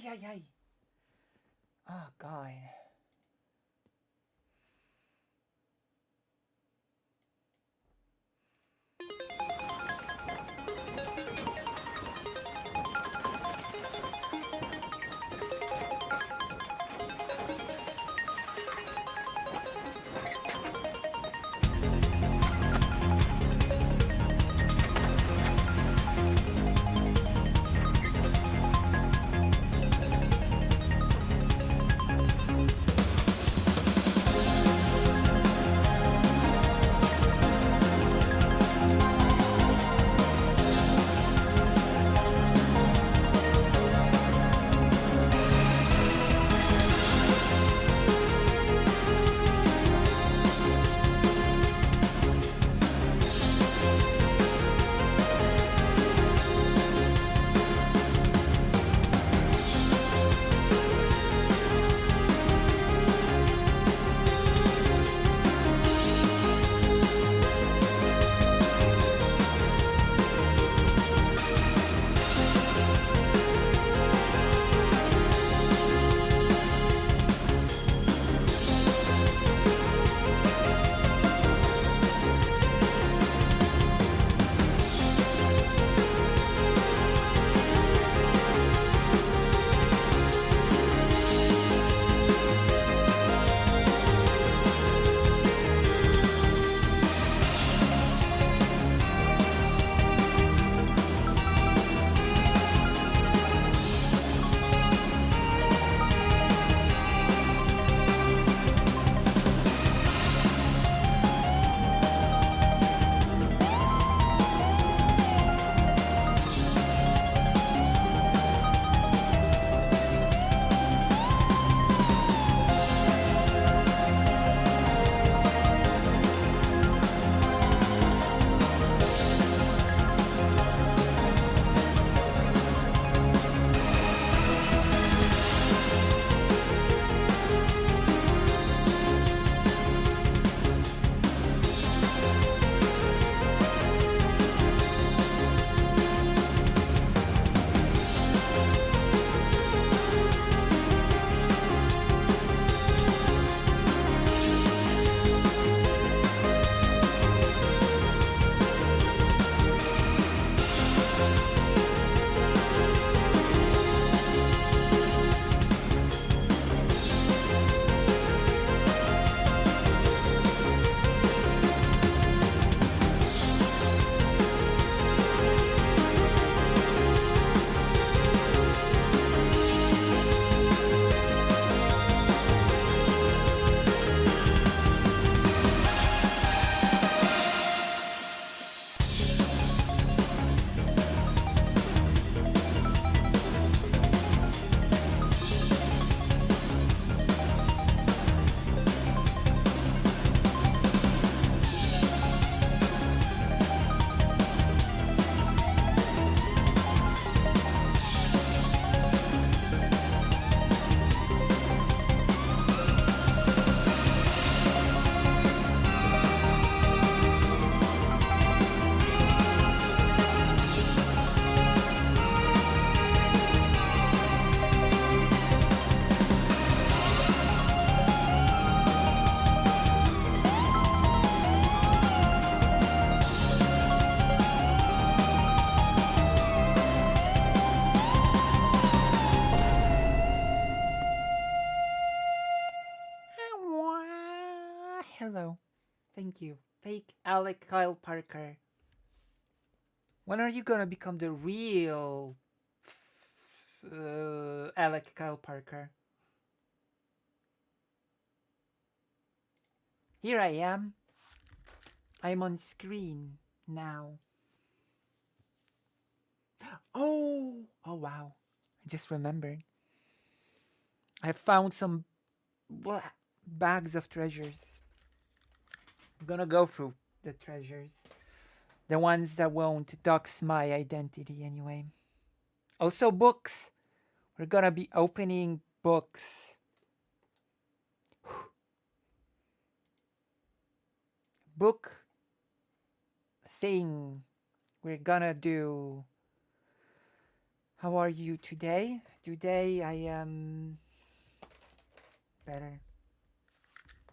ay, ay. Oh, God. Hello. Thank you. Fake Alec Kyle Parker. When are you gonna become the real Alec Kyle Parker? Here I am. I'm on screen now. Oh wow. I just remembered. I found some bags of treasures. I'm gonna go through the treasures. The ones that won't dox my identity anyway. Also books. We're gonna be opening books. Book thing. We're gonna do How are you today? Today I am better.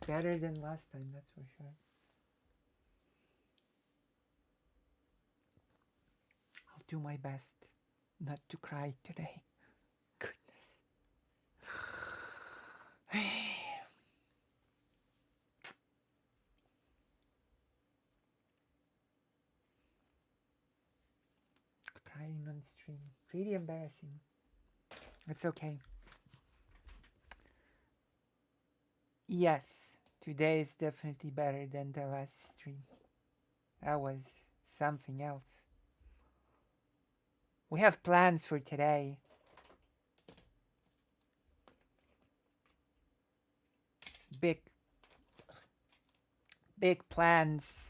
Better than last time, that's for sure. I'll do my best not to cry today. Goodness. Crying on stream. Really embarrassing. It's okay. Yes, today is definitely better than the last stream. That was something else. We have plans for today. Big, big plans.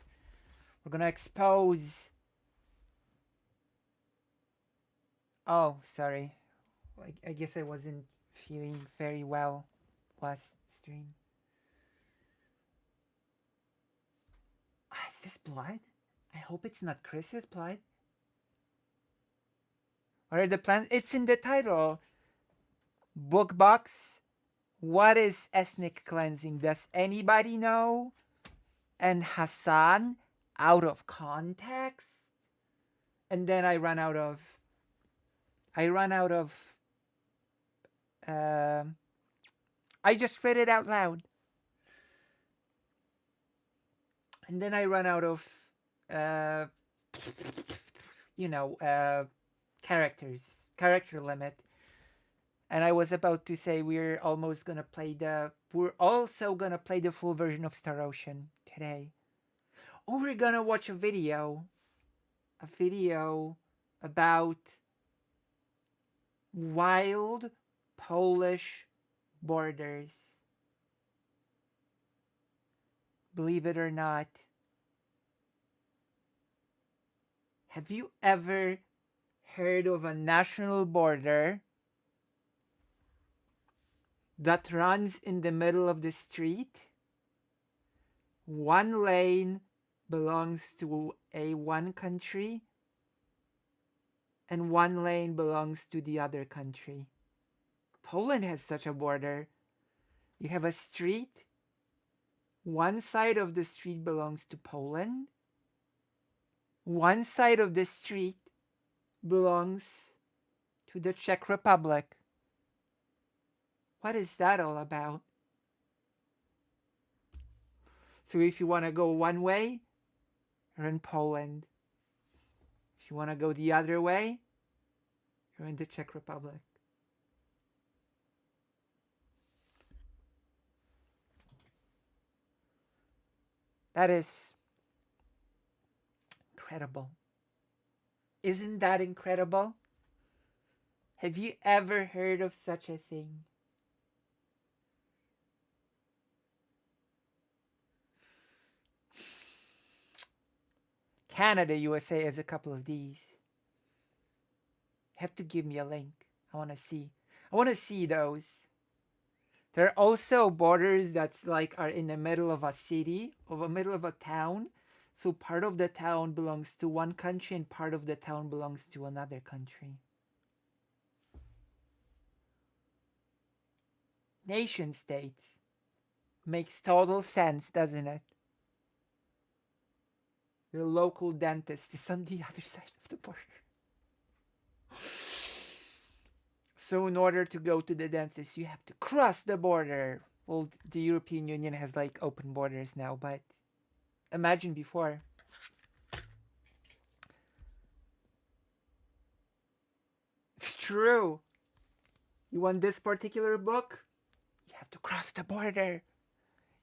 We're gonna expose. Oh, sorry. I guess I wasn't feeling very well last stream. Is this blood? I hope it's not Chris's blood. What are the plans? It's in the title. Book box. What is ethnic cleansing? Does anybody know? And Hasan, out of context. And then I run out of. Um, I just read it out loud. And then I run out of, uh, character limit. And I was about to say we're also gonna play the full version of Star Ocean today. Or we're gonna watch a video about wild Polish borders. Believe it or not, have you ever heard of a national border that runs in the middle of the street? One lane belongs to one country and one lane belongs to the other country. Poland has such a border. You have a street. One side of the street belongs to Poland. One side of the street belongs to the Czech Republic. What is that all about? So if you want to go one way, you're in Poland. If you want to go the other way, you're in the Czech Republic. That is incredible. Isn't that incredible? Have you ever heard of such a thing? Canada, USA has a couple of these. You have to give me a link. I want to see. I want to see those. There are also borders that's like are in the middle of a city, of a middle of a town. So part of the town belongs to one country and part of the town belongs to another country. Nation states. Makes total sense, doesn't it? Your local dentist is on the other side of the border. So in order to go to the dentist, you have to cross the border. Well, the European Union has like open borders now, but imagine before. It's true. You want this particular book? You have to cross the border.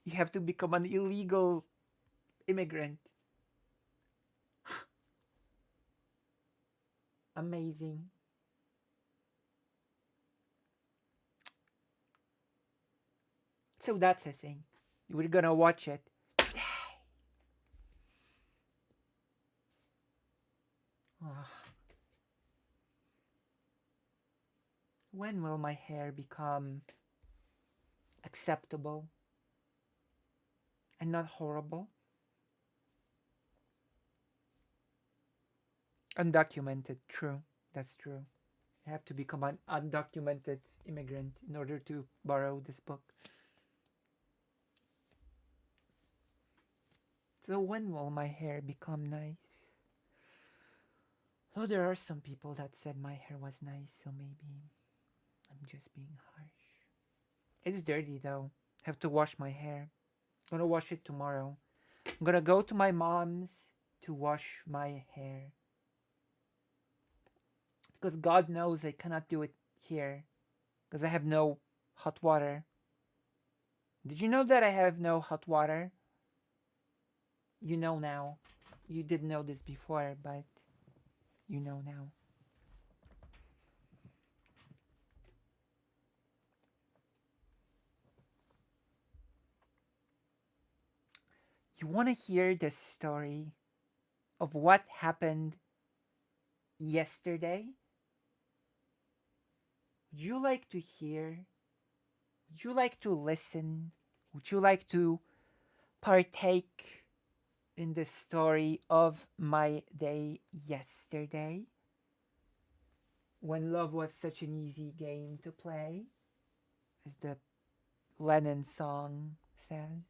You have to become an illegal immigrant. Amazing. So that's the thing. We're gonna watch it today. Oh. When will my hair become acceptable and not horrible? Undocumented, true. That's true. I have to become an undocumented immigrant in order to borrow this book. So when will my hair become nice? Though there are some people that said my hair was nice, so maybe I'm just being harsh. It's dirty though. Have to wash my hair. Gonna wash it tomorrow. I'm gonna go to my mom's to wash my hair. Because God knows I cannot do it here. Because I have no hot water. Did you know that I have no hot water? You know now. You did know this before, but you know now. You want to hear the story of what happened yesterday? Would you like to hear? Would you like to listen? Would you like to partake in the story of my day yesterday? When love was such an easy game to play, as the Lennon song says.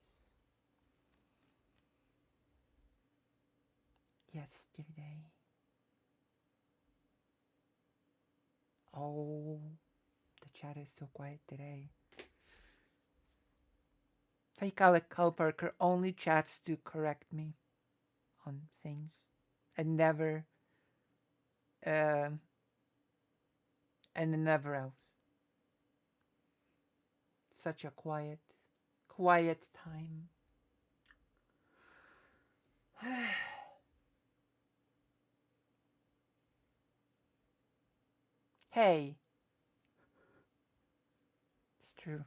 Yesterday. Oh, the chat is so quiet today. Fake Alec Parker only chats to correct me on things and never um and never else. Such a quiet time. Hey, it's true.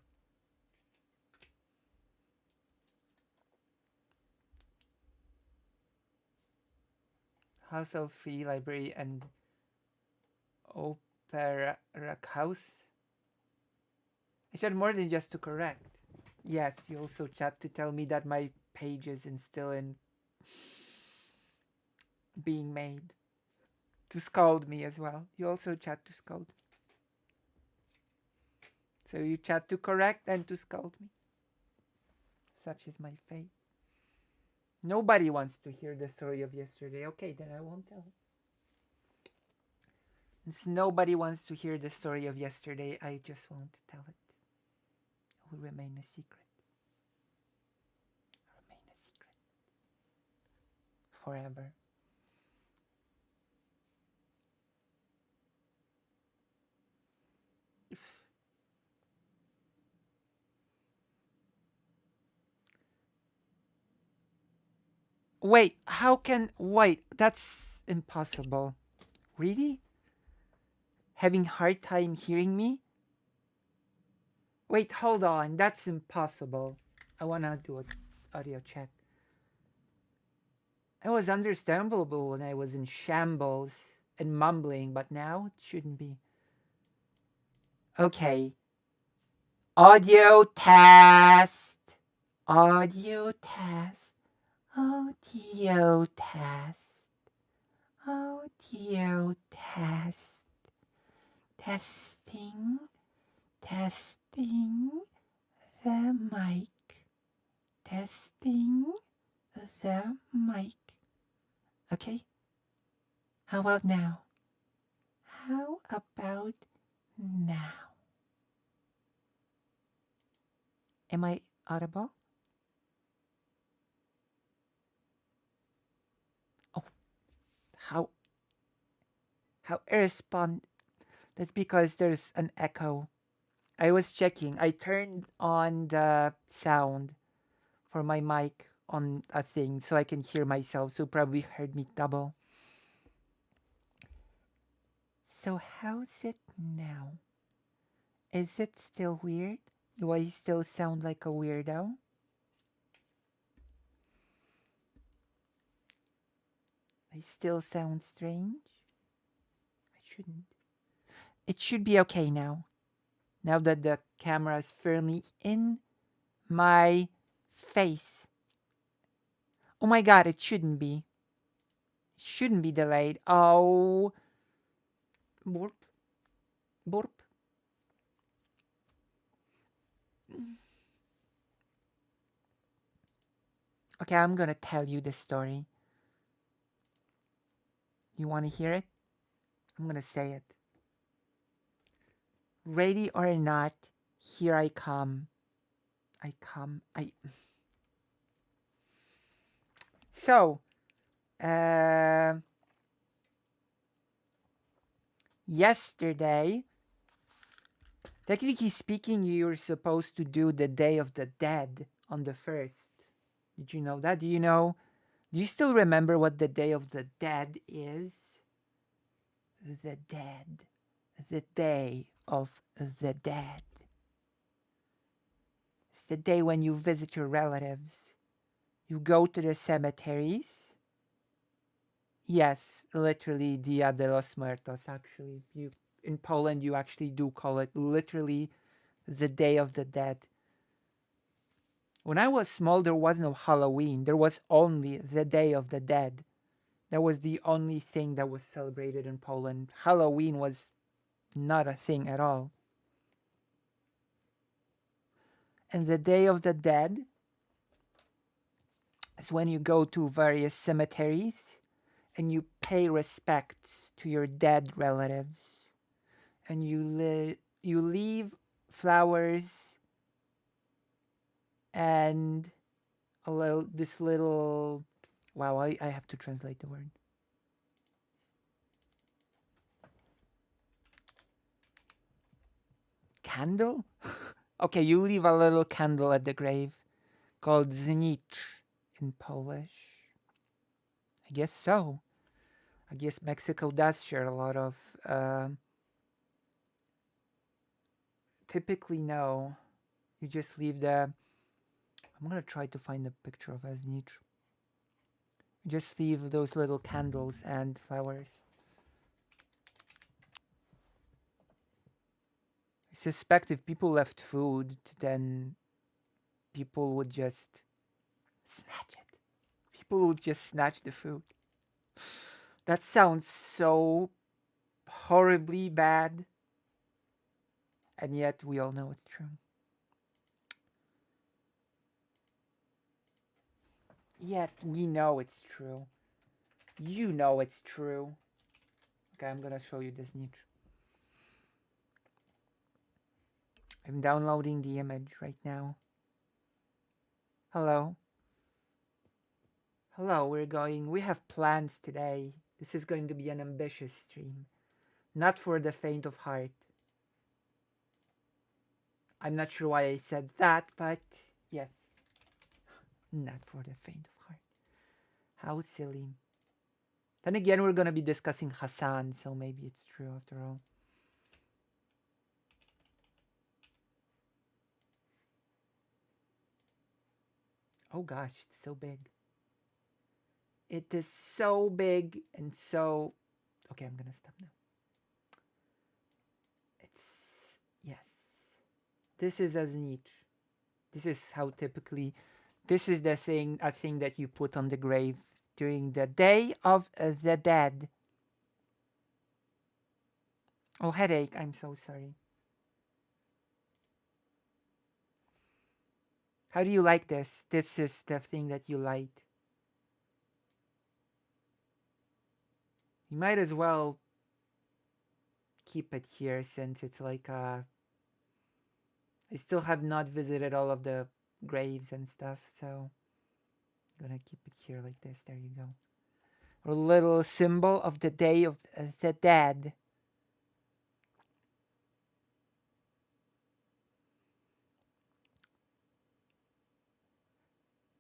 Hustle Free Library and Opera House. I said more than just to correct. Yes, you also chat to tell me that my page is still in being made. To scold me as well. You also chat to scold me. So you chat to correct and to scold me. Such is my fate. Nobody wants to hear the story of yesterday. Okay, then I won't tell it. Since nobody wants to hear the story of yesterday, I just won't tell it. It will remain a secret. Remain a secret. Forever. Wait, how can... Wait, that's impossible. Really? Having hard time hearing me? Wait, hold on. That's impossible. I wanna do an audio check. It was understandable when I was in shambles and mumbling, but now it shouldn't be. Okay. Audio test. Audio test. Audio test. Audio test. Testing. Testing the mic. Testing the mic. Okay? How about now? How about now? Am I audible? Oh, how irrespond? That's because there's an echo. I was checking. I turned on the sound for my mic on a thing so I can hear myself. So probably heard me double. So how's it now? Is it still weird? Do I still sound like a weirdo? I still sound strange? I shouldn't. It should be okay now. Now that the camera is firmly in my face. Oh my god, it shouldn't be. It shouldn't be delayed. Oh. Boop. Burp. Okay, I'm gonna tell you the story. You wanna hear it? I'm gonna say it. Ready or not, here I come. I come. So, uh, yesterday, technically speaking, you're supposed to do the Day of the Dead on the 1st. Did you know that? Do you know? Do you still remember what the Day of the Dead is? The dead. The Day of the Dead. It's the day when you visit your relatives. You go to the cemeteries. Yes, literally Dia de los Muertos. Actually, you in Poland you actually do call it literally the Day of the Dead. When I was small, there was no Halloween. There was only the Day of the Dead. That was the only thing that was celebrated in Poland. Halloween was not a thing at all. And the Day of the Dead is when you go to various cemeteries and you pay respects to your dead relatives, and you leave flowers and this little, wow, I have to translate the word. Candle? Okay, you leave a little candle at the grave called znicz in Polish. I guess so. I guess Mexico does share a lot of. Typically, no. You just leave the. I'm gonna try to find a picture of a znicz. Just leave those little candles and flowers. I suspect if people left food, then people would just snatch it. People would just snatch the food. That sounds so horribly bad. And yet we all know it's true. Yet we know it's true. You know it's true. Okay, I'm gonna show you this niche. I'm downloading the image right now. Hello. Hello, we have plans today. This is going to be an ambitious stream. Not for the faint of heart. I'm not sure why I said that, but yes. Not for the faint of heart. How silly. Then again, we're gonna be discussing Hasan, so maybe it's true after all. Oh gosh, it's so big. It is so big and so... Okay, I'm gonna stop now. It's... Yes. This is as niche. This is how typically... This is a thing that you put on the grave during the Day of the Dead. Oh, headache. I'm so sorry. How do you like this? This is the thing that you like. You might as well keep it here since it's like I still have not visited all of the graves and stuff, so I'm gonna keep it here like this. There you go. A little symbol of the Day of the Dead.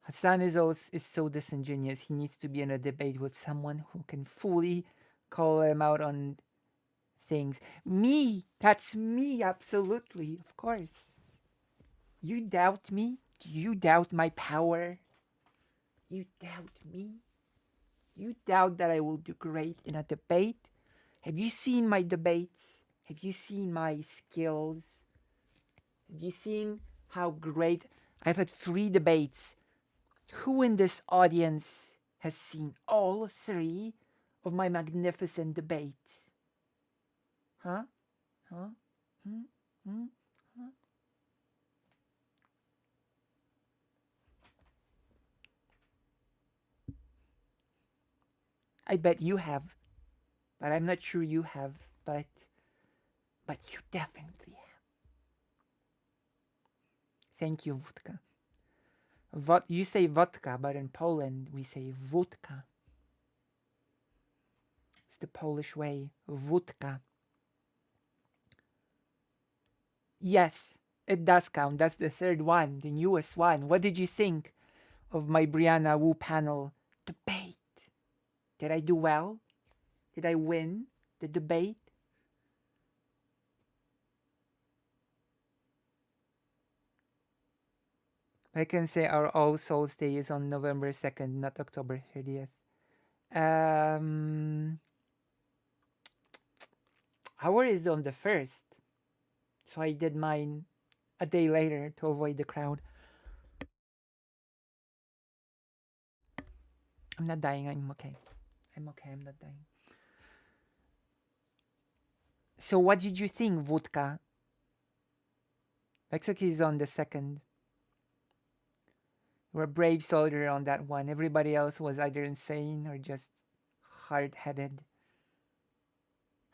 Hasan is so disingenuous. He needs to be in a debate with someone who can fully call him out on things. Me! That's me, absolutely. Of course. You doubt me? Do you doubt my power? You doubt me? You doubt that I will do great in a debate? Have you seen my debates? Have you seen my skills? Have you seen how great? I've had 3 debates. Who in this audience has seen all 3 of my magnificent debates? Huh? Huh? Hmm? Hmm? Huh? I bet you have, but I'm not sure you have, but you definitely have. Thank you, vodka. You say vodka, but in Poland we say wódka. It's the Polish way. Wódka. Yes, it does count. That's the third one, the newest one. What did you think of my Brianna Wu panel debate? Did I do well? Did I win the debate? I can say our All Souls Day is on November 2nd, not October 30th. Our is on the 1st. So I did mine a day later to avoid the crowd. I'm not dying. I'm okay. I'm okay. I'm not dying. So what did you think, vodka? Mexico is on the 2nd. You're a brave soldier on that one. Everybody else was either insane or just hard-headed.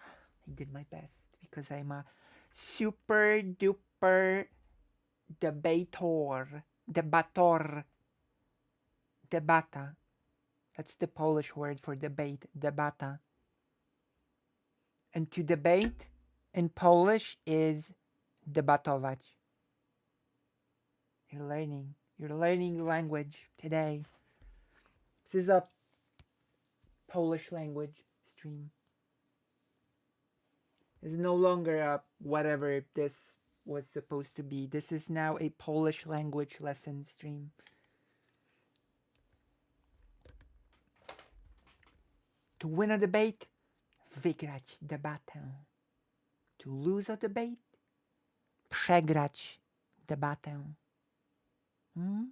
I did my best because I'm a super duper debator. Debata. That's the Polish word for debate. Debata. And to debate in Polish is debatować. You're learning. You're learning language today. This is a Polish language stream. It's no longer a whatever this was supposed to be. This is now a Polish language lesson stream. To win a debate, wygrać debatę. To lose a debate, przegrać debatę. Hmm?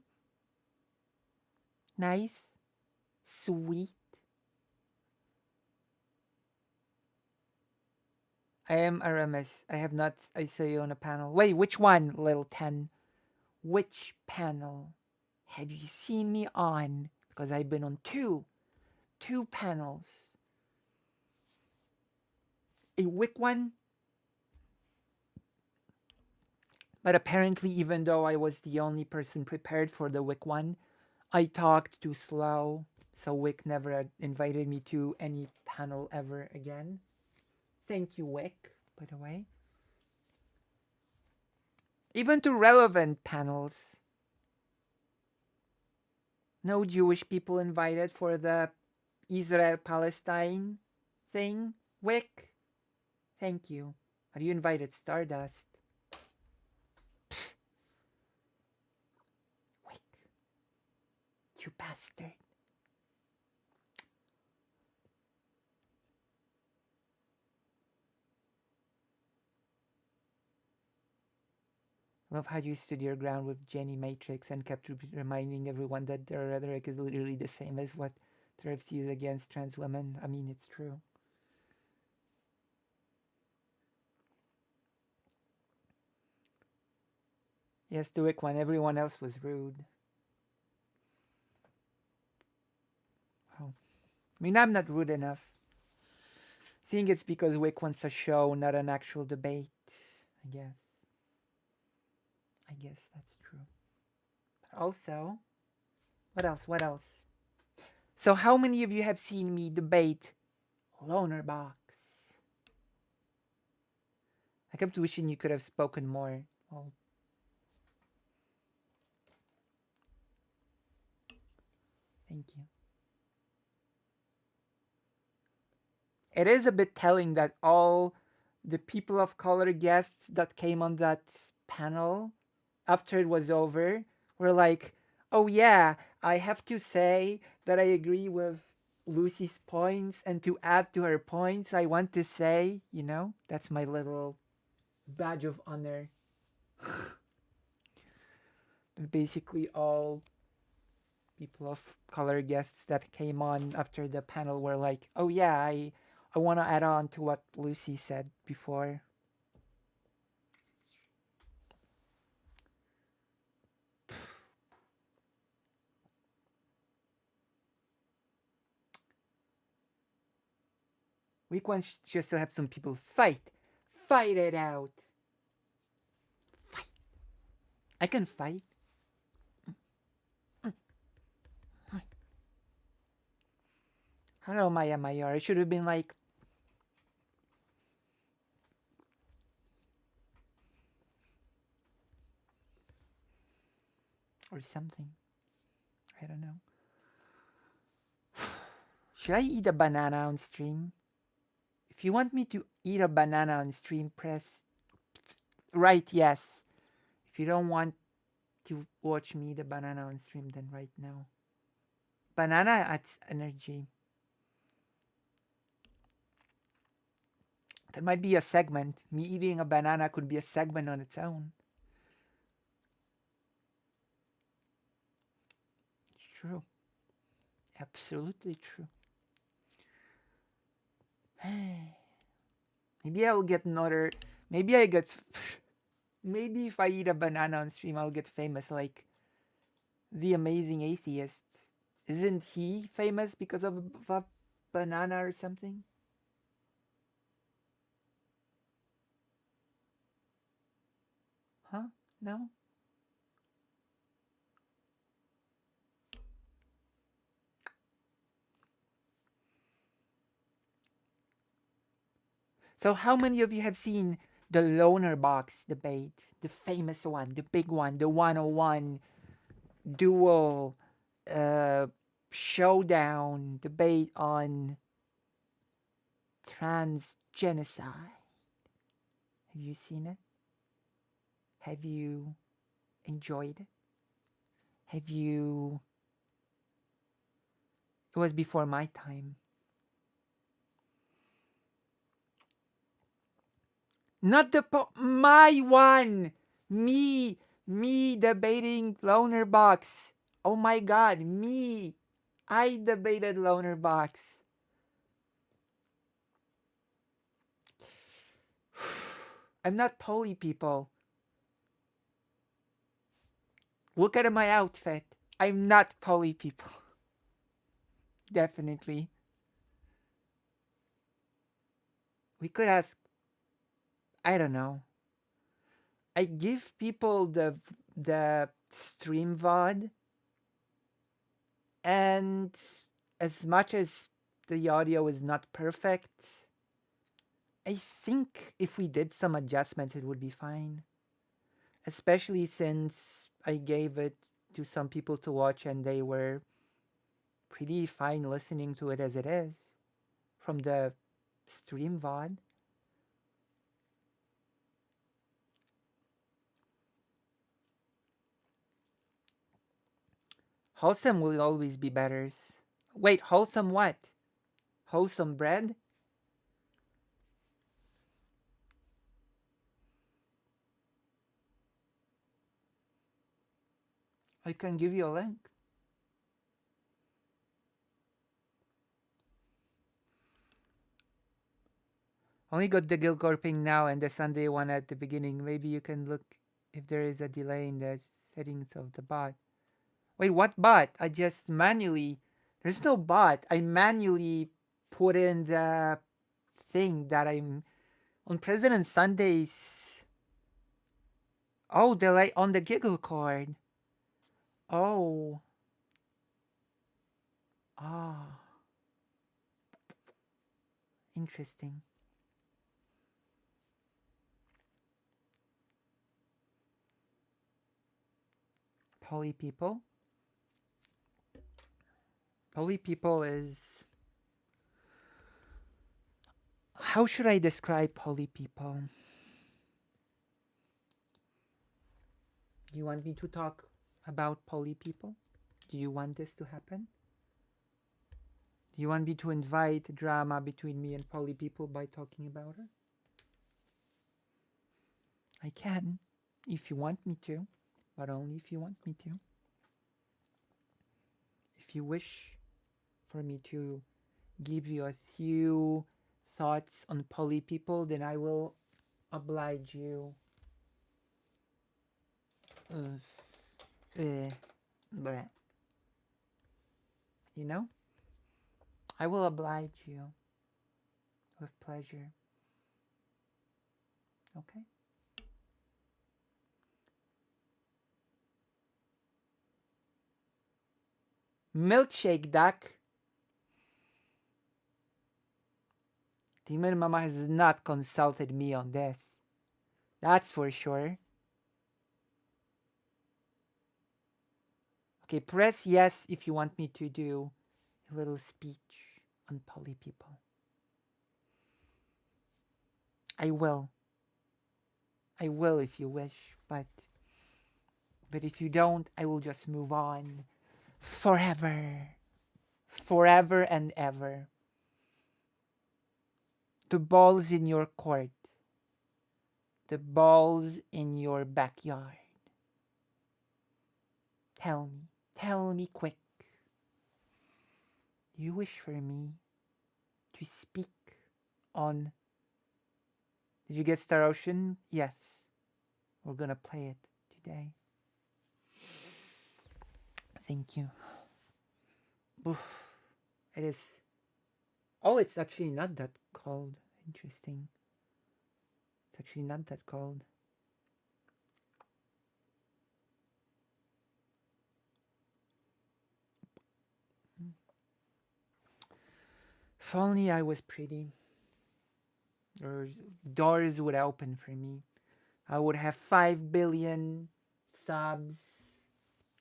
Nice? Sweet? I am Aramis. I have not. I saw you on a panel. Wait, which one, Little 10? Which panel have you seen me on? Because I've been on two panels. A wick one, but apparently, even though I was the only person prepared for the wick one, I talked too slow, so Wick never invited me to any panel ever again. Thank you, Wick, by the way. Even to relevant panels. No Jewish people invited for the Israel-Palestine thing. Wick, thank you. Are you invited, Stardust? Wick, you bastard. Love how you stood your ground with Jenny Matrix and kept reminding everyone that their rhetoric is literally the same as what TERFs use against trans women. I mean, it's true. Yes, the Wick one. Everyone else was rude. Oh. I mean, I'm not rude enough. I think it's because Wick wants a show, not an actual debate. I guess. I guess that's true. But also, what else? What else? So, how many of you have seen me debate Loner Box? I kept wishing you could have spoken more. Well, thank you. It is a bit telling that all the people of color guests that came on that panel after it was over were like, oh yeah, I have to say that I agree with Lucy's points, and to add to her points, I want to say, that's my little badge of honor. Basically, all people of color guests that came on after the panel were like, oh yeah, I want to add on to what Lucy said before. Weak ones just to have some people fight. Fight it out. Fight. I can fight. Hello, Maya Mayor. I should have been like, or something. I don't know. Should I eat a banana on stream? If you want me to eat a banana on stream, press right yes. If you don't want to watch me eat a banana on stream, then right now. Banana adds energy. That might be a segment. Me eating a banana could be a segment on its own. True. Absolutely true. Maybe I'll get another. Maybe I get. Maybe if I eat a banana on stream, I'll get famous like the amazing atheist. Isn't he famous because of a banana or something? Huh? No? So, how many of you have seen the loner box debate? The famous one, the big one, the 101 dual uh, showdown debate on trans genocide. Have you seen it? Have you enjoyed it? Have you. It was before my time. Not the my one. Me debating loner box. Oh my god, me. I debated loner box. I'm not poly, people. Look at my outfit. I'm not poly, people. Definitely. We could ask. I don't know. I give people the stream VOD, and as much as the audio is not perfect, I think if we did some adjustments, it would be fine. Especially since I gave it to some people to watch and they were pretty fine listening to it as it is from the stream VOD. Wholesome will always be better. Wait, wholesome what? Wholesome bread? I can give you a link. Only got the guild corping now and the Sunday one at the beginning. Maybe you can look if there is a delay in the settings of the bot. Wait, what bot? I just manually. There's no bot. I manually put in the thing that I'm on President Sundays. Oh, delay on the giggle card. Oh. Ah. Interesting. Poly people. Poly people is. How should I describe poly people? You want me to talk about poly people? Do you want this to happen? Do you want me to invite drama between me and poly people by talking about her? I can, if you want me to, but only if you want me to. If you wish for me to give you a few thoughts on poly people, then I will oblige you. But you know, I will oblige you. with pleasure. Okay? Milkshake duck. Demon Mama has not consulted me on this. That's for sure. Okay, press yes if you want me to do a little speech on poly people. I will. I will if you wish, but if you don't, I will just move on forever. Forever and ever. The ball's in your court. The ball's in your backyard. Tell me quick. You wish for me to speak on. Did you get Star Ocean? Yes. We're gonna play it today. Thank you. Oof. It is. Oh, it's actually not that cold. Interesting. It's actually not that cold. If only I was pretty, or doors would open for me. I would have 5 billion subs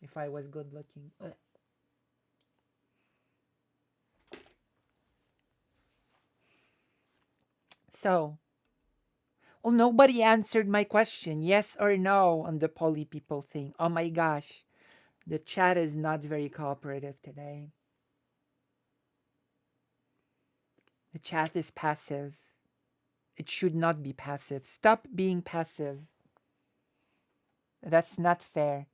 if I was good looking. So, well, nobody answered my question, yes or no, on the poly people thing. Oh my gosh, the chat is not very cooperative today. The chat is passive. It should not be passive. Stop being passive. That's not fair.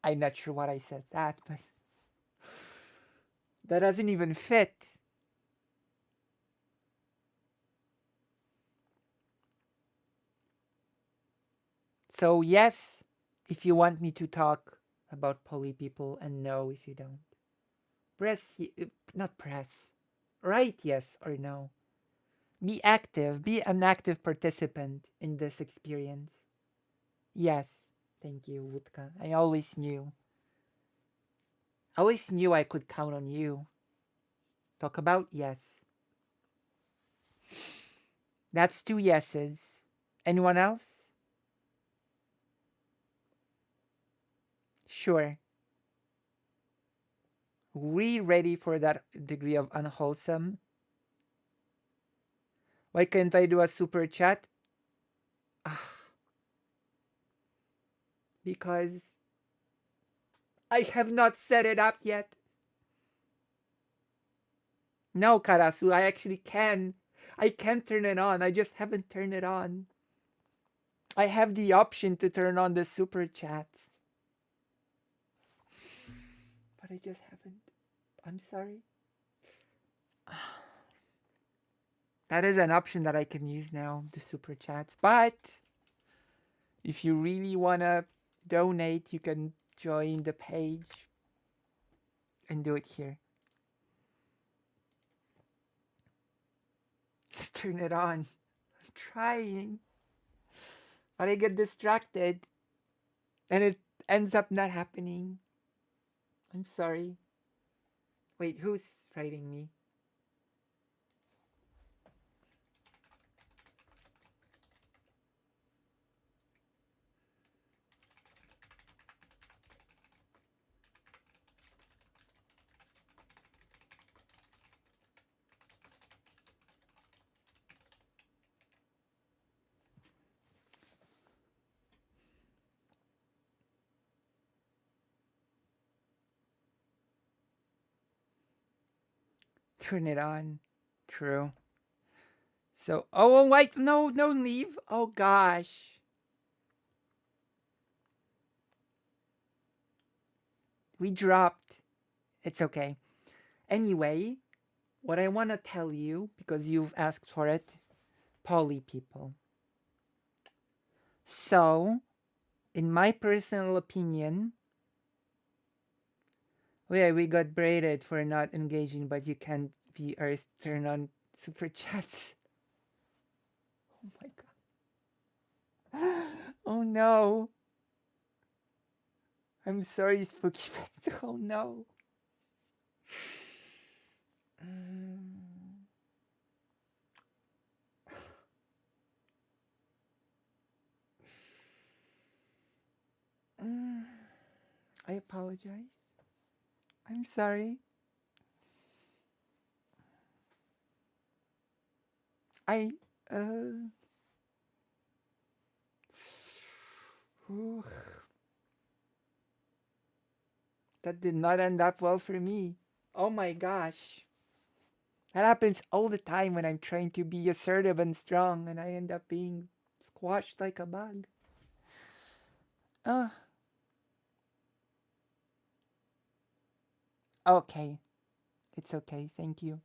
I'm not sure what I said that, but that doesn't even fit. So yes, if you want me to talk about poly people, and no if you don't. Press, not press. Write yes or no. Be active. Be an active participant in this experience. Yes. Thank you, Wutka. I always knew. I always knew I could count on you. Talk about yes. That's 2 yeses. Anyone else? Sure. We ready for that degree of unwholesome? Why can't I do a super chat? Because I have not set it up yet. No, Karasu, I actually can. I can turn it on. I just haven't turned it on. I have the option to turn on the super chats. But I just haven't. I'm sorry. That is an option that I can use now, the super chats. But if you really want to donate, you can join the page and do it here. Just turn it on. I'm trying. But I get distracted. And it ends up not happening. I'm sorry. Wait, who's writing me? Turn it on. True. So, oh, wait, no, don't leave. Oh, gosh. We dropped. It's okay. Anyway, what I want to tell you, because you've asked for it, poly people. So, in my personal opinion, Oh yeah, we got braided for not engaging, but you can't be ours. Turn on super chats. Oh my god. Oh no. I'm sorry, Spooky Pet. Oh no. Mm, mm, I apologize. I'm sorry. I uh whew, that did not end up well for me. Oh my gosh. That happens all the time when I'm trying to be assertive and strong and I end up being squashed like a bug. Uh, okay. It's okay. Thank you.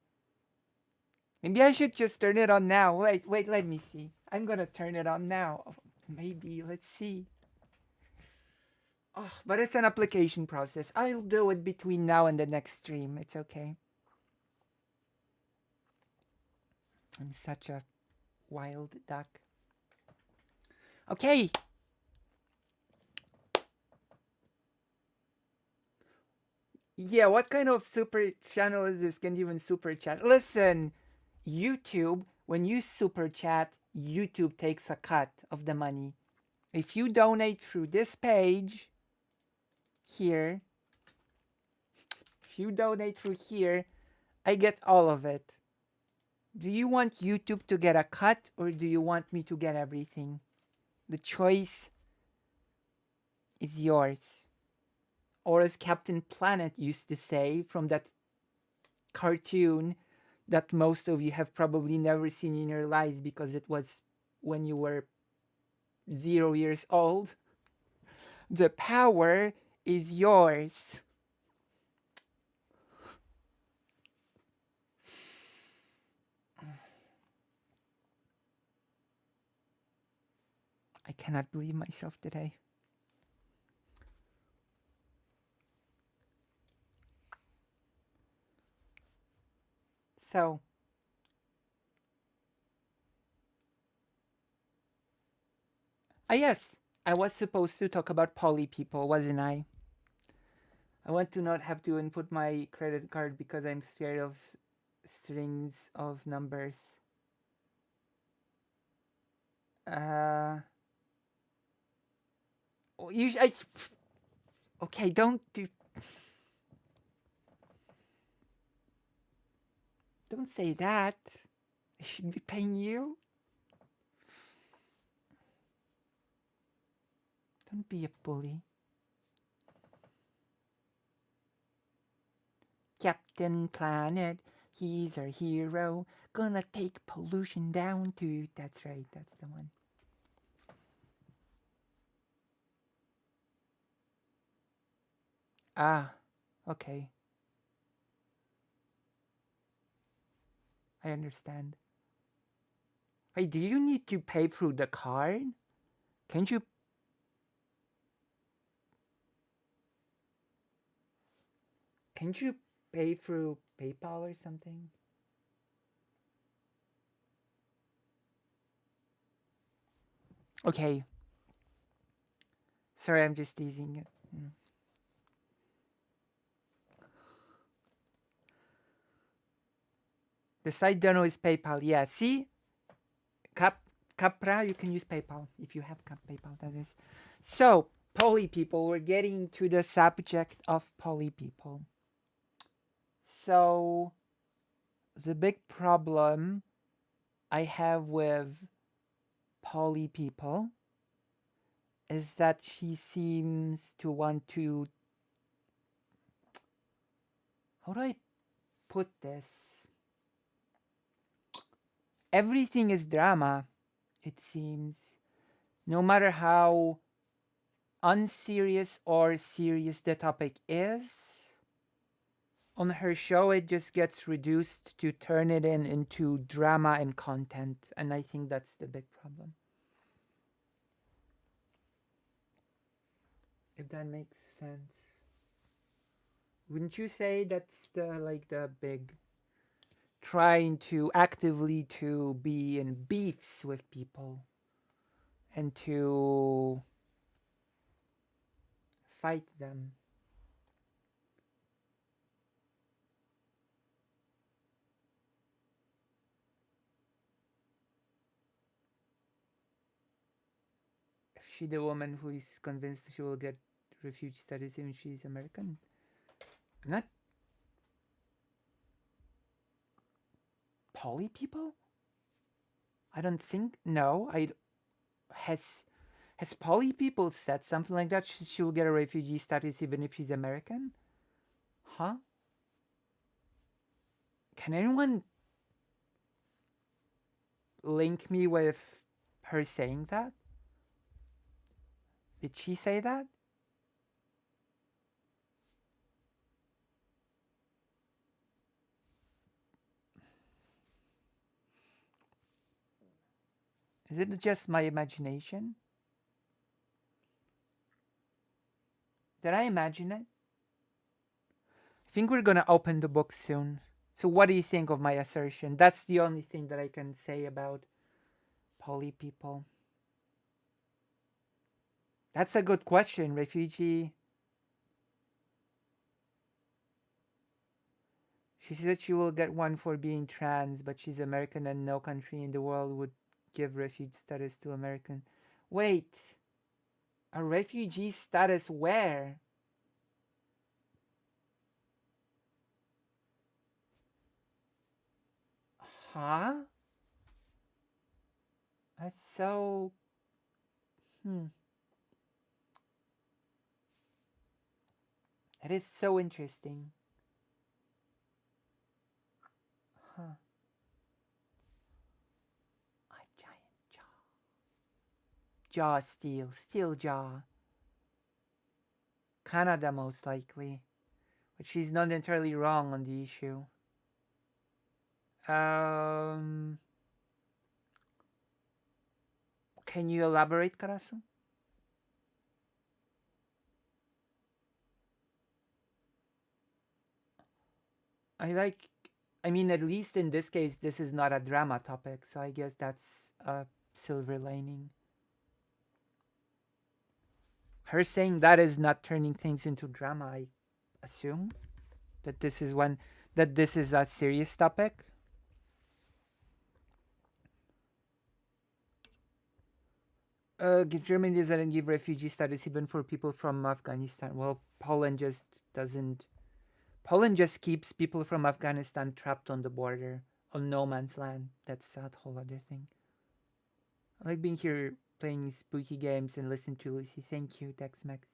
Maybe I should just turn it on now. Wait, let me see. I'm gonna turn it on now. Oh, maybe, let's see. Oh, but it's an application process. I'll do it between now and the next stream. It's okay. I'm such a wild duck. Okay. Yeah, what kind of super channel is this? Can you even super chat? Listen, YouTube, when you super chat, YouTube takes a cut of the money. If you donate through this page here, if you donate through here, I get all of it. Do you want YouTube to get a cut or do you want me to get everything? The choice is yours. Or as Captain Planet used to say from that cartoon that most of you have probably never seen in your lives because it was when you were 0 years old. The power is yours. I cannot believe myself today. So, yes, I was supposed to talk about poly people, wasn't I? I want to not have to input my credit card because I'm scared of strings of numbers. Uh, okay, don't say that. I should be paying you. Don't be a bully. Captain Planet, he's our hero. Gonna take pollution down too. That's right, that's the one. Ah, okay. I understand. Wait, do you need to pay through the card? Can't you? Can't you pay through PayPal or something? Okay. Sorry, I'm just teasing it. The site dono is PayPal. Yeah, see? Capra, you can use PayPal if you have PayPal, that is. So, poly people, we're getting to the subject of poly people. So, the big problem I have with poly people is that she seems to want to. How do I put this? Everything is drama, it seems. No matter how unserious or serious the topic is, on her show it just gets reduced to turn it into drama and content, and I think that's the big problem. If that makes sense. Wouldn't you say that's the big trying to actively to be in beefs with people and to fight them? Is she the woman who is convinced she will get refugee status even she's American? Not poly people? I don't think. No, I has has poly people said something like that? She'll get a refugee status even if she's American? Huh? Can anyone link me with her saying that? Did she say that? Is it just my imagination? Did I imagine it? I think we're gonna open the book soon. So, what do you think of my assertion? That's the only thing that I can say about poly people. That's a good question. Refugee. She said she will get one for being trans, but she's American and no country in the world would give refugee status to American. Wait, a refugee status where? Huh? That's so. Hmm. It is so interesting. Huh. A giant jaw. Jaw steel. Steel jaw. Canada, most likely. But she's not entirely wrong on the issue. Um. Can you elaborate, Karasu? I like. I mean, at least in this case, this is not a drama topic, so I guess that's a silver lining. Her saying that is not turning things into drama. I assume that this is a serious topic. Germany doesn't give refugee status even for people from Afghanistan. Well, doesn't. Poland just keeps people from Afghanistan trapped on the border on no man's land. That's a whole other thing. I like being here playing spooky games and listening to Lucy. Thank you, Tex-Mex.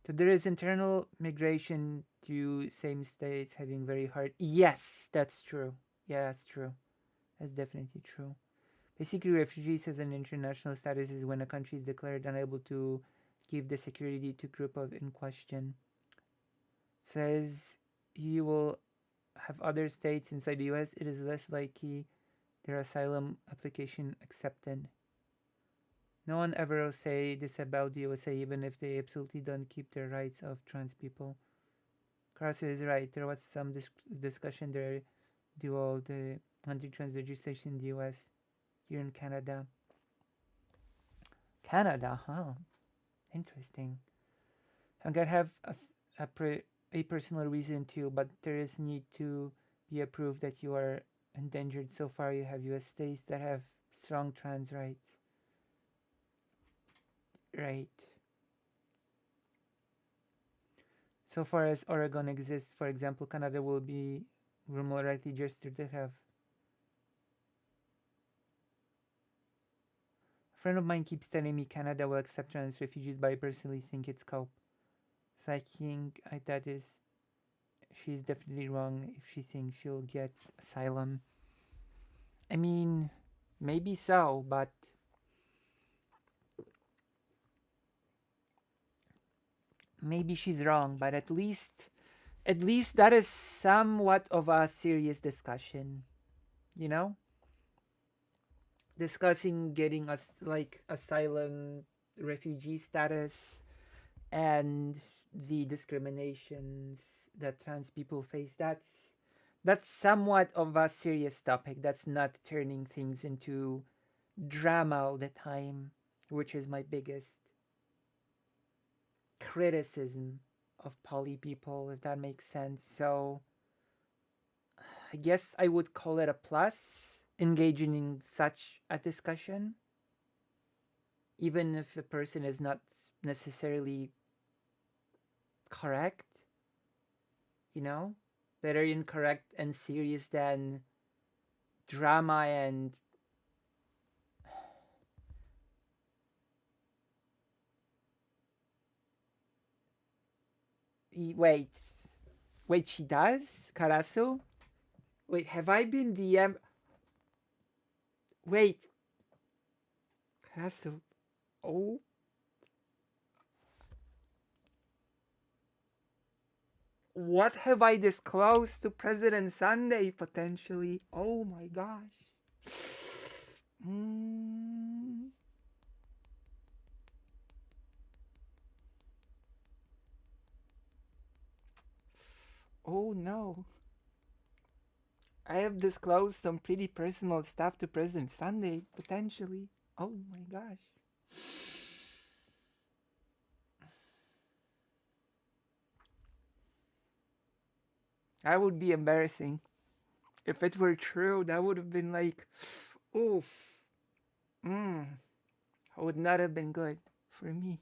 So there is internal migration to same states having very hard. Yes, that's true. Yeah, that's true. That's definitely true. Basically, refugees as an international status is when a country is declared unable to give the security to group of in question. Says you will have other states inside the U.S. It is less likely their asylum application accepted. No one ever will say this about the USA, even if they absolutely don't keep the rights of trans people. Carlos is right. There was some discussion there due all the anti-trans legislation in the US. Here in Canada. Canada, huh? Interesting. I could have a personal reason too, but there is need to be a proof that you are endangered. So far, you have US states that have strong trans rights. Right. So far as Oregon exists, for example, Canada will more likely just to have. A friend of mine keeps telling me Canada will accept trans refugees, but I personally think it's cope. So I think that is she's definitely wrong if she thinks she'll get asylum. I mean, maybe so, but maybe she's wrong. But at least that is somewhat of a serious discussion. You know, discussing getting us like asylum refugee status and the discriminations that trans people face. That's somewhat of a serious topic. That's not turning things into drama all the time, which is my biggest criticism of poly people, if that makes sense. So I guess I would call it a plus engaging in such a discussion, even if a person is not necessarily correct, you know? Better incorrect and serious than drama and. Wait. Wait, she does? Karasu? Wait, have I been DM? Wait. Karasu. Oh. What have I disclosed to President Sunday potentially? Oh my gosh. Mm. Oh no. I have disclosed some pretty personal stuff to President Sunday potentially. Oh my gosh. That would be embarrassing. If it were true, that would have been like, oof. Mmm. Would not have been good for me.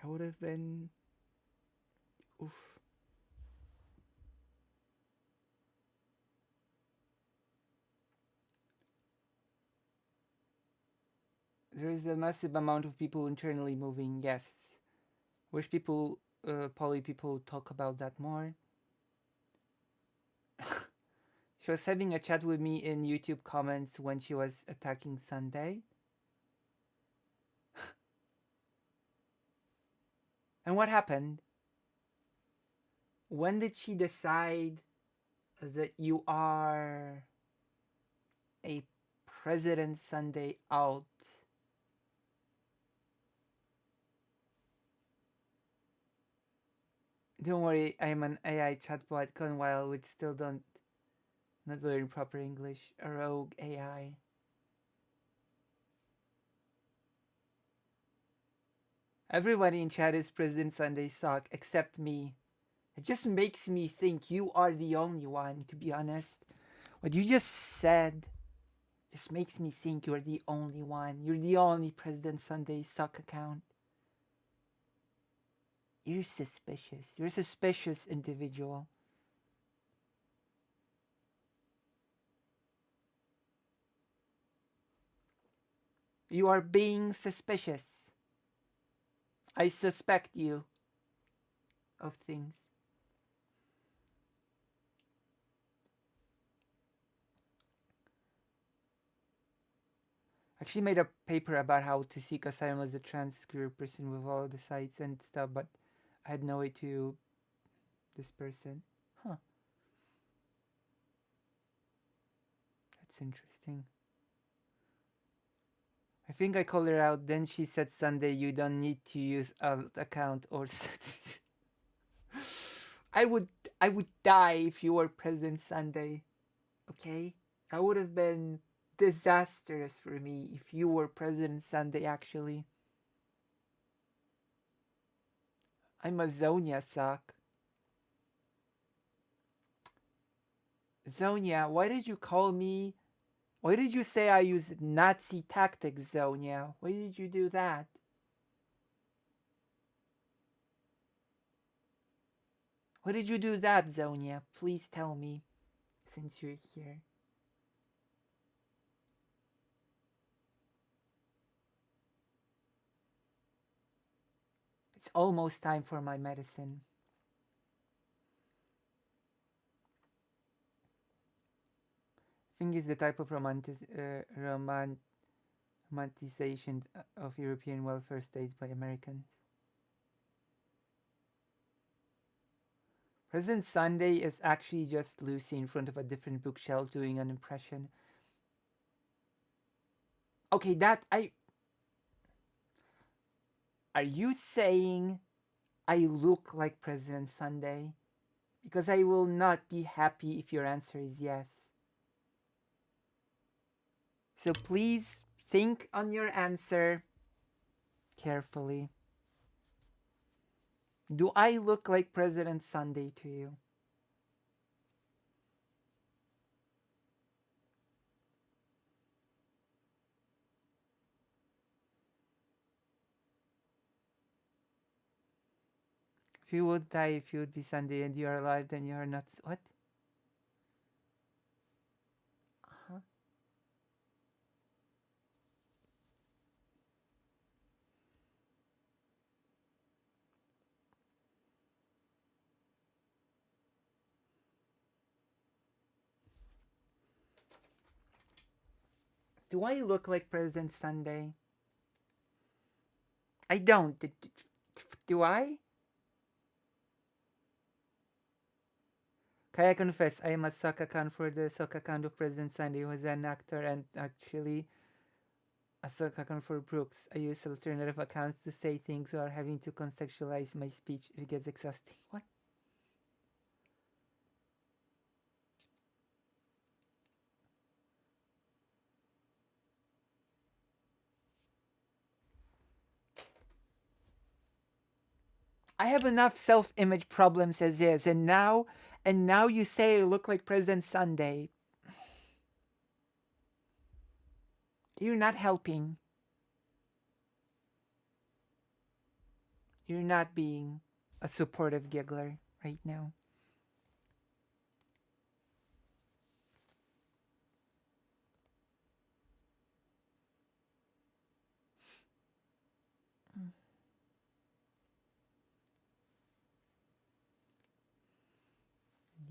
That would have been. Oof. There is a massive amount of people internally moving, yes. Wish people, poly people, talk about that more. She was having a chat with me in YouTube comments when she was attacking Sunday. And what happened? When did she decide that you are a President Sunday out? Don't worry, I'm an AI chatbot gone wild which still don't not learn proper English. A rogue AI. Everybody in chat is President Sunday sock except me. It just makes me think you are the only one, to be honest. What you just said just makes me think you're the only one. You're the only President Sunday sock account. You're suspicious. You're a suspicious individual. You are being suspicious. I suspect you of things. I actually made a paper about how to seek asylum as a trans queer person with all the sites and stuff, but I had no way to this person. Huh. That's interesting. I think I called her out. Then she said, "Sunday, you don't need to use an account or." I would, I would die if you were President Sunday. Okay, that would have been disastrous for me if you were President Sunday. Actually, I'm a Zonia sock. Zonia, why did you call me? Why did you say I use Nazi tactics, Zonia? Why did you do that? Why did you do that, Zonia? Please tell me, since you're here. It's almost time for my medicine. I think it's the type of romanticization of European welfare states by Americans. President Sunday is actually just Lucy in front of a different bookshelf doing an impression. Okay, that I are you saying I look like President Sunday? Because I will not be happy if your answer is yes. So please think on your answer carefully. Do I look like President Sunday to you? If you would die, if you would be Sunday and you are alive, then you are not. What? Huh? Do I look like President Sunday? I don't. Do I? Kaya confess, I am a Sokkakan for the Sokkakan of President Sunday, who is an actor and actually a Sokkakan for Brooks. I use alternative accounts to say things without having to contextualize my speech. It gets exhausting. What? I have enough self-image problems as is, and now you say I look like President Sunday. You're not helping. You're not being a supportive giggler right now.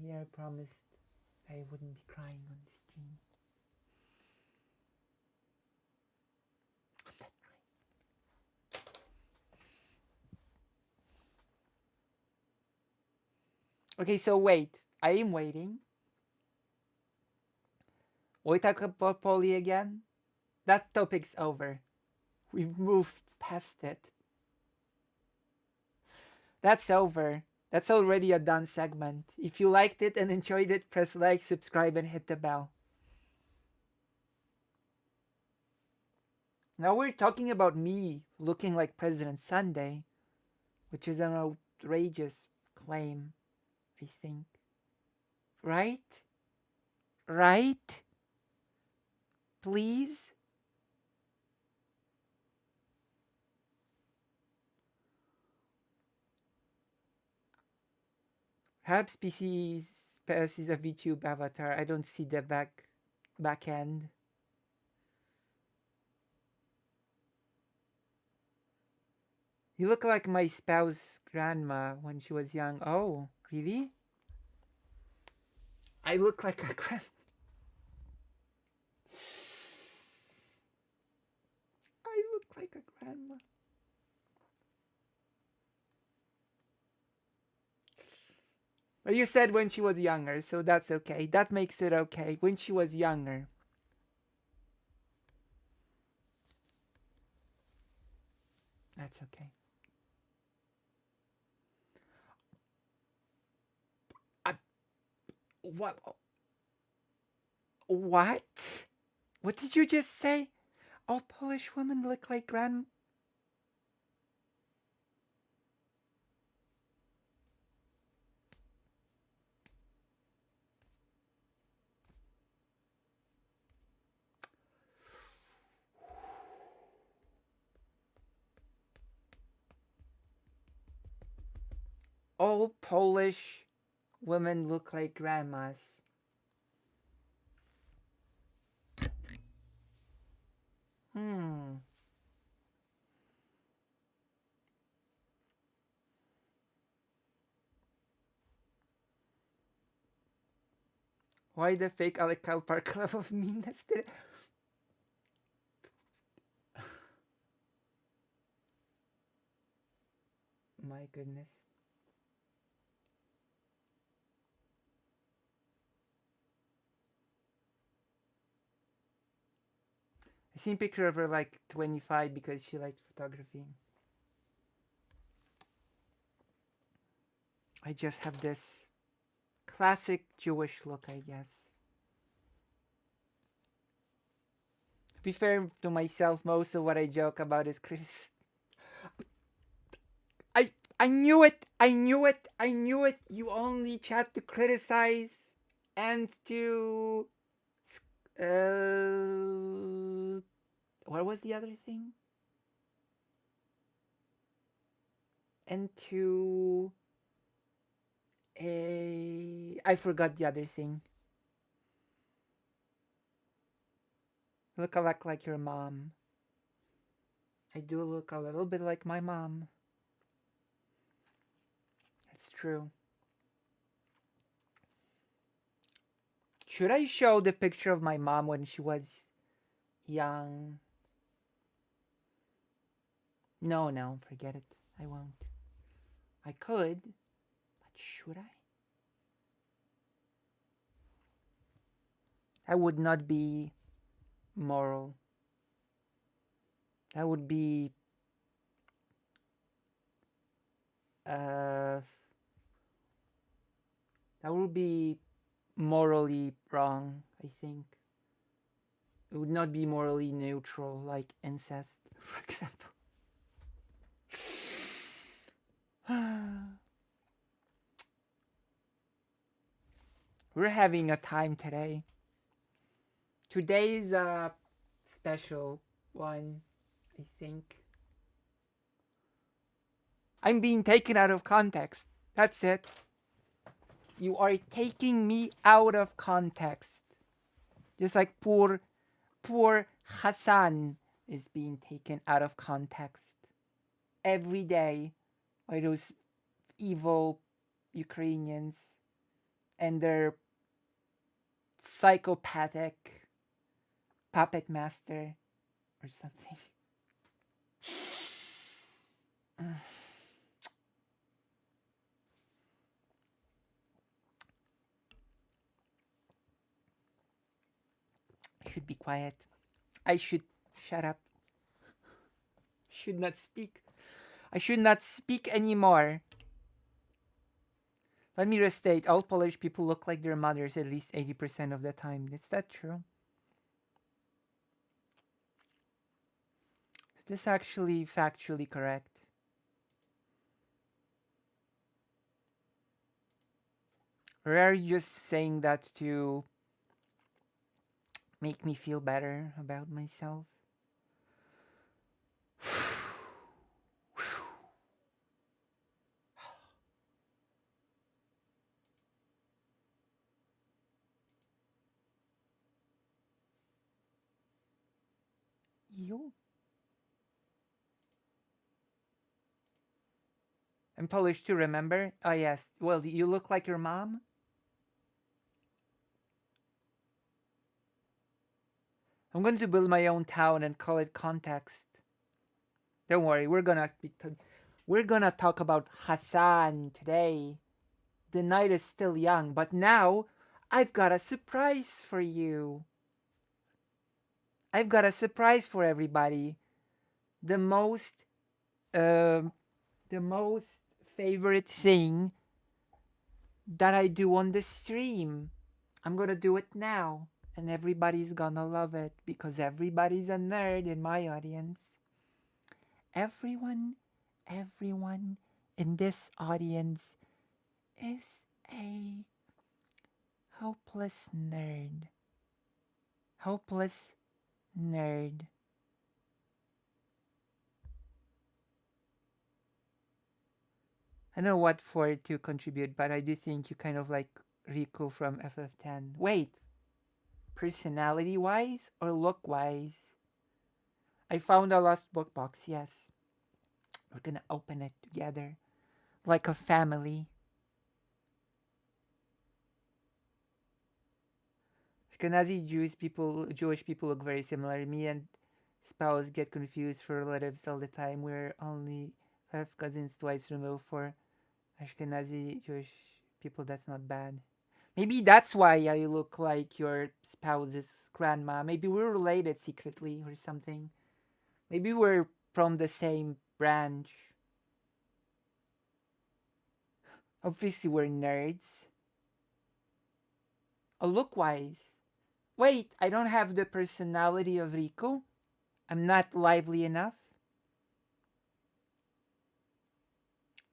Yeah, I promised I wouldn't be crying on the stream. Okay, so wait. I am waiting. We talk about Polly again? That topic's over. We've moved past it. That's over. That's already a done segment. If you liked it and enjoyed it, press like, subscribe, and hit the bell. Now we're talking about me looking like President Sunday, which is an outrageous claim, I think. Right? Right? Please? Perhaps PS is a VTube avatar. I don't see the back end. You look like my spouse's grandma when she was young. Oh, really? I look like a I look like a grandma. But you said when she was younger, so that's okay. That makes it okay. When she was younger. That's okay. Uh, what? What? What did you just say? All Polish women look like grand. All Polish women look like grandmas. Hmm. Why the fake Alekal Park Club of Meanness? My goodness. I seen a picture of her like 25 because she liked photography. I just have this classic Jewish look, I guess. To be fair to myself, most of what I joke about is Chris. I knew it. I knew it. I knew it. You only chat to criticize and to what was the other thing? And to I forgot the other thing. Look a lot like your mom. I do look a little bit like my mom. It's true. Should I show the picture of my mom when she was young? No, no, forget it. I won't. I could, but should I? That would not be moral. That would be uh that would be morally wrong, I think. It would not be morally neutral like incest, for example. We're having a time today. Today's a special one, I think. I'm being taken out of context. That's it. You are taking me out of context. Just like poor Hasan is being taken out of context every day by those evil Ukrainians and their psychopathic puppet master or something. I should be quiet. I should shut up. Should not speak. I should not speak anymore. Let me restate. All Polish people look like their mothers at least 80% of the time. Is that true? Is this actually factually correct? Or are you just saying that to make me feel better about myself? You? I'm Polish too, remember? Oh, yes. Well, you look like your mom? I'm going to build my own town and call it Context. Don't worry, we're gonna talk about Hasan today. The night is still young, but now I've got a surprise for you. I've got a surprise for everybody. The most, uh, the most favorite thing that I do on the stream. I'm gonna do it now, and everybody's gonna love it because everybody's a nerd in my audience. Everyone, everyone in this audience is a hopeless nerd. Hopeless nerd. I don't know what for to contribute, but I do think you kind of like Riku from FF10. Wait, personality wise or look wise? I found a lost book box, yes. We're gonna open it together like a family. Ashkenazi Jewish people look very similar. Me and spouse get confused for relatives all the time. We're only 5 cousins twice removed for Ashkenazi Jewish people. That's not bad. Maybe that's why I look like your spouse's grandma. Maybe we're related secretly or something. Maybe we're from the same branch. Obviously, we're nerds. Oh, look wise. Wait, I don't have the personality of Rico? I'm not lively enough?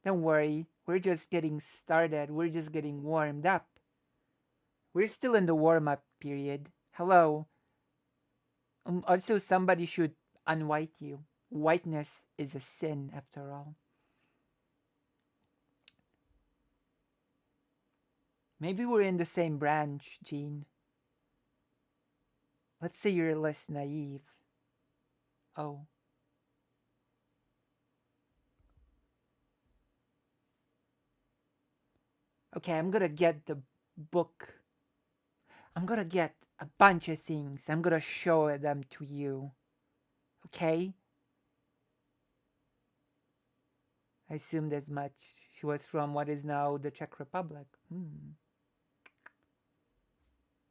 Don't worry, we're just getting started. We're just getting warmed up. We're still in the warm up period. Hello. Also, somebody should unwhite you. Whiteness is a sin, after all. Maybe we're in the same branch, Jean. Let's say you're less naive. Oh, okay, I'm gonna get the book. I'm gonna get a bunch of things. I'm gonna show them to you. Okay? I assumed as much. She was from what is now the Czech Republic.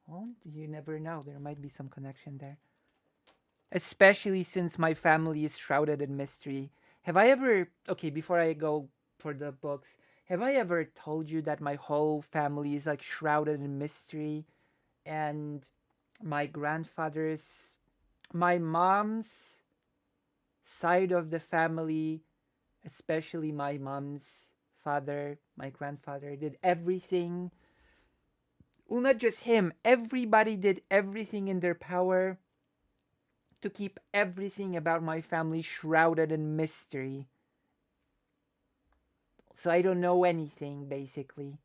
Well, you never know. There might be some connection there. Especially since my family is shrouded in mystery. Have I ever. Okay, before I go for the books, have I ever told you that my whole family is like shrouded in mystery? And my grandfather's. My mom's side of the family, especially my mom's father, my grandfather, did everything. Well, not just him, everybody did everything in their power to keep everything about my family shrouded in mystery. So I don't know anything, basically.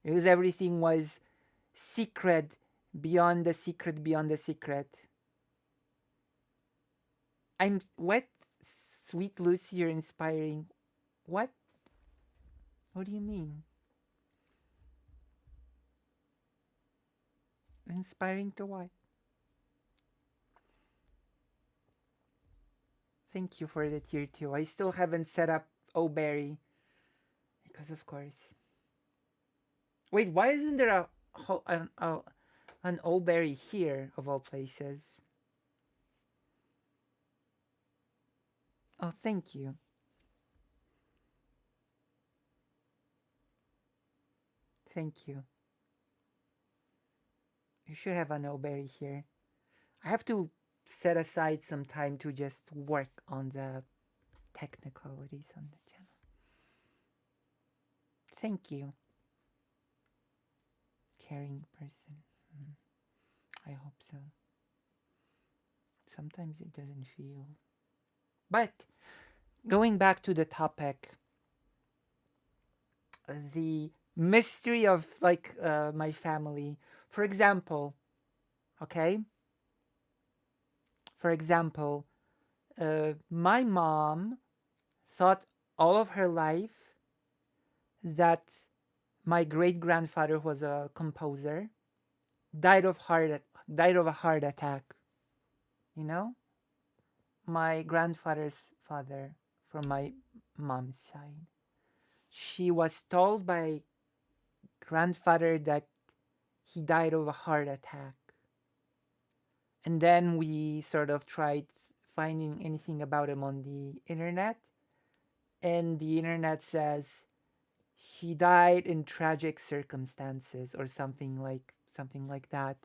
Because everything was secret beyond the secret beyond the secret. I'm. What? Sweet Lucy, you're inspiring. What? What do you mean? Inspiring to what? Thank you for the tier 2. I still haven't set up O'Berry. Because, of course. Wait, why isn't there an O'Berry here, of all places? Oh, thank you. Thank you. You should have an O'Berry here. I have to set aside some time to just work on the technicalities on the channel. Thank you. Caring person. I hope so. Sometimes it doesn't feel. But going back to the topic, the mystery of like my family. For example, okay. For example, my mom thought all of her life that my great grandfather was a composer, died of a heart attack. You know, my grandfather's father from my mom's side. She was told by grandfather that he died of a heart attack. And then we sort of tried finding anything about him on the internet. And the internet says he died in tragic circumstances or something like that.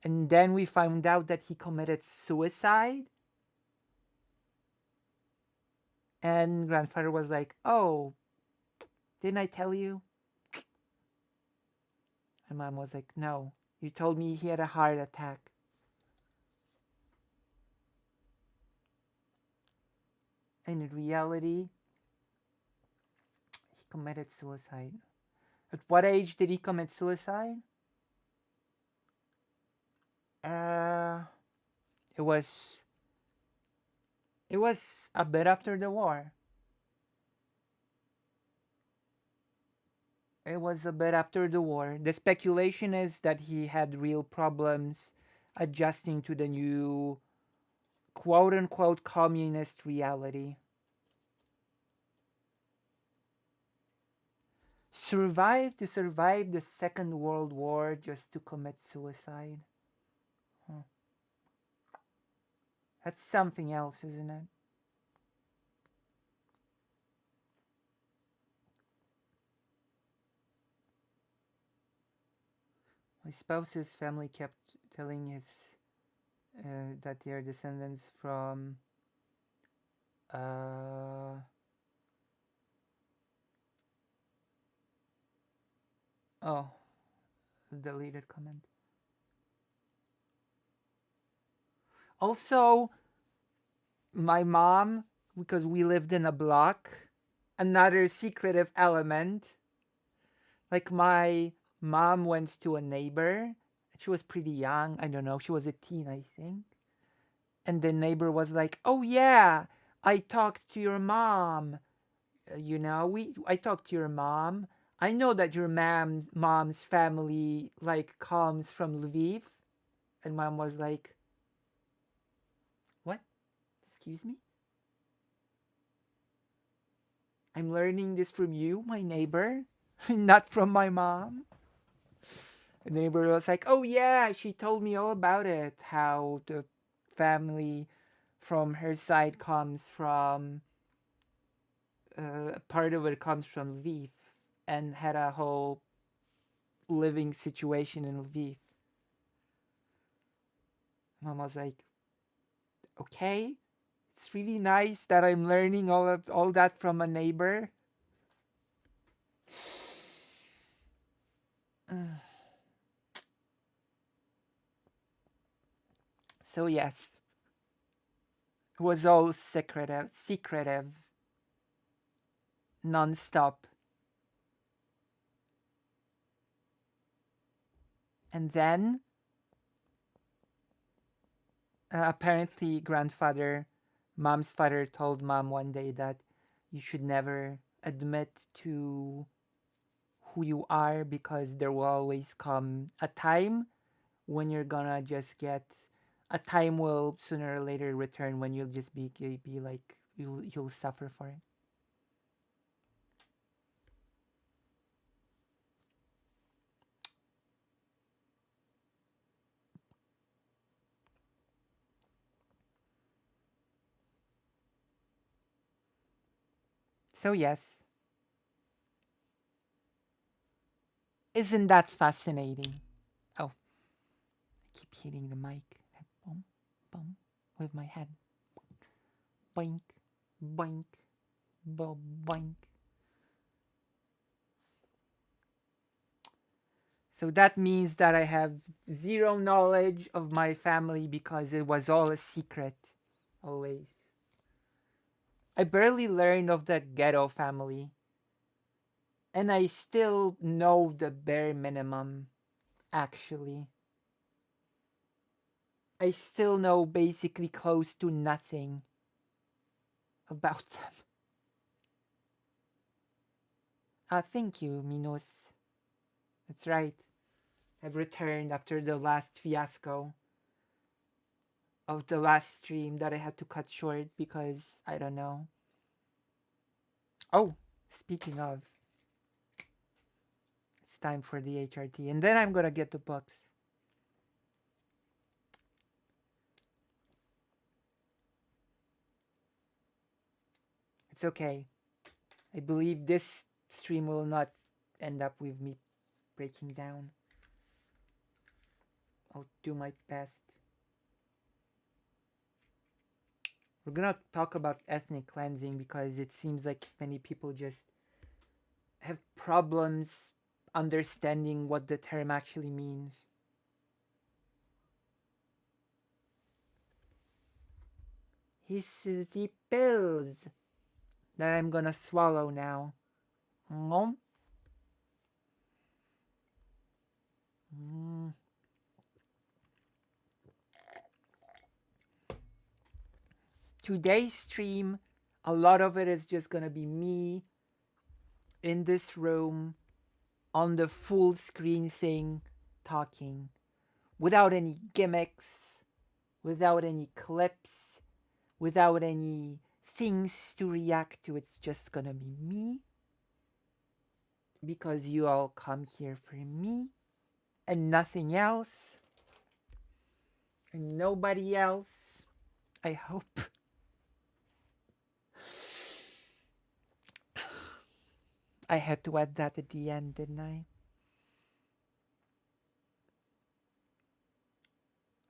And then we found out that he committed suicide. And grandfather was like, "Oh, didn't I tell you?" And mom was like, "No, you told me he had a heart attack." And in reality, he committed suicide. At what age did he commit suicide? Uh, it was it was a bit after the war. It was a bit after the war. The speculation is that he had real problems adjusting to the new quote unquote communist reality. survive the Second World War just to commit suicide. Huh. That's something else, isn't it? My spouse's family kept telling his that they are descendants from uh, oh, deleted comment. Also, my mom, because we lived in a block, another secretive element. Like my mom went to a neighbor. She was pretty young. I don't know. She was a teen, I think. And the neighbor was like, "Oh yeah, I talked to your mom. I talked to your mom. I know that your mom's family like comes from Lviv." And mom was like, "What? Excuse me? I'm learning this from you, my neighbor, not from my mom." And the neighbor was like, "Oh yeah, she told me all about it. How the family from her side comes from part of it comes from Lviv, and had a whole living situation in Lviv." Mom was like, "Okay, it's really nice that I'm learning all that from a neighbor." So yes, it was all secretive, non-stop. And then apparently mom's father told mom one day that you should never admit to who you are, because there will always come a time when you're gonna just get a time will sooner or later return when you'll just be like you'll suffer for it. So yes, isn't that fascinating? Oh, I keep hitting the mic. Boom, boom, with my head. Boink, boink, boink. So that means that I have zero knowledge of my family because it was all a secret. Always. I barely learned of the ghetto family. And I still know the bare minimum, actually. I still know basically close to nothing about them. Thank you, Minos. That's right. I've returned after the last fiasco of the last stream that I had to cut short because I don't know. Oh, speaking of, it's time for the HRT, and then I'm gonna get the books. It's okay. I believe this stream will not end up with me breaking down. I'll do my best. We're gonna talk about ethnic cleansing because it seems like many people just have problems understanding what the term actually means. He's the pills that I'm gonna swallow now. Mm. Mm. Today's stream, a lot of it is just gonna be me in this room on the full screen thing talking without any gimmicks, without any clips, without any things to react to. It's just gonna be me because you all come here for me and nothing else and nobody else. I hope. I had to add that at the end, didn't I?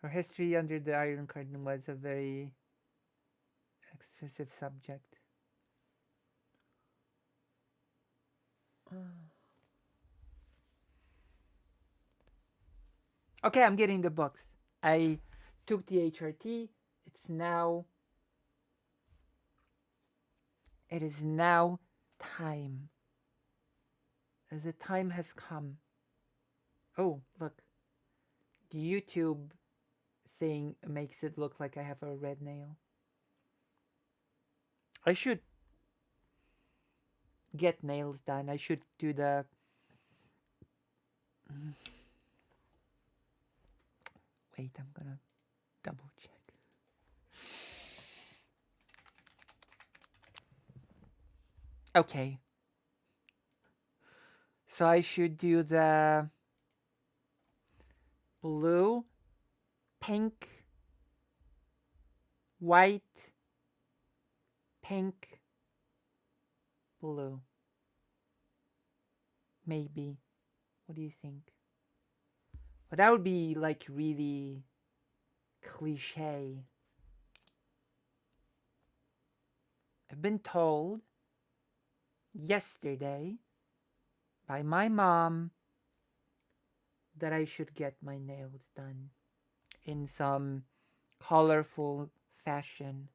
Her history under the Iron Curtain was a very excessive subject. Okay, I'm getting the books. I took the HRT. It is now time. The time has come. Oh, look. The YouTube thing makes it look like I have a red nail. I should get nails done. I should do the... Wait, I'm gonna double check. Okay. So I should do the blue, pink, white, pink, blue. Maybe. What do you think? But that would be like really cliche. I've been told yesterday by my mom that I should get my nails done in some colorful fashion.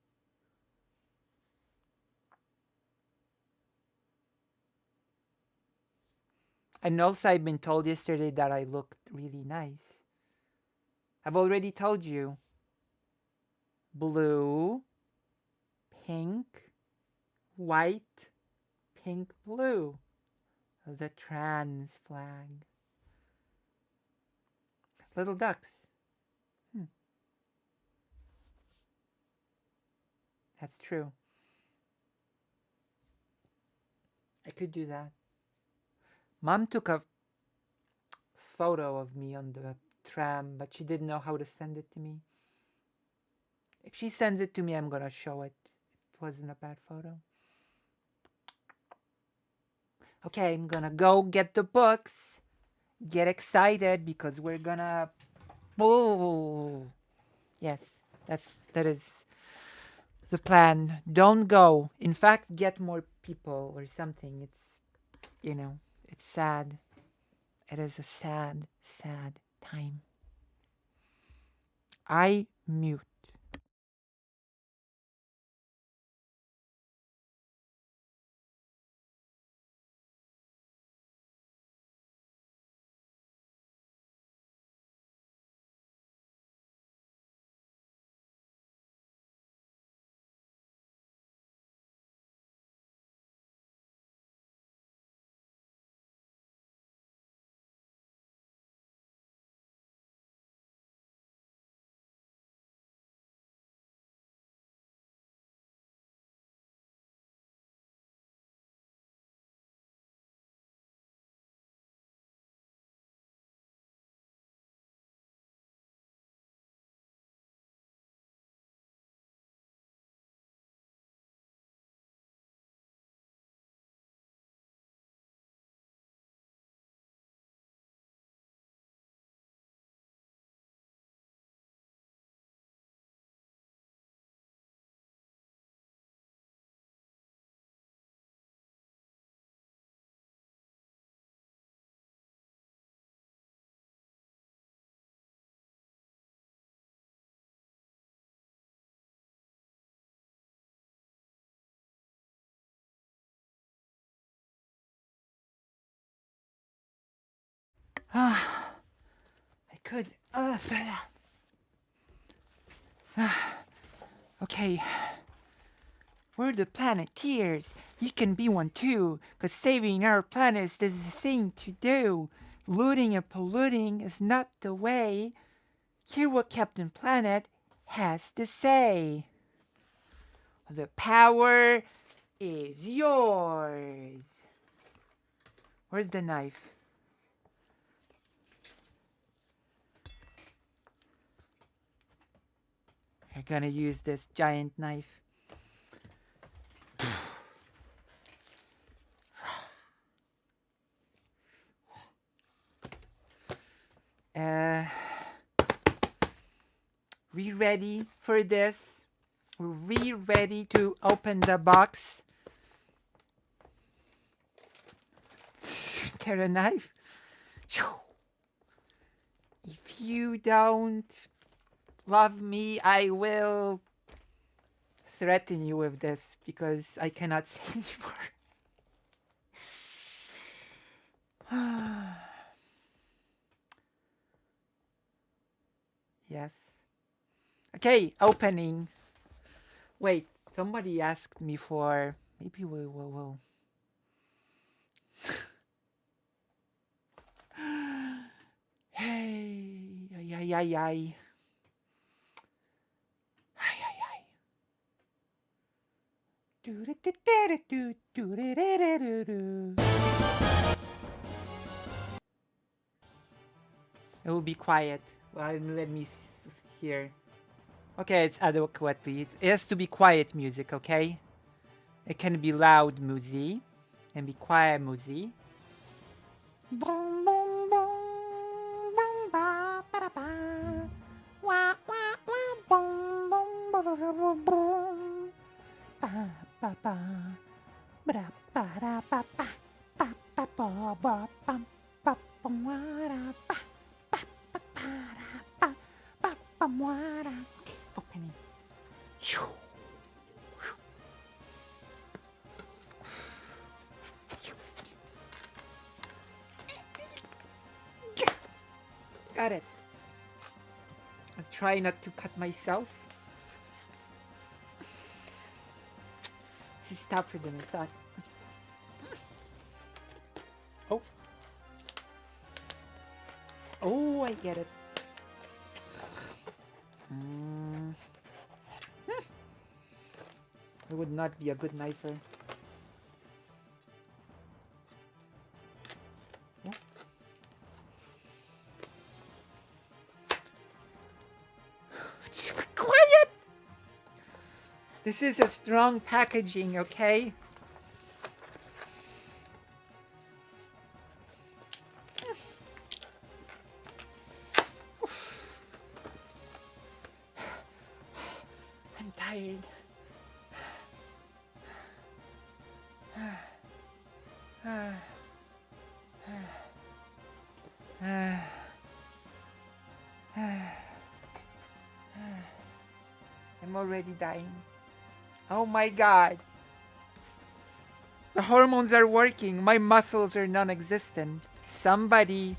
And also, I've been told yesterday that I looked really nice. I've already told you. Blue, pink, white, pink, blue. The trans flag. Little ducks. That's true. I could do that. Mom took a photo of me on the tram, but she didn't know how to send it to me. If she sends it to me, I'm gonna show it. It wasn't a bad photo. Okay, I'm gonna go get the books. Get excited because we're gonna... Oh, yes, that is the plan. Don't go. In fact, get more people or something. It's, it's sad. It is a sad, sad time. I mute. I could. Okay. We're the Planeteers. You can be one too, 'cause saving our planet is the thing to do. Looting and polluting is not the way. Hear what Captain Planet has to say. The power is yours. Where's the knife? You're gonna use this giant knife. We ready for this? We ready to open the box? Get a knife. If you don't love me, I will threaten you with this because I cannot say anymore. Yes. Okay, opening. Wait, somebody asked me for... Maybe we will... Hey, ay, ay, ay, ay. Ay, ay, ay. It will be quiet. Well, let me hear. Okay, it's adequately. It has to be quiet music, okay? It can be loud music and be quiet music. Boom, boom, boom, boom, ba, ba, da, ba. Wah, wah, wah, boom, boom, ba, da, da, ba, boom. Ba, ba, ba. Ba, da, ba, da, ba, ba. Ba, ba, ba, ba, bum, ba, bum, wa, da, ba. Ba, ba, ba, da, ba. Ba, bum, wa, da. Okay, opening. Phew. Got it. I'll try not to cut myself. This is tougher than I thought. Oh. Oh, I get it. I would not be a good knifer. Yeah. Quiet! This is a strong packaging, okay? I'm tired. I'm already dying. Oh my god. The hormones are working. My muscles are non-existent. Somebody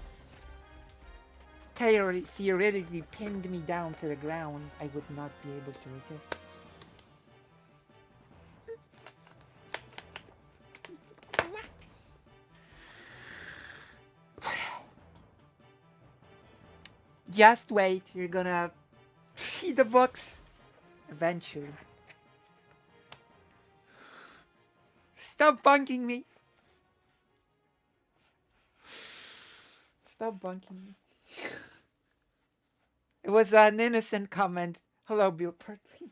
theoretically pinned me down to the ground. I would not be able to resist. Just wait. You're gonna see the books eventually. Stop bunking me. Stop bunking me. It was an innocent comment. Hello, Bill Pertley.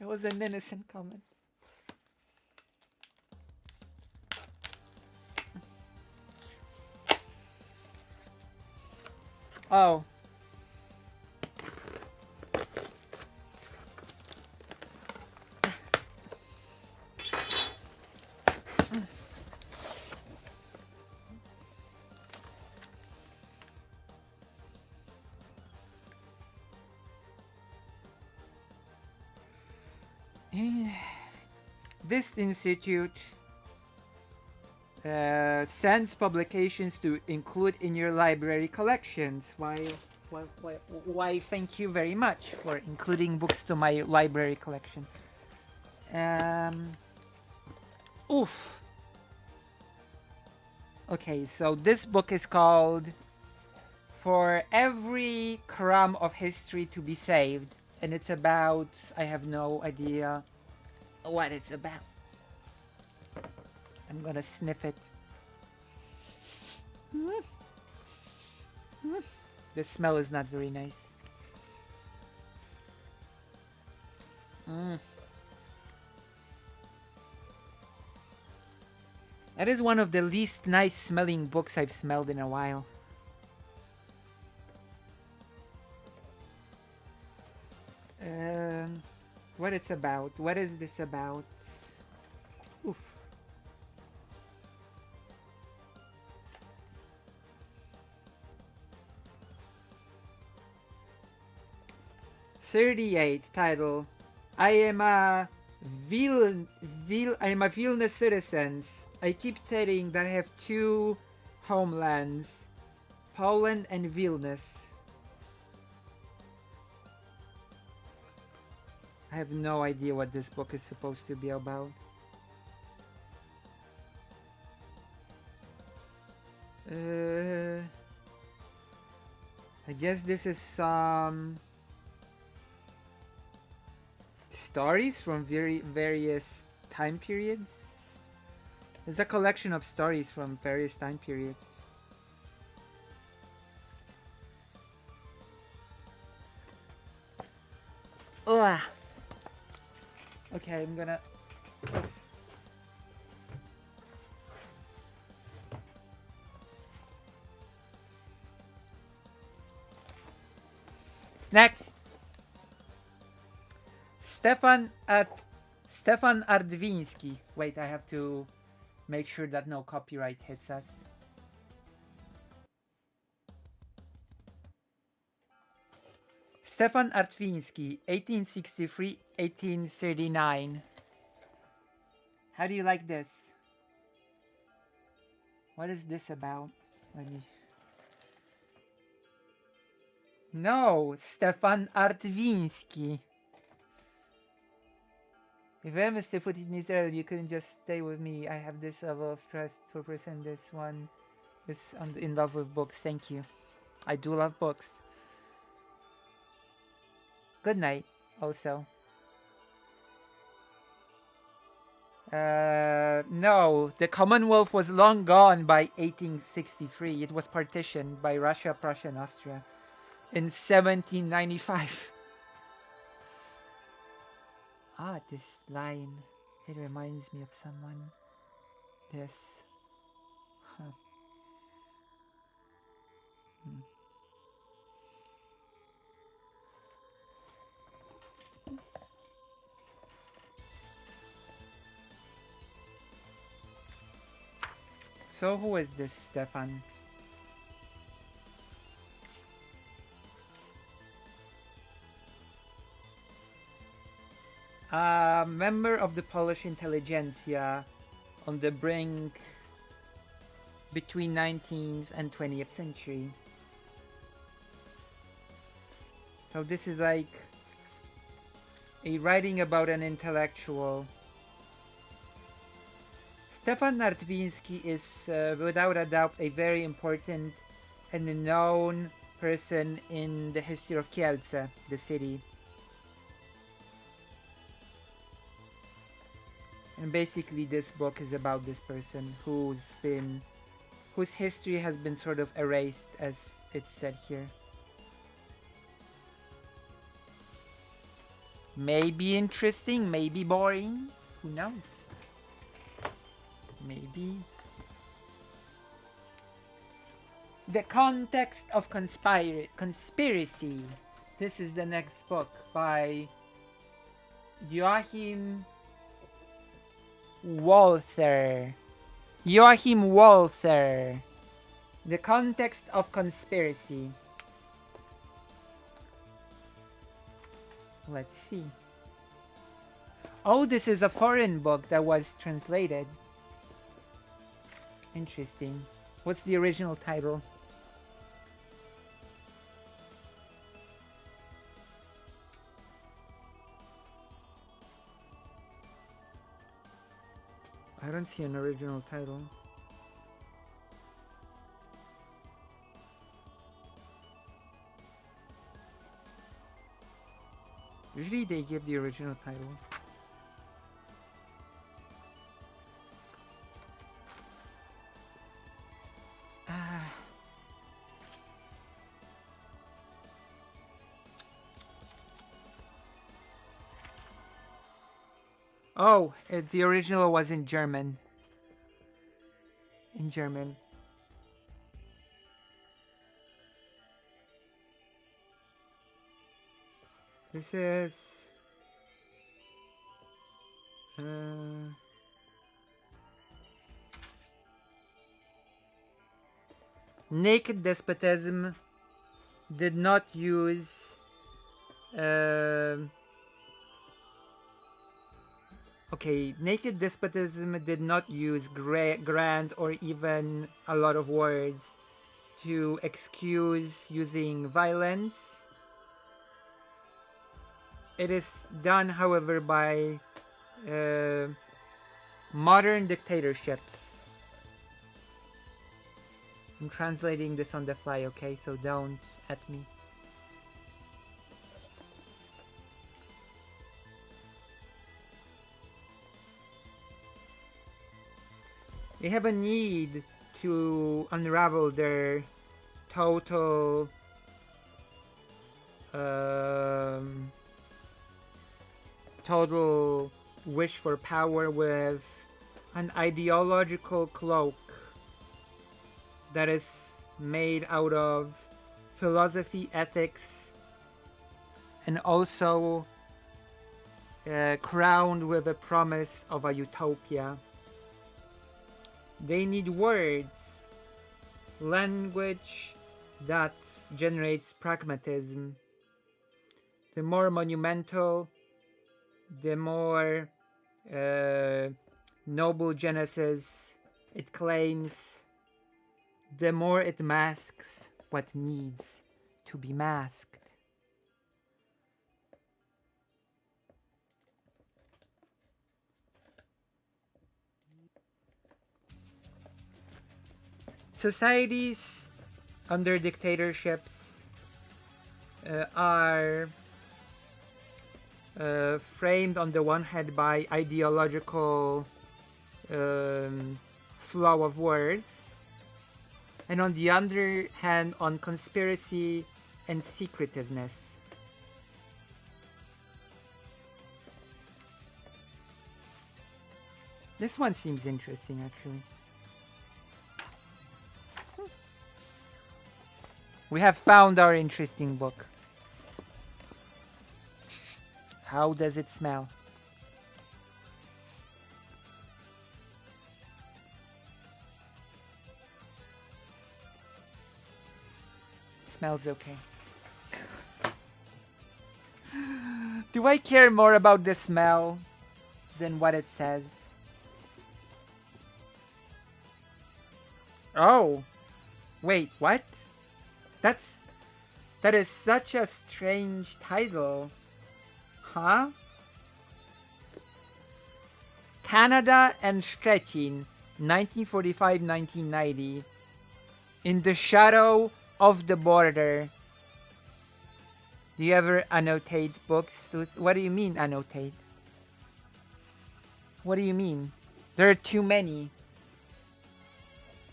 It was an innocent comment. Oh. This institute sends publications to include in your library collections. Why, thank you very much for including books to my library collection. Oof. Okay, so this book is called For Every Crumb of History to Be Saved. And it's about, I have no idea what it's about. I'm gonna sniff it. The smell is not very nice. That is one of the least nice smelling books I've smelled in a while. What it's about? What is this about? Oof. '38 title. I am a Vilnius citizen. I keep telling that I have two homelands, Poland and Vilnius. I have no idea what this book is supposed to be about. I guess this is some stories from various time periods. It's a collection of stories from various time periods. Ugh. Okay, I'm gonna... Next! Stefan Ardvinsky. Wait, I have to make sure that no copyright hits us. Stefan Ardvinsky, 1863-1839. How do you like this? What is this about? Let me... No, Stefan Ardvinsky. If I'm Mr. Put in Israel, you couldn't just stay with me. I have this level of trust to present this one is in love with books. Thank you. I do love books. Good night, also. No, the Commonwealth was long gone by 1863. It was partitioned by Russia, Prussia, and Austria in 1795. Ah, this line. It reminds me of someone. This. Huh. So who is this Stefan? A member of the Polish intelligentsia on the brink between 19th and 20th century. So this is like a writing about an intellectual. Stefan Ardvinsky is without a doubt a very important and known person in the history of Kielce, the city. And basically this book is about this person whose history has been sort of erased, as it's said here. Maybe interesting, maybe boring, who knows? Maybe. The Context of Conspiracy. This is the next book by Joachim Walther. The Context of Conspiracy. Let's see. Oh, this is a foreign book that was translated. Interesting. What's the original title? I don't see an original title. Usually they give the original title. Oh, the original was in German. In German. This is naked despotism did not use naked despotism did not use grand or even a lot of words to excuse using violence. It is done, however, by modern dictatorships. I'm translating this on the fly, okay? So don't at me. They have a need to unravel their total total wish for power with an ideological cloak that is made out of philosophy, ethics, and also crowned with a promise of a utopia. They need words, language that generates pragmatism. The more monumental, the more noble genesis it claims, the more it masks what needs to be masked. Societies under dictatorships are framed on the one hand by ideological flow of words, and on the other hand on conspiracy and secretiveness. This one seems interesting, actually. We have found our interesting book. How does it smell? Smells okay. Do I care more about the smell than what it says? Oh. Wait, what? That is such a strange title. Huh? Canada and Szczecin, 1945-1990. In the shadow of the border. Do you ever annotate books? What do you mean annotate? What do you mean? There are too many.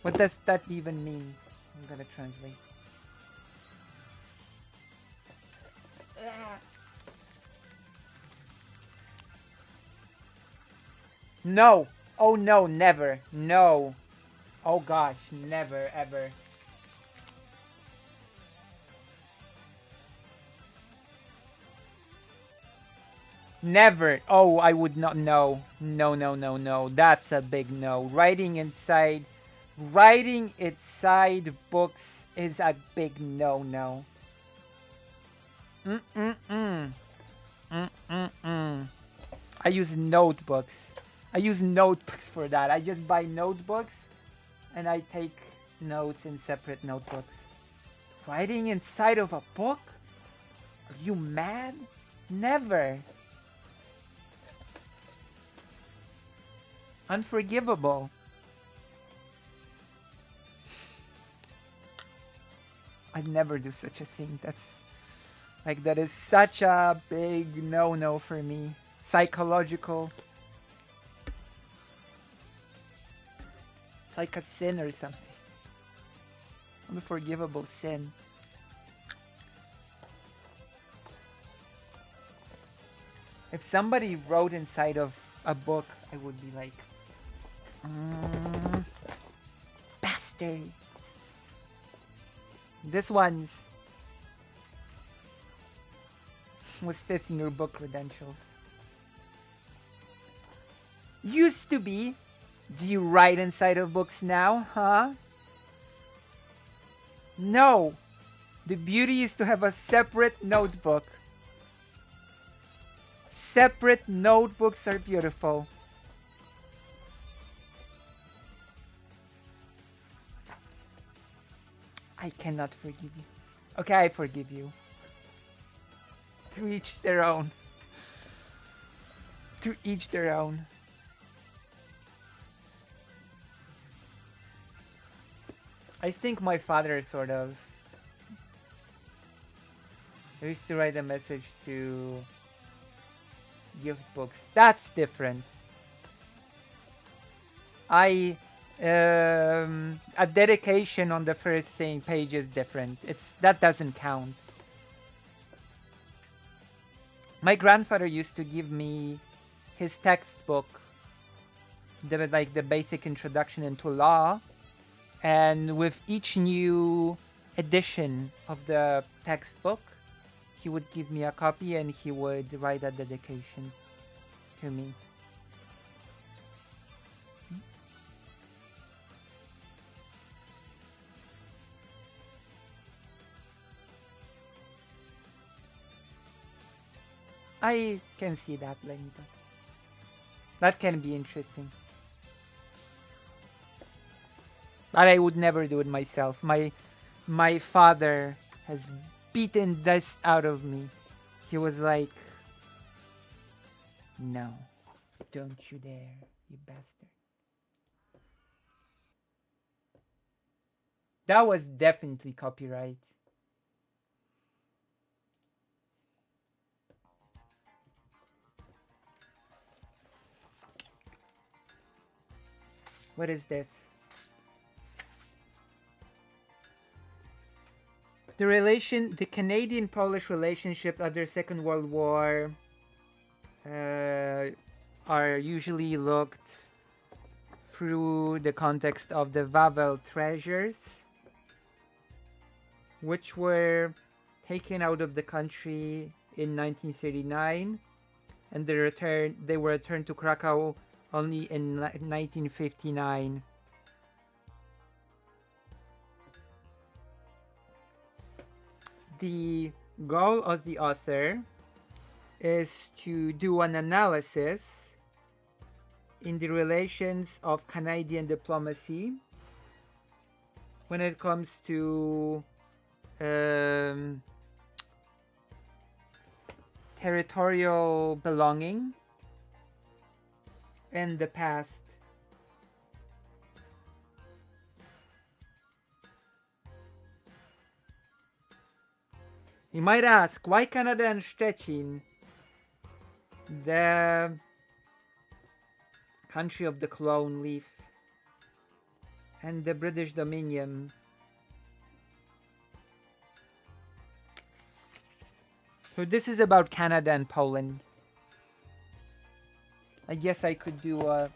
What does that even mean? I'm gonna translate. No. Oh no, never. No. Oh gosh, never, ever. Never. Oh, I would not. No. No, no, no, no. That's a big no. Writing inside books is a big no-no. I use notebooks. I use notebooks for that. I just buy notebooks and I take notes in separate notebooks. Writing inside of a book? Are you mad? Never. Unforgivable. I'd never do such a thing. That is such a big no-no for me. Psychological. It's like a sin or something. Unforgivable sin. If somebody wrote inside of a book, I would be like, mm, bastard. This one's was this in your book credentials? Used to be. Do you write inside of books now, huh? No. The beauty is to have a separate notebook. Separate notebooks are beautiful. I cannot forgive you. Okay, I forgive you. To each their own. To each their own. I think my father sort of. I used to write a message to gift books. That's different. A dedication on the first thing page is different. That doesn't count. My grandfather used to give me his textbook, the basic introduction into law, and with each new edition of the textbook, he would give me a copy and he would write a dedication to me. I can see that, Lenitas. That can be interesting. But I would never do it myself. My father has beaten this out of me. He was like, no, don't you dare, you bastard. That was definitely copyright. What is this? The Canadian-Polish relationship after Second World War are usually looked through the context of the Wawel treasures, which were taken out of the country in 1939, and they were returned to Krakow only in 1959. The goal of the author is to do an analysis in the relations of Canadian diplomacy when it comes to territorial belonging in the past. You might ask, why Canada and Szczecin? The country of the clone leaf and the British Dominion. So this is about Canada and Poland. I guess I could do a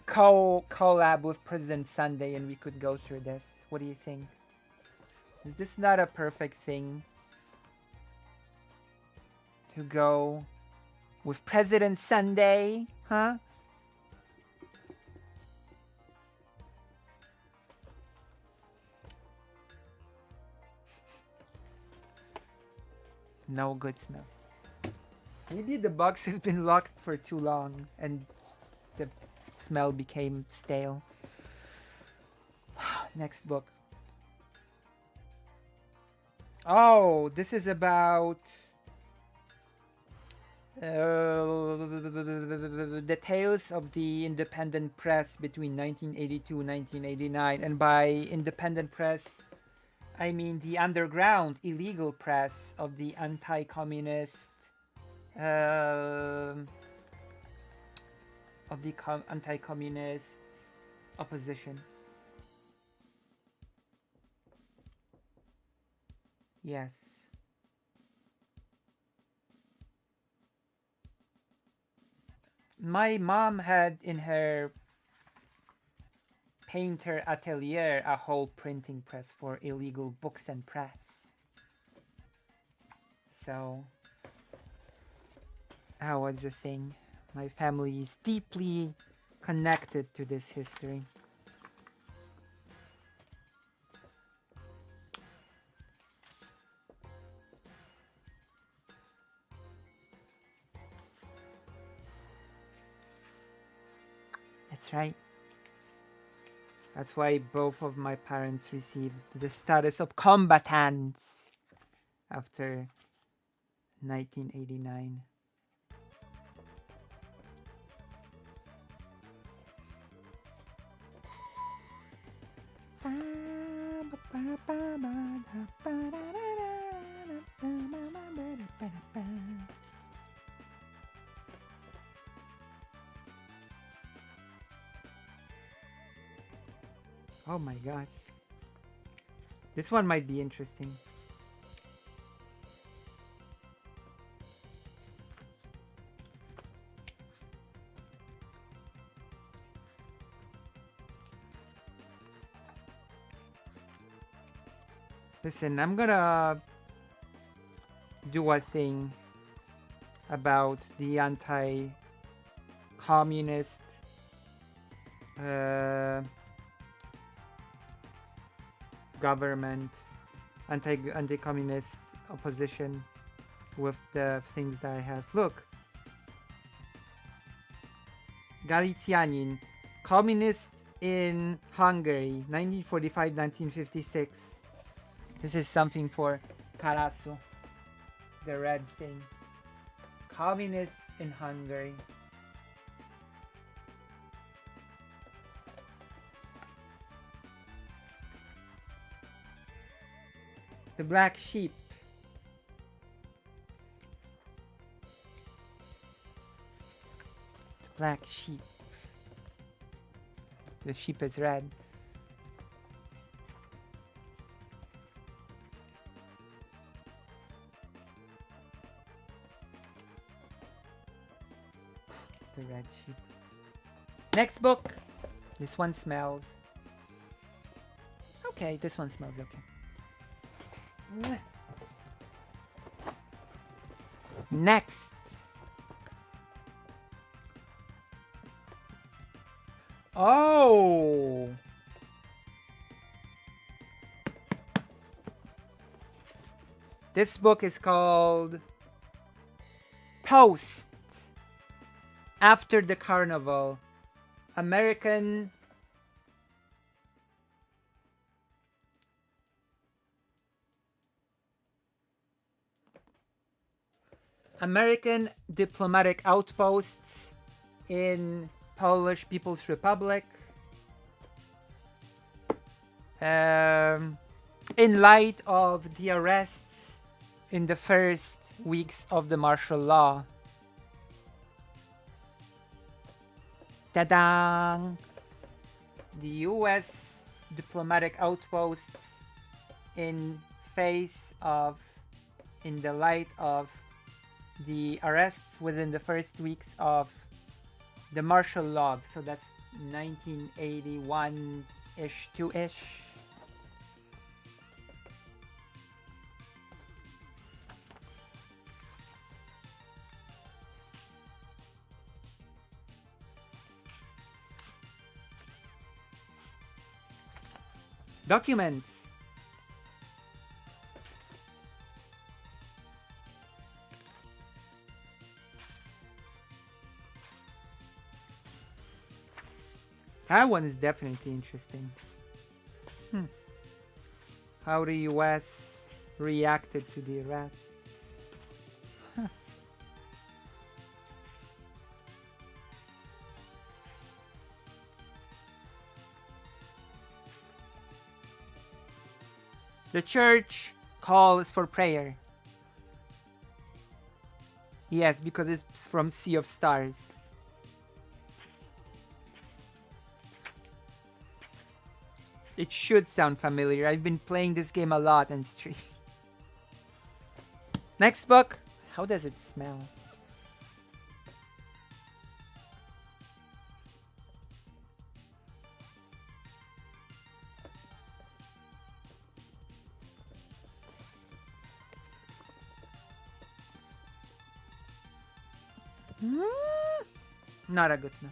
collab with President Sunday and we could go through this. What do you think? Is this not a perfect thing to go with President Sunday? Huh? No good smell. Maybe the box has been locked for too long and the smell became stale. Next book. Oh, this is about the tales of the independent press between 1982 and 1989. And by independent press, I mean the underground illegal press of the anti-communist anti-communist opposition. Yes. My mom had in her painter atelier a whole printing press for illegal books and press. So that was the thing. My family is deeply connected to this history. That's right. That's why both of my parents received the status of combatants after 1989. Oh my gosh. This one might be interesting. Listen, I'm gonna do a thing about the anti-communist government, anti-communist opposition with the things that I have. Look, Galicianin, communist in Hungary, 1945-1956. This is something for Carasso, the red thing. Communists in Hungary. The black sheep. The black sheep. The sheep is red. The red sheep. Next book. This one smells. Okay, this one smells okay. Next. Oh. This book is called Post. After the Carnival. American diplomatic outposts in Polish People's Republic. In light of the arrests in the first weeks of the martial law. Ta-da! The US diplomatic outposts in the light of the arrests within the first weeks of the martial law. So that's 1981-ish, 2-ish. Documents. That one is definitely interesting. How the US reacted to the arrests. The church calls for prayer. Yes, because it's from Sea of Stars. It should sound familiar. I've been playing this game a lot on stream. Next book. How does it smell? Not a good smell.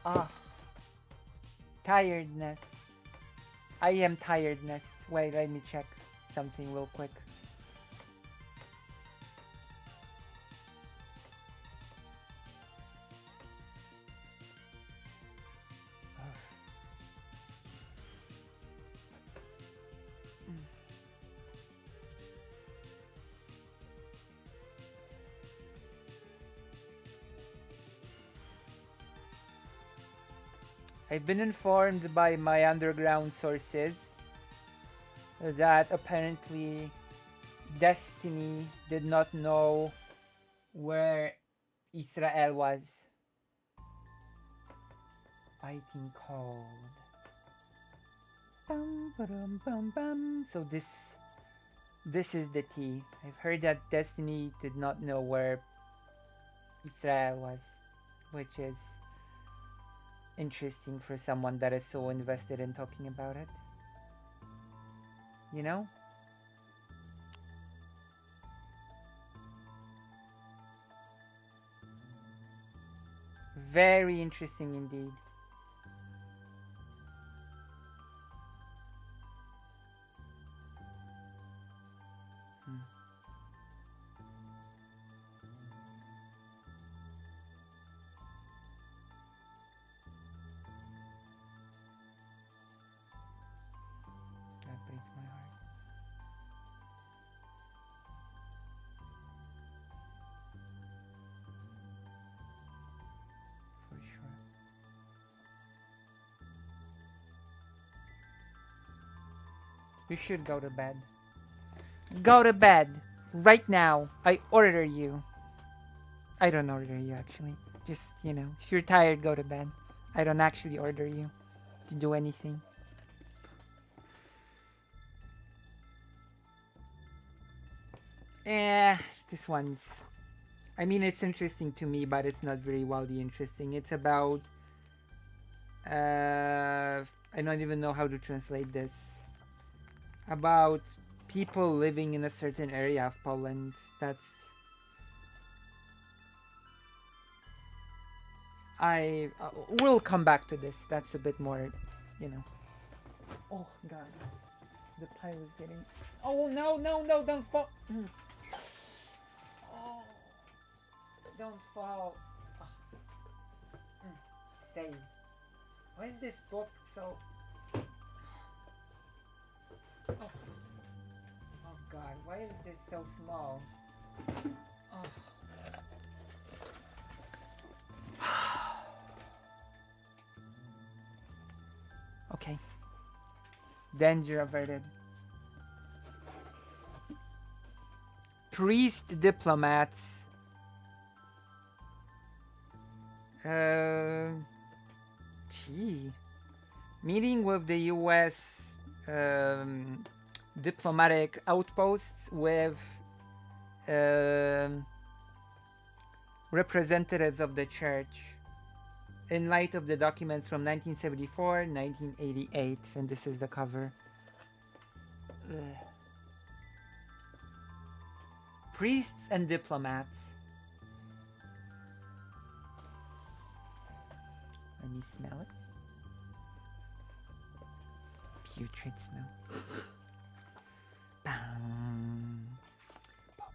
Ah, tiredness. I am tiredness. Wait, let me check something real quick. I've been informed by my underground sources that apparently Destiny did not know where Israel was. Fighting cold. Bum, ba-dum, bum, bum. So this is the tea. I've heard that Destiny did not know where Israel was, which is interesting for someone that is so invested in talking about it. You know? Very interesting indeed. That breaks my heart. For sure. You should go to bed. Go to bed right now. I order you. I don't order you actually. Just, you know, if you're tired, go to bed. I don't actually order you to do anything. This one's... I mean, it's interesting to me, but it's not very wildly interesting. It's about... I don't even know how to translate this. About people living in a certain area of Poland. That's... we'll come back to this. That's a bit more, you know. Oh, God. The pie was getting... Oh, no, don't fall. Oh, don't fall. Oh. Save. Why is this book so... Oh. Oh, God. Why is this so small? Oh. Okay. Danger averted. Priest diplomats. Meeting with the U.S. Diplomatic outposts with representatives of the church in light of the documents from 1974, 1988, and this is the cover. Ugh. Priests and diplomats. Let me smell it. Putrid smell. Bam,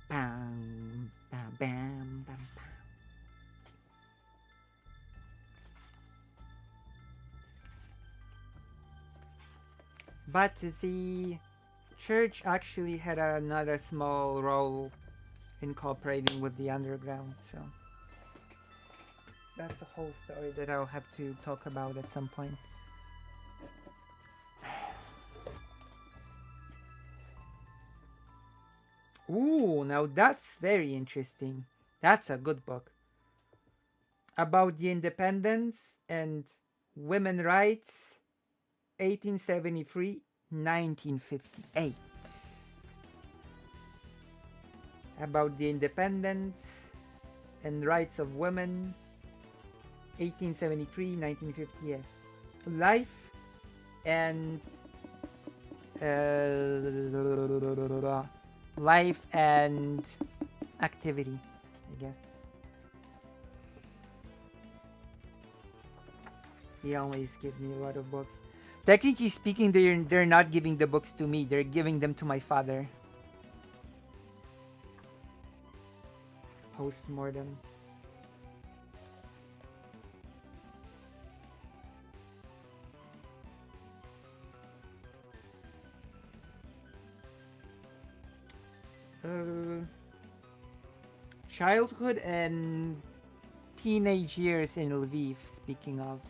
bam, bam, bam, bam. But the church actually had another small role in cooperating with the underground, so that's a whole story that I'll have to talk about at some point. Ooh, now that's very interesting. That's a good book. About the independence and women rights, 1873, 1958. About the independence and rights of women, 1873, 1958. Life and life and activity, I guess. He always give me a lot of books. Technically speaking, they're not giving the books to me. They're giving them to my father. Post-mortem. Childhood and teenage years in Lviv, speaking of.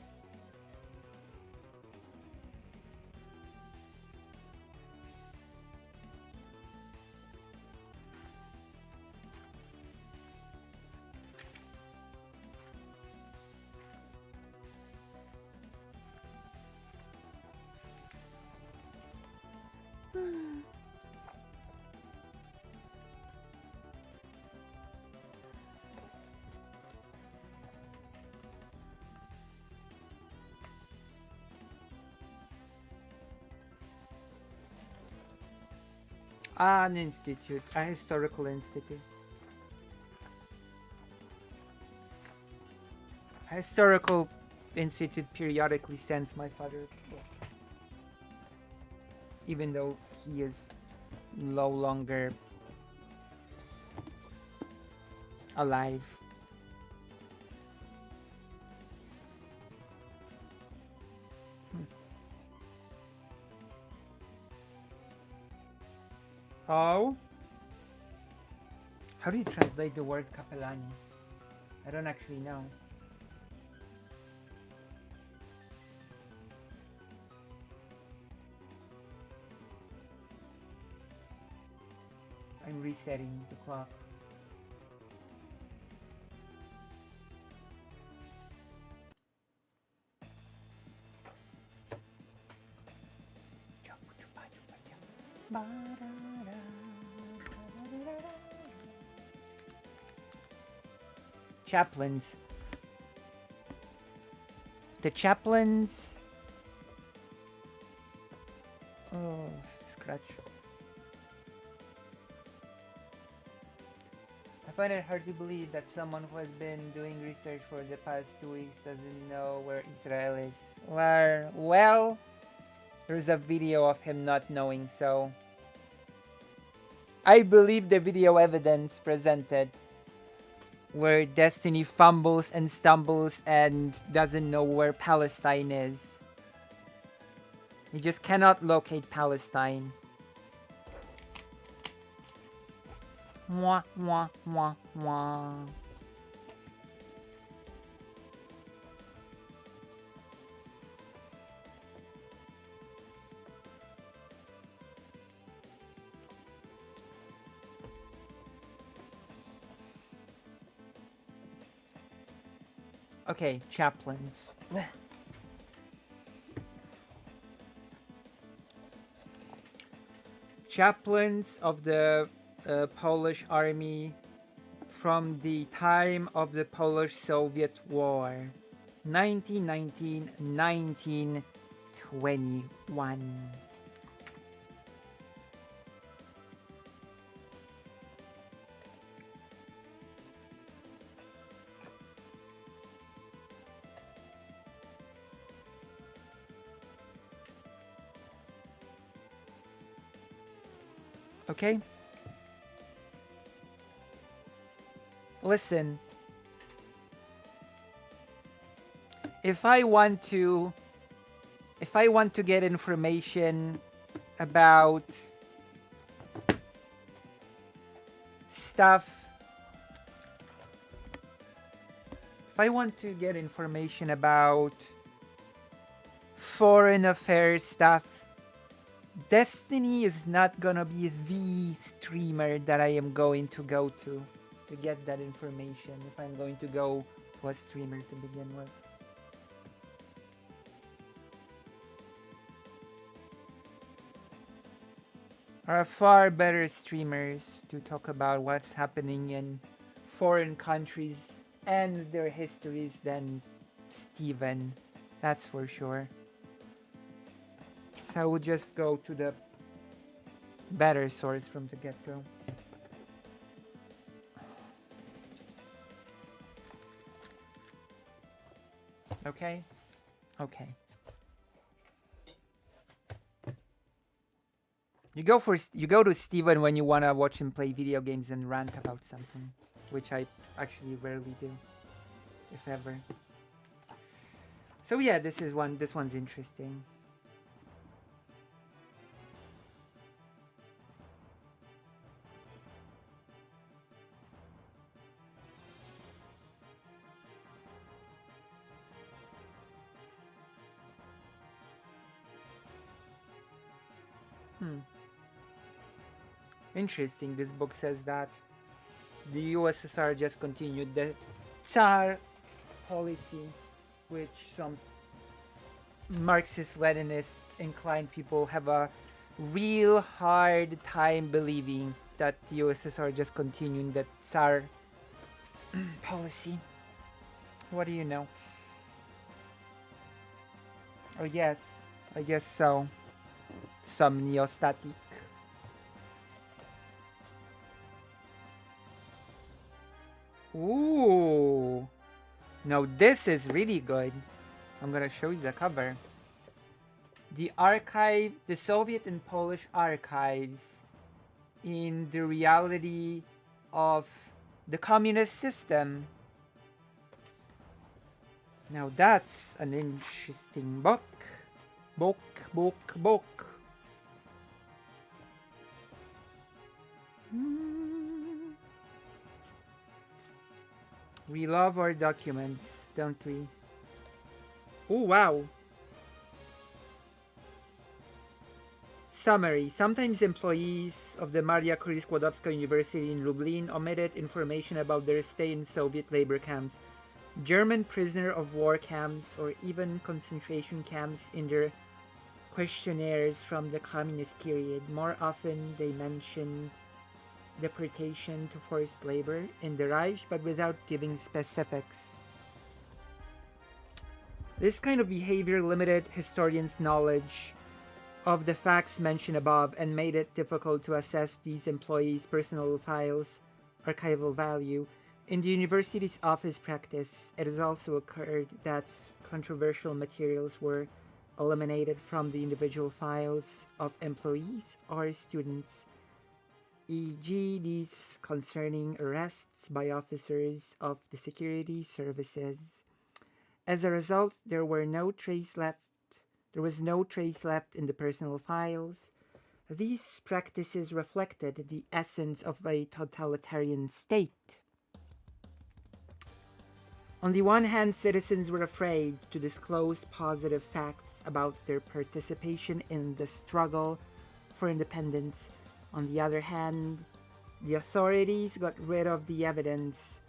An institute, a historical institute. A historical institute periodically sends my father, even though he is no longer alive. How? How do you translate the word kapelani? I don't actually know. I'm resetting the clock. Chaplains. The chaplains. Oh, scratch. I find it hard to believe that someone who has been doing research for the past 2 weeks doesn't know where Israel is. Well, there's a video of him not knowing, so I believe the video evidence presented where Destiny fumbles and stumbles and doesn't know where Palestine is. He just cannot locate Palestine. Mwah, mwah, mwah, mwah. Okay, chaplains. Chaplains of the Polish army from the time of the Polish-Soviet War, 1919-1921. Okay? Listen. If I want to get information about stuff, if I want to get information about foreign affairs stuff, Destiny is not gonna be the streamer that I am going to go to get that information if I'm going to go to a streamer to begin with. Are far better streamers to talk about what's happening in foreign countries and their histories than Steven. That's for sure. So I would just go to the better source from the get-go. Okay? Okay. You go to Steven when you wanna watch him play video games and rant about something, which I actually rarely do, if ever. So yeah, this one's interesting. Interesting. This book says that the USSR just continued the Tsar policy, which some Marxist-Leninist inclined people have a real hard time believing that the USSR just continuing the Tsar policy. What do you know? Oh yes, I guess so. Some neostatic. Ooh. Now this is really good. I'm gonna show you the cover. The archive, the Soviet and Polish archives in the reality of the communist system. Now that's an interesting book. Book. We love our documents, don't we? Oh, wow. Summary. Sometimes employees of the Maria Curie Skłodowska University in Lublin omitted information about their stay in Soviet labor camps, German prisoner of war camps, or even concentration camps in their questionnaires from the communist period. More often, they mentioned deportation to forced labor in the Reich, but without giving specifics. This kind of behavior limited historians' knowledge of the facts mentioned above and made it difficult to assess these employees' personal files' archival value. In the university's office practice, it has also occurred that controversial materials were eliminated from the individual files of employees or students, e.g. these concerning arrests by officers of the security services. As a result, there was no trace left in the personal files. These practices reflected the essence of a totalitarian state. On the one hand, citizens were afraid to disclose positive facts about their participation in the struggle for independence. On the other hand, the authorities got rid of the evidence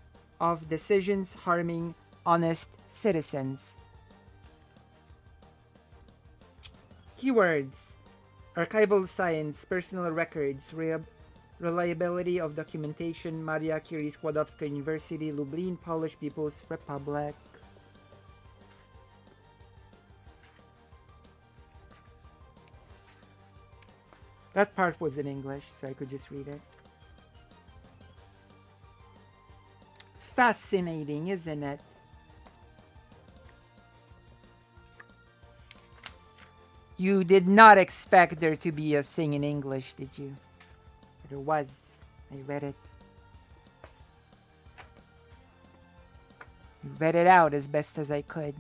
of decisions harming honest citizens. Keywords: archival science, personal records, reliability of documentation, Maria Curie Skłodowska University, Lublin, Polish People's Republic. That part was in English, so I could just read it. Fascinating, isn't it? You did not expect there to be a thing in English, did you? There was. I read it. I read it out as best as I could.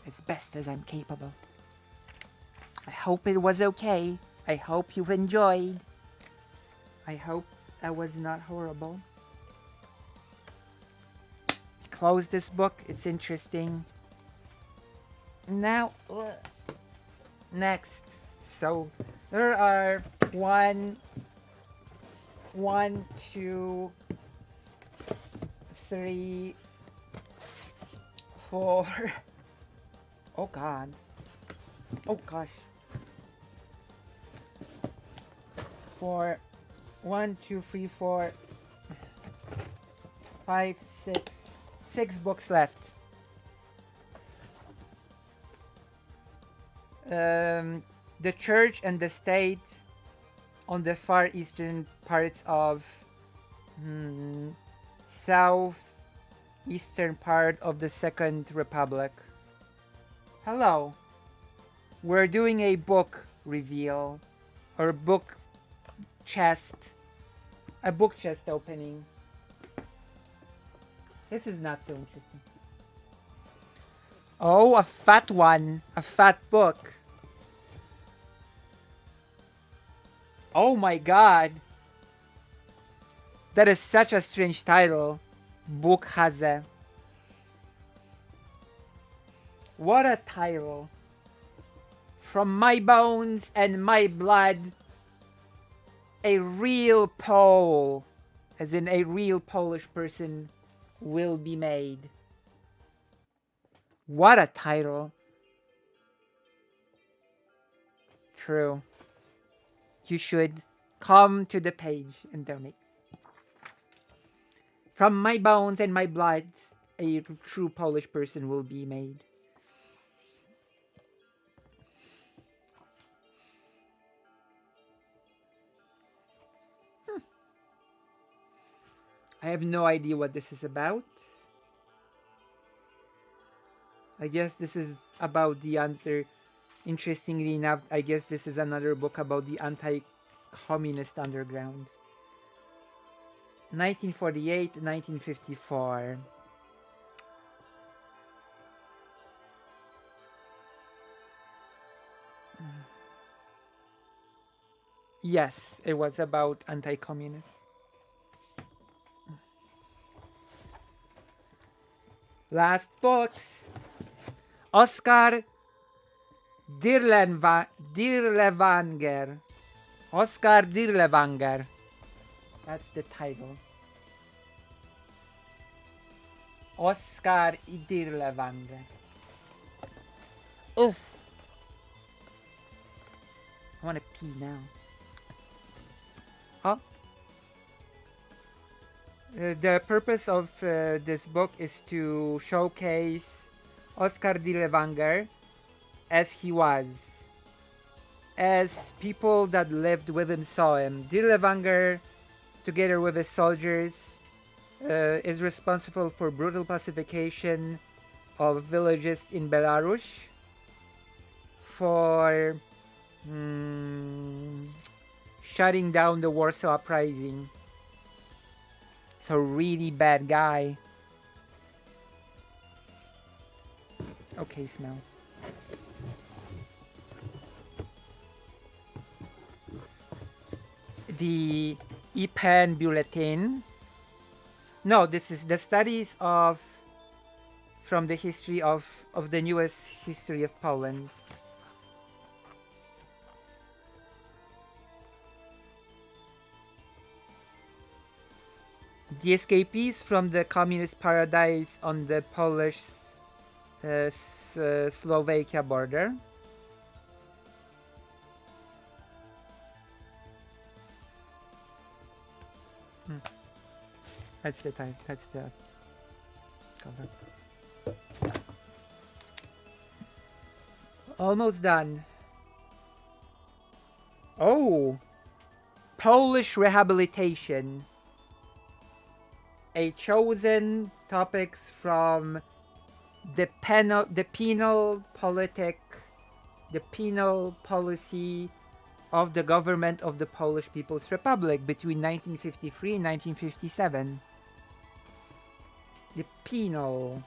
As best as I'm capable. I hope it was okay. I hope you've enjoyed. I hope I was not horrible. Close this book. It's interesting. Now, next. So, there are 1, 2, 3, 4. Oh God. Oh gosh. 4, 1, 2, 3, 4, 5, 6 books left. The Church and the State on the far eastern parts of southeastern part of the Second Republic. Hello. We're doing a book reveal or book chest. A book chest opening. This is not so interesting. Oh, a fat one. A fat book. Oh my god. That is such a strange title. Book Hasan. What a title. From my bones and my blood, a real Pole, as in a real Polish person, will be made. What a title. True. You should come to the page and donate. From my bones and my blood, a true Polish person will be made. I have no idea what this is about. I guess this is about the interestingly enough, I guess this is another book about the anti-communist underground. 1948, 1954. Yes, it was about anti-communist. Last books. Oscar Dirlewanger. Oscar Dirlewanger. That's the title. Oscar Dirlewanger. Oof. I want to pee now. Huh? The purpose of this book is to showcase Oscar Dirlewanger as he was. As people that lived with him saw him. Dirlewanger, together with his soldiers, is responsible for brutal pacification of villages in Belarus, for shutting down the Warsaw Uprising. So really bad guy. Okay, smell. The IPN Bulletin. No, this is the studies of from the history of the newest history of Poland. The escapees from the communist paradise on the Polish-Slovakia border. That's the time. That's the cover. Almost done. Oh! Polish rehabilitation. A chosen topics from the penal policy of the government of the Polish People's Republic between 1953 and 1957. The penal.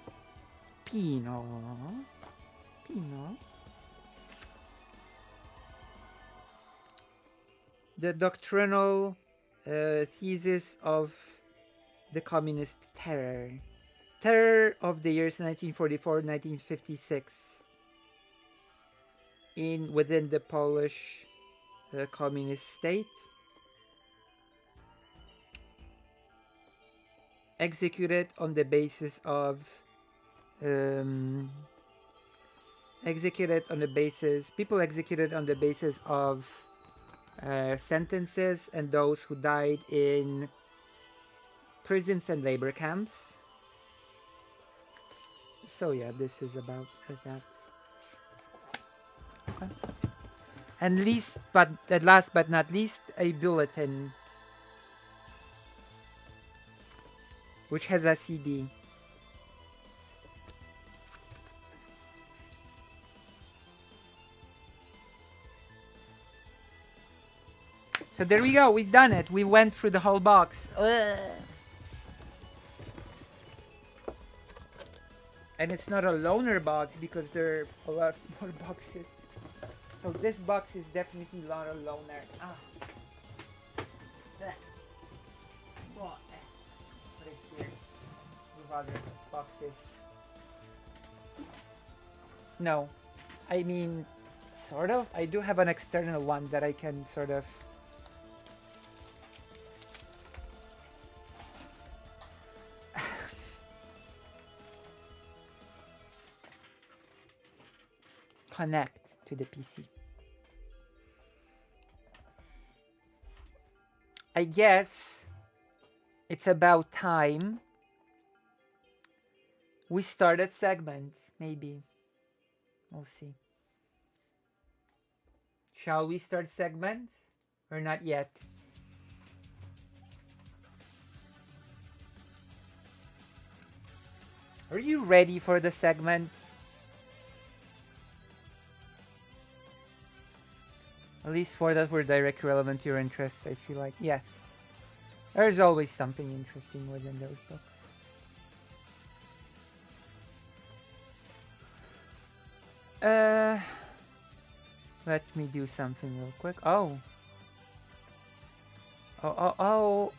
The doctrinal thesis of the communist terror of the years 1944-1956 within the Polish communist state, executed on the basis of sentences, and those who died in prisons and labor camps. So yeah, this is about that. Okay. And last but not least, a bulletin which has a CD. So there we go. We've done it. We went through the whole box. Ugh. And it's not a loner box because there are a lot more boxes. So this box is definitely not a loner. Ah. Put it here with other boxes. No, I mean, sort of. I do have an external one that I can sort of. Connect to the PC. I guess it's about time we started segments, maybe. We'll see. Shall we start segments or not yet? Are you ready for the segments? At least for that were directly relevant to your interests, I feel like. Yes. There's always something interesting within those books. Let me do something real quick. Oh. Oh.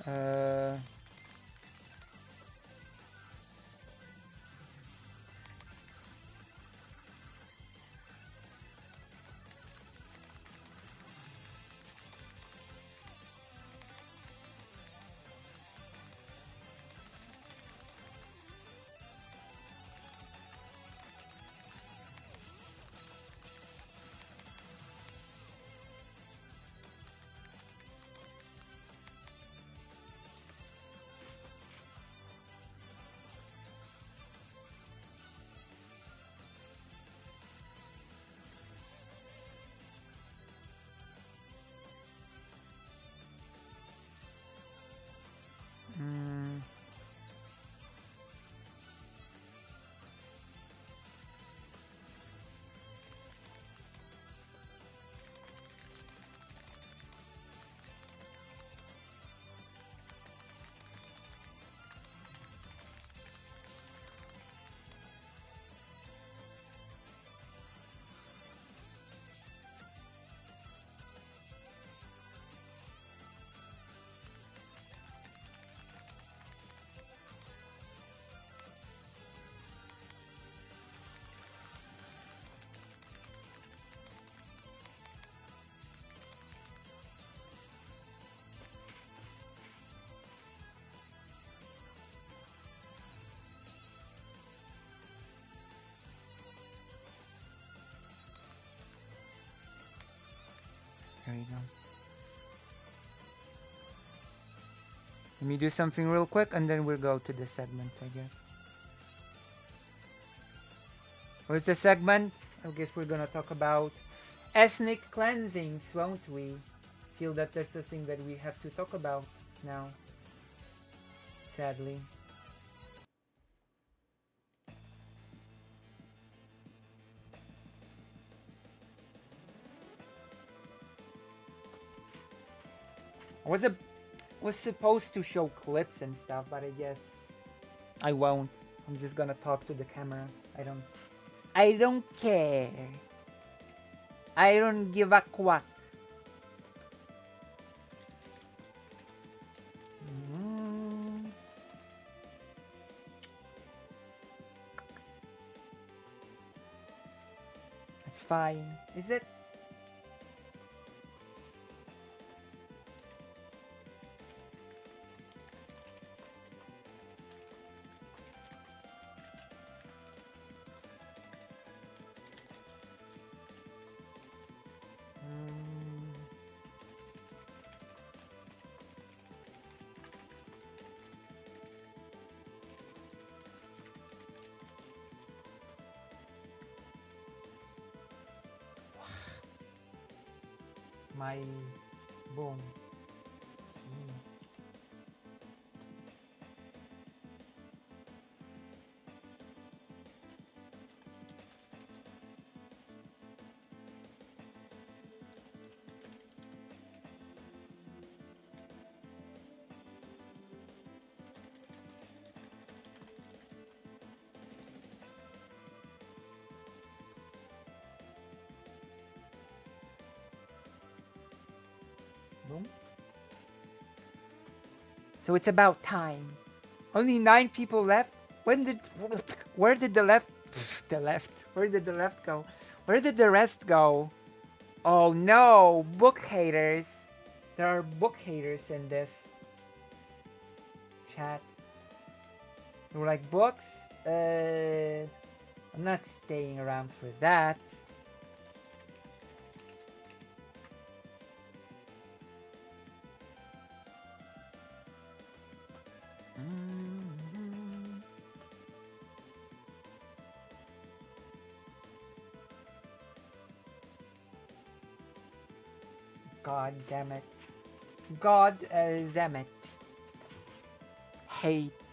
Uh, mm, there you go. Let me do something real quick and then we'll go to the segments, I guess. What's the segment? I guess we're gonna talk about ethnic cleansings, won't we? Feel that that's the thing that we have to talk about now. Sadly. Was a was supposed to show clips and stuff, but I guess I won't. I'm just gonna talk to the camera. I don't care. I don't give a quack. Mm, it's fine. Is it? Mm, my bone. Mm. Boom. So it's about time. Only 9 people left. When did? Where did the left? The left. Where did the left go? Where did the rest go? Oh no, book haters. There are book haters in this chat. We're like books. I'm not staying around for that. Mm-hmm. God damn it. God damn it.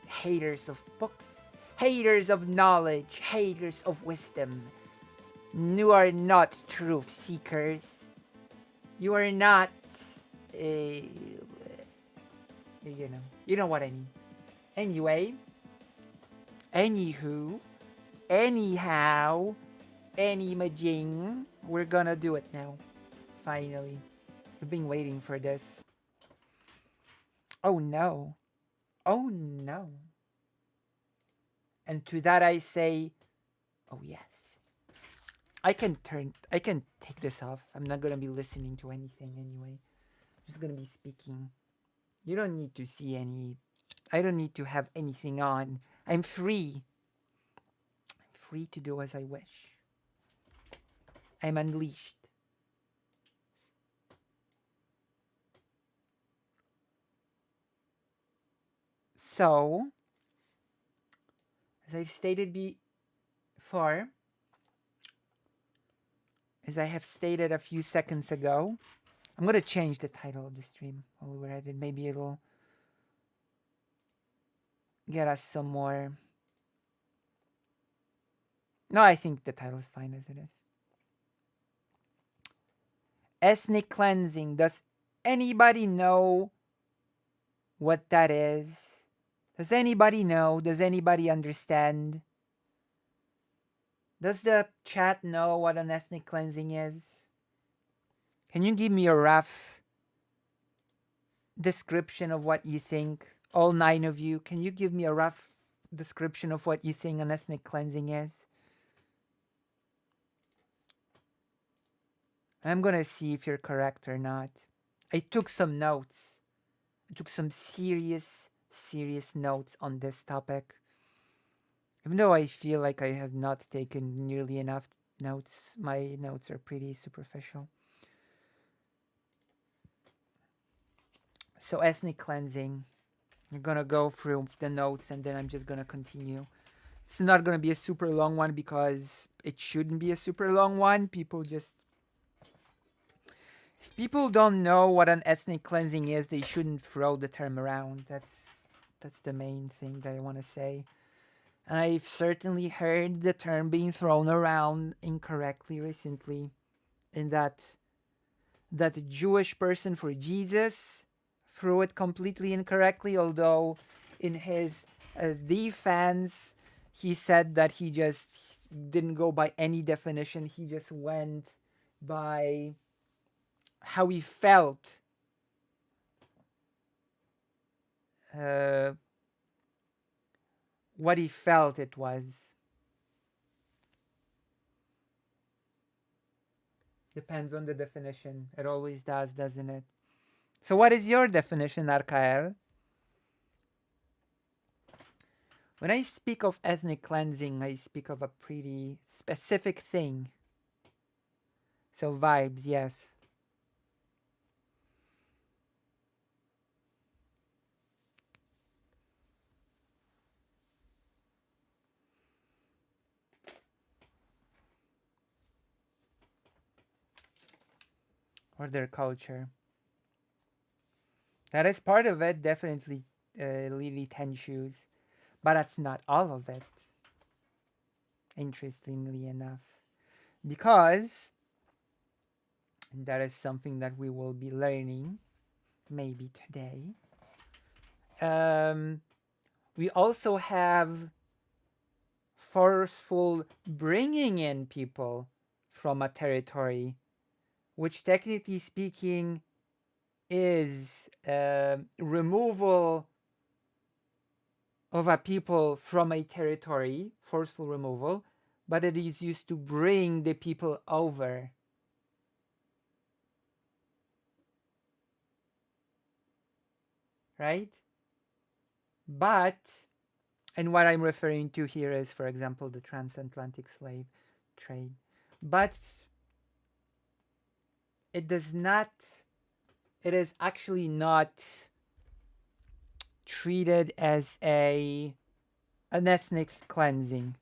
Haters of books, haters of knowledge, haters of wisdom. You are not truth seekers. You are not, uh, you know what I mean. Anyway, anywho, anyhow, any majing, we're gonna do it now. Finally, we've been waiting for this. Oh no, oh no. And to that I say, oh yes. I can take this off. I'm not gonna be listening to anything anyway. I'm just gonna be speaking. You don't need to see any. I don't need to have anything on. I'm free. I'm free to do as I wish. I'm unleashed. So, as I've stated before, as I have stated a few seconds ago, I'm gonna change the title of the stream while we're at it. Maybe it'll get us some more. No, I think the title is fine as it is. Ethnic cleansing. Does anybody know what that is? Does anybody know? Does anybody understand? Does the chat know what an ethnic cleansing is? Can you give me a rough description of what you think? All 9 of you, can you give me a rough description of what you think an ethnic cleansing is? I'm gonna see if you're correct or not. I took some notes. I took some serious notes on this topic. Even though I feel like I have not taken nearly enough notes, my notes are pretty superficial. So ethnic cleansing. I'm gonna go through the notes and then I'm just gonna continue. It's not gonna be a super long one because it shouldn't be a super long one. If people don't know what an ethnic cleansing is, they shouldn't throw the term around. That's the main thing that I want to say. And I've certainly heard the term being thrown around incorrectly recently, in that Jewish person for Jesus, through it completely incorrectly, although in his defense, he said that he just didn't go by any definition. He just went by how he felt, uh, what he felt it was. Depends on the definition. It always does, doesn't it? So, what is your definition, Arkael? When I speak of ethnic cleansing, I speak of a pretty specific thing. So, vibes, yes. Or their culture. That is part of it, definitely, Lily Ten Shoes. But that's not all of it, interestingly enough. Because, and that is something that we will be learning maybe today, we also have forceful bringing in people from a territory, which technically speaking is removal of a people from a territory, forceful removal, but it is used to bring the people over. Right? But, and what I'm referring to here is, for example, the transatlantic slave trade. But it does not, it is actually not treated as an ethnic cleansing.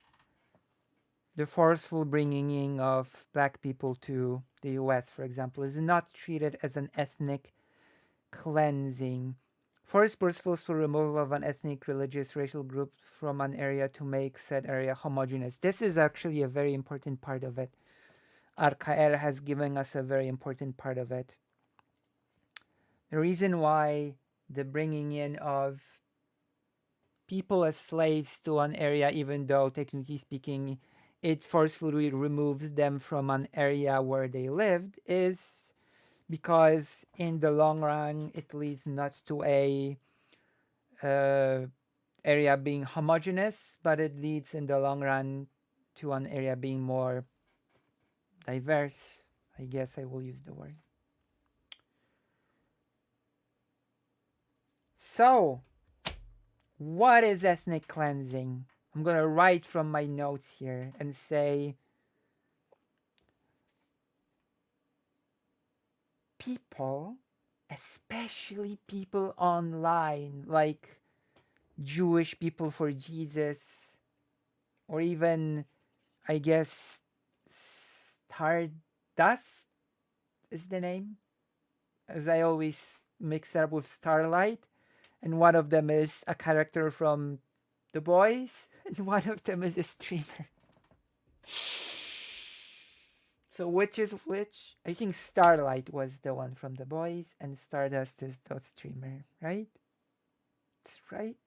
The forceful bringing in of black people to the US, for example, is not treated as an ethnic cleansing. Forced forceful removal of an ethnic, religious, racial group from an area to make said area homogeneous. This is actually a very important part of it. Arkaer has given us a very important part of it. The reason why the bringing in of people as slaves to an area, even though technically speaking it forcefully removes them from an area where they lived, is because in the long run it leads not to a area being homogeneous, but it leads in the long run to an area being more diverse. I guess I will use the word. So, what is ethnic cleansing? I'm going to write from my notes here and say people, especially people online, like Jewish people for Jesus, or even, I guess, Stardust is the name, as I always mix it up with Starlight. And one of them is a character from The Boys, and one of them is a streamer. So which is which? I think Starlight was the one from The Boys, and Stardust is the streamer, right? That's right.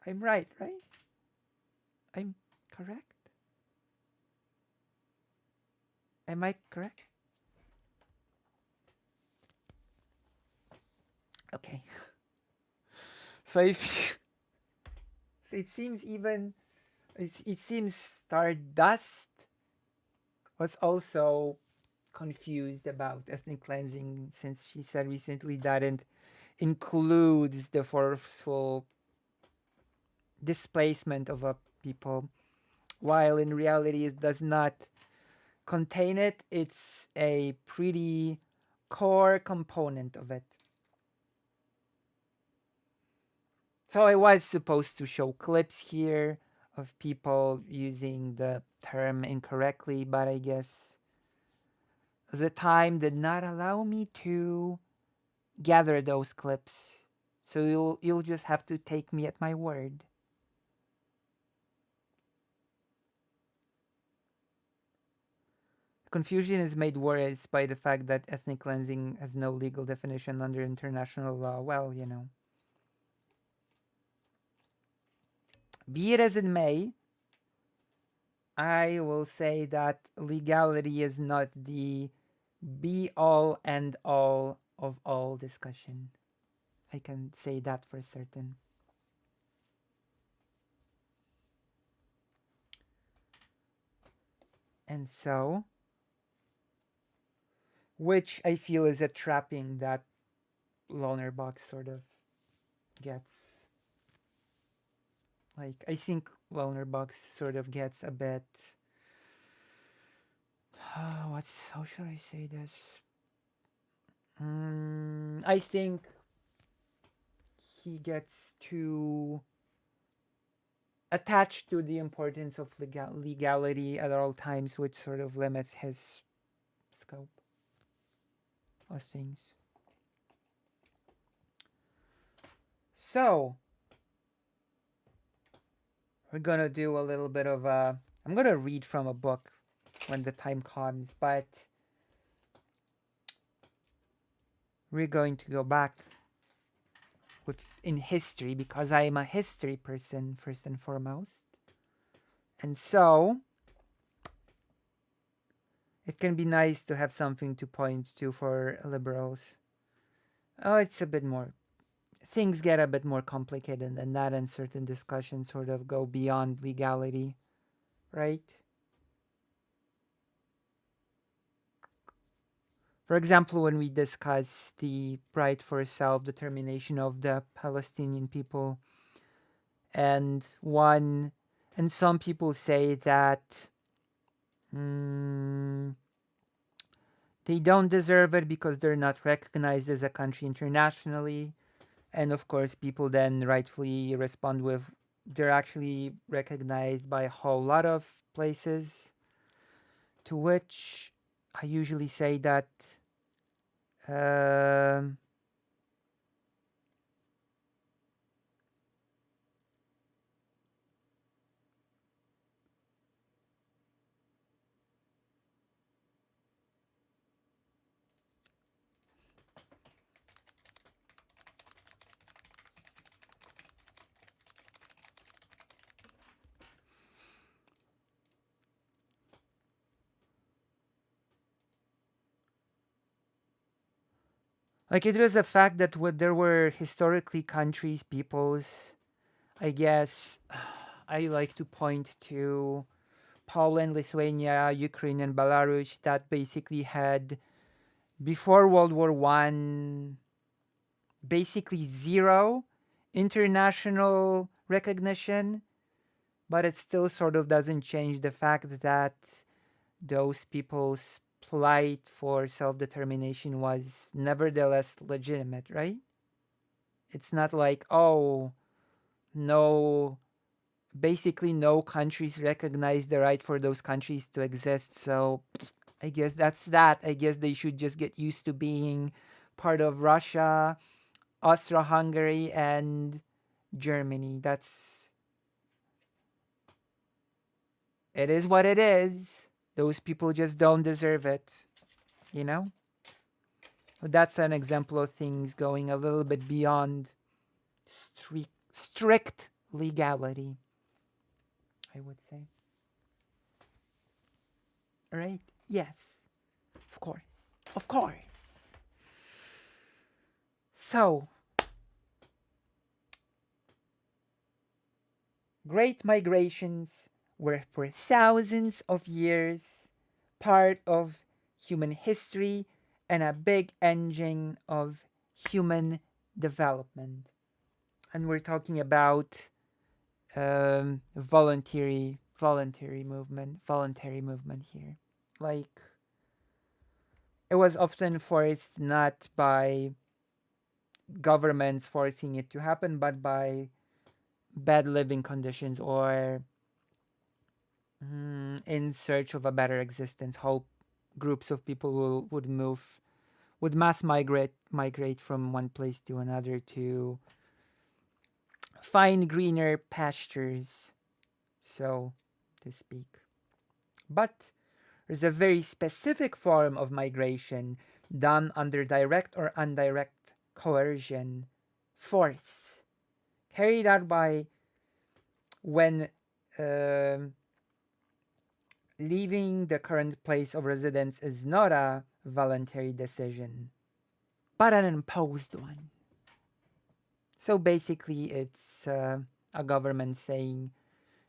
I'm right, right? I'm correct? Am I correct? Okay. So if so it seems even it seems Stardust was also confused about ethnic cleansing, since she said recently that it includes the forceful displacement of a people, while in reality it does not contain it. It's a pretty core component of it. So I was supposed to show clips here of people using the term incorrectly, but I guess the time did not allow me to gather those clips. So you'll just have to take me at my word. confusion is made worse by the fact that ethnic cleansing has no legal definition under international law. Well, be it as it may, I will say that legality is not the be all and all of all discussion. I can say that for certain. And so, which I feel is a trapping that loner box sort of gets. Like, I think loner box sort of gets a bit. How should I say this? I think he gets too attached to the importance of legality at all times, which sort of limits his scope of things. So, we're gonna do a little bit of a. I'm gonna read from a book when the time comes, but we're going to go back in history because I am a history person first and foremost. And so it can be nice to have something to point to for liberals. Oh, it's a bit more. Things get a bit more complicated than that, and certain discussions sort of go beyond legality, right? For example, when we discuss the right for self determination of the Palestinian people, and some people say that they don't deserve it because they're not recognized as a country internationally. And of course, people then rightfully respond with they're actually recognized by a whole lot of places. To which I usually say that um, like it was a fact that there were historically countries, peoples. I guess I like to point to Poland, Lithuania, Ukraine, and Belarus that basically had before World War One basically zero international recognition, but it still sort of doesn't change the fact that those people's plight for self determination was nevertheless legitimate, right? It's not like, oh, no, basically no countries recognize the right for those countries to exist. So I guess that's that. I guess they should just get used to being part of Russia, Austria-Hungary, and Germany. It is what it is. Those people just don't deserve it, you know? That's an example of things going a little bit beyond strict legality, I would say. Right? Yes. Of course. Of course. So, great migrations were for thousands of years part of human history and a big engine of human development. And we're talking about voluntary movement here. Like, it was often forced not by governments forcing it to happen, but by bad living conditions or in search of a better existence. Whole groups of people would mass migrate from one place to another to find greener pastures, so to speak. But There's a very specific form of migration done under direct or indirect coercion, force, carried out by when um leaving the current place of residence is not a voluntary decision, but an imposed one. So basically, it's a government saying,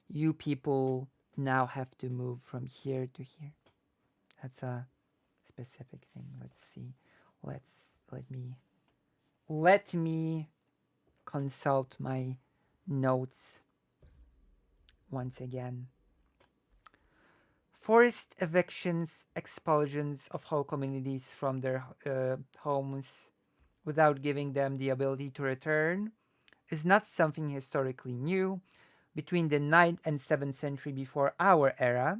you people now have to move from here to here. That's a specific thing. Let's see. Let me consult my notes once again. Forced evictions, expulsions of whole communities from their homes without giving them the ability to return is not something historically new. Between the 9th and 7th century before our era,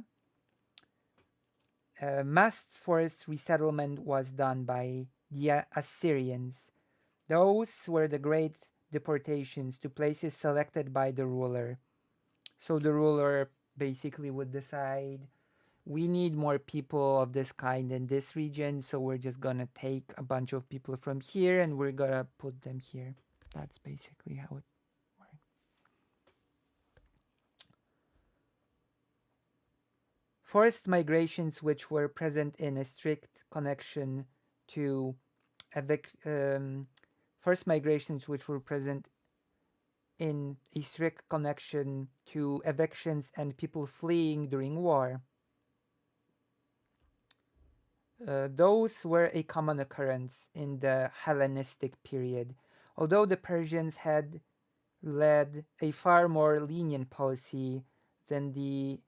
mass forest resettlement was done by the Assyrians. Those were the great deportations to places selected by the ruler. So the ruler basically would decide, we need more people of this kind in this region, so we're just gonna take a bunch of people from here and we're gonna put them here. That's basically how it works. Forced migrations which were present in a strict connection to forced migrations which were present in a strict connection to evictions and people fleeing during war. Those were a common occurrence in the Hellenistic period, although the Persians had led a far more lenient policy than the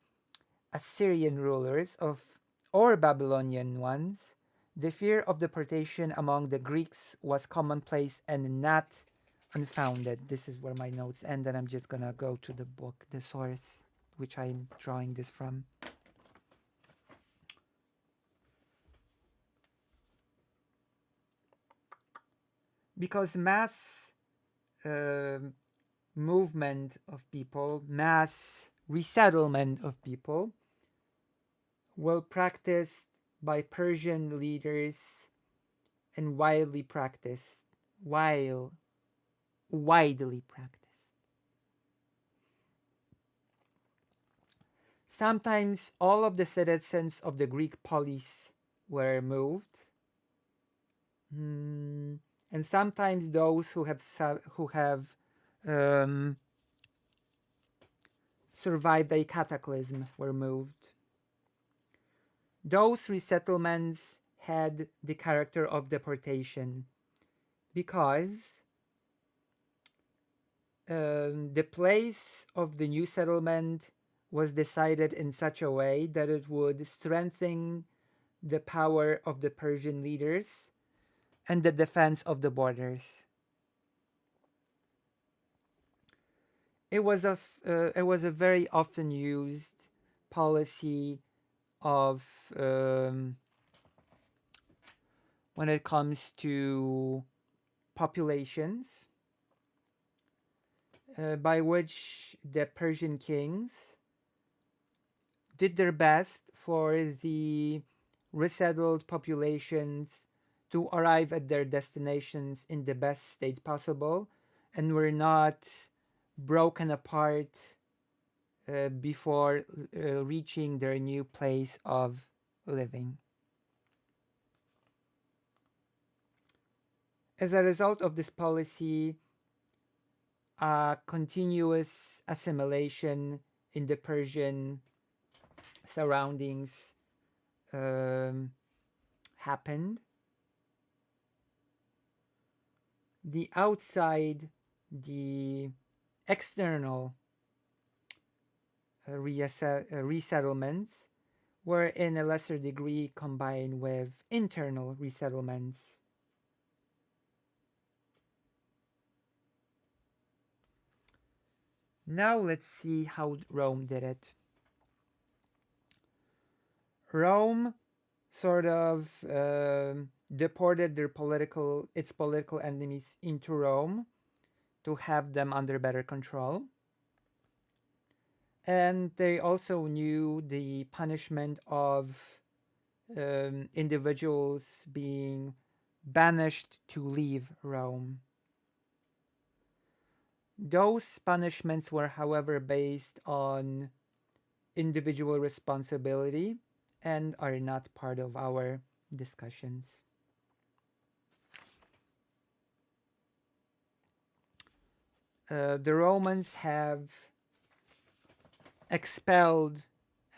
Assyrian rulers of or Babylonian ones. The fear of deportation among the Greeks was commonplace and not unfounded. This is where my notes end, and I'm just gonna go to the book, the source, which I'm drawing this from. Because mass uh, movement of people, mass resettlement of people, well practiced by Persian leaders and widely practiced. Sometimes all of the citizens of the Greek polis were moved, and sometimes those who have um, survived a cataclysm were moved. Those resettlements had the character of deportation because the place of the new settlement was decided in such a way that it would strengthen the power of the Persian leaders and the defense of the borders. It was a very often used policy of when it comes to populations, by which the Persian kings did their best for the resettled populations to arrive at their destinations in the best state possible and were not broken apart before reaching their new place of living. As a result of this policy, continuous assimilation in the Persian surroundings happened. The external resettlements were in a lesser degree combined with internal resettlements. Now let's see how Rome did it. Rome sort of deported its political enemies into Rome to have them under better control. And they also knew the punishment of individuals being banished to leave Rome. Those punishments were, however, based on individual responsibility and are not part of our discussions. The Romans have expelled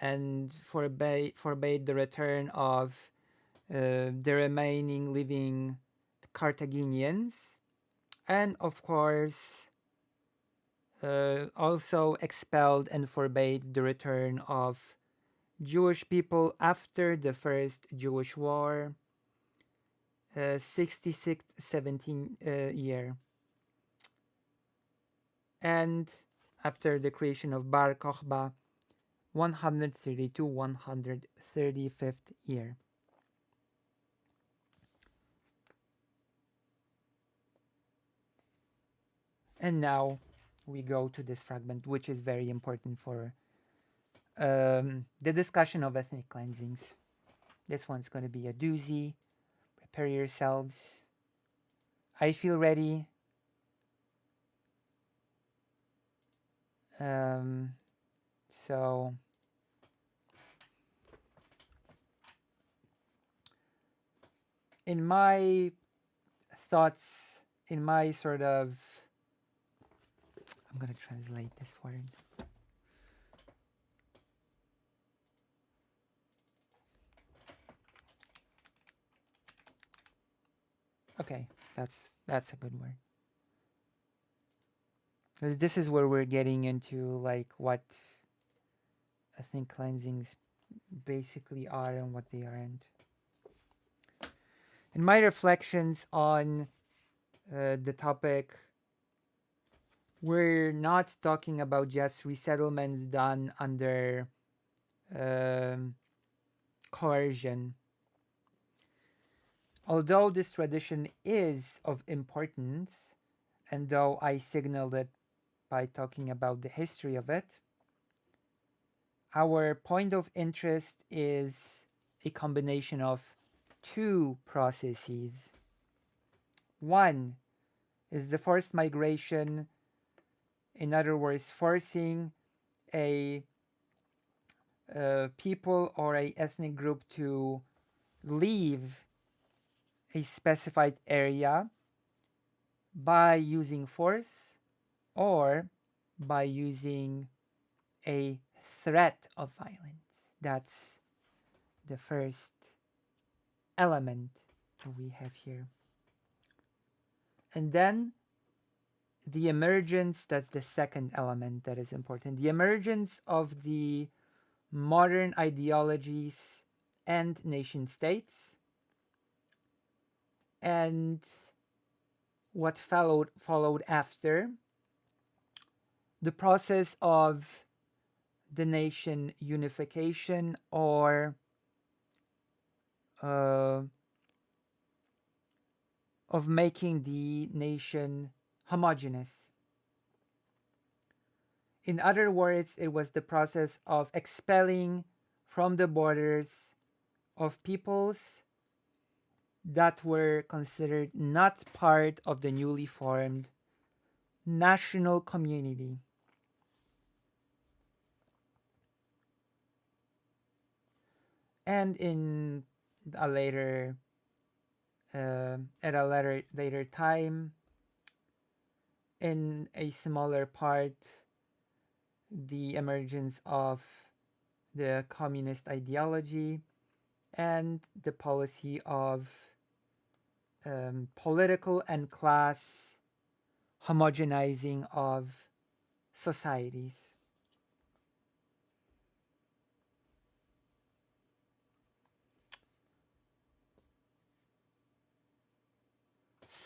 and forbade the return of the remaining living Carthaginians, and of course, also expelled and forbade the return of Jewish people after the First Jewish War, 66 17 year, and after the creation of Bar Kokhba, 132 135th year. And now we go to this fragment, which is very important for the discussion of ethnic cleansings. This one's going to be a doozy. Prepare yourselves. I feel ready. Um, so, in my thoughts, in my sort of, I'm going to translate this word. Okay, that's a good word. Because this is where we're getting into like what ethnic cleansings basically are and what they aren't. In my reflections on the topic, we're not talking about just resettlements done under um, coercion. Although this tradition is of importance, and though I signaled it by talking about the history of it, our point of interest is a combination of two processes. One is the forced migration, in other words, forcing a people or a ethnic group to leave a specified area by using force or by using a threat of violence. That's the first element we have here. And then the emergence, that's the second element that is important. The emergence of the modern ideologies and nation states, and what followed after the process of the nation unification or uh, of making the nation homogeneous. In other words, it was the process of expelling from the borders of peoples that were considered not part of the newly formed national community. And in a later at a later time, in a smaller part, the emergence of the communist ideology and the policy of political and class homogenizing of societies.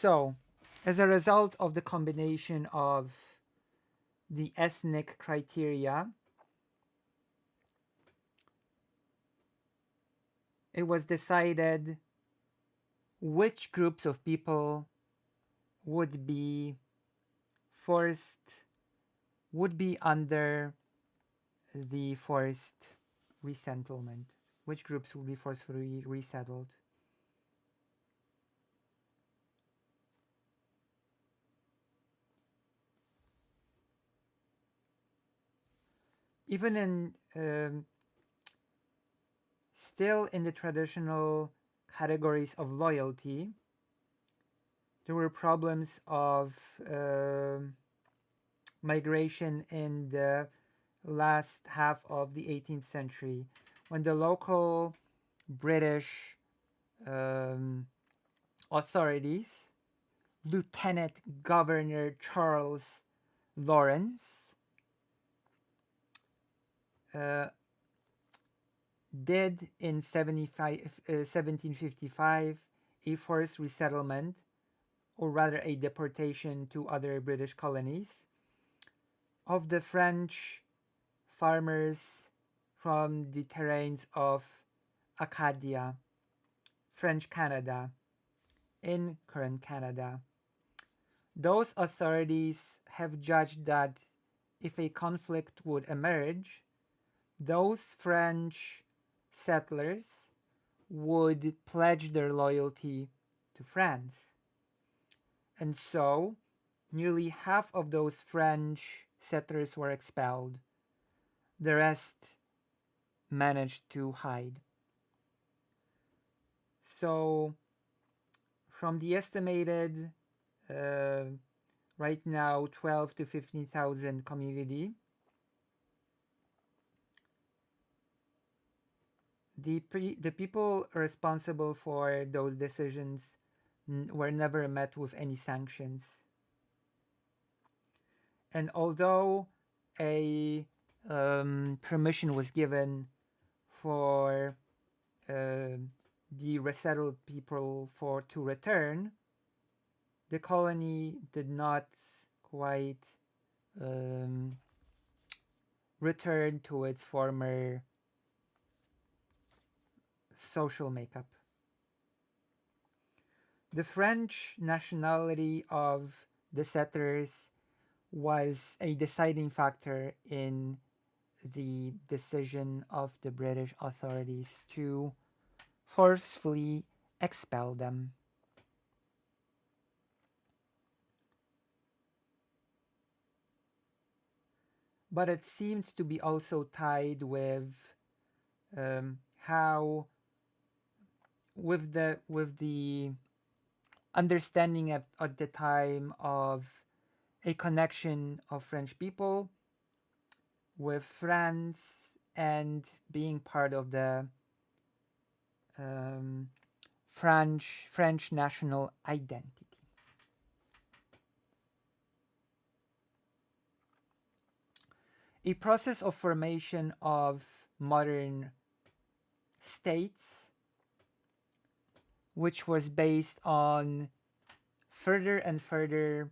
So, as a result of the combination of the ethnic criteria, it was decided which groups of people would be forced, would be under the forced resettlement? Which groups will be forcefully resettled? Even in still in the traditional categories of loyalty, there were problems of migration in the last half of the 18th century when the local British um, authorities, Lieutenant Governor Charles Lawrence, uh, did in 1755 a forced resettlement, or rather a deportation to other British colonies, of the French farmers from the terrains of Acadia, French Canada, in current Canada. Those authorities have judged that if a conflict would emerge, those French settlers would pledge their loyalty to France. And so, nearly half of those French settlers were expelled. The rest managed to hide. So, from the estimated uh, right now 12 to 15,000 community, the people responsible for those decisions were never met with any sanctions. And although a permission was given for uh, the resettled people for to return, the colony did not quite um, return to its former social makeup. The French nationality of the settlers was a deciding factor in the decision of the British authorities to forcefully expel them. But it seemed to be also tied with how with the understanding at the time of a connection of French people with France and being part of the um, French national identity. A process of formation of modern states, which was based on further and further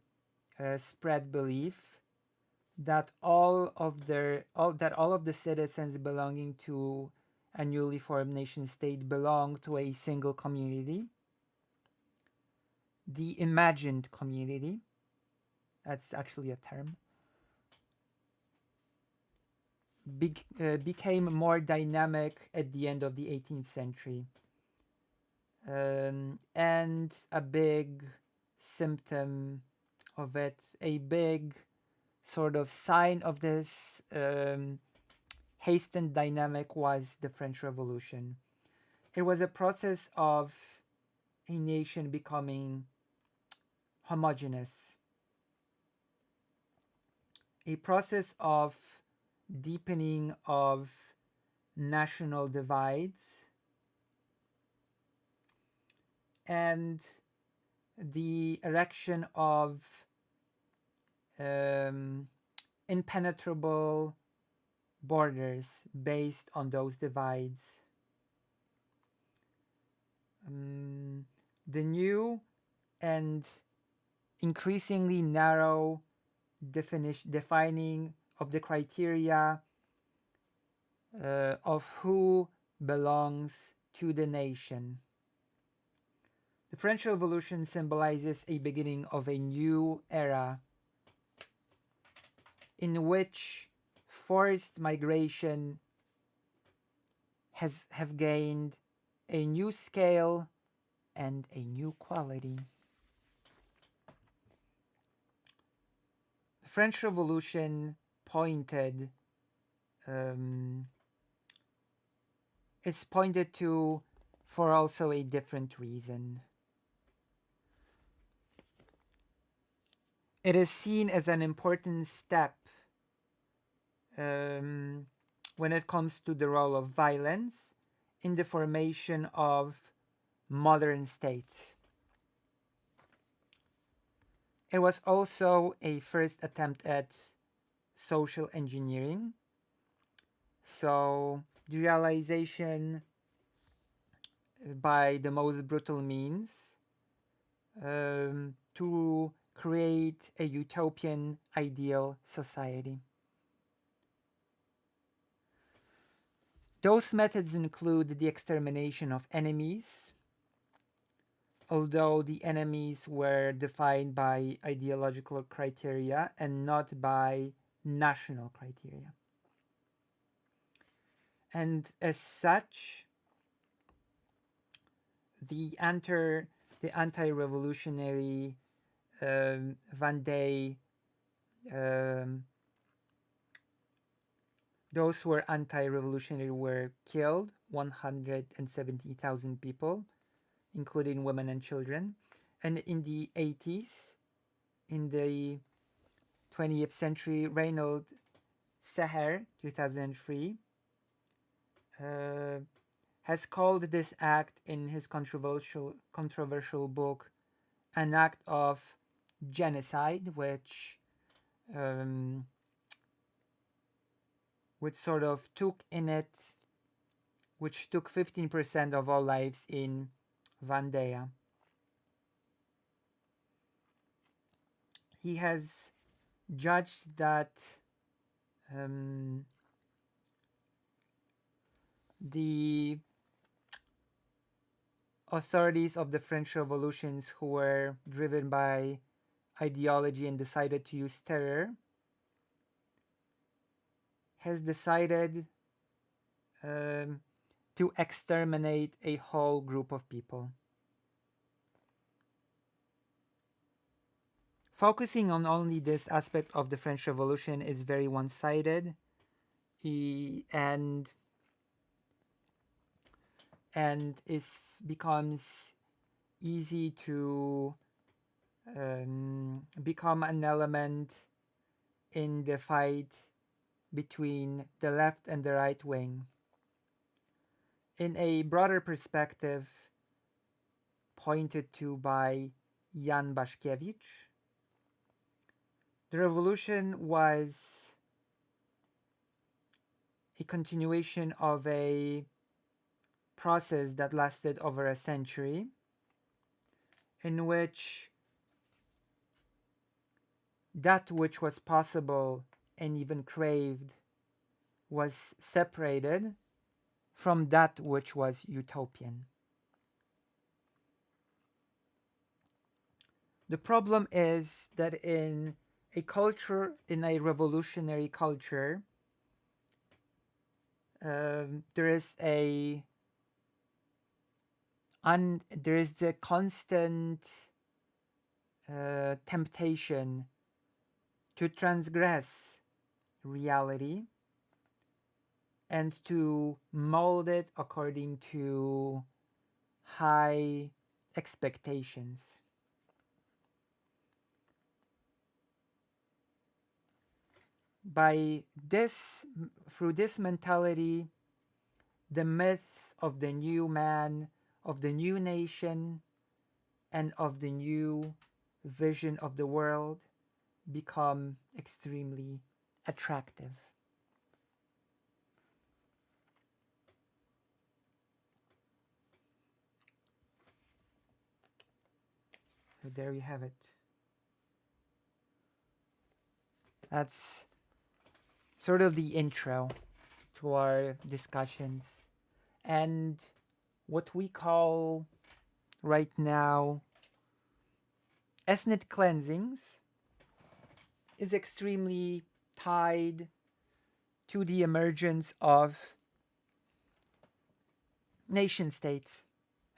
spread belief that all of the citizens belonging to a newly formed nation state belong to a single community, the imagined community. That's actually a term. Became more dynamic at the end of the 18th century. And a big symptom of it, a big sort of sign of this hastened dynamic was the French Revolution. It was a process of a nation becoming homogeneous, a process of deepening of national divides, and the erection of um, impenetrable borders based on those divides. The new and increasingly narrow defining of the criteria of who belongs to the nation. The French Revolution symbolizes a beginning of a new era in which forced migration have gained a new scale and a new quality. The French Revolution pointed um, it's pointed to for also a different reason. It is seen as an important step um, when it comes to the role of violence in the formation of modern states. It was also a first attempt at social engineering. So, the realization by the most brutal means to create a utopian ideal society. Those methods include the extermination of enemies, although the enemies were defined by ideological criteria and not by national criteria. And as such, the anti-revolutionary Vendée, um, those who were anti-revolutionary were killed, 170,000 people, including women and children. And in the 80s, in the 20th century, Reynold Seher, 2003, uh, has called this act in his controversial book an act of genocide, um, which sort of took in it, which took 15% of all lives in Vendée. He has judged that the authorities of the French revolutions who were driven by ideology and decided to use terror has decided um, to exterminate a whole group of people. Focusing on only this aspect of the French Revolution is very one-sided, and it becomes easy to become an element in the fight between the left and the right wing. In a broader perspective pointed to by Jan Baszkiewicz, the revolution was a continuation of a process that lasted over a century, in which that which was possible and even craved was separated from that which was utopian. The problem is that in a revolutionary culture, there is the constant temptation to transgress reality and to mold it according to high expectations. Through this mentality, the myths of the new man, of the new nation, and of the new vision of the world become extremely attractive. So there you have it. That's sort of the intro to our discussions and what we call right now ethnic cleansings is extremely tied to the emergence of nation states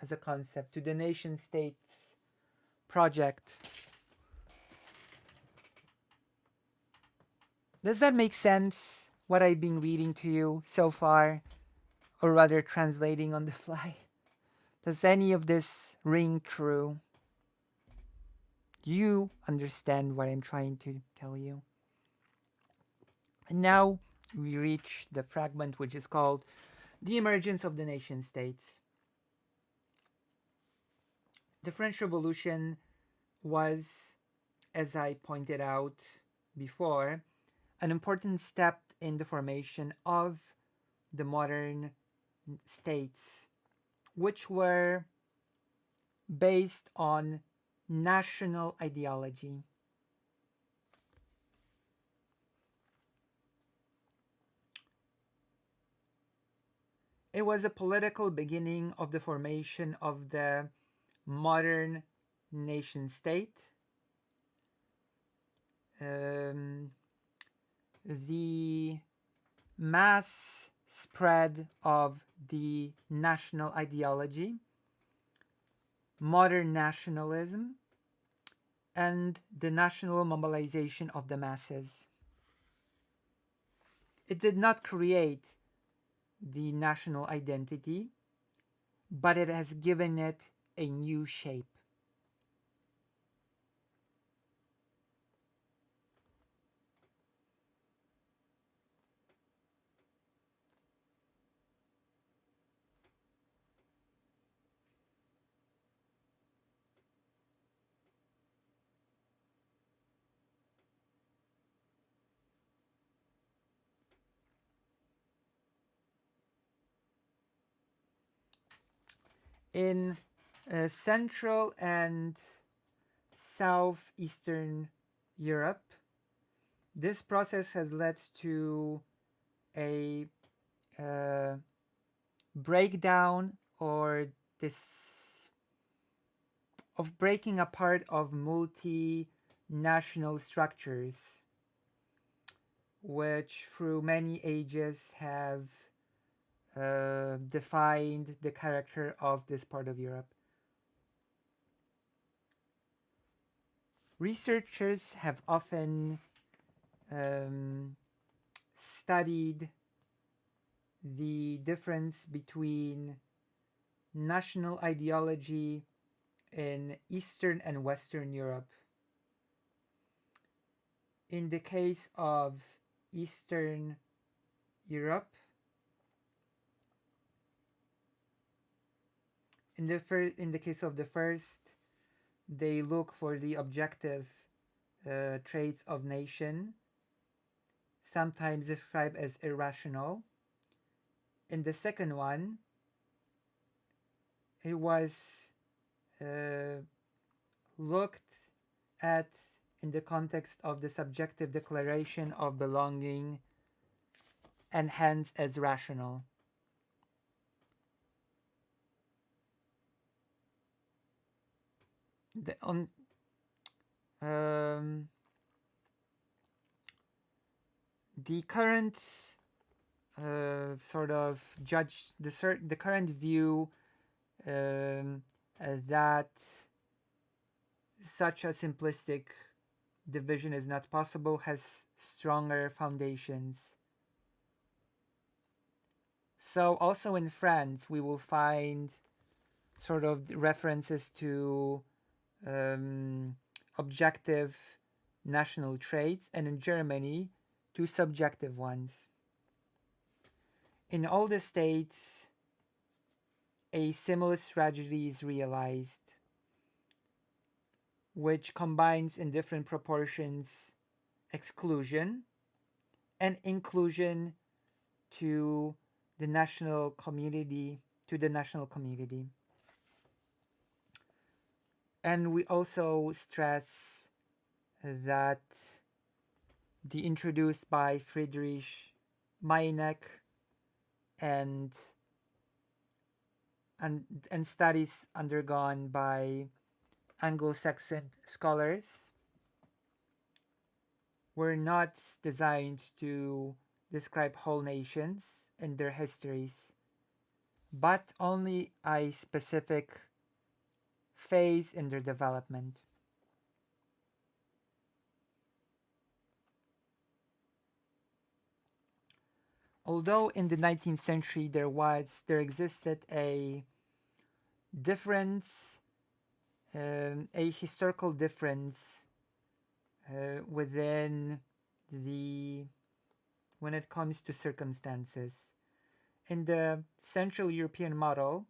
as a concept, to the nation states project. Does that make sense, what I've been reading to you so far, or rather translating on the fly? Does any of this ring true? Do you understand what I'm trying to tell you? And now we reach the fragment which is called The Emergence of the Nation States. The French Revolution was, as I pointed out before, an important step in the formation of the modern states, which were based on national ideology. It was a political beginning of the formation of the modern nation state. Um, the mass spread of the national ideology, modern nationalism, and the national mobilization of the masses. It did not create the national identity, but it has given it a new shape. In Central and Southeastern Europe, this process has led to a uh, breakdown or this of breaking apart of multinational structures, which through many ages have defined the character of this part of Europe. Researchers have often um, studied the difference between national ideology in Eastern and Western Europe. In the case of Eastern Europe, in the case of the first, they look for the objective traits of nation, sometimes described as irrational. In the second one, it was uh, looked at in the context of the subjective declaration of belonging and hence as rational. The, on, um, the current sort of the current view that such a simplistic division is not possible has stronger foundations. So also in France, we will find sort of references to objective national traits, and in Germany, to subjective ones. In all the states, a similar strategy is realized, which combines in different proportions exclusion and inclusion to the national community, And we also stress that the introduced by Friedrich Meineck and and and studies undergone by Anglo-Saxon scholars were not designed to describe whole nations and their histories, but only a specific phase in their development. Although in the 19th century there existed a difference, a historical difference within the when it comes to circumstances. In the Central European model,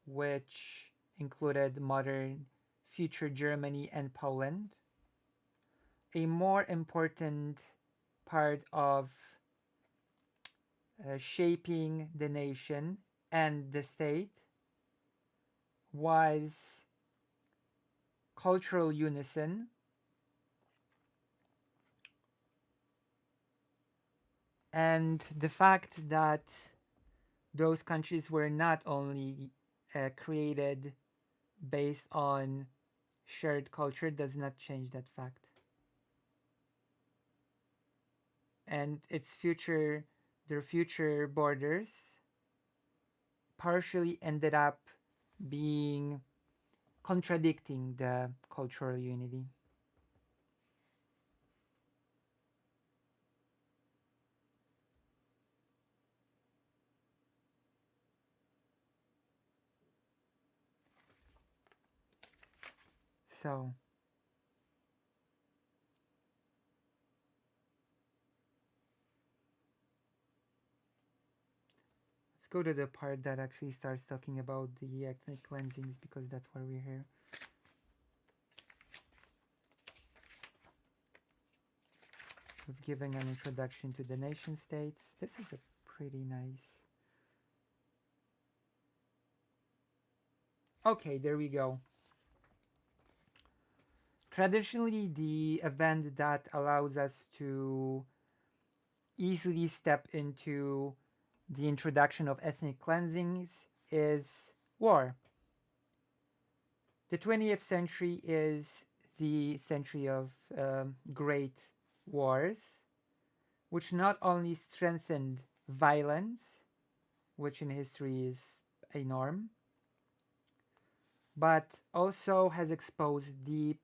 which included modern future Germany and Poland, a more important part of shaping the nation and the state was cultural unison and the fact that those countries were not only created based on shared culture does not change that fact. And their future borders partially ended up being contradicting the cultural unity. So, let's go to the part that actually starts talking about the ethnic cleansings because that's why we're here. We've given an introduction to the nation states. This is a pretty nice. Okay, there we go. Traditionally, the event that allows us to easily step into the introduction of ethnic cleansings is war. The 20th century is the century of great wars, which not only strengthened violence, which in history is a norm, but also has exposed deep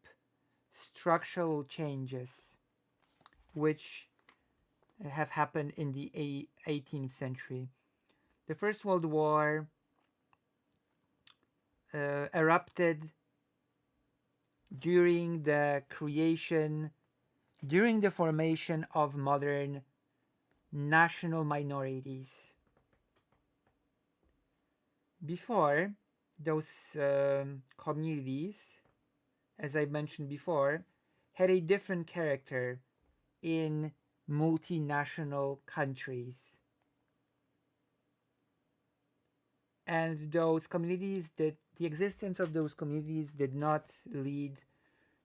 structural changes which have happened in the 18th century. The First World War erupted during the formation of modern national minorities. Before, those communities, as I mentioned before, had a different character in multinational countries. And those communities the existence of those communities did not lead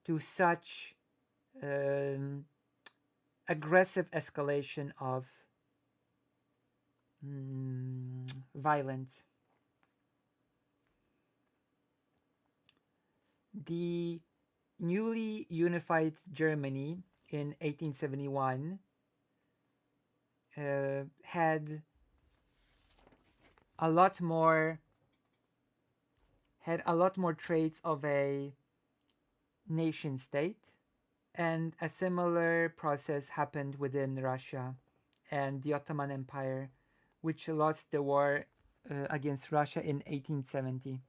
to such aggressive escalation of violence. The newly unified Germany in 1871 had a lot more traits of a nation state, and a similar process happened within Russia and the Ottoman Empire, which lost the war against Russia in 1870.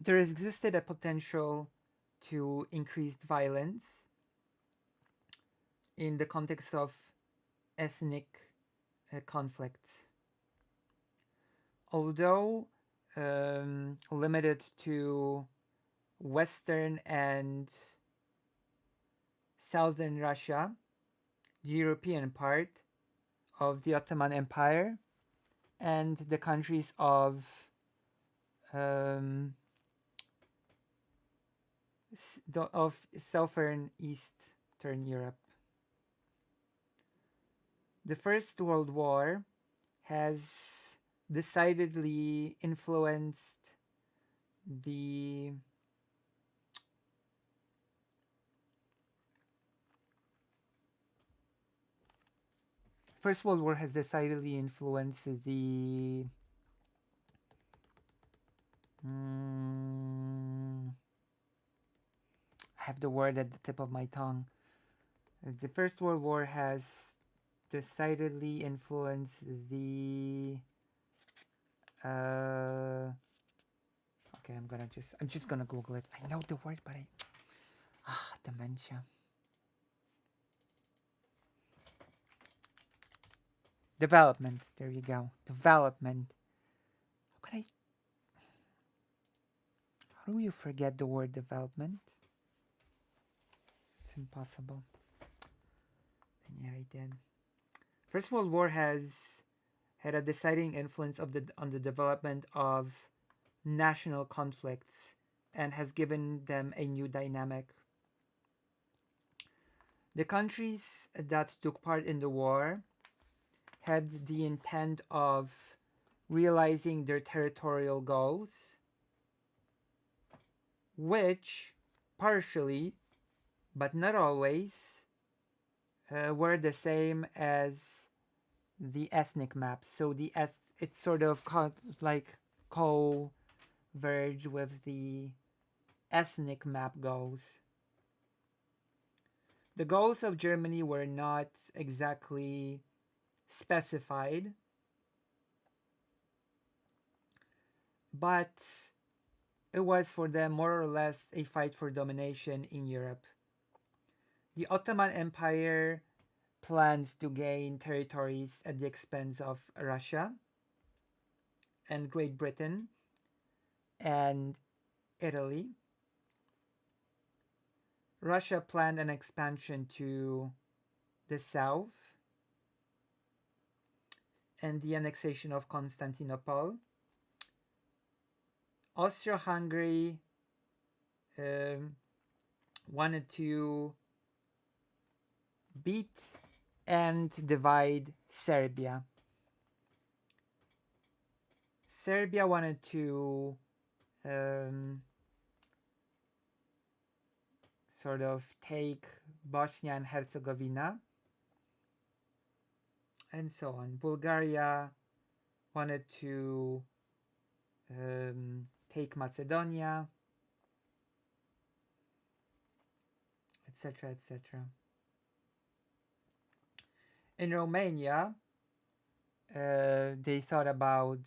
There existed a potential to increased violence in the context of ethnic conflicts. Although limited to Western and Southern Russia, the European part of the Ottoman Empire, and the countries of Southern Eastern Europe. The First World War has decidedly influenced the First World War has decidedly influenced the I have the word at the tip of my tongue. The First World War has decidedly influenced the okay, I'm just gonna Google it. I know the word, but dementia. Development. There you go. Development. How can I? How do you forget the word development? It's impossible. And yeah, I did. First World War has had a deciding influence on the development of national conflicts and has given them a new dynamic. The countries that took part in the war had the intent of realizing their territorial goals, which partially, but not always, were the same as the ethnic maps. So it sort of converge with the ethnic map goals. The goals of Germany were not exactly specified, but it was for them more or less a fight for domination in Europe. The Ottoman Empire planned to gain territories at the expense of Russia and Great Britain and Italy. Russia planned an expansion to the south and the annexation of Constantinople. Austria-Hungary wanted to beat and divide Serbia. Serbia wanted to sort of take Bosnia and Herzegovina, and so on. Bulgaria wanted to take Macedonia, etc., etc. In Romania, they thought about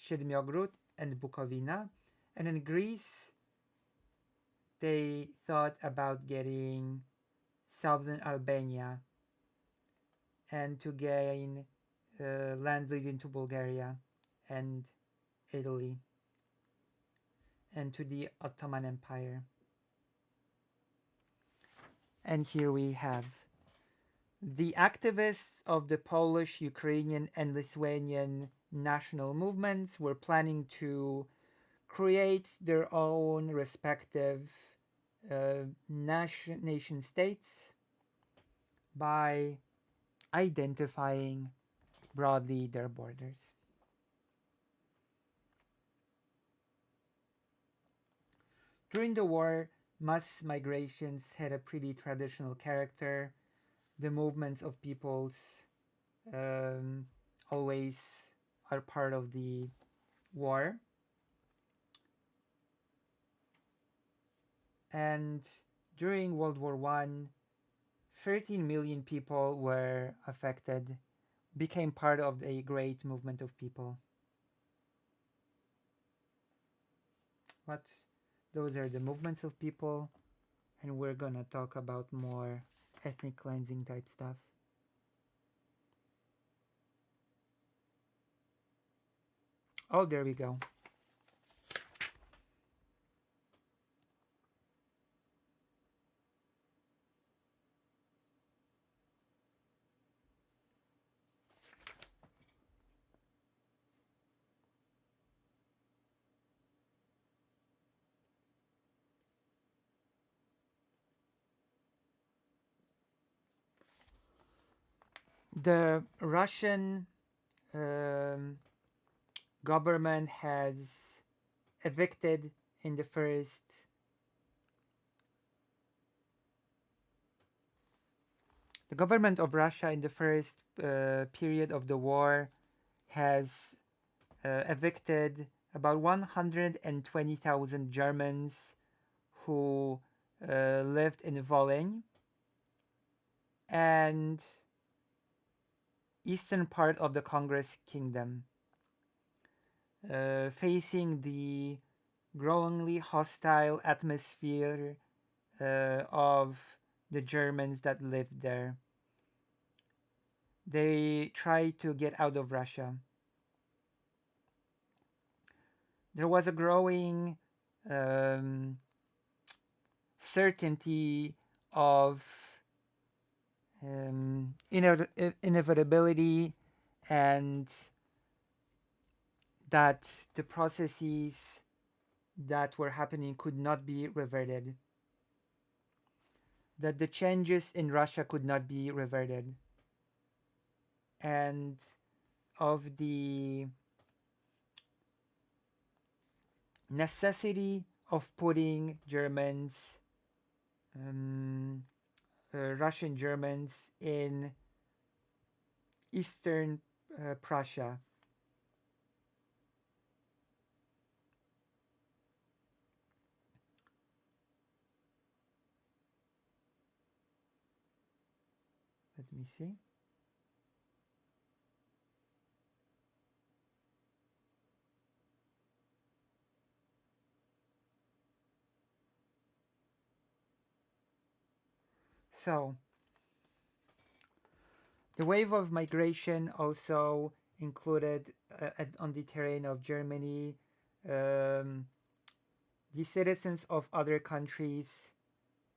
Shirmiogrud and Bukovina, and in Greece, they thought about getting southern Albania and to gain land leading to Bulgaria and Italy and to the Ottoman Empire. And here we have the activists of the Polish, Ukrainian, and Lithuanian national movements were planning to create their own respective nation states by identifying broadly their borders. During the war, mass migrations had a pretty traditional character. The movements of peoples always are part of the war. And during World War I, 13 million people were affected, became part of a great movement of people. But those are the movements of people, and we're gonna talk about more ethnic cleansing type stuff. Oh, there we go. The Russian government has evicted in the The government of Russia in the first period of the war has evicted about 120,000 Germans who lived in Volyn and eastern part of the Congress Kingdom, facing the growingly hostile atmosphere of the Germans that lived there. They tried to get out of Russia. There was a growing um, certainty of inevitability, and that the processes that were happening could not be reverted, that the changes in Russia could not be reverted, and of the necessity of putting Germans, um, Russian Germans, in Eastern Prussia. Let me see. So, the wave of migration also included on the terrain of Germany um, the citizens of other countries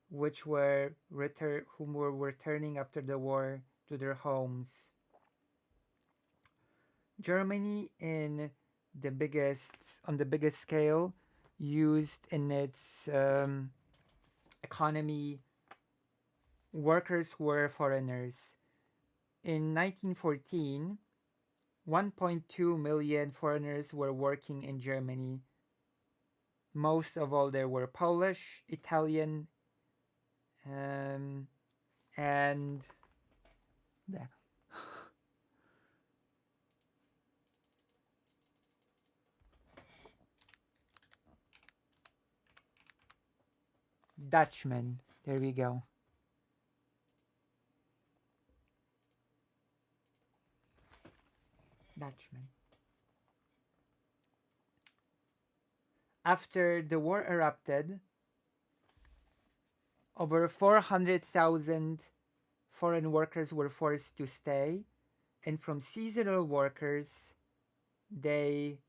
which were whom were returning after the war to their homes. Germany, in on the biggest scale, used in its economy workers who were foreigners. In 1914, 1.2 million foreigners were working in Germany. Most of all, there were Polish, Italian, um, and yeah, Dutchmen. There we go. Dutchmen. After the war erupted, over 400,000 foreign workers were forced to stay, and from seasonal workers, they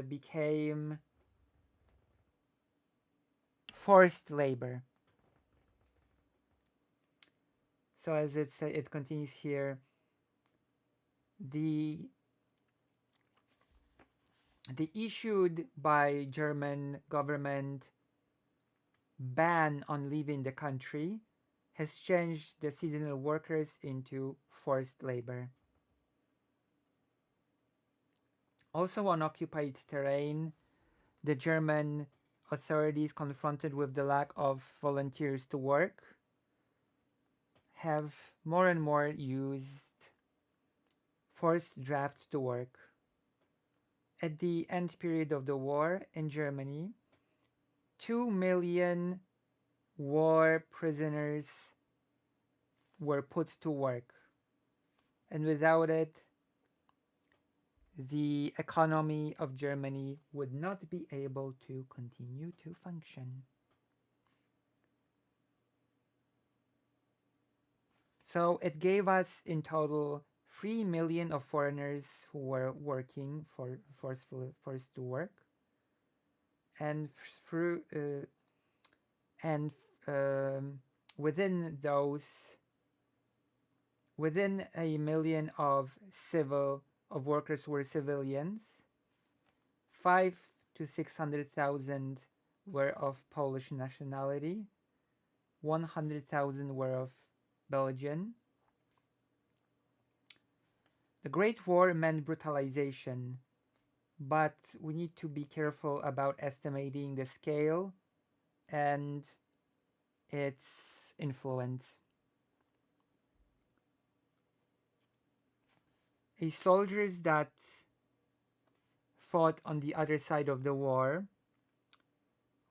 became forced labor. So as it continues here, the issued by German government ban on leaving the country has changed the seasonal workers into forced labor. Also on occupied terrain, the German authorities, confronted with the lack of volunteers to work, have more and more used forced draft to work. At the end period of the war in Germany, 2 million war prisoners were put to work, and without it, the economy of Germany would not be able to continue to function. So it gave us in total 3 million of foreigners who were working for forced to work, and through and within those, within a million of workers were civilians. 5 to 600,000 were of Polish nationality. 100,000 were of Belgian. The Great War meant brutalization, but we need to be careful about estimating the scale and its influence. a soldiers that fought on the other side of the war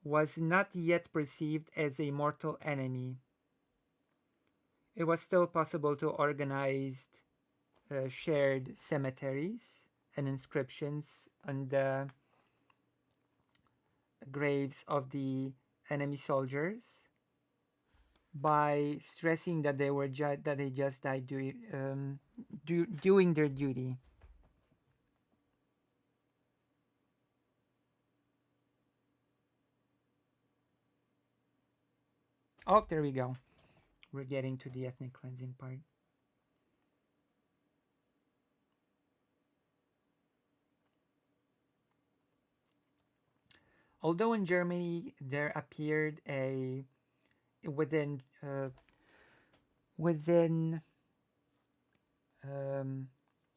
was not yet perceived as a mortal enemy. It was still possible to organize shared cemeteries and inscriptions on the graves of the enemy soldiers by stressing that that they just died doing their duty. Oh, there we go. We're getting to the ethnic cleansing part. Although in Germany there appeared a within within um,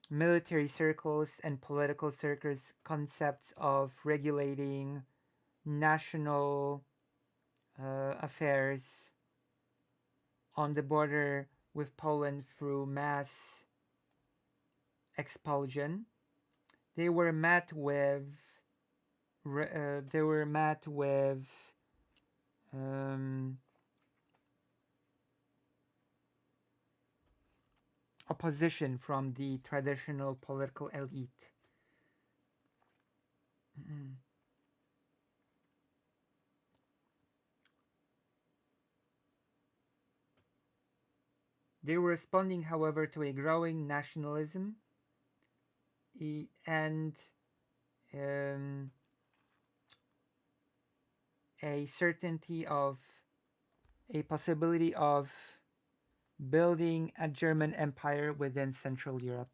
military circles and political circles concepts of regulating national affairs on the border with Poland through mass expulsion. They were met with they were met with um, opposition from the traditional political elite. They were responding, however, to a growing nationalism and um, a certainty of a possibility of building a German empire within Central Europe.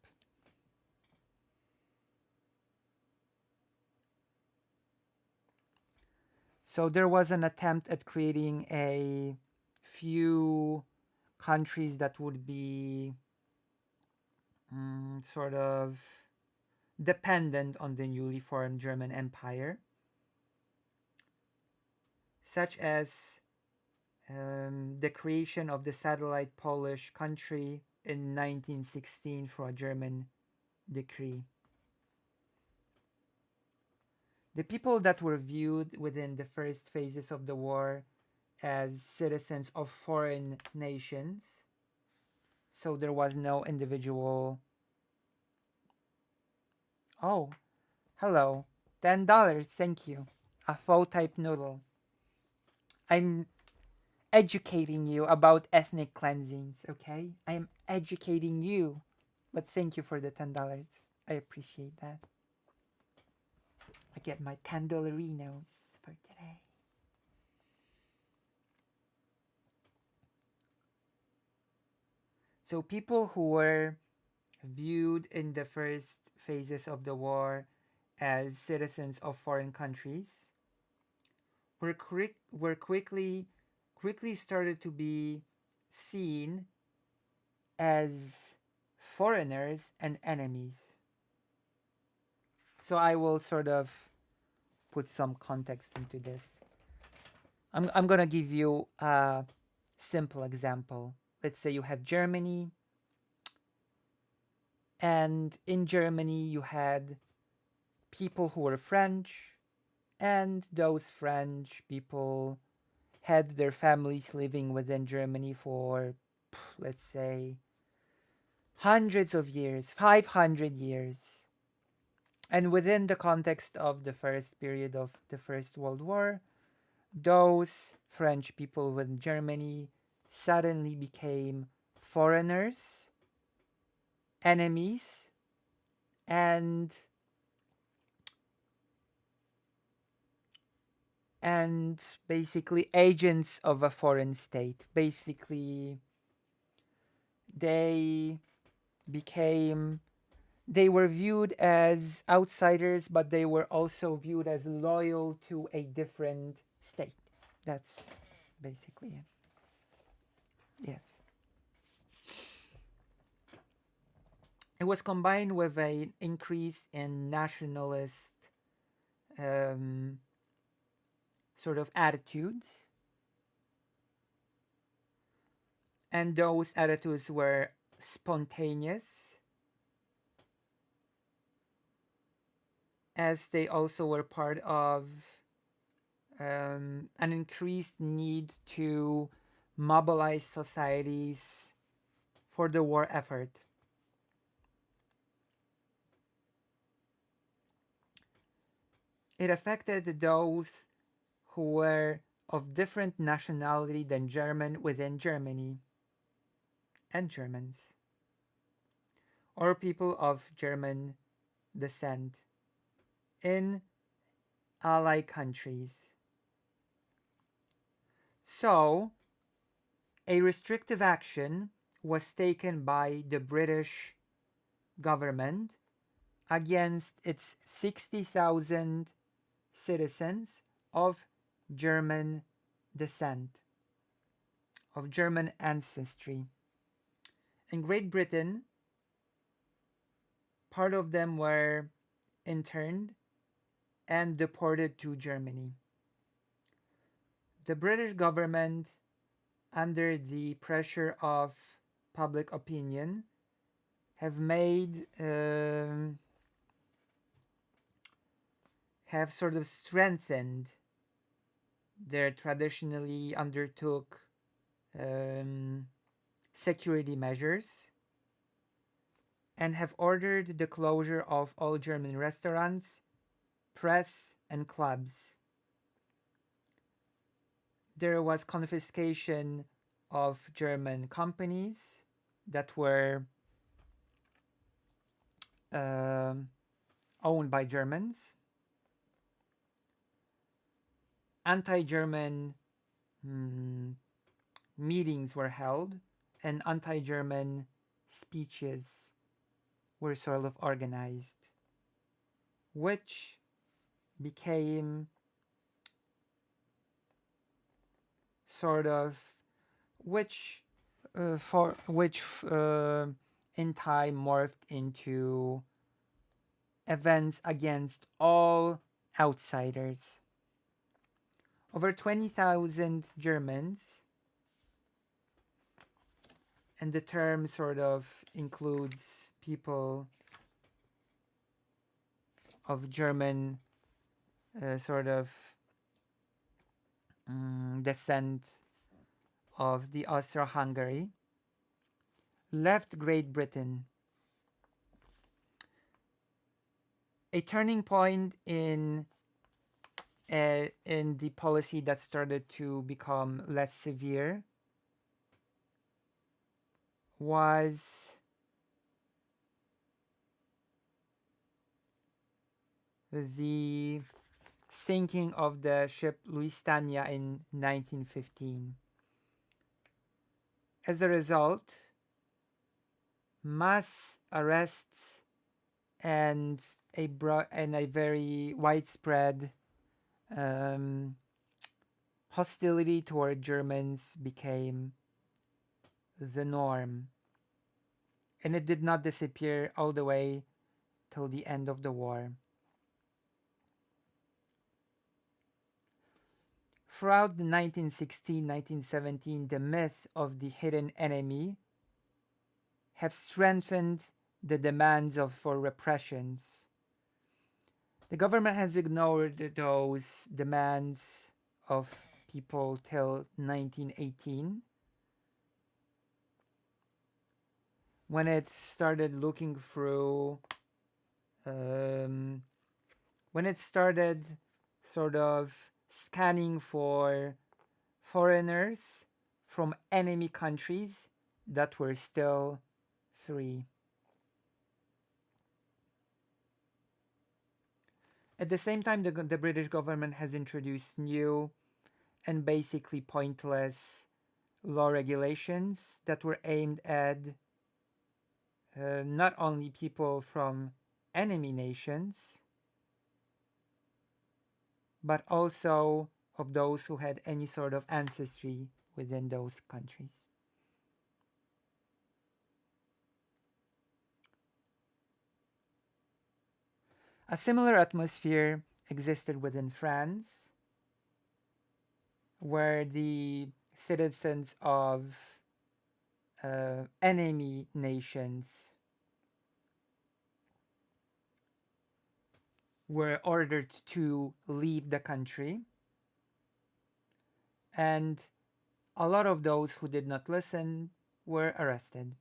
So there was an attempt at creating a few countries that would be sort of dependent on the newly formed German Empire, such as the creation of the satellite Polish country in 1916 for a German decree. The people that were viewed within the first phases of the war as citizens of foreign nations, so there was no individual. Oh, hello, $10, thank you. A faux type noodle. I'm educating you about ethnic cleansings, okay? I am educating you. But thank you for the $10. I appreciate that. I get my $10 for today. So people who were viewed in the first phases of the war as citizens of foreign countries were quickly started to be seen as foreigners and enemies. So I will sort of put some context into this. I'm gonna give you a simple example. Let's say you have Germany, and in Germany you had people who were French, and those French people had their families living within Germany for, let's say, hundreds of years, 500 years. And within the context of the first period of the First World War, those French people in Germany suddenly became foreigners, enemies, and and basically agents of a foreign state. Basically, they became they were viewed as outsiders, but they were also viewed as loyal to a different state. That's basically it. Yes. It was combined with an increase in nationalist um, sort of attitudes, and those attitudes were spontaneous as they also were part of an increased need to mobilize societies for the war effort. It affected those who were of different nationality than German within Germany and Germans, or people of German descent in Allied countries. So, a restrictive action was taken by the British government against its 60,000 citizens of German descent, of German ancestry. In Great Britain, part of them were interned and deported to Germany. The British government, under the pressure of public opinion, have made have sort of strengthened their traditionally undertook um, security measures and have ordered the closure of all German restaurants, press, and clubs. There was confiscation of German companies that were um owned by Germans. Anti-German mm, meetings were held, and anti-German speeches were sort of organized, which became sort of which for which in time morphed into events against all outsiders. Over 20,000 Germans, and the term sort of includes people of German sort of descent of the Austro-Hungary, left Great Britain. A turning point in the policy that started to become less severe was the sinking of the ship Lusitania in 1915. As a result, mass arrests and a very widespread um, hostility toward Germans became the norm, and it did not disappear all the way till the end of the war. Throughout the 1916, 1917, the myth of the hidden enemy have strengthened the demands for repressions. The government has ignored those demands of people till 1918, when it started looking through, um, when it started sort of scanning for foreigners from enemy countries that were still free. At the same time, the British government has introduced new and basically pointless law regulations that were aimed at not only people from enemy nations, but also of those who had any sort of ancestry within those countries. A similar atmosphere existed within France, where the citizens of enemy nations were ordered to leave the country, and a lot of those who did not listen were arrested.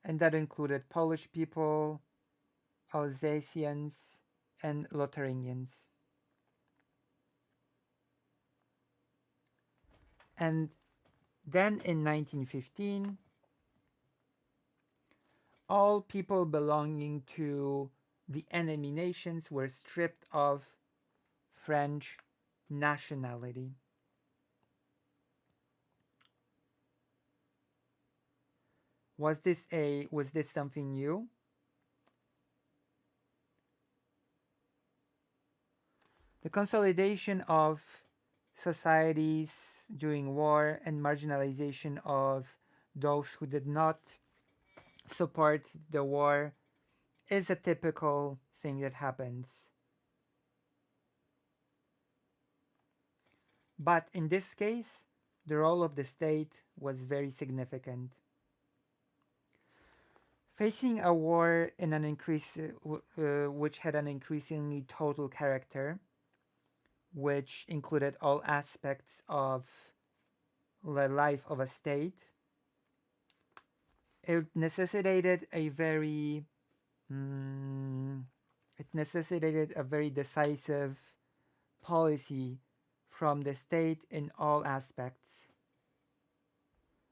And that included Polish people, Alsatians, and Lotharingians. And then in 1915, all people belonging to the enemy nations were stripped of French nationality. Was this something new? The consolidation of societies during war and marginalization of those who did not support the war is a typical thing that happens. But in this case, the role of the state was very significant. Facing a war in an which had an increasingly total character, which included all aspects of the life of a state, it necessitated a very mm, it necessitated a very decisive policy from the state in all aspects.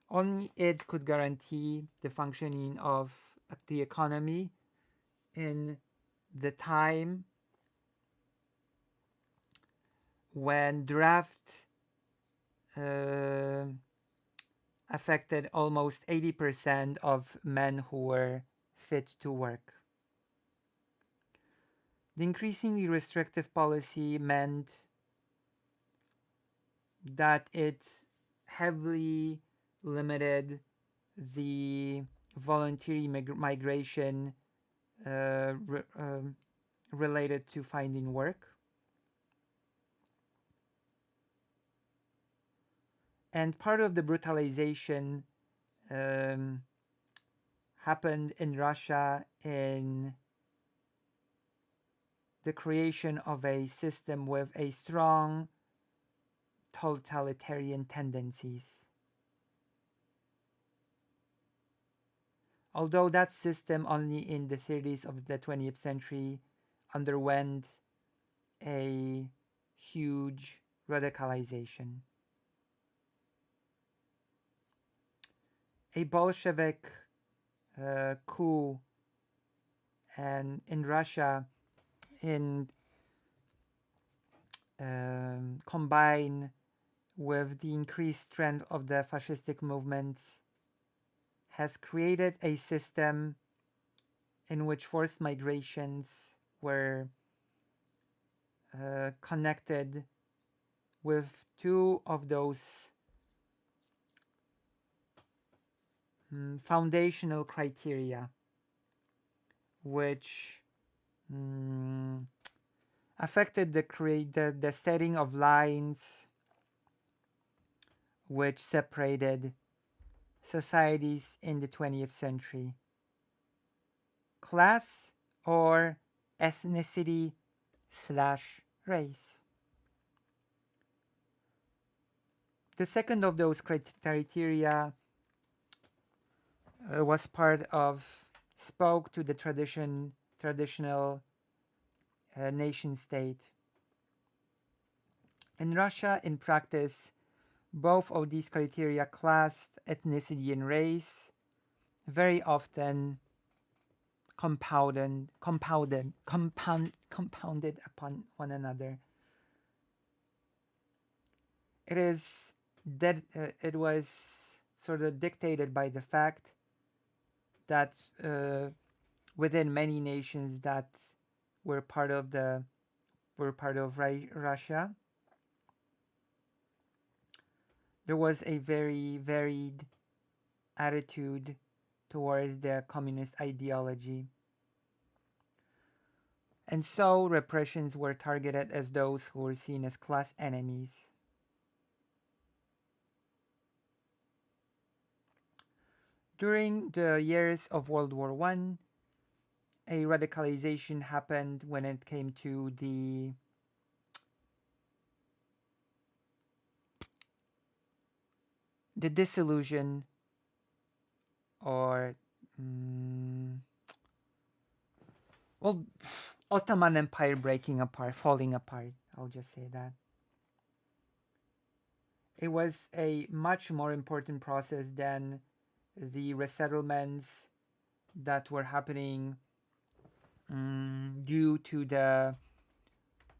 Only it could guarantee the functioning of the economy in the time when draft uh, affected almost 80% of men who were fit to work. The increasingly restrictive policy meant that it heavily limited the voluntary migration related to finding work. And part of the brutalization um, happened in Russia in the creation of a system with a strong totalitarian tendencies. Although that system only in the 30s of the 20th century underwent a huge radicalization. A Bolshevik coup and in Russia in combined with the increased strength of the fascistic movements has created a system in which forced migrations were connected with two of those foundational criteria which affected the setting of lines which separated societies in the 20th century: class or ethnicity slash race. The second of those criteria was part of spoke to the traditional nation state. In Russia, in practice, both of these criteria, class, ethnicity, and race, very often compounded upon one another. It was sort of dictated by the fact that within many nations that were part of Russia, there was a very varied attitude towards the communist ideology. And so repressions were targeted as those who were seen as class enemies. During the years of World War I, a radicalization happened when it came to the dissolution or mm, well, Ottoman Empire breaking apart, falling apart. I'll just say that. It was a much more important process than the resettlements that were happening due to the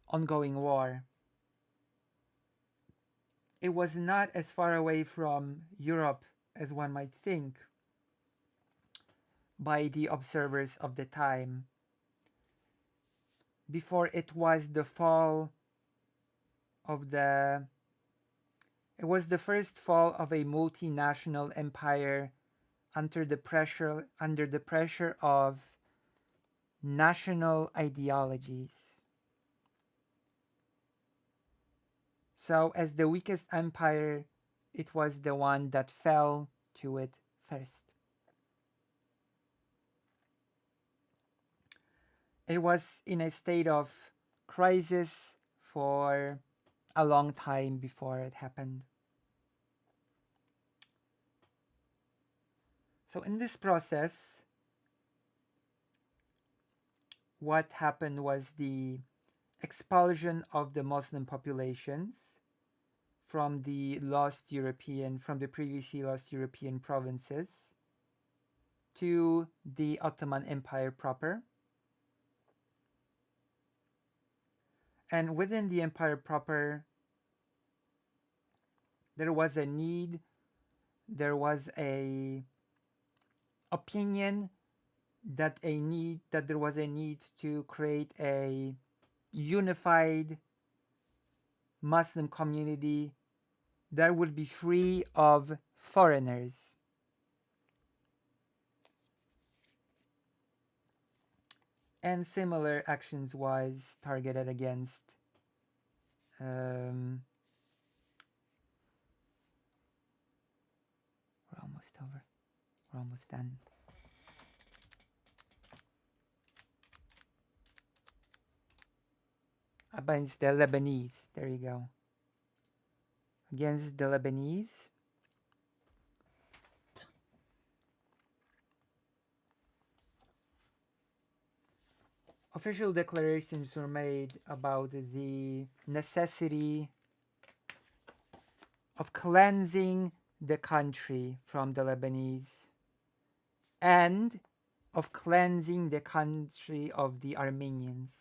ongoing war. It was not as far away from Europe as one might think by the observers of the time. Before it was the fall of the it was the first fall of a multinational empire under the pressure of national ideologies. So as the weakest empire, it was the one that fell to it first. It was in a state of crisis for a long time before it happened. So in this process, what happened was the expulsion of the Muslim populations from the previously lost European provinces to the Ottoman Empire proper. And within the empire proper, there was a need, there was a opinion that there was a need to create a unified Muslim community that would be free of foreigners. And similar actions was targeted against we're almost over. We're almost done. Against the Lebanese. There you go. Against the Lebanese. Official declarations were made about the necessity of cleansing the country from the Lebanese and of cleansing the country of the Armenians.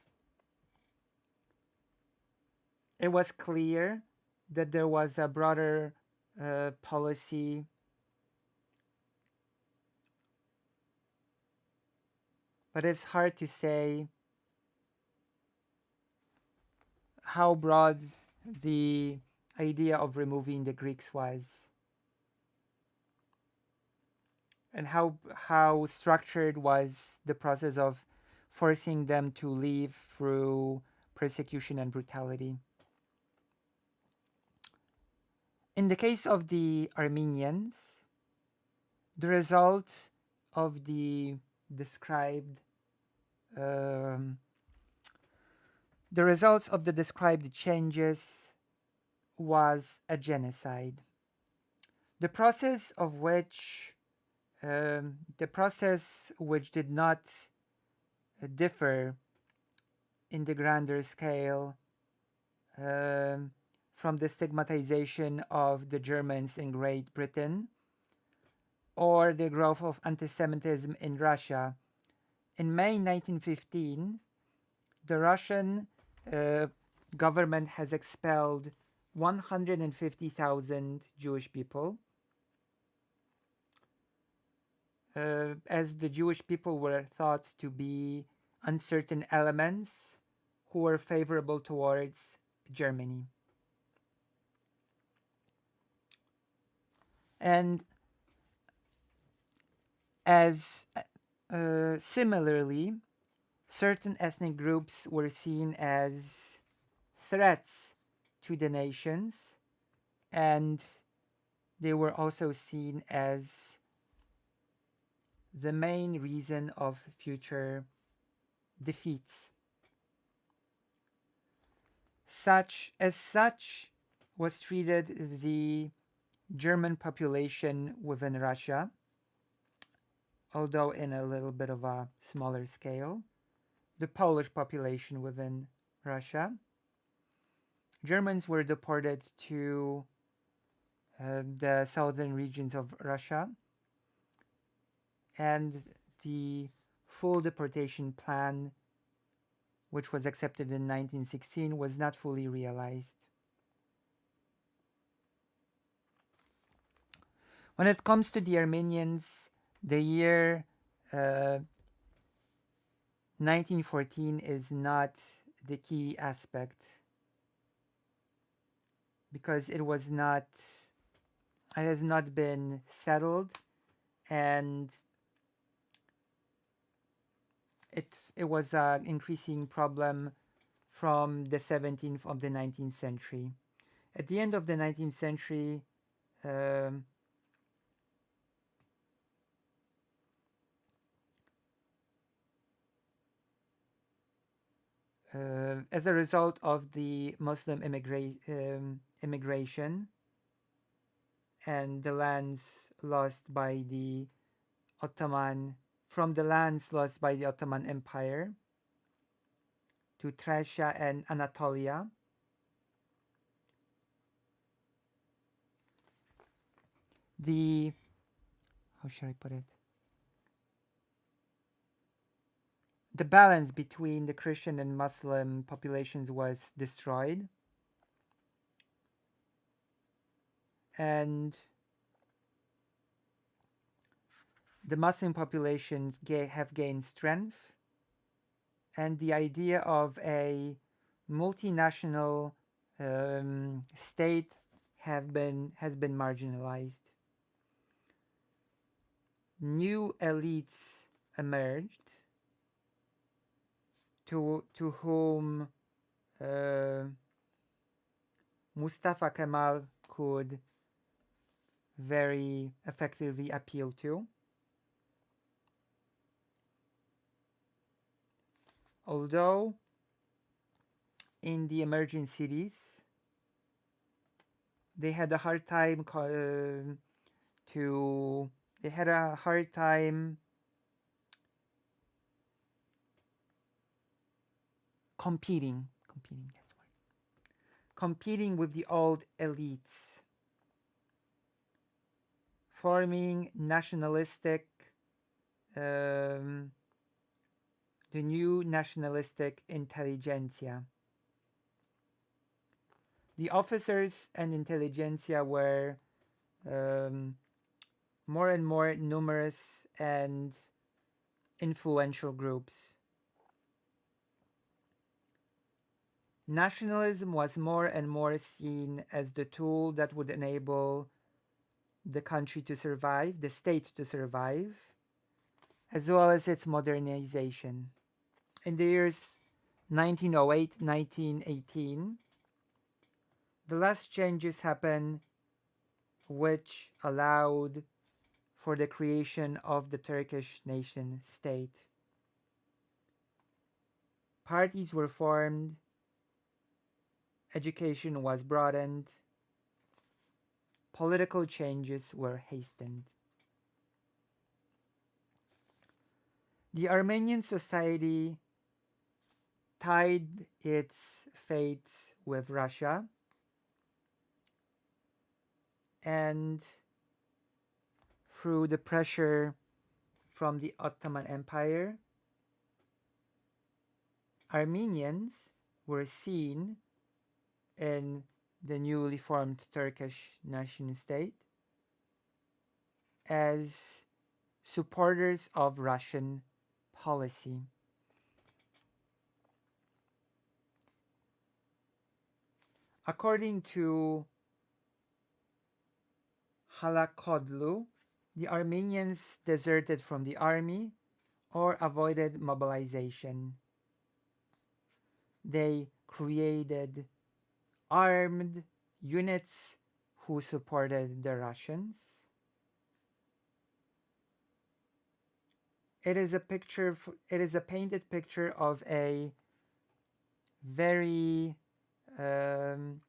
It was clear that there was a broader policy but it's hard to say how broad the idea of removing the Greeks was and how structured was the process of forcing them to leave through persecution and brutality. In the case of the Armenians, the result of the described the results of the described changes was a genocide. The process which did not differ in the grander scale from the stigmatization of the Germans in Great Britain or the growth of anti-Semitism in Russia. In May 1915, the Russian government has expelled 150,000 Jewish people, as the Jewish people were thought to be uncertain elements who were favorable towards Germany. And as similarly, certain ethnic groups were seen as threats to the nations, and they were also seen as the main reason of future defeats. Such was treated the German population within Russia, although in a little bit of a smaller scale, the Polish population within Russia. Germans were deported to the southern regions of Russia, and the full deportation plan, which was accepted in 1916, was not fully realized. When it comes to the Armenians, the year 1914 is not the key aspect because it has not been settled, and it was an increasing problem from the 17th of the 19th century. At the end of the 19th century, um, as a result of the Muslim immigration and the lands lost by the Ottoman, from the lands lost by the Ottoman Empire to Thracia and Anatolia, the how should I put it? The balance between the Christian and Muslim populations was destroyed, and the Muslim populations have gained strength, and the idea of a multinational state has been marginalized. New elites emerged, to whom Mustafa Kemal could very effectively appeal to. Although in the emerging cities, they had a hard time competing with the old elites, forming nationalistic the new nationalistic intelligentsia. The officers and intelligentsia were more and more numerous and influential groups. Nationalism was more and more seen as the tool that would enable the country to survive, the state to survive, as well as its modernization. In the years 1908-1918, the last changes happened which allowed for the creation of the Turkish nation state. Parties were formed, education was broadened, political changes were hastened. The Armenian society tied its fate with Russia, and through the pressure from the Ottoman Empire, Armenians were seen in the newly formed Turkish nation state as supporters of Russian policy. According to Halakodlu, the Armenians deserted from the army or avoided mobilization. They created armed units who supported the Russians. It is a picture. It is a painted picture of a very. Um,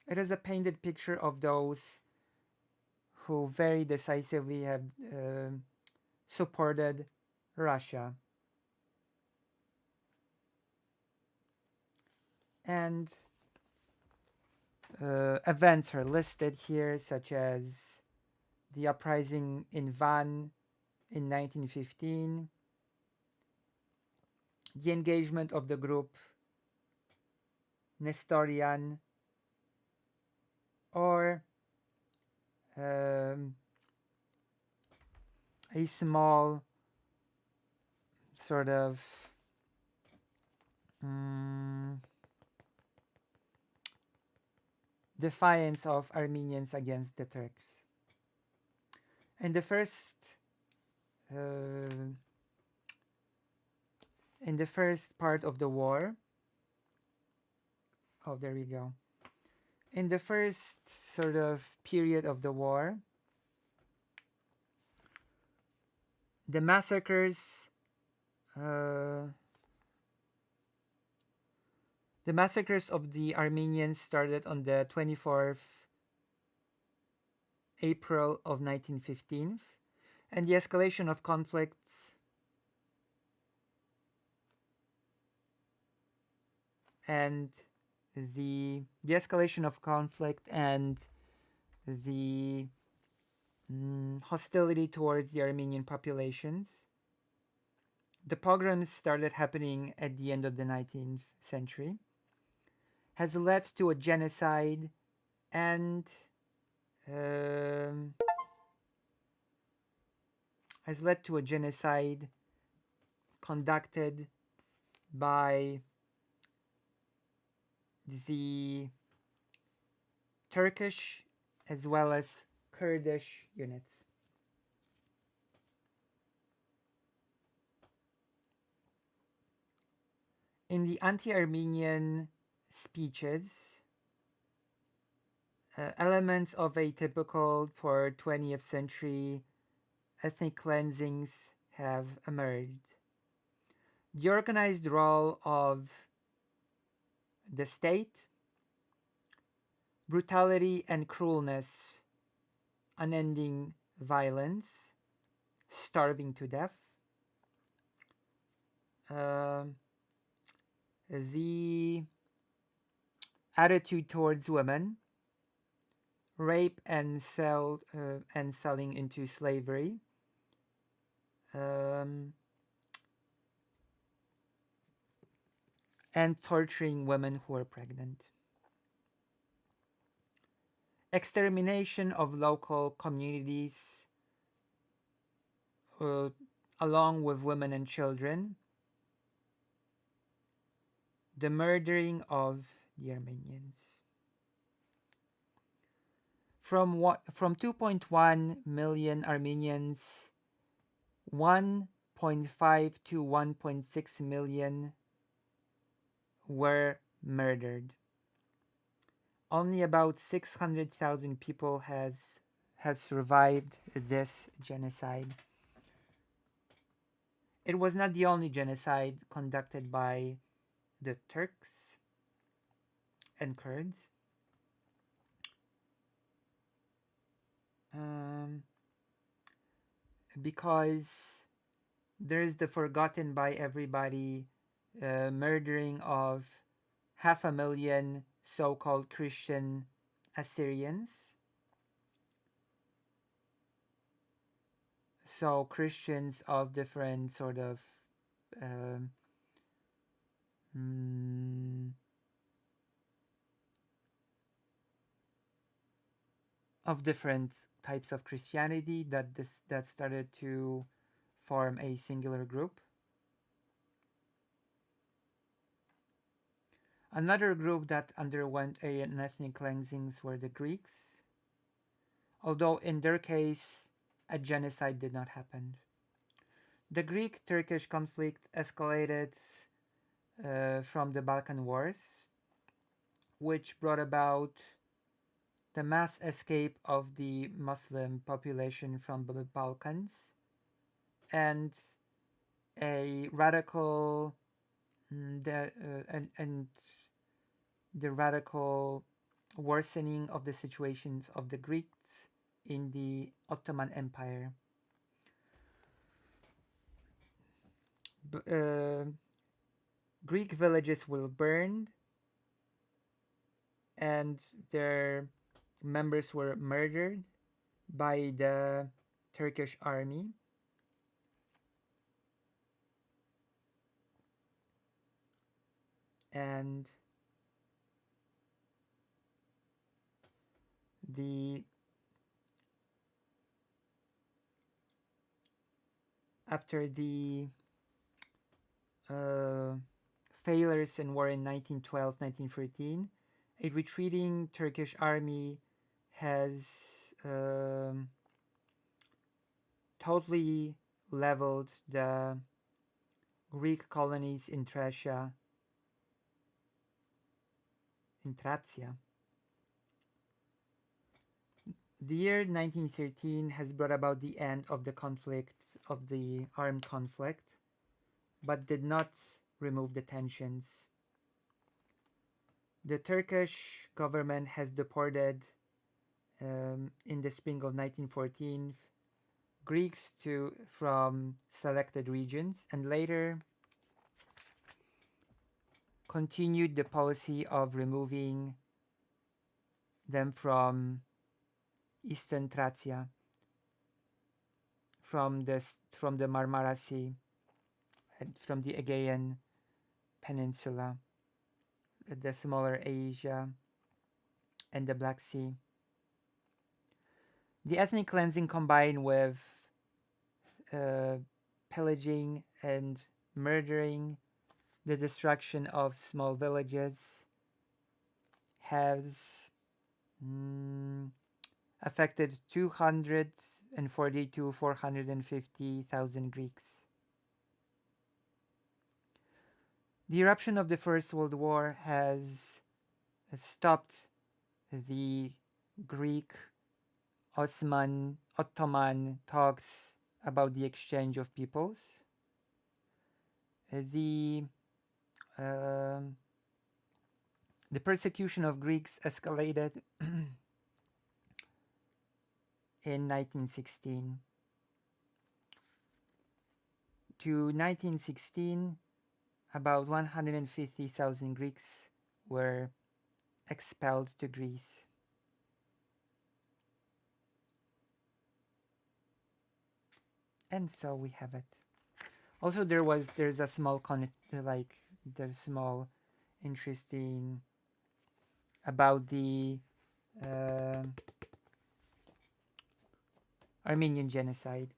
it is a painted picture of those who very decisively have supported Russia, and events are listed here, such as the uprising in Van in 1915, the engagement of the group Nestorian, or um, a small sort of mm, defiance of Armenians against the Turks. In the first uh, in the first part of the war, oh, there we go. In the first sort of period of the war, the massacres uh, the massacres of the Armenians started on the 24th April of 1915, and the escalation of conflicts and the escalation of conflict and the hostility towards the Armenian populations. The pogroms started happening at the end of the 19th century, has led to a genocide and um, has led to a genocide conducted by the Turkish as well as Kurdish units. In the anti-Armenian speeches, elements of a typical for 20th century ethnic cleansings have emerged. The organized role of the state, brutality and cruelness, unending violence, starving to death, uh, the attitude towards women, rape and selling into slavery, um, and torturing women who are pregnant. Extermination of local communities uh, along with women and children. The murdering of the Armenians. From 2.1 million Armenians, 1.5 to 1.6 million were murdered. Only about 600,000 people have survived this genocide. It was not the only genocide conducted by the Turks and Kurds. Um, because there's the forgotten by everybody murdering of 500,000 so-called Christian Assyrians. So Christians of different sort of um, mm, of different types of Christianity that started to form a singular group. Another group that underwent an ethnic cleansings were the Greeks, although in their case a genocide did not happen. The Greek-Turkish conflict escalated from the Balkan Wars, which brought about the mass escape of the Muslim population from the Balkans and a radical and the radical worsening of the situations of the Greeks in the Ottoman Empire. Greek villages were burned and their members were murdered by the Turkish army. And the after the uh, failures in war in 1912, 1913, a retreating Turkish army has um, totally leveled the Greek colonies in Thracia, in Thracia. The year 1913 has brought about the end of the conflict, of the armed conflict, but did not remove the tensions. The Turkish government has deported in the spring of 1914 Greeks to from selected regions and later continued the policy of removing them from eastern Thracia, from the Marmara Sea and from the Aegean Peninsula, the smaller Asia, and the Black Sea. The ethnic cleansing combined with uh, pillaging and murdering, the destruction of small villages has affected 240 to 450,000 Greeks. The eruption of the First World War has stopped the Greek Ottoman talks about the exchange of peoples. The um, the persecution of Greeks escalated in 1916. To 1916, about 150,000 Greeks were expelled to Greece. And so we have it. Also, there's a small there's small interesting about the uh, Armenian genocide.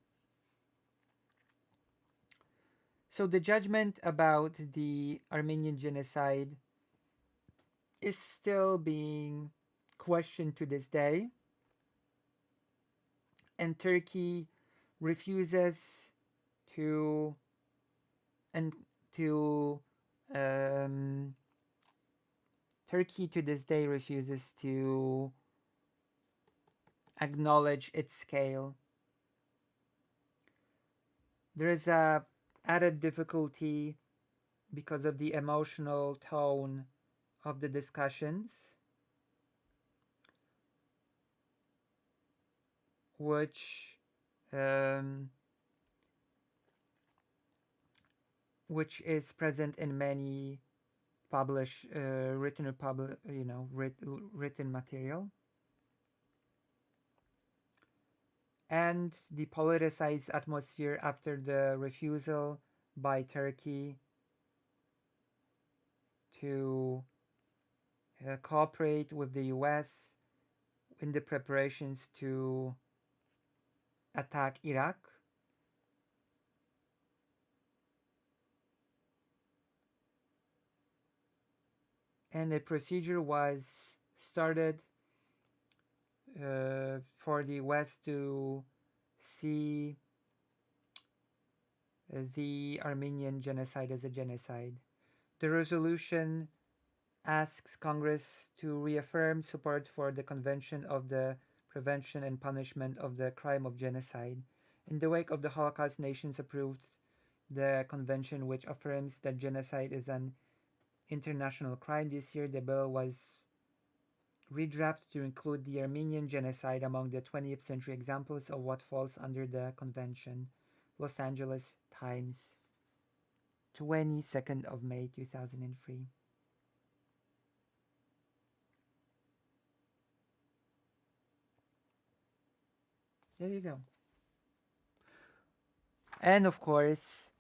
So the judgment about the Armenian genocide is still being questioned to this day, and Turkey refuses to and to um, Turkey to this day refuses to acknowledge its scale. There is a added difficulty because of the emotional tone of the discussions, which um, which is present in many published written material, and the politicized atmosphere after the refusal by Turkey to cooperate with the US in the preparations to attack Iraq. And a procedure was started for the West to see the Armenian genocide as a genocide. The resolution asks Congress to reaffirm support for the Convention of the Prevention and Punishment of the Crime of Genocide. In the wake of the Holocaust, nations approved the convention which affirms that genocide is an international crime. This year, the bill was redrafted to include the Armenian genocide among the 20th century examples of what falls under the convention. Los Angeles Times, 22nd of May 2003. There you go. And of course,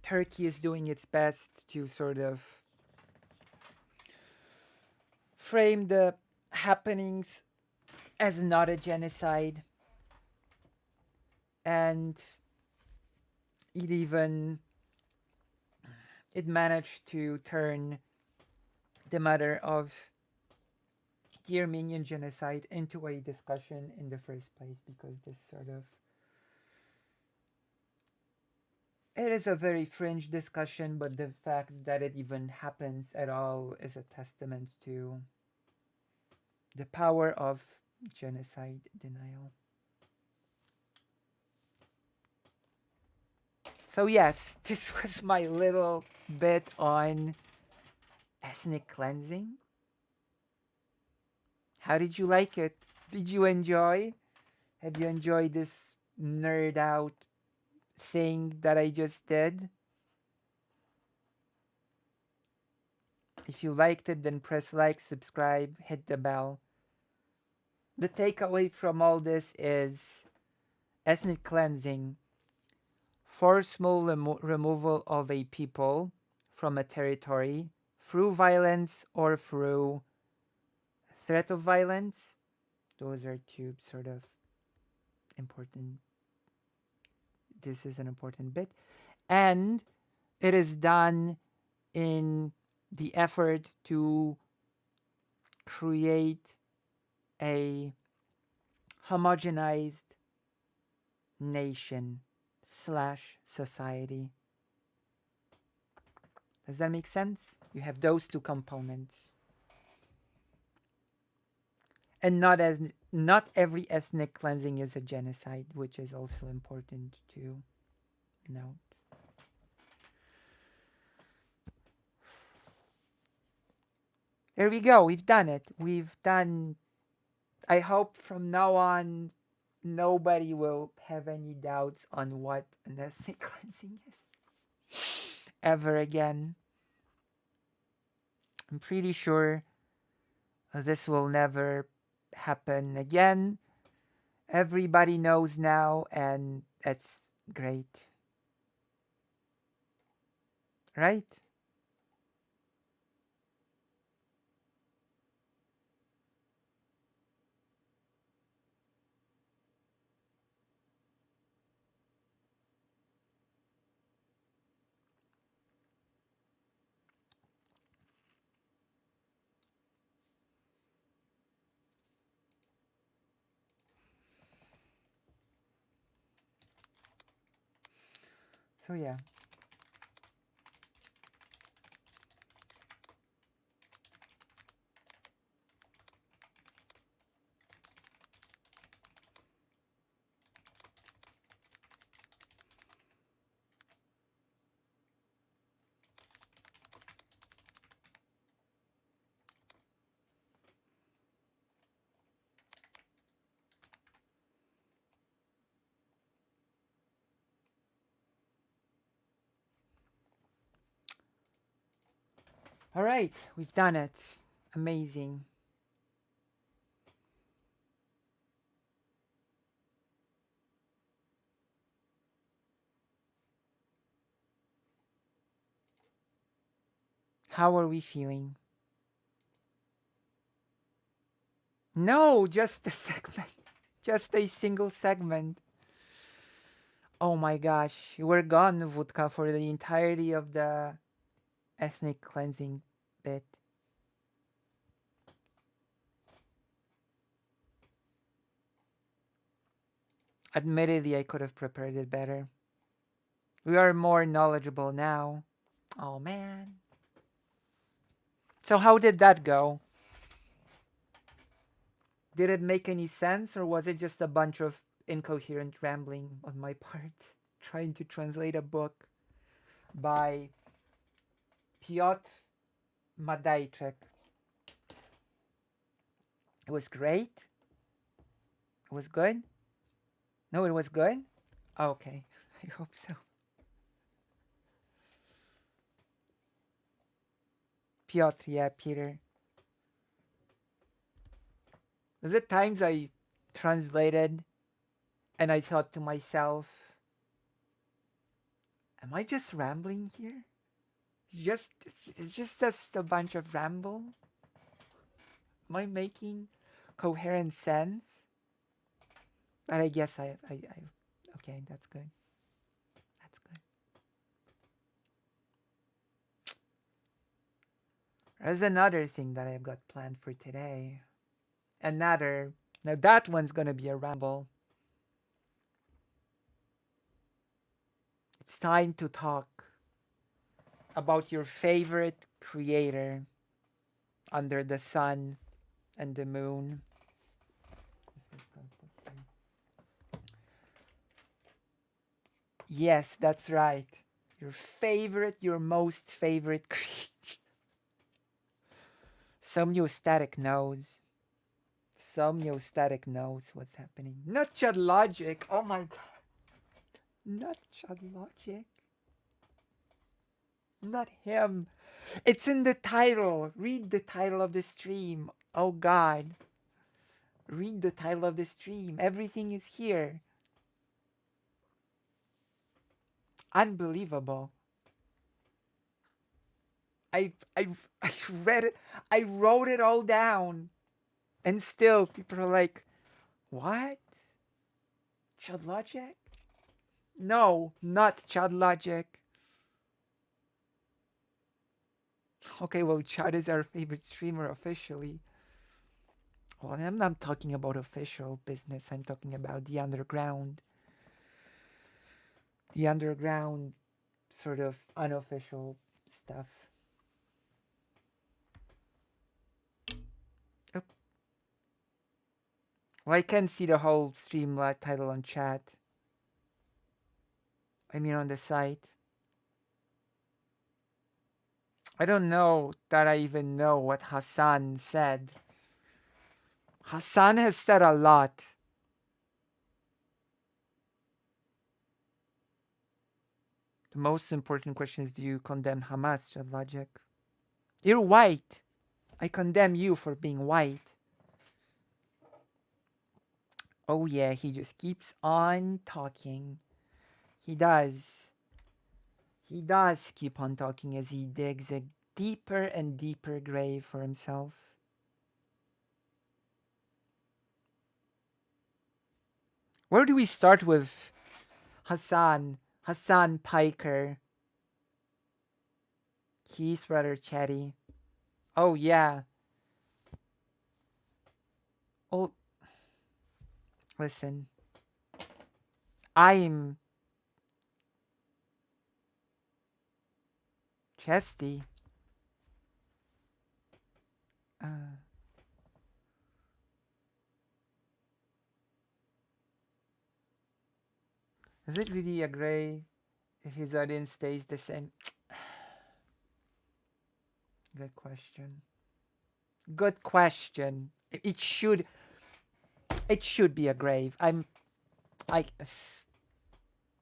Turkey is doing its best to sort of frame the happenings as not a genocide, and it managed to turn the matter of the Armenian genocide into a discussion in the first place, because this sort of, it is a very fringe discussion, but the fact that it even happens at all is a testament to the power of genocide denial. So yes, this was my little bit on ethnic cleansing. How did you like it? Did you enjoy? Have you enjoyed this nerd out thing that I just did? If you liked it, then press like, subscribe, hit the bell. The takeaway from all this is ethnic cleansing, forceful removal of a people from a territory through violence or through threat of violence. Those are two sort of important. This is an important bit. And it is done in the effort to create a homogenized nation slash society. Does that make sense? You have those two components. And not every ethnic cleansing is a genocide, which is also important to note. There we go. We've done it. We've done. I hope from now on, nobody will have any doubts on what an ethnic cleansing is ever again. I'm pretty sure this will never happen again. Everybody knows now, and that's great. Right? So yeah. All right, we've done it. Amazing. How are we feeling? No, just a segment. Just a single segment. Oh my gosh, we're gone, Vodka, for the entirety of the ethnic cleansing bit. Admittedly, I could have prepared it better. We are more knowledgeable now. Oh man. So how did that go? Did it make any sense, or was it just a bunch of incoherent rambling on my part? trying to translate a book by Piotr Madejczyk. It was great. It was good. No, it was good. Oh, okay, I hope so. Piotr, yeah, Peter. There's at times I translated and I thought to myself, am I just rambling here? It's just a bunch of ramble. Am I making coherent sense? But I guess I okay, that's good. That's good. There's another thing that I've got planned for today. Another. Now that one's gonna be a ramble. It's time to talk about your favorite creator under the sun and the moon. Yes, that's right. Your most favorite creator. Some new static knows. Some new static knows what's happening. Not Chad Logic. Oh my god. Not Chad Logic. Not him. It's in the title. Read the title of the stream. Oh god. Read the title of the stream. Everything is here. Unbelievable. I I read it. I wrote it all down. And still people are like, what? Chad Logic? No, not Chad Logic. Okay, well, Chad is our favorite streamer officially. Well, I'm not talking about official business. I'm talking about the underground. The underground sort of unofficial stuff. Oh. Well, I can see the whole stream title on chat. I mean, on the site. I don't know that I even know what Hasan said. Hasan has said a lot. The most important question is, do you condemn Hamas, Chad Logic? You're white. I condemn you for being white. Oh yeah, he just keeps on talking. He does. He does keep on talking as he digs a deeper and deeper grave for himself. Where do we start with Hasan? Hasan Piker. He's rather chatty. Oh yeah. Oh, listen. I'm chesty. Is it really a gray if his audience stays the same? Good question. Good question. It should be a grave.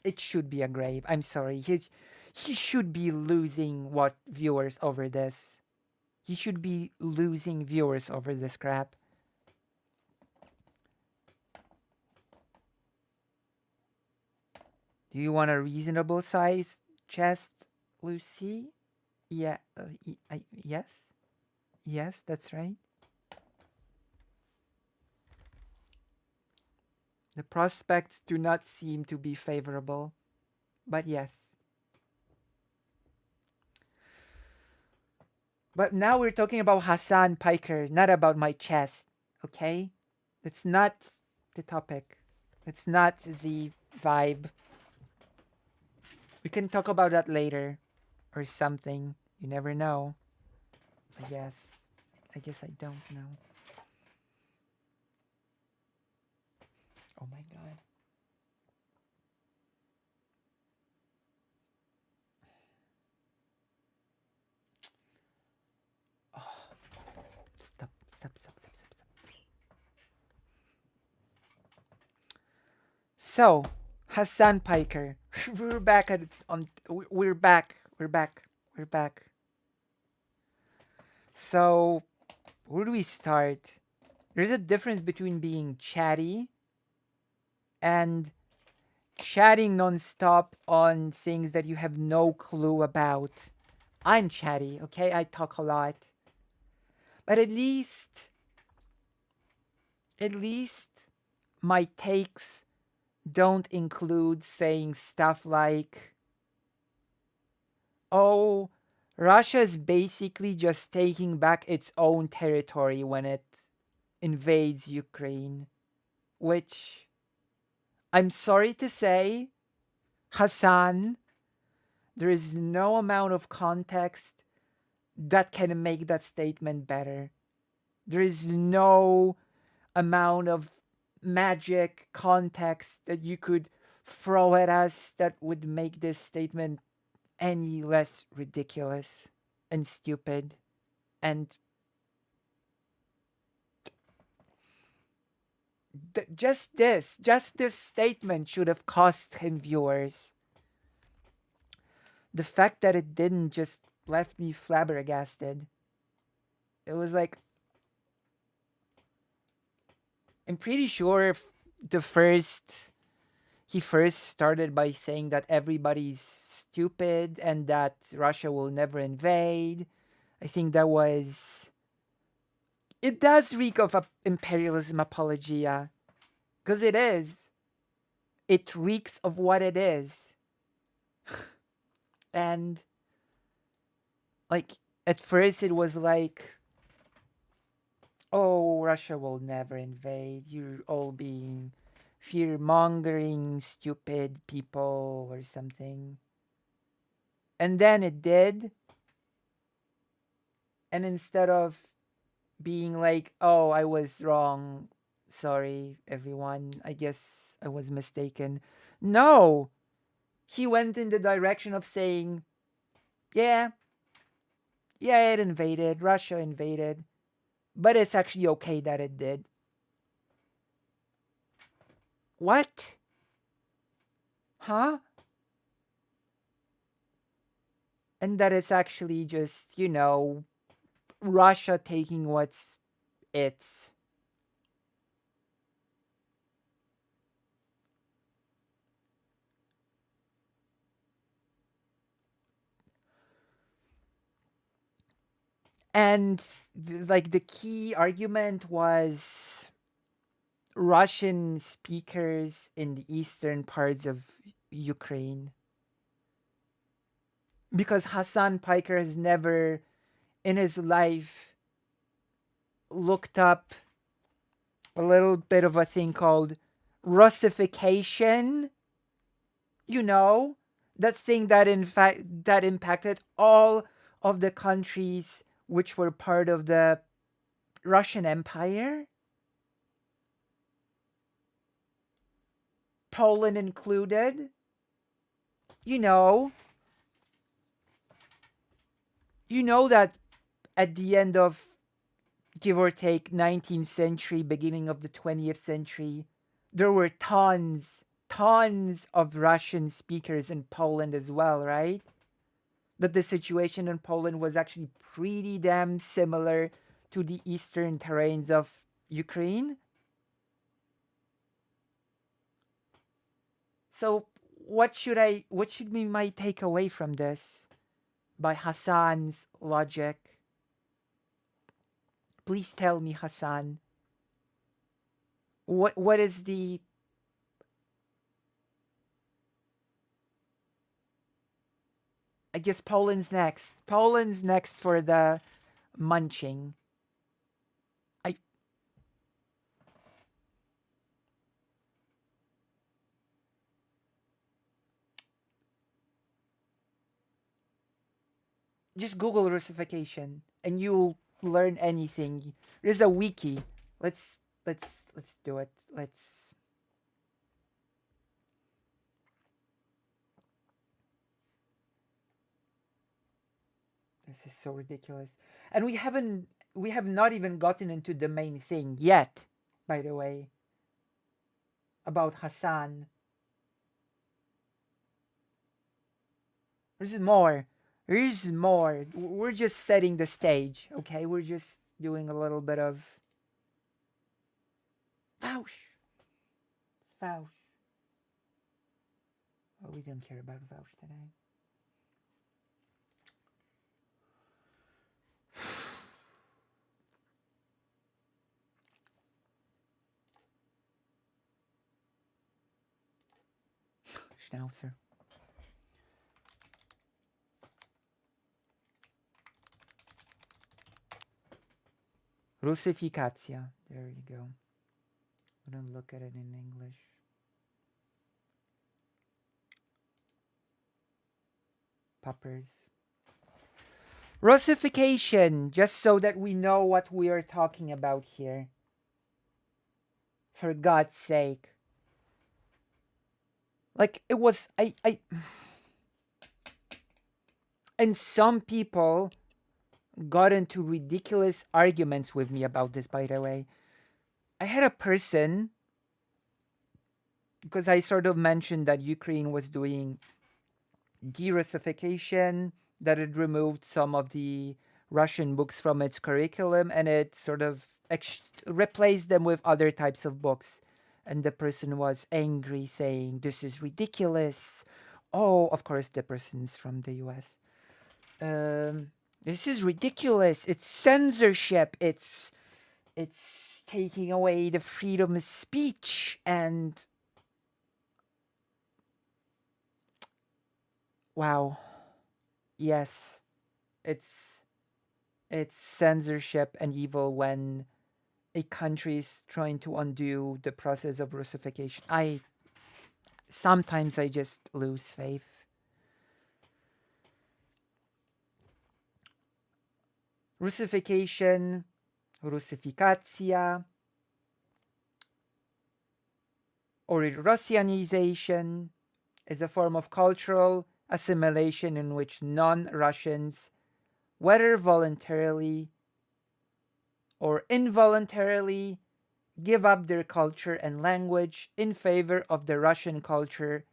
It should be a grave. I'm sorry. He should be losing viewers over this. He should be losing viewers over this crap. Do you want a reasonable size chest, Lucy? Yeah. Yes. Yes, that's right. The prospects do not seem to be favorable, but yes. But now we're talking about Hasan Piker, not about my chest, okay? It's not the topic. It's not the vibe. We can talk about that later or something. You never know. I guess. I guess I don't know. Oh my god. So, Hassan Piker, we're back at on. We're back. We're back. We're back. So, where do we start? There's a difference between being chatty and chatting nonstop on things that you have no clue about. I'm chatty, okay? I talk a lot. But at least my takes don't include saying stuff like, oh, Russia's basically just taking back its own territory when it invades Ukraine, which I'm sorry to say, Hassan, there is no amount of context that can make that statement better. There is no amount of magic context that you could throw at us that would make this statement any less ridiculous and stupid. And just this statement should have cost him viewers. The fact that it didn't just left me flabbergasted. It was like, I'm pretty sure if the first he first started by saying that everybody's stupid and that Russia will never invade. I think that was, it does reek of a imperialism apologia, because it is. It reeks of what it is. And like at first it was like, oh, Russia will never invade. You're all being fear mongering, stupid people or something. And then it did. And instead of being like, oh, I was wrong, sorry, everyone, I guess I was mistaken. No, he went in the direction of saying, yeah, yeah, it invaded, Russia invaded, but it's actually okay that it did. What? Huh? And that it's actually just, Russia taking what's its. And like the key argument was Russian speakers in the eastern parts of Ukraine. Because Hassan Piker has never in his life looked up a little bit of a thing called Russification. You know, that thing that in fact that impacted all of the countries which were part of the Russian Empire, Poland included. You know, that at the end of give or take 19th century, beginning of the 20th century, there were tons of Russian speakers in Poland as well, right? That the situation in Poland was actually pretty damn similar to the eastern terrains of Ukraine. So what should be my takeaway from this by Hassan's logic? Please tell me, Hassan. What is the I guess Poland's next. Poland's next for the munching. I just Google Russification and you'll learn anything. There's a wiki. Let's do it. This is so ridiculous. And we have not even gotten into the main thing yet, by the way, about Hassan. There's more. There's more. We're just setting the stage, okay? We're just doing a little bit of Vouch. Vouch. Oh, we don't care about Vouch today. Schnauzer. Rusyfikacja. There you go. I don't look at it in English. Puppers. Russification, just so that we know what we are talking about here. For God's sake. Like, it was, and some people got into ridiculous arguments with me about this, by the way. I had a person, because I sort of mentioned that Ukraine was doing de-Russification, that it removed some of the Russian books from its curriculum, and it sort of replaced them with other types of books. And the person was angry, saying, "This is ridiculous." Oh, of course, the person's from the US. This is ridiculous. It's censorship. It's taking away the freedom of speech. And wow, yes, it's censorship and evil when a country is trying to undo the process of Russification. I sometimes I just lose faith. Russification, Russifikacja, or Russianization is a form of cultural assimilation in which non-Russians, whether voluntarily or involuntarily, give up their culture and language in favor of the Russian culture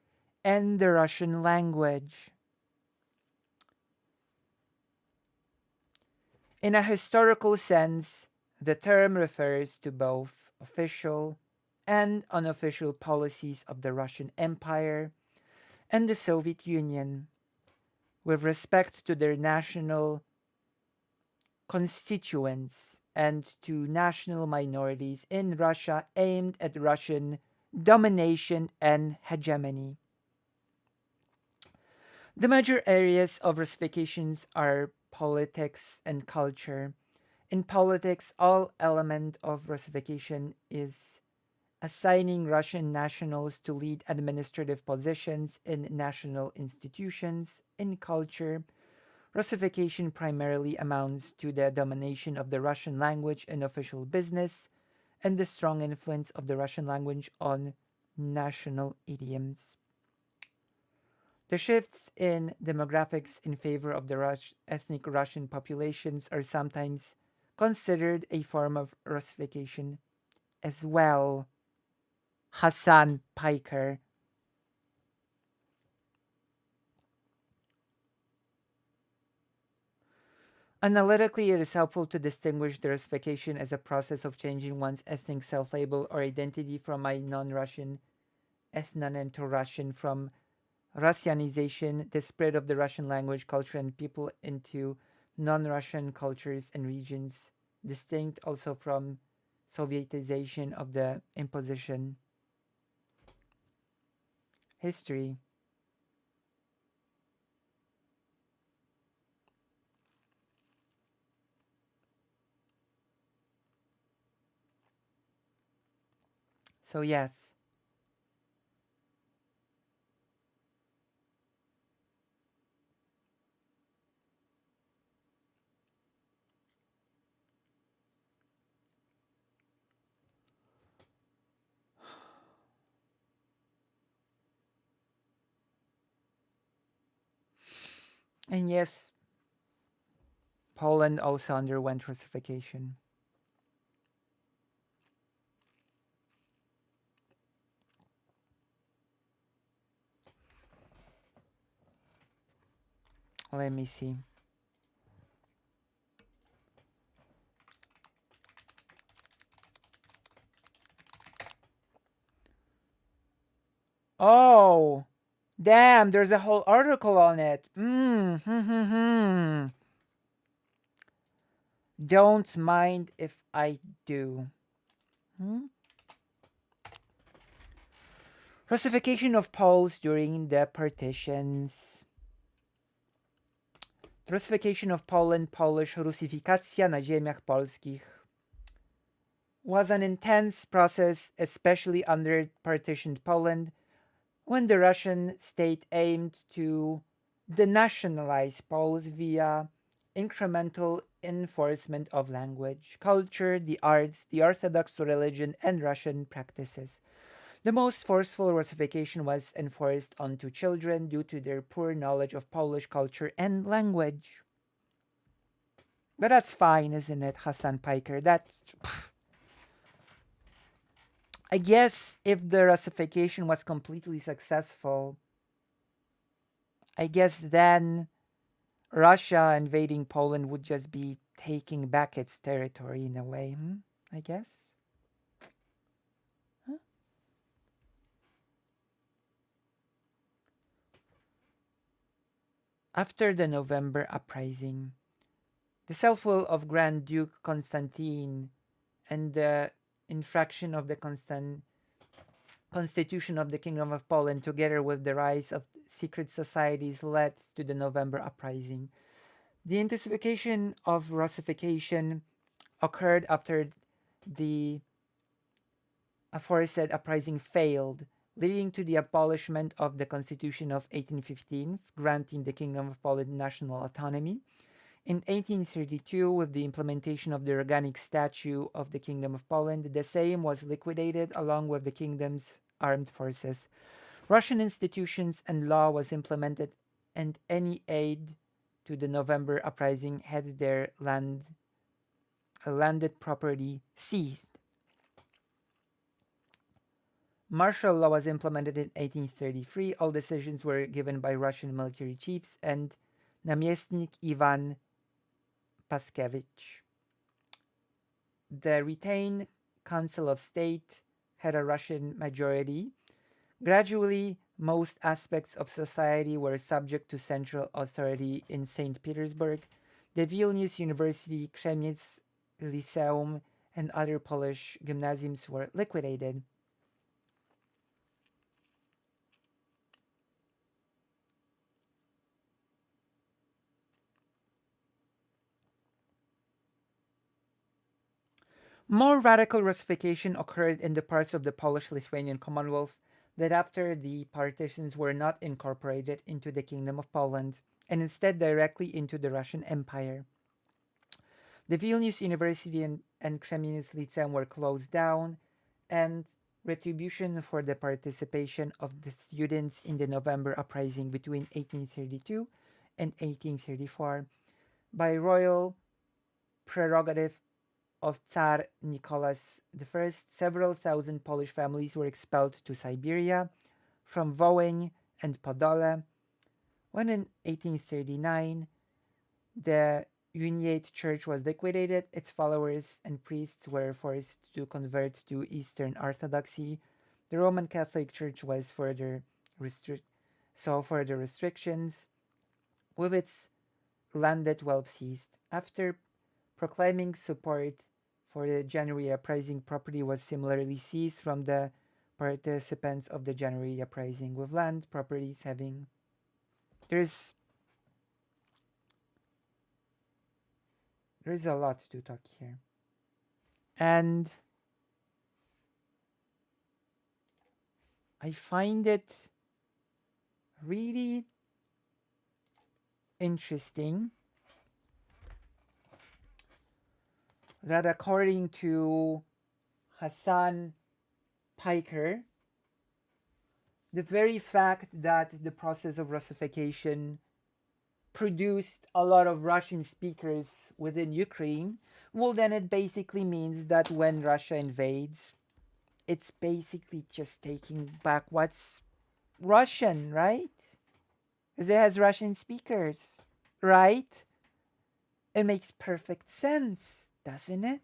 and the Russian language. In a historical sense, the term refers to both official and unofficial policies of the Russian Empire and the Soviet Union with respect to their national constituents and to national minorities in Russia aimed at Russian domination and hegemony. The major areas of Russifications are politics and culture. In politics, all element of Russification is assigning Russian nationals to lead administrative positions in national institutions. In culture, Russification primarily amounts to the domination of the Russian language in official business and the strong influence of the Russian language on national idioms. The shifts in demographics in favor of the ethnic Russian populations are sometimes considered a form of Russification as well. Hasan Piker. Analytically, it is helpful to distinguish the Russification as a process of changing one's ethnic self-label or identity from a non-Russian ethnonym to Russian, from Russianization, the spread of the Russian language, culture, and people into non-Russian cultures and regions, distinct also from Sovietization of the imposition. History. So yes. And yes, Poland also underwent Russification. Let me see. Oh, damn, there's a whole article on it. Don't mind if I do. Hmm? Russification of Poles during the partitions. Russification of Poland, Polish Rusifikacja na ziemiach polskich, was an intense process, especially under partitioned Poland, when the Russian state aimed to denationalize Poles via incremental enforcement of language, culture, the arts, the Orthodox religion, and Russian practices. The most forceful Russification was enforced onto children due to their poor knowledge of Polish culture and language. But that's fine, isn't it, Hasan Piker? I guess if the Russification was completely successful, I guess then Russia invading Poland would just be taking back its territory in a way, I guess. Huh? After the November uprising, the self-will of Grand Duke Constantine and the infraction of the Constitution of the Kingdom of Poland, together with the rise of secret societies, led to the November uprising. The intensification of Russification occurred after the aforesaid uprising failed, leading to the abolishment of the Constitution of 1815, granting the Kingdom of Poland national autonomy. In 1832, with the implementation of the organic statute of the Kingdom of Poland, the same was liquidated along with the kingdom's armed forces. Russian institutions and law was implemented, and any aid to the November uprising had their landed property seized. Martial law was implemented in 1833. All decisions were given by Russian military chiefs and Namiestnik Ivan Paskevich. The retained Council of State had a Russian majority. Gradually, most aspects of society were subject to central authority in St. Petersburg. The Vilnius University, Krzemiec Lyceum, and other Polish gymnasiums were liquidated. More radical Russification occurred in the parts of the Polish-Lithuanian Commonwealth that after the partitions were not incorporated into the Kingdom of Poland and instead directly into the Russian Empire. The Vilnius University and Krzemiec Lyceum were closed down, and retribution for the participation of the students in the November uprising between 1832 and 1834 by royal prerogative of Tsar Nicholas I, several thousand Polish families were expelled to Siberia from Wołyń and Podole. When in 1839 the Uniate Church was liquidated, its followers and priests were forced to convert to Eastern Orthodoxy. The Roman Catholic Church was further restrictions, with its landed wealth seized. After proclaiming support for the January uprising, property was similarly seized from the participants of the January uprising, with land properties having. There's a lot to talk here. And I find it really interesting that according to Hasan Piker, the very fact that the process of Russification produced a lot of Russian speakers within Ukraine, well, then it basically means that when Russia invades, it's basically just taking back what's Russian, right? Because it has Russian speakers. right? It makes perfect sense, doesn't it?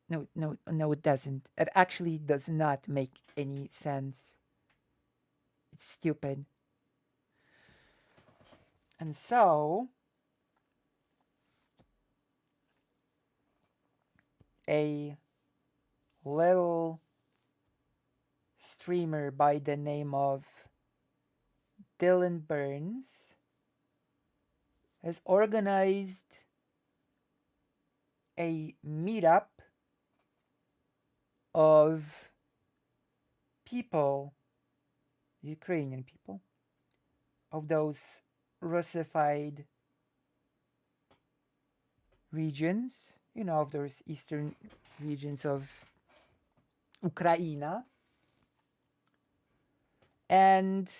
No, no, no, it doesn't. It actually does not make any sense. It's stupid. And so, a little streamer by the name of Dylan Burns has organized a meetup of people, Ukrainian people, of those Russified regions, of those eastern regions of Ukraine, and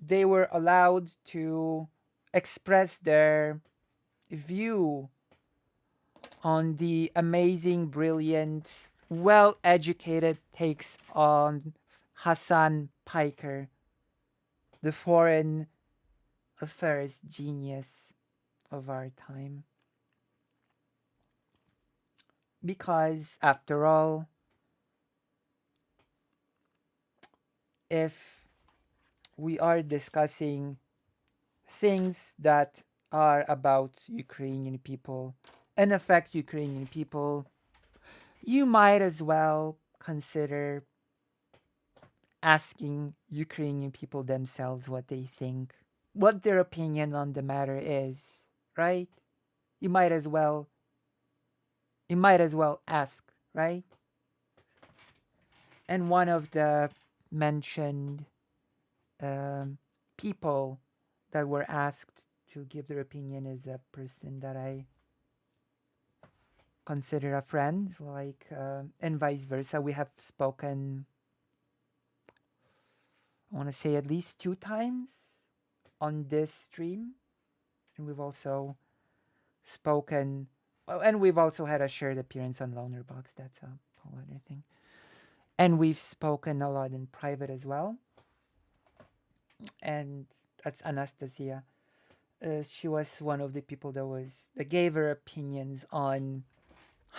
they were allowed to express their view on the amazing, brilliant, well educated takes on Hasan Piker, the foreign affairs genius of our time. Because, after all, if we are discussing things that are about Ukrainian people and affect Ukrainian people, you might as well consider asking Ukrainian people themselves what they think, what their opinion on the matter is, right? You might as well ask, right? And one of the mentioned people that were asked to give their opinion is a person that I consider a friend, and vice versa. We have spoken, I want to say, at least 2 times on this stream, and we've also spoken, and we've also had a shared appearance on Loner Box. That's a whole other thing. And we've spoken a lot in private as well. And that's Anastasia. She was one of the people that gave her opinions on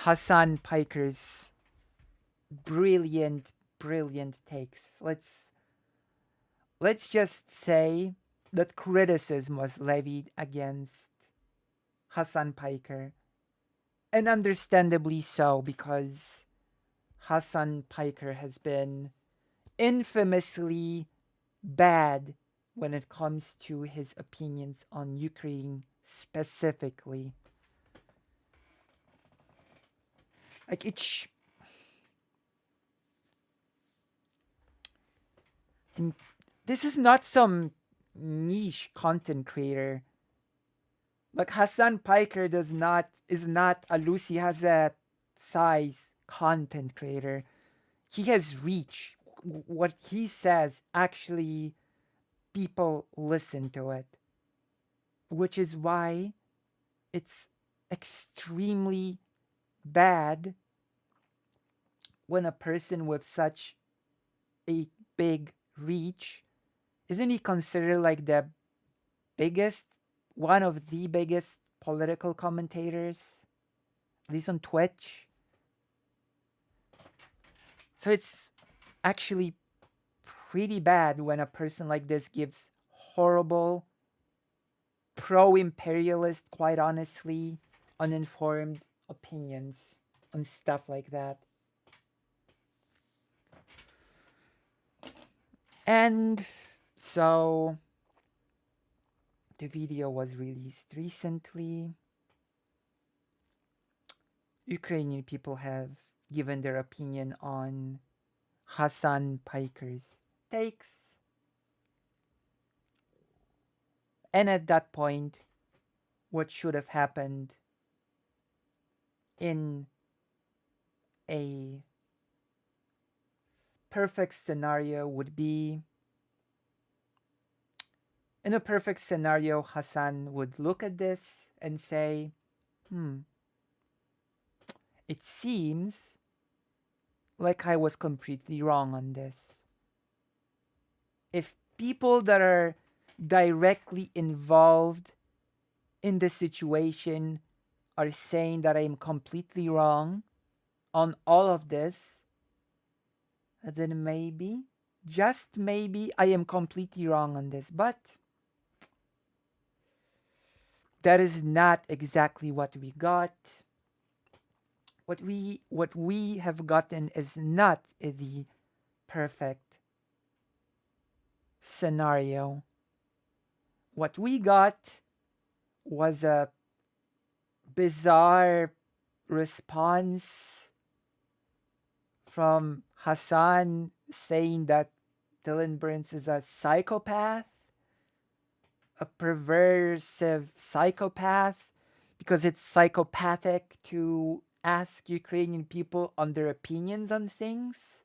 Hasan Piker's brilliant, brilliant takes. Let's just say that criticism was levied against Hasan Piker, and understandably so, because Hasan Piker has been infamously bad when it comes to his opinions on Ukraine specifically. Like and this is not some niche content creator. Like Hasan Piker is not a Lucy Hazet size content creator. He has reach. What he says, actually people listen to it, which is why it's extremely bad when a person with such a big reach, isn't he considered like the biggest, one of the biggest political commentators, at least on Twitch? So it's actually pretty bad when a person like this gives horrible, pro-imperialist, quite honestly, uninformed opinions on stuff like that. And so the video was released recently. Ukrainian people have given their opinion on Hasan Piker's takes. And at that point, what should have happened in a perfect scenario would be, in a perfect scenario, Hasan would look at this and say, it seems like I was completely wrong on this. If people that are directly involved in the situation are saying that I am completely wrong on all of this, then maybe, just maybe, I am completely wrong on this. But that is not exactly what we got. What we have gotten is not the perfect scenario. What we got was a bizarre response from Hasan saying that Dylan Burns is a psychopath, a perversive psychopath, because it's psychopathic to ask Ukrainian people on their opinions on things,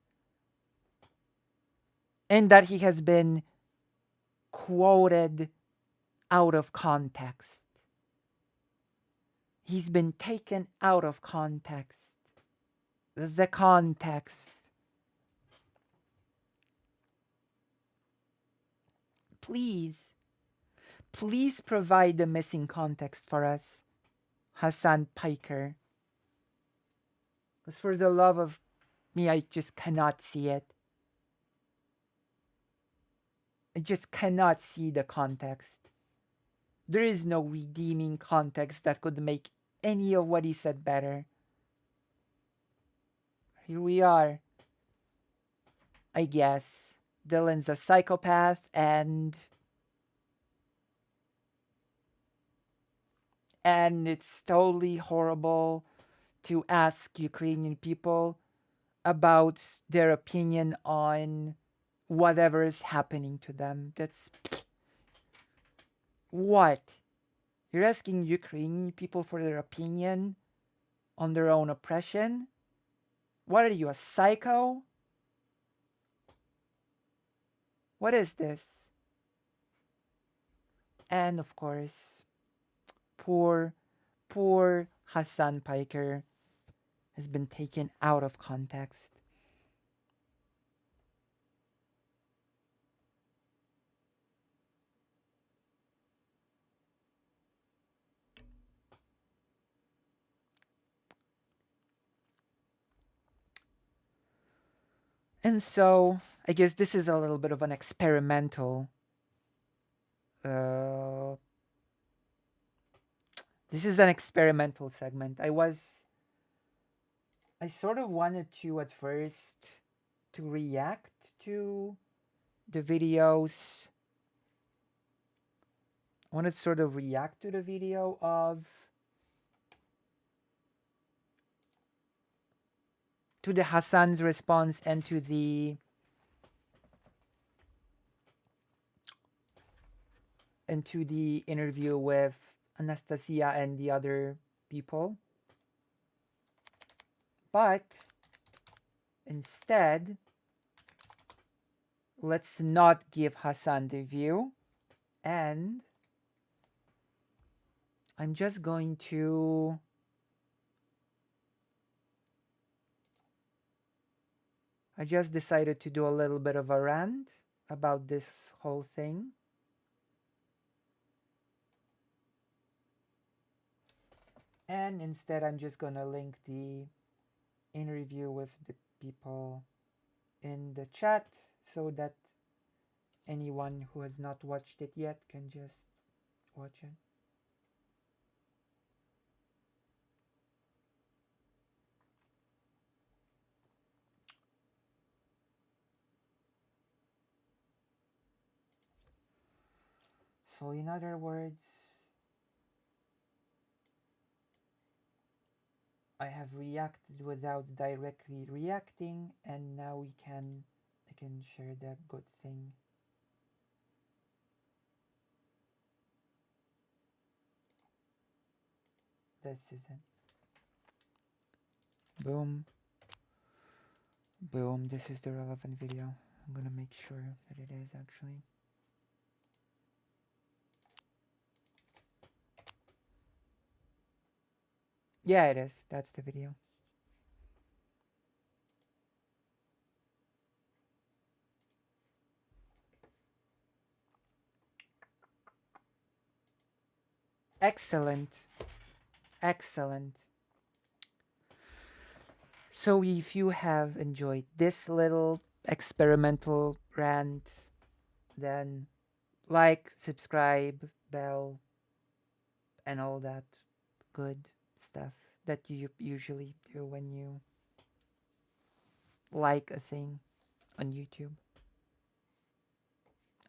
and that he has been quoted out of context. He's been taken out of context. The context. Please, please provide the missing context for us, Hasan Piker. Because for the love of me, I just cannot see it. I just cannot see the context. There is no redeeming context that could make any of what he said better. Here we are. I guess Dylan's a psychopath and it's totally horrible to ask Ukrainian people about their opinion on whatever is happening to them. That's what? You're asking Ukrainian people for their opinion on their own oppression? What are you, a psycho? What is this? And of course, poor Hasan Piker has been taken out of context. And so, I guess this is a little bit of an experimental. This is an experimental segment. I sort of wanted to at first to react to the videos. I wanted to sort of react to the video to the Hasan's response and to the interview with Anastasia and the other people. But instead, let's not give Hasan the view, and I'm just going to I just decided to do a little bit of a rant about this whole thing. And instead, I'm just gonna link the interview with the people in the chat so that anyone who has not watched it yet can just watch it. So in other words, I have reacted without directly reacting, and now I can share the good thing. This is it. Boom. Boom. This is the relevant video. I'm gonna make sure that it is actually. Yeah, it is. That's the video. Excellent. Excellent. So if you have enjoyed this little experimental rant, then like, subscribe, bell, and all that good stuff that you usually do when you like a thing on YouTube.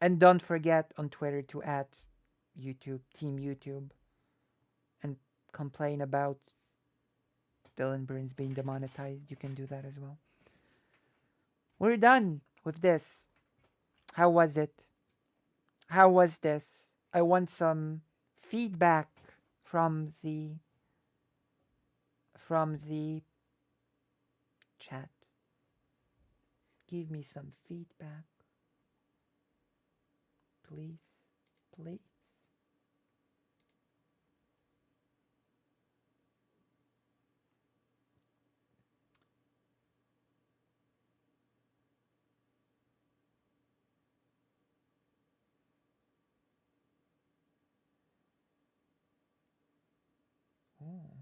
And don't forget on Twitter to add YouTube, Team YouTube, and complain about Dylan Burns being demonetized. You can do that as well. We're done with this. How was it? How was this? I want some feedback from the chat. Give me some feedback, please. Please. Oh.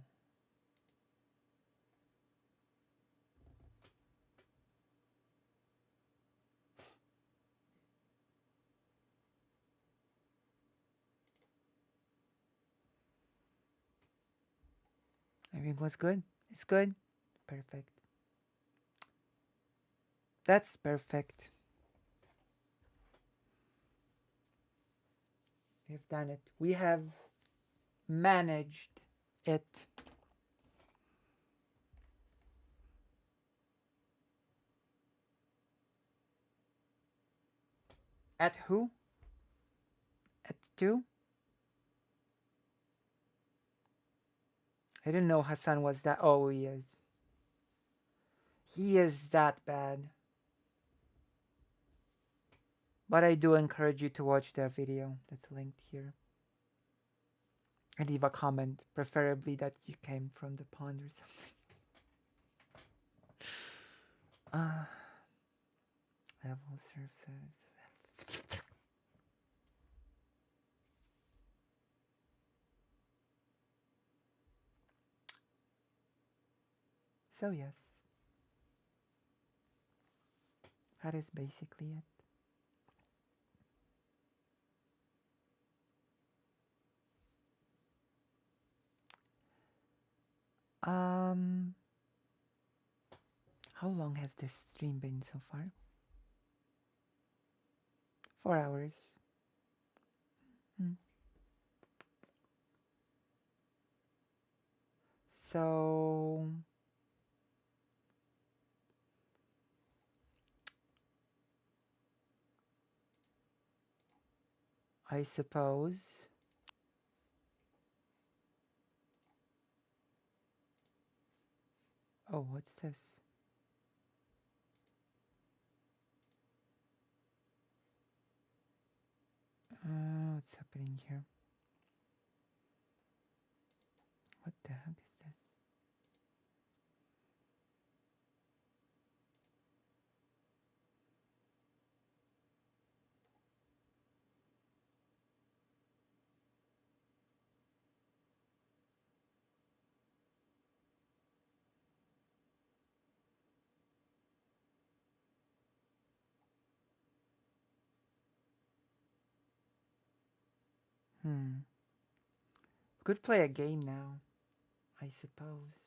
I think it was good. It's good. Perfect. That's perfect. We've done it. We have managed it. At who? At 2? I didn't know Hasan was that. Oh, he is. He is that bad. But I do encourage you to watch the video that's linked here. And leave a comment, preferably that you came from the pond or something. Level surf. So yes, that is basically it. Um, how long has this stream been so far? 4 hours. Hmm. So I suppose oh, what's this? What's happening here? What the heck is this? Could play a game now, I suppose.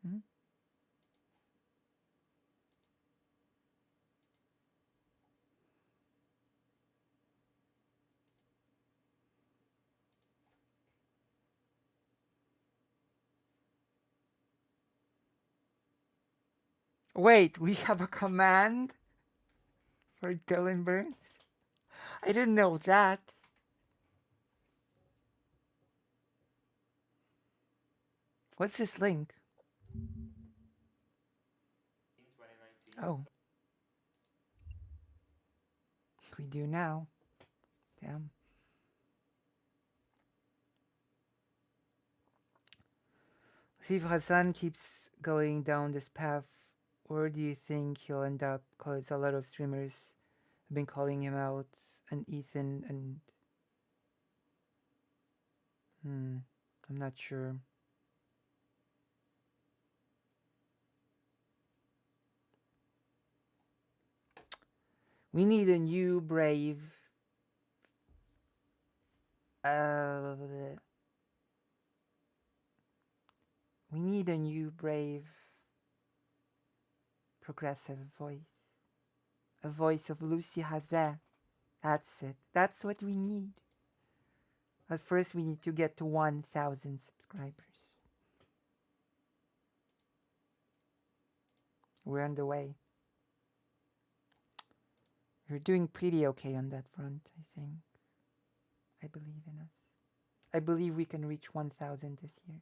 Hmm? Wait, we have a command for Dylan Burns? I didn't know that. What's this link? Oh. We do now. Damn. See if Hasan keeps going down this path. Where do you think he'll end up? Because a lot of streamers have been calling him out, and Ethan, and I'm not sure. We need a new brave. We need a new brave progressive voice. A voice of Lucy Hazet. That's it. That's what we need. But first, we need to get to 1,000 subscribers. We're on the way. We're doing pretty okay on that front, I think. I believe in us. I believe we can reach 1,000 this year.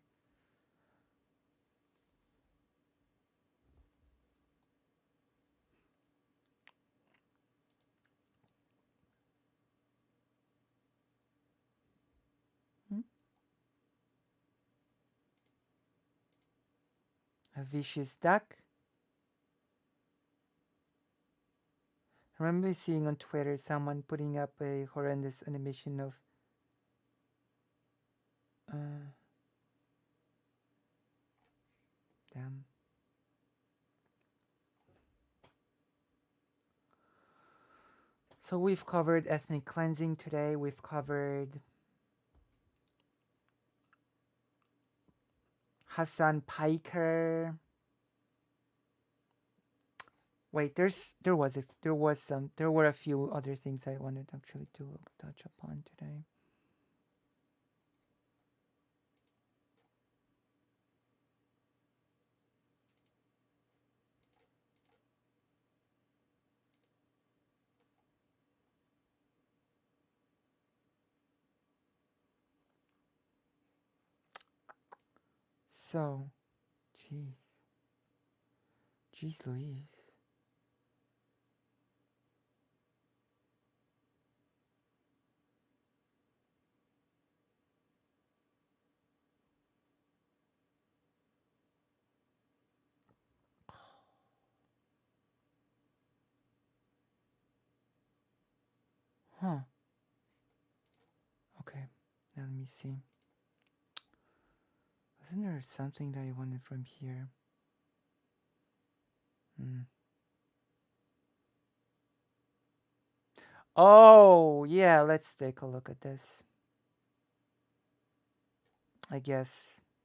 A vicious duck. I remember seeing on Twitter someone putting up a horrendous animation of damn. So we've covered ethnic cleansing today. We've covered Hasan Piker. Wait, there were a few other things I wanted actually to touch upon today. So, jeez Louise. Huh. Okay, now let me see. Wasn't there something that I wanted from here? Oh, yeah, let's take a look at this. I guess,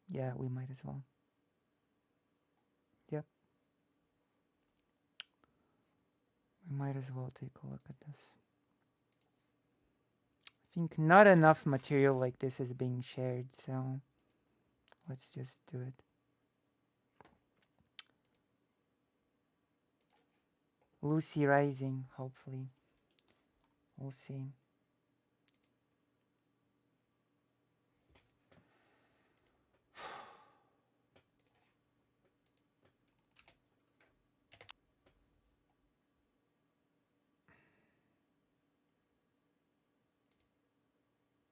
yeah, we might as well. Yep. We might as well take a look at this. I think not enough material like this is being shared, so let's just do it. Lucy Rising, hopefully. We'll see.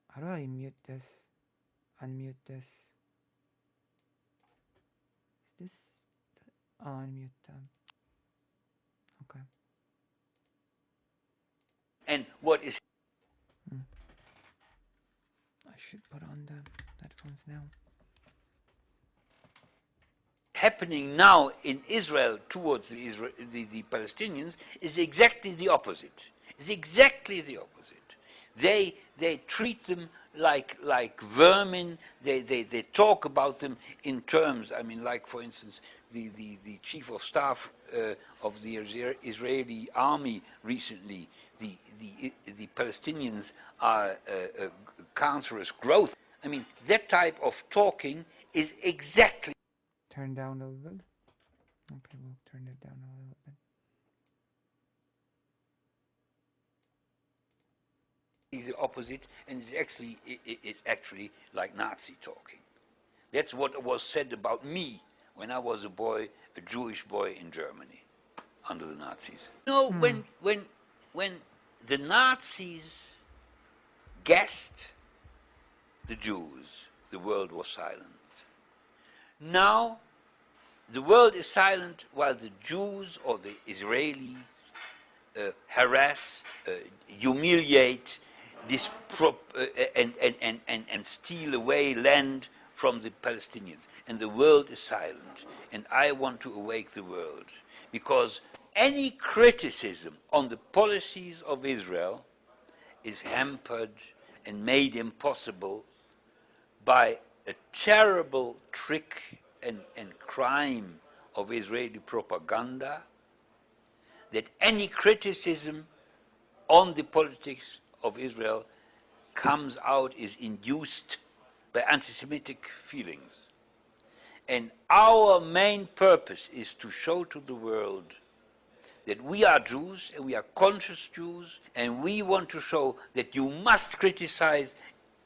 How do I mute this? Unmute this? Is this... Oh, unmute them. Okay. And what is... I should put on the headphones now. happening now in Israel towards the Palestinians is exactly the opposite. It's exactly the opposite. They treat them like vermin. They talk about them in terms. I mean, like for instance, the chief of staff of the Israeli army recently. The Palestinians are cancerous growth. I mean, that type of talking is exactly. Turn down a little bit. Okay, we'll turn it down a little bit. The opposite, and it's actually like Nazi talking. That's what was said about me when I was a boy, a Jewish boy in Germany, under the Nazis. You know, when the Nazis gassed the Jews, the world was silent. Now, the world is silent while the Jews or the Israelis harass, humiliate, and steal away land from the Palestinians. And the world is silent. And I want to awake the world. Because any criticism on the policies of Israel is hampered and made impossible by a terrible trick and crime of Israeli propaganda, that any criticism on the politics of Israel comes out is induced by anti-Semitic feelings. And our main purpose is to show to the world that we are Jews and we are conscious Jews, and we want to show that you must criticize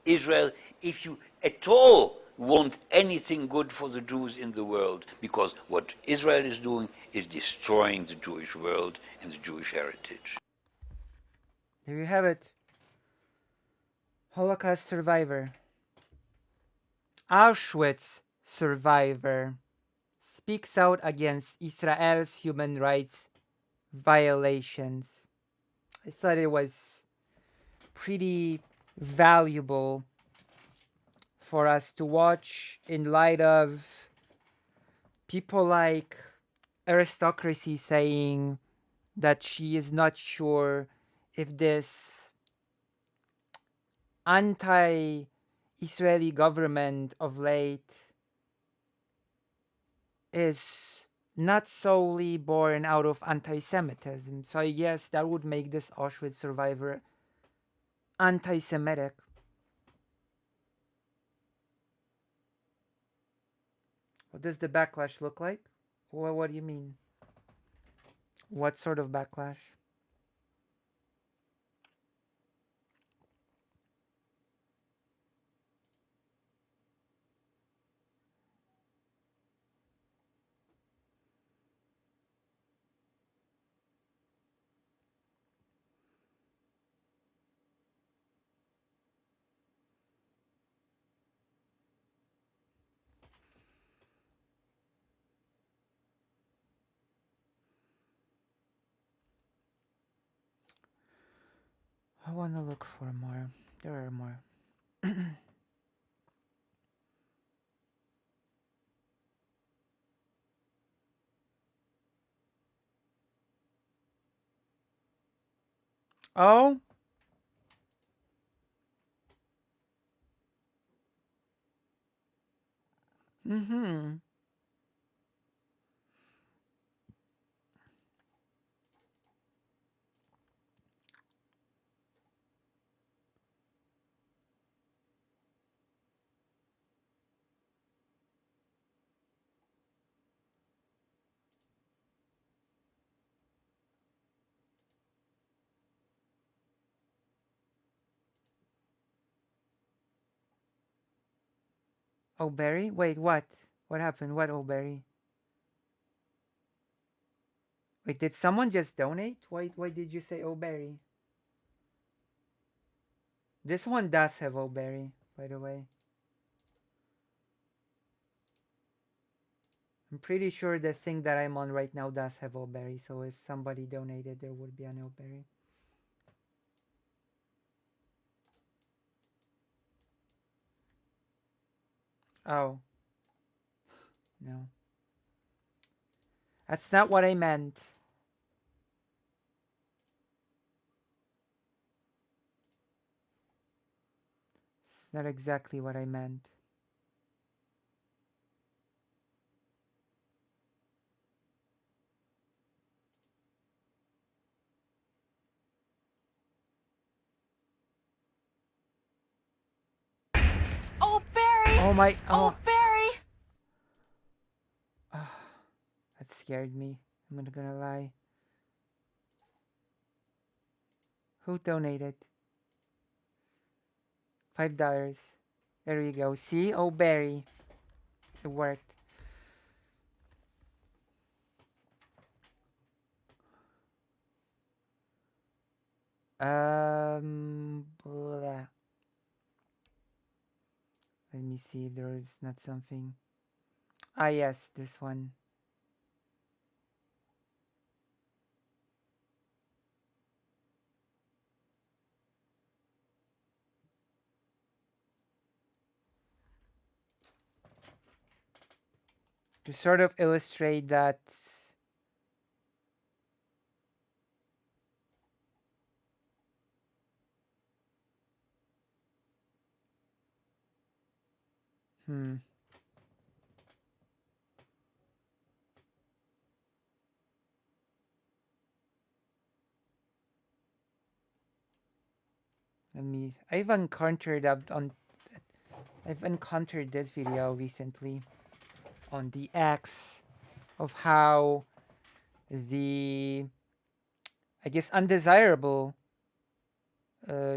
Israel if you at all want anything good for the Jews in the world, because what Israel is doing is destroying the Jewish world and the Jewish heritage. There you have it. Holocaust survivor. Auschwitz survivor speaks out against Israel's human rights violations. I thought it was pretty valuable for us to watch in light of people like aristocracy saying that she is not sure if this anti-Israeli government of late is not solely born out of anti-Semitism. So I guess that would make this Auschwitz survivor anti-Semitic. What does the backlash look like? What do you mean? What sort of backlash? I want to look for more. There are more. Oh? Mm-hmm. Oh, Barry? Wait, what? What happened? What, oh, Barry? Wait, did someone just donate? Why did you say oh, Barry? This one does have oh, Barry, by the way. I'm pretty sure the thing that I'm on right now does have oh, Barry, so if somebody donated, there would be an oh, Barry. Oh. No. That's not what I meant. It's not exactly what I meant. Oh, Barry! Oh my... Oh, Barry! Oh, that scared me. I'm not gonna lie. Who donated? $5. There you go. See? Oh, Barry. It worked. Blah. me see if there is not something. Ah, yes, this one. To sort of illustrate that. Hmm. Let me. I've encountered this video recently on the X of how the, I guess, undesirable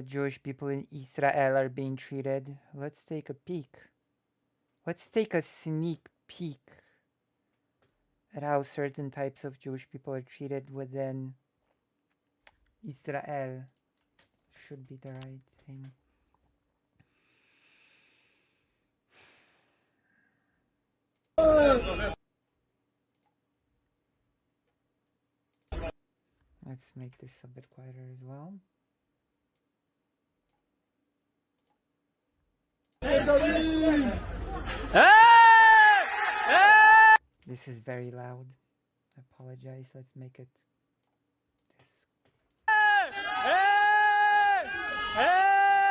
Jewish people in Israel are being treated. Let's take a peek. Let's take a sneak peek at how certain types of Jewish people are treated within Israel. Should be the right thing. Let's make this a bit quieter as well. This is very loud. I apologize. Let's make it this.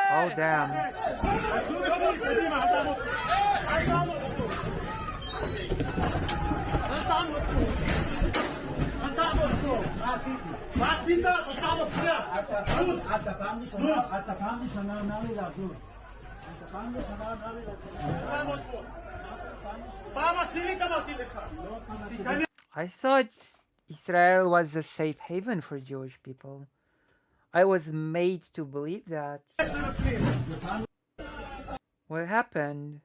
Oh, damn. I thought Israel was a safe haven for Jewish people. I was made to believe that. What happened?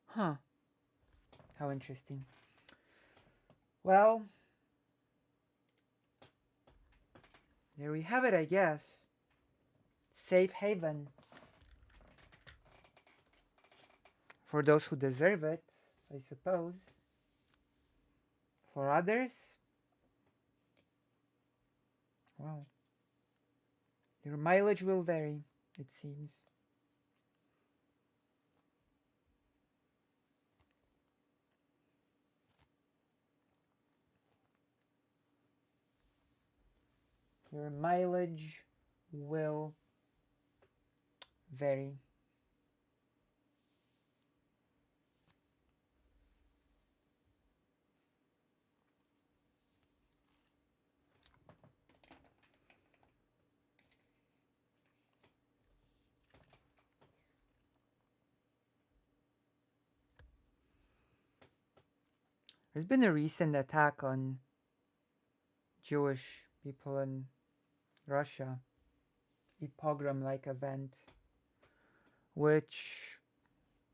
Huh. How interesting. Well, there we have it, I guess. Safe haven. For those who deserve it, I suppose. For others, well, your mileage will vary, it seems. Your mileage will vary. There's been a recent attack on Jewish people in Russia, a pogrom-like event, which,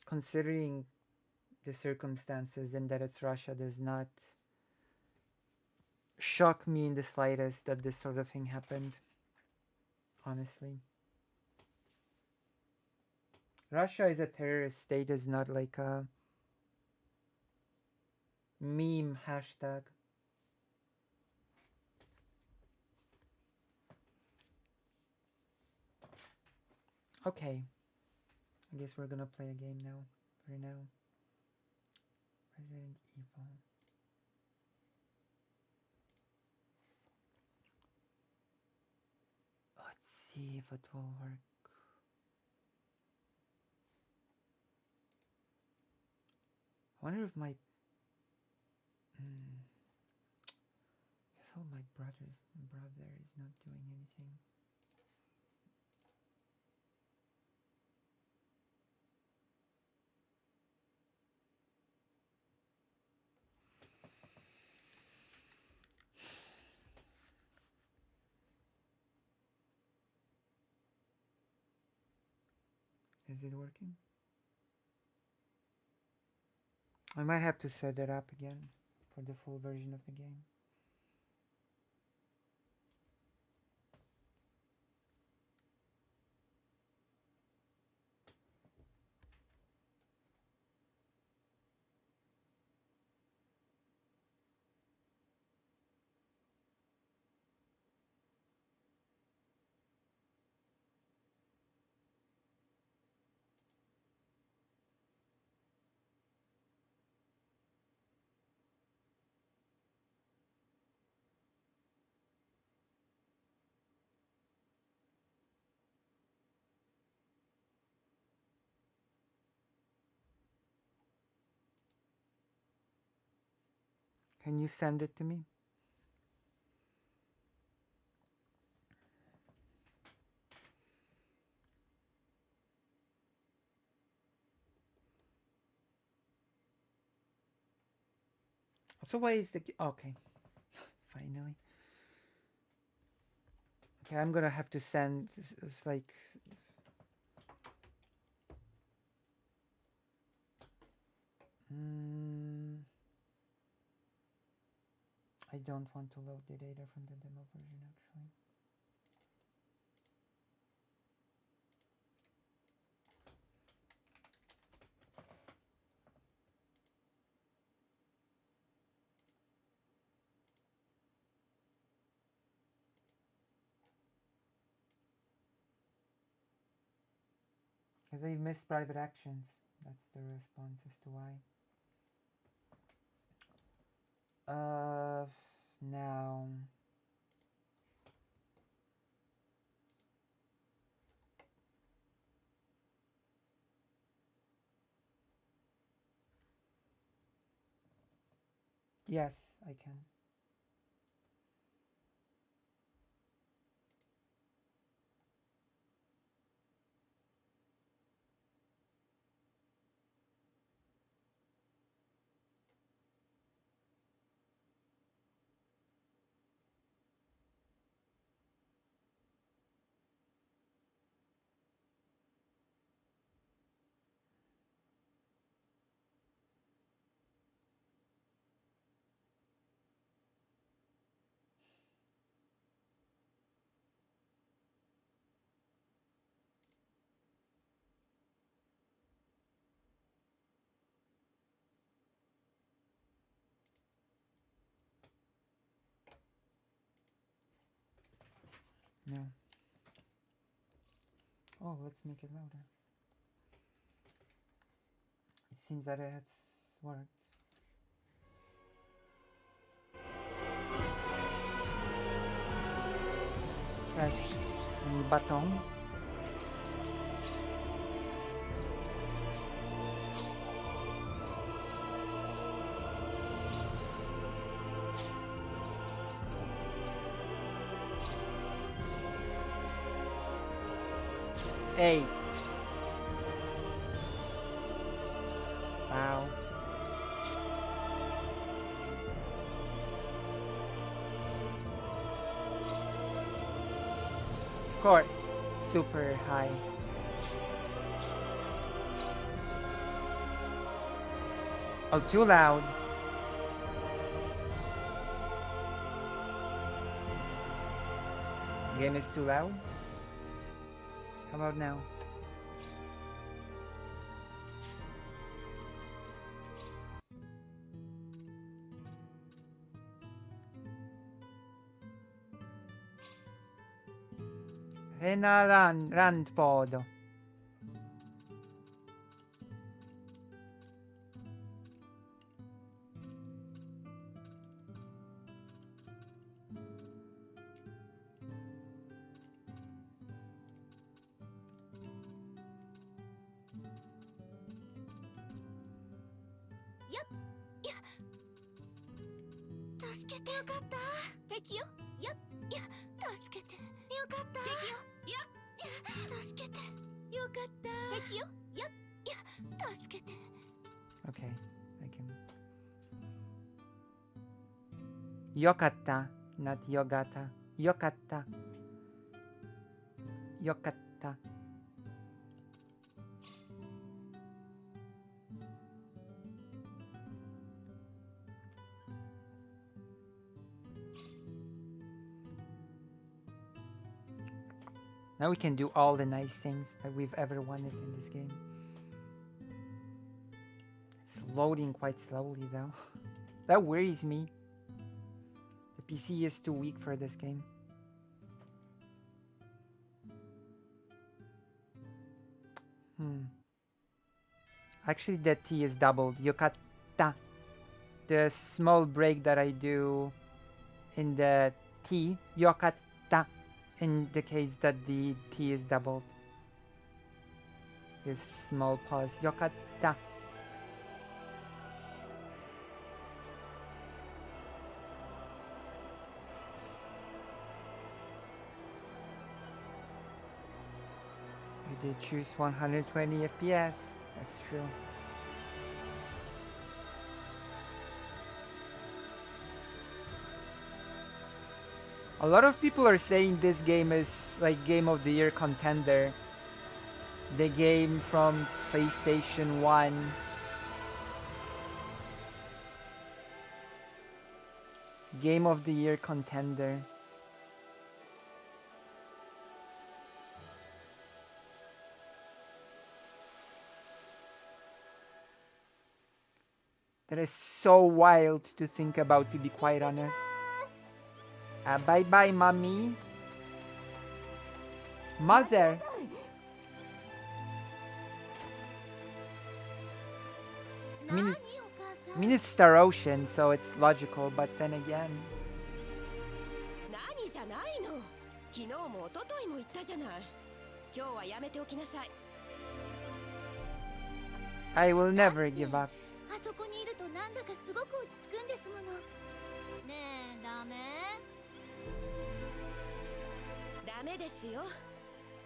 considering the circumstances and that it's Russia, does not shock me in the slightest that this sort of thing happened, honestly. Russia is a terrorist state, is not like a meme hashtag. Okay, I guess we're gonna play a game now, for now. Resident Evil. Let's see if it will work. I wonder if my... So my brother is not doing anything. Is it working? I might have to set it up again for the full version of the game. Can you send it to me? So why is the okay? Finally. Okay, I'm gonna have to send. It's like. I don't want to load the data from the demo version actually. Because I missed private actions. That's the response as to why. Now. Yes, I can. No. Oh, let's make it louder. It seems that it's worked. Press any button. Eight. Wow. Of course, super high. Oh, too loud. Game is too loud. How about now? Rena Randford. Okay, I can. Yokatta, not yogata. Yokatta. Yokatta. Now we can do all the nice things that we've ever wanted in this game. It's loading quite slowly though. That worries me. The PC is too weak for this game. Actually, the T is doubled. Yokata. The small break that I do in the T, yokata, indicates that the T is doubled. This small pause. Yokata. did choose 120 FPS. That's true. A lot of people are saying this game is like Game of the Year contender. The game from PlayStation 1. Game of the Year contender. That is so wild to think about, to be quite honest. Bye bye, mommy. Mother. I mean, it's Star Ocean, so it's logical, but then again. 何じゃないの。昨日も一昨日も言ったじゃない。今日はやめておきなさい。I will never give up. あそこにいるとなんだかすごく落ち着くんですもの。ねえ、ダメ？ダメですよ。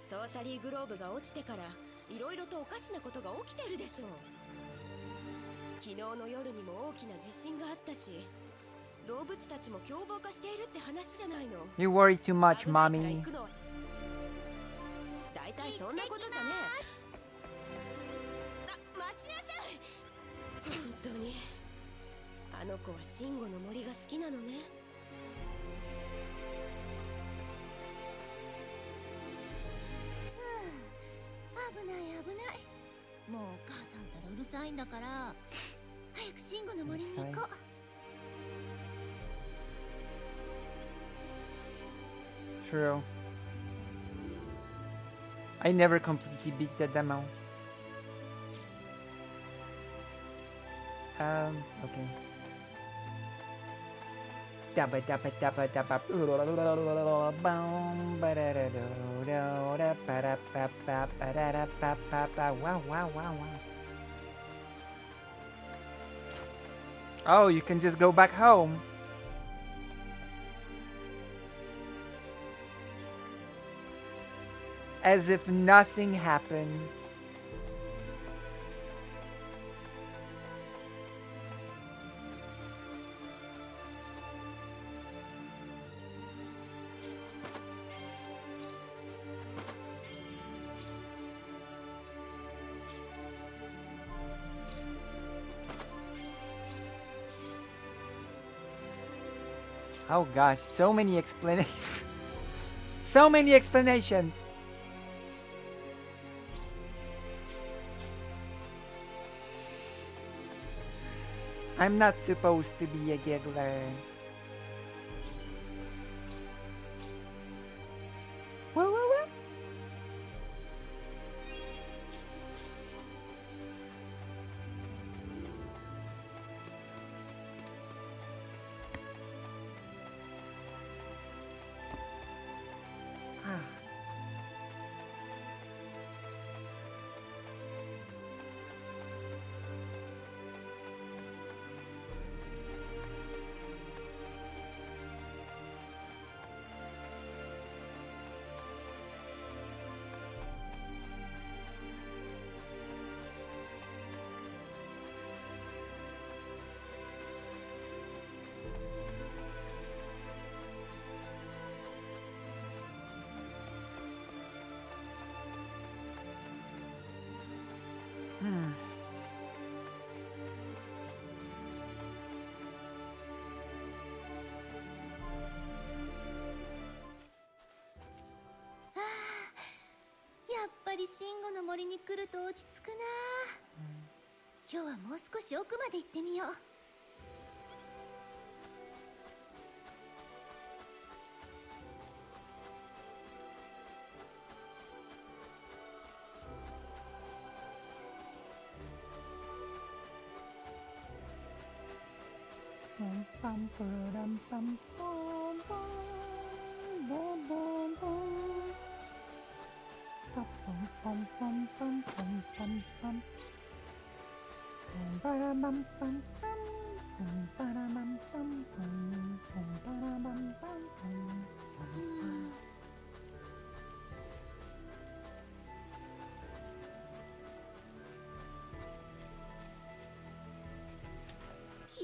ソーサリーグローブが落ちてからいろいろとおかしなことが起きてるでしょう。昨日の夜にも大きな地震があったし、動物たちも凶暴化しているって話じゃないの。 You worry too much, 危ないから mommy. 行くのはだいたいそんなことじゃねえ。待ちなさい。本当にあの子はシンゴの森が好きなのね。危ない危ない。もうお母さんたらうるさいんだから、早くシンゴの森に行こう。True. I never completely beat the demo. Okay. Dabba dabba dabba dabba. Boom, ba-da-da-do-do-da, ba-da-ba-ba, ba-da-da-ba-ba-ba. Wow, wow, wow, wow. Oh, you can just go back home. As if nothing happened. Oh gosh, so many explanations. So many explanations. I'm not supposed to be a giggler. Whoa, whoa, whoa. Ah. Hmm. Ah, やっぱりシンゴの森に来ると落ち着くな。今日はもう少し奥まで行ってみよう。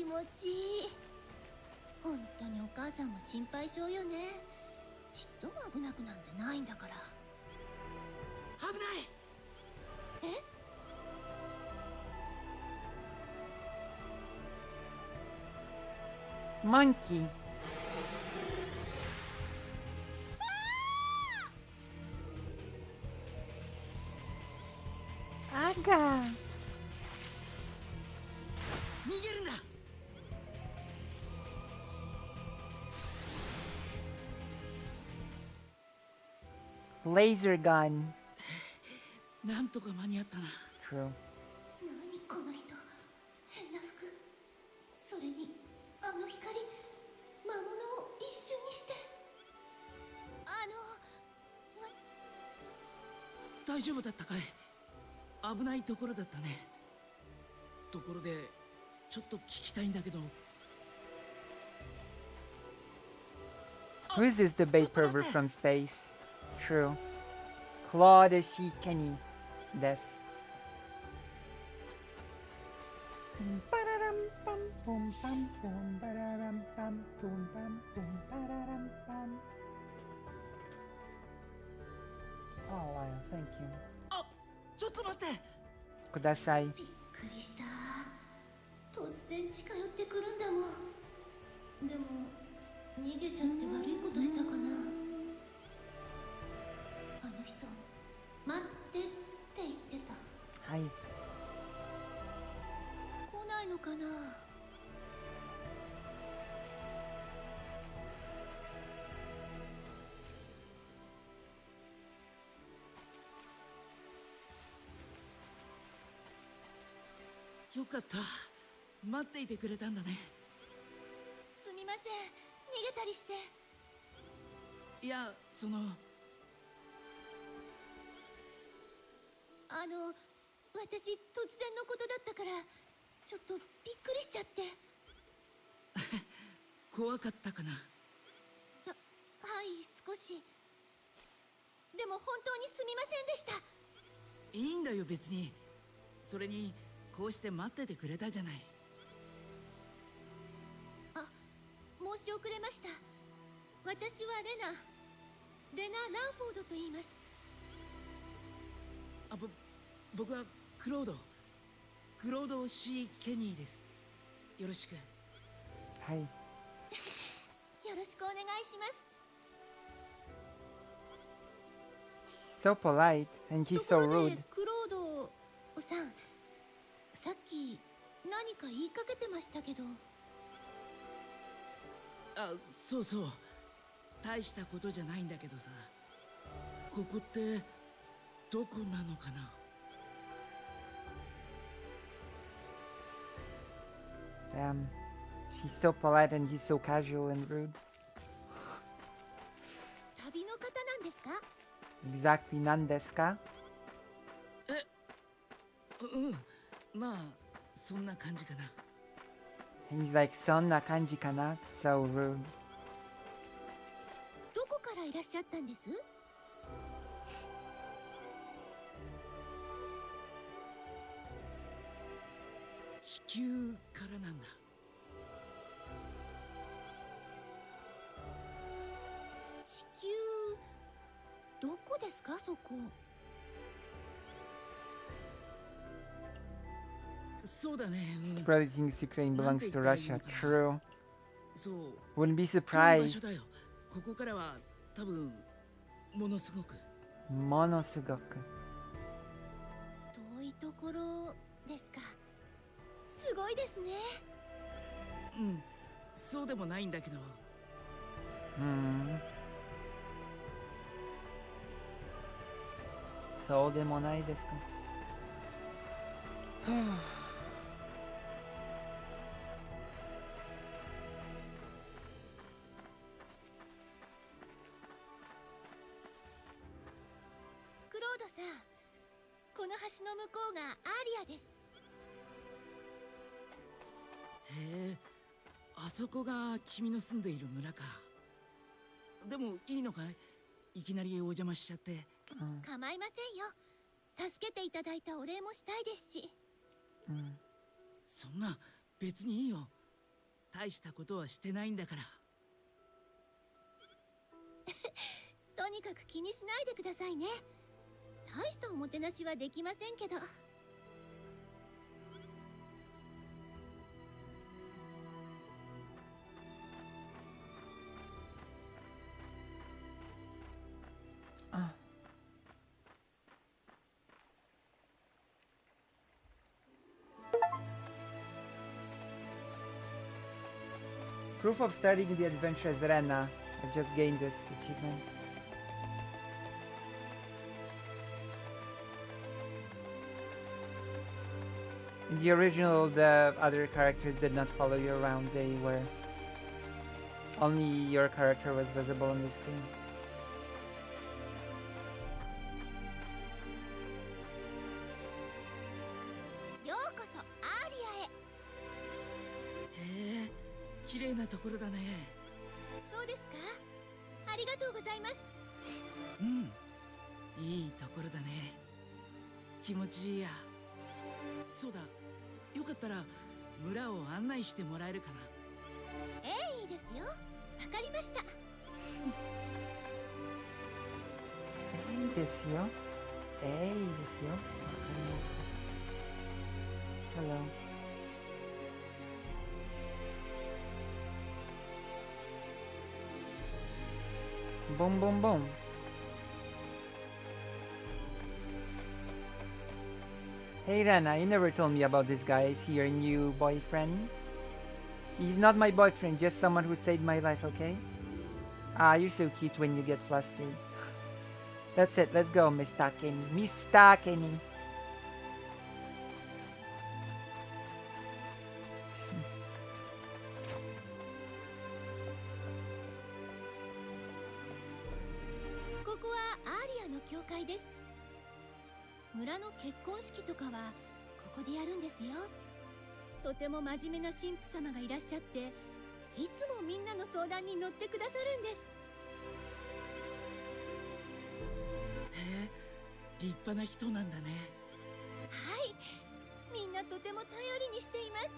持ちいい。本当にお母さんも心配性よね。ちっとも危なくなんてないんだから。危ない。え、Monkey. Aga. 逃げるんだ。 Laser gun. なんとか間に合ったな。 True. 何この人、変な服。それにあの光、魔物を一瞬にして。大丈夫だったかい。危ないところだったね。ところでちょっと聞きたいんだけど。 Who is this debate pervert from space? True. Claude Shi Kenny. Des. Oh wow, thank you. あ、ちょっと待って。 Kudasai. びっくりした。突然近寄ってくるんだもん。でも逃げちゃって悪いことしたかな。あの人、待ってって言ってた。Hi. 来ないのかな。よかった。待っていてくれたんだね。すみません、逃げたりして。いや、その。私突然のことだったからちょっとびっくりしちゃって。怖かったかな。はい、少し。でも本当にすみませんでした。いいんだよ別に。それにこうして待っててくれたじゃない。申し遅れました。私はレナ・ランフォードと言います。あ、僕はクロード C ケニーです。よろしく。 Hi. よろしくお願いします。 So polite and he's と so ころ rude. でクロードさん、さっき何か言いかけてましたけど。あ、そうそう。大したことじゃないんだけどさ。ここってどこなのかな。 Damn. She's so polite and he's so casual and rude. 旅の方なんですか？ Exactly nan desu ka? うん、まあそんな感じかな。 And he's like, sonna kanji kana? So rude. どこからいらっしゃったんです？地球からなんだ。地球、どこですかそこ？そうだね。うん、 Probably thinks Ukraine belongs to Russia. True. そう。 Wouldn't be 遠い場所 surprised. だよ。ここからは多分ものすごく。 Monosugoku. 遠いところですか。すごいですね。うん、そうでもないんだけど。 そうでもないですか。クロードさん、この橋の向こうがアーリアです。へえ、あそこが君の住んでいる村か。でもいいのかい？いきなりお邪魔しちゃって。構いませんよ。助けていただいたお礼もしたいですし。そんな別にいいよ。大したことはしてないんだから。とにかく気にしないでくださいね。大したおもてなしはできませんけど。あ、proof of starting the adventure as Rena. I've just gained this achievement. In the original, the other characters did not follow you around. They were... Only your character was visible on the screen. ようこそアーリアへ。へえ、綺麗なところだね。そうですか。ありがとうございます。うん、いいところだね。気持ちいいや。そうだ、よかったら村を案内してもらえるかな。ええ、いいですよ。わかりました。いいですよ。いいですよ。わかりました。Hello. Boom, boom, boom. Hey Rana, you never told me about this guy. Is he your new boyfriend? He's not my boyfriend, just someone who saved my life, okay? Ah, you're so cute when you get flustered. That's it, let's go, Miss Takeni. Miss Takeni.教会です。村の結婚式とかはここでやるんですよ。とても真面目な神父様がいらっしゃって、いつもみんなの相談に乗ってくださるんです。へえ、立派な人なんだね。はい、みんなとても頼りにしています。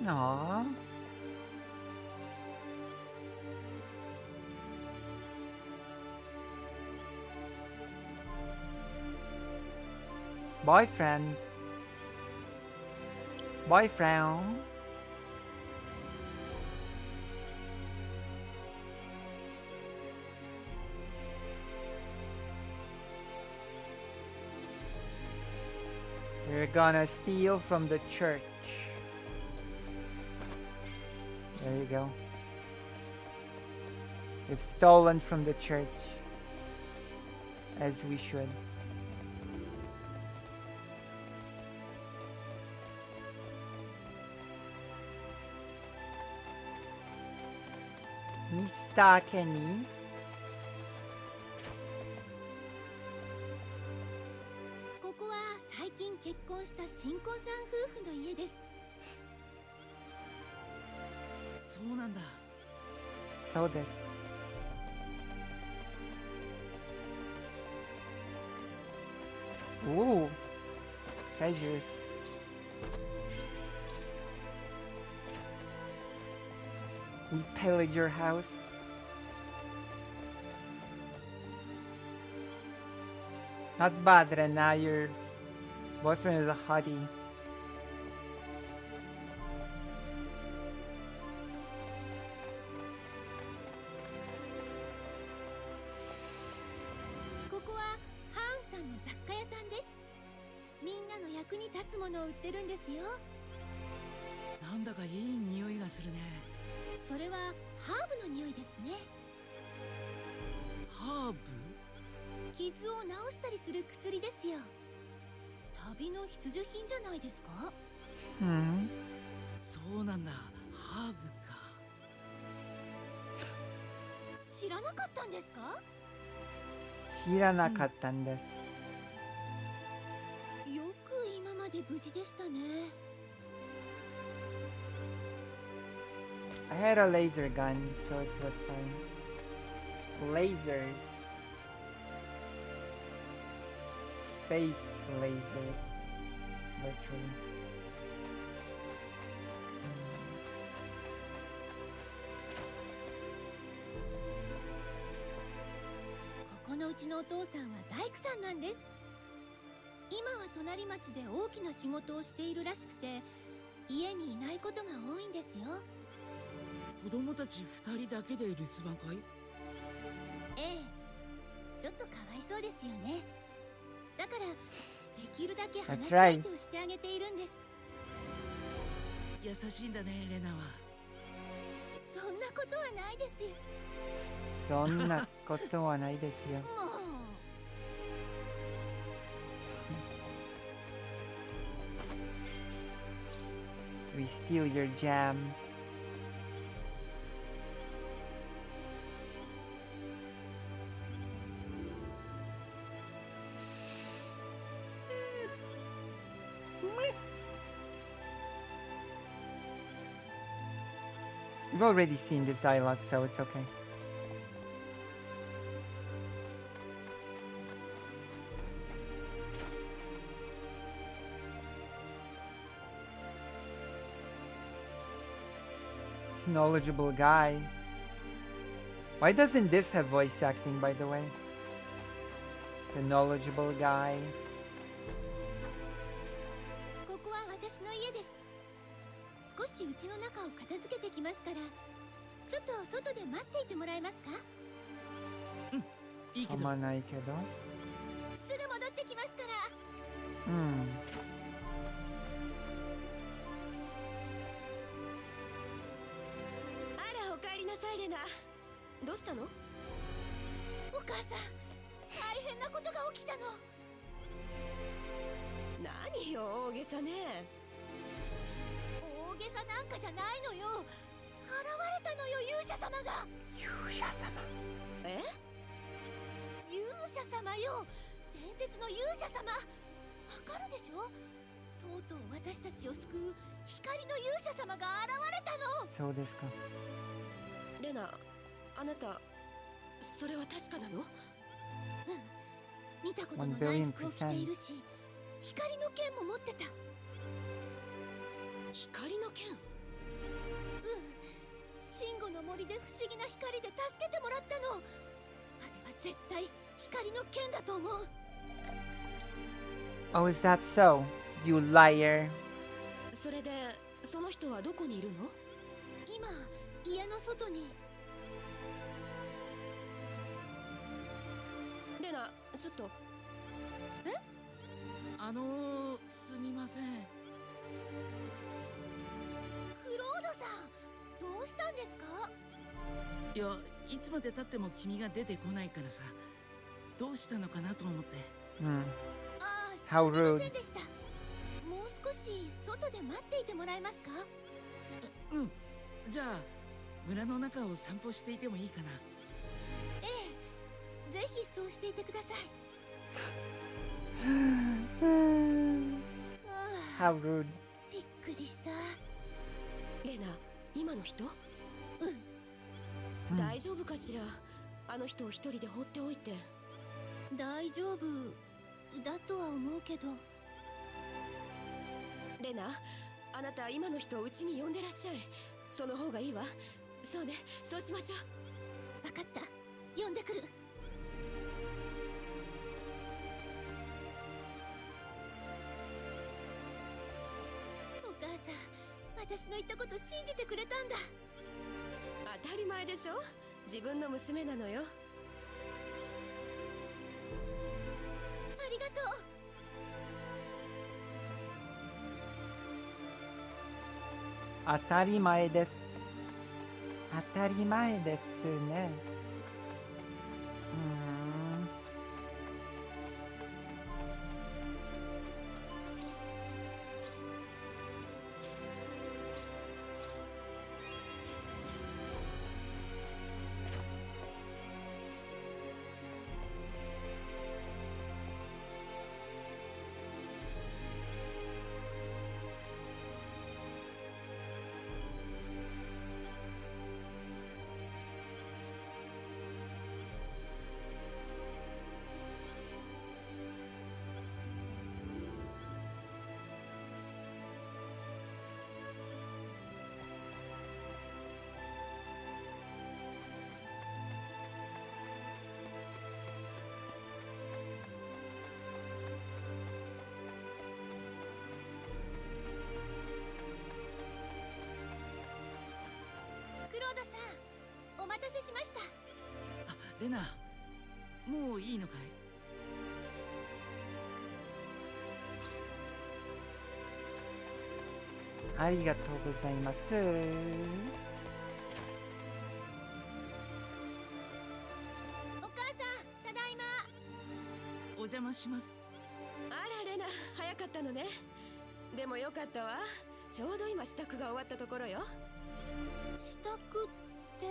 Aww. Boyfriend. Boyfriend. We're gonna steal from the church. There you go. We've stolen from the church. As we should. Mr. Kenny. ここは最近結婚した新婚さん夫婦の家です。そうなんだ。そうです。Ooh, treasures. We pillage your house. Not bad, Rena. Your boyfriend is a hottie.売ってるんですよ。なんだかいい匂いがするね。それはハーブの匂いですね。ハーブ？傷を治したりする薬ですよ。旅の必需品じゃないですか。そうなんだ。ハーブか。知らなかったんですか？知らなかったんです。よく今まで無事でしたね。I had a laser gun, so it was fine. Lasers. Space lasers. Literally. のうちのお父さんは大工さんなんです。今は隣町で大きな仕事をしているらしくて、家にいないことが多いんですよ。子供たち2人だけで留守番かい？ええ、ちょっとかわいそうですよね。だからできるだけ話し相手をしてあげているんです。優しいんだね、レナは。そんなことはないですよ。そんなことはないですよ。もう。We steal your jam. We've already seen this dialogue, so it's okay. Knowledgeable guy. Why doesn't this have voice acting, by the way? The knowledgeable guy. ここは私の家です。少しうちの中を片付けてきますから、ちょっと外で待っていてもらえますか？いいけど。構わないけど。すぐ戻ってきますから。あら、おかえりなさい、レナ。どうしたの？お母さん、大変なことが起きたの。何よ、大げさね。大げさなんかじゃないのよ。現れたのよ、勇者様が。勇者様。え？勇者様よ。伝説の勇者様。わかるでしょ？とうとう私たちを救う光の勇者様が現れたの。そうですか。レナ、あなた、それは確かなの？見たことのない服を着ているし、光の剣も持ってた。光の剣？シンゴの森で不思議な光で助けてもらったの。あれは絶対光の剣だと思う。Oh, is that so? You liar. それで、その人はどこにいるの？今、家の外に。レナ、ちょっと。すみません。クロードさん、どうしたんですか？いや、いつまで経っても君が出てこないからさ、どうしたのかなと思って。ああ、す How みま rude. せんでした。もう少し外で待っていてもらえますか？じゃあ村の中を散歩していてもいいかな？ええ、ぜひそうしていてください。How rude. びっくりした。レナ、今の人？大丈夫かしら？あの人を一人で放っておいて。大丈夫だとは思うけど。レナ、あなた今の人をうちに呼んでらっしゃい。その方がいいわ。そうね、そうしましょう。わかった、呼んでくる。お母さん、私の言ったこと信じてくれたんだ。当たり前でしょ。自分の娘なのよ。ありがとう。当たり前です。当たり前ですね。待たせしました。あ、レナ、もういいのかい？ありがとうございます。お母さん、ただいま。お邪魔します。あらレナ、早かったのね。でもよかったわ。ちょうど今支度が終わったところよ。支度って？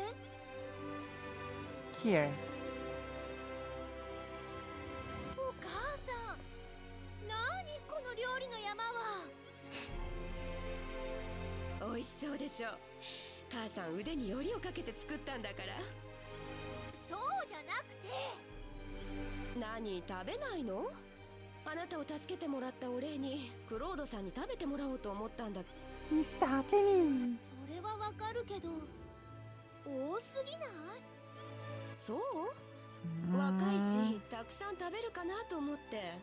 Here. お母さん、なにこの料理の山は。美味しそうでしょ。母さん腕によりをかけて作ったんだから。そうじゃなくて。何、食べないの？あなたを助けてもらったお礼にクロードさんに食べてもらおうと思ったんだ。ミスター・ケニー。それはわかるけど、多すぎない？そう若いし、たくさん食べるかなと思って。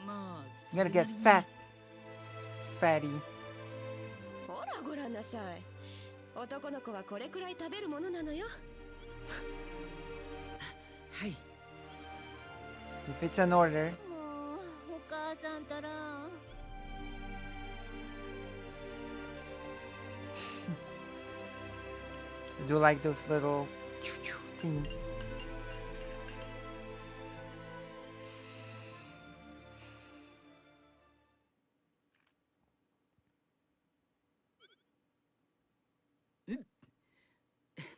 まあ、そ You れ gotta な get りに fat. Fatty. ほらごらんなさい。男の子はこれくらい食べるものなのよ。はい。If it's an order. もう、お母さんたら。I do like those little things. .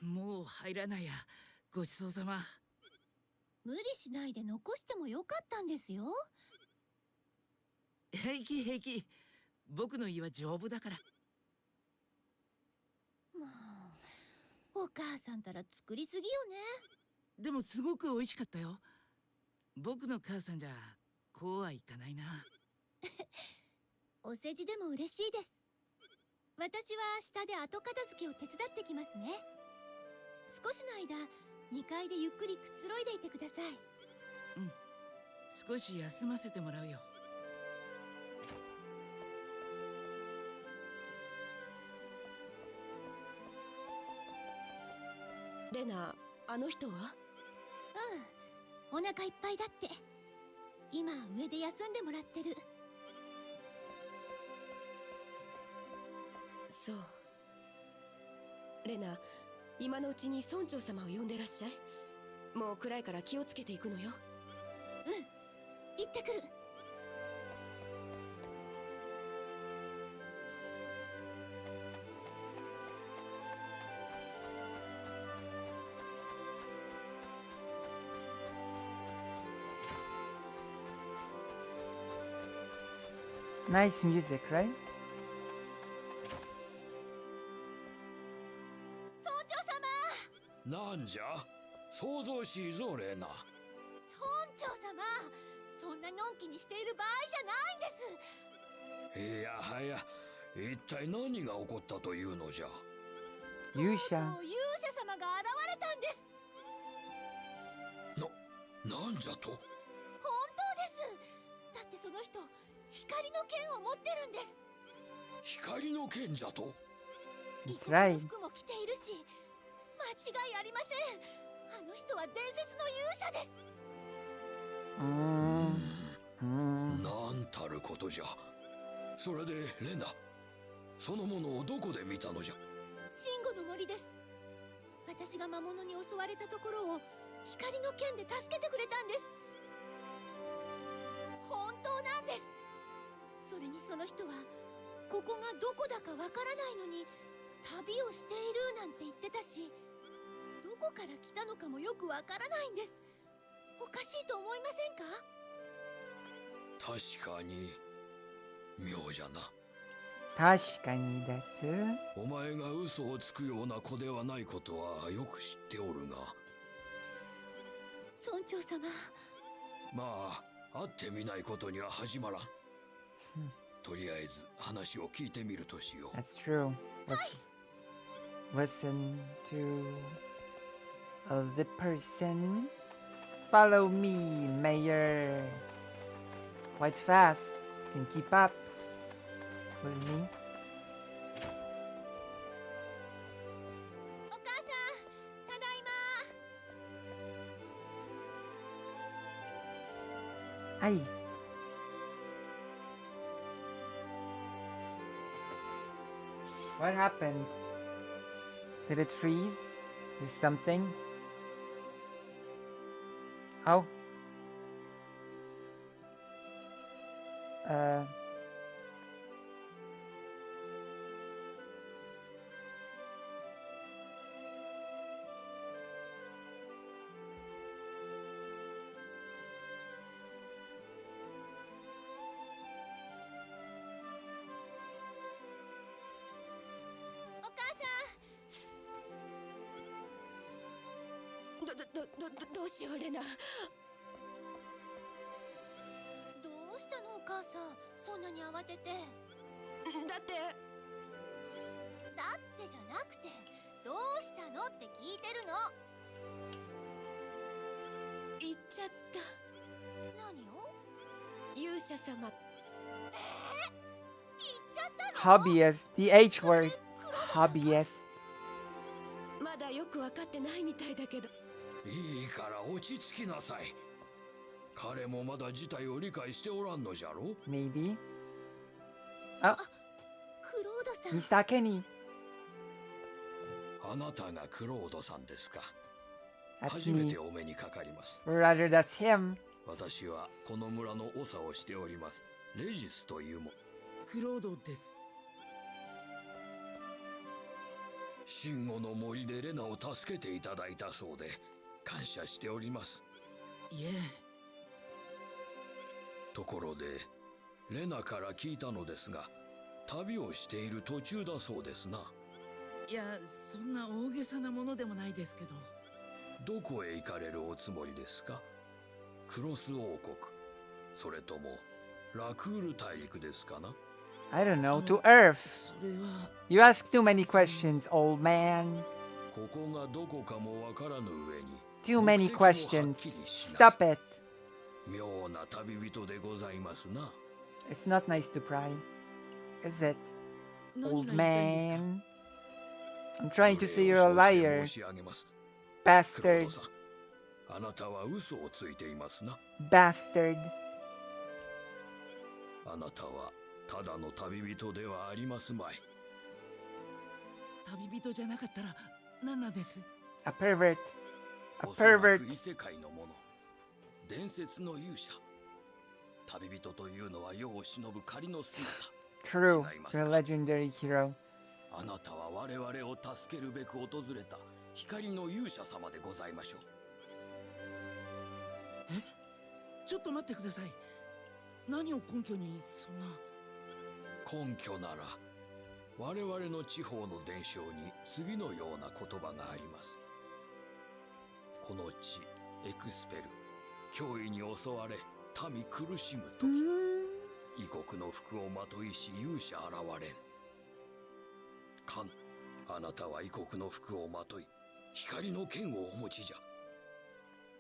もう入らないや。ごちそうさま。無理しないで残してもよかったんですよ。平気平気。僕の胃は丈夫だから。もう、お母さんたら作りすぎよね。でもすごく美味しかったよ。僕の母さんじゃこうはいかないな。お世辞でも嬉しいです。私は下で後片付けを手伝ってきますね。少しの間、2階でゆっくりくつろいでいてください。少し休ませてもらうよ。レナ、あの人は？うん、お腹いっぱいだって。今上で休んでもらってる。そう。レナ、今のうちに村長様を呼んでらっしゃい。もう暗いから気をつけていくのよ。行ってくる。Nice music, right? 村長様。なんじゃ想像しいぞレナ。村長様、そんなのんきにしている場合じゃないんです。いやはや、一体何が起こったというのじゃ。勇者。とうとう勇者様が現れたんです。なんじゃと。本当です。だってその人、光の剣を持ってるんです。光の剣じゃと。異 That's 国 right. の服も着ているし、間違いありません。あの人は伝説の勇者です。なんたることじゃ。それでレナ、そのものをどこで見たのじゃ。シンゴの森です。私が魔物に襲われたところを光の剣で助けてくれたんです。本当なんです。それにその人はここがどこだかわからないのに旅をしているなんて言ってたし、どこから来たのかもよくわからないんです。おかしいと思いませんか？確かに妙じゃな。確かにです。お前が嘘をつくような子ではないことはよく知っておるが。村長様。まあ会ってみないことには始まらん。とりあえず話を聞いてみるとしよう。 That's true. Listen to the person. Follow me, Mayor. Quite fast. Can keep up with me. お母さん、Ay. What happened? Did it freeze? Or something? Oh. Uh.どうしようレナ。どうしたのお母さん、そんなに慌てて。だってじゃなくて、どうしたのって聞いてるの。言っちゃった。何を？勇者様。言っちゃったの？ Hobbyist. The H word. Hobbyist. まだよくわかってないみたいだけど。いいから落ち着きなさい。彼もまだ事態を理解しておらんのじゃろ。 Maybe. Oh, クロードさん。 Mr. Kenny. あなたがクロードさんですか。 That's 初め me. てお目にかかります。 Or rather, that's him. 私はこの村の長をしております。レジスというも。クロードです。シンゴの森でレナを助けていただいたそうで感謝しております。いえ、ところでレナから聞いたのですが、旅をしている途中だそうですな。いや、そんな大げさなものでもないですけど。どこへ行かれるおつもりですか。クロス王国、それともラクール大陸ですかな。 I don't know. To Earth. それは You ask too many questions, old man. ここがどこかもわからぬ上に Too many 目的もはっ questions. きりしない Stop it. 妙な旅人でございますな。 It's not nice to pry. Is it? 何 Old が言いたいんですか？ man. I'm trying to say you're a お礼を承知 liar. 申し上げます。クロー Bastard. ドさん、あなたは嘘をついていますな。 Bastard. あなたはただの旅人ではありますまい。旅人じゃなかったら何なんです？ A pervert. A おそら pervert. く異世界のもの、伝説の勇者。旅人というのは世を忍ぶ仮の姿。 True. 違います You're a か。 legendary hero. あなたは我々を助けるべく訪れた光の勇者様でございましょう。ちょっと待ってください。何を根拠にそんな。根拠なら我々の地方の伝承に次のような言葉があります。この地エクスペル、脅威に襲われ民苦しむ時、異国の服をまといし勇者現れん。かん、あなたは異国の服をまとい光の剣をお持ちじゃ。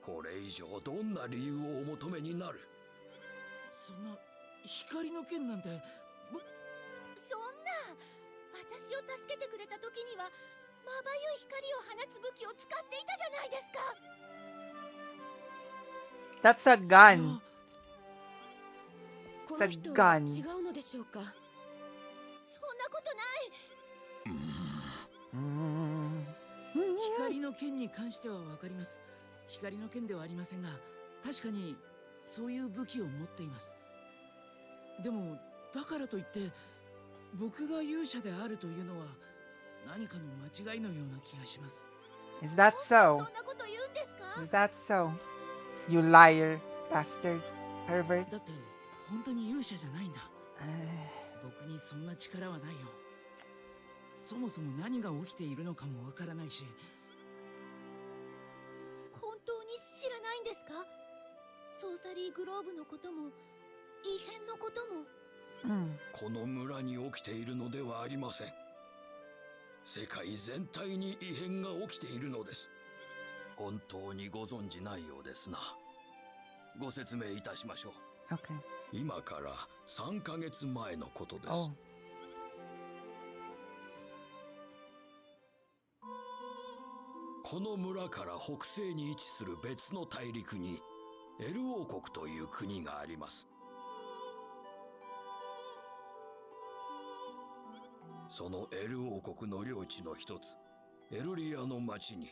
これ以上どんな理由をお求めになる。そんな光の剣なんて。そんな、私を助けてくれた時にはまばゆい光を放つ武器を使っていたじゃないですか。 That's a gun. この人は gun. 違うのでしょうか。そんなことない。 光の剣に関してはわかります。光の剣ではありませんが、確かにそういう武器を持っています。でもだからといって僕が勇者であるというのは何かの間違いのような気がします。 Is that そん so? なこと言うんですか？ Is that so? You liar, bastard, pervert. だって本当に勇者じゃないんだ。僕にそんな力はないよ。そもそも何が起きているのかもわからないし。本当に知らないんですか？ソーサリーグローブのことも異変のことも。この村に起きているのではありません。世界全体に異変が起きているのです。本当にご存じないようですな。ご説明いたしましょう。 Okay. 今から3ヶ月前のことです。 Oh. この村から北西に位置する別の大陸にエル王国という国があります。そのエル王国の領地の一つ、エルリアの町に、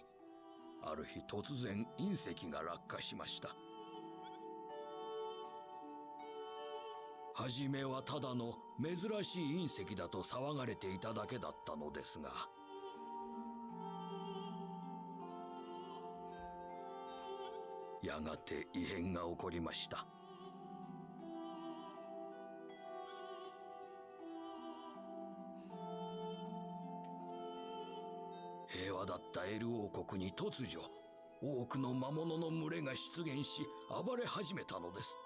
ある日突然隕石が落下しました。はじめはただの珍しい隕石だと騒がれていただけだったのですが、やがて異変が起こりました。平和だったエル王国に突如、多くの魔物の群れが出現し、暴れ始めたのです。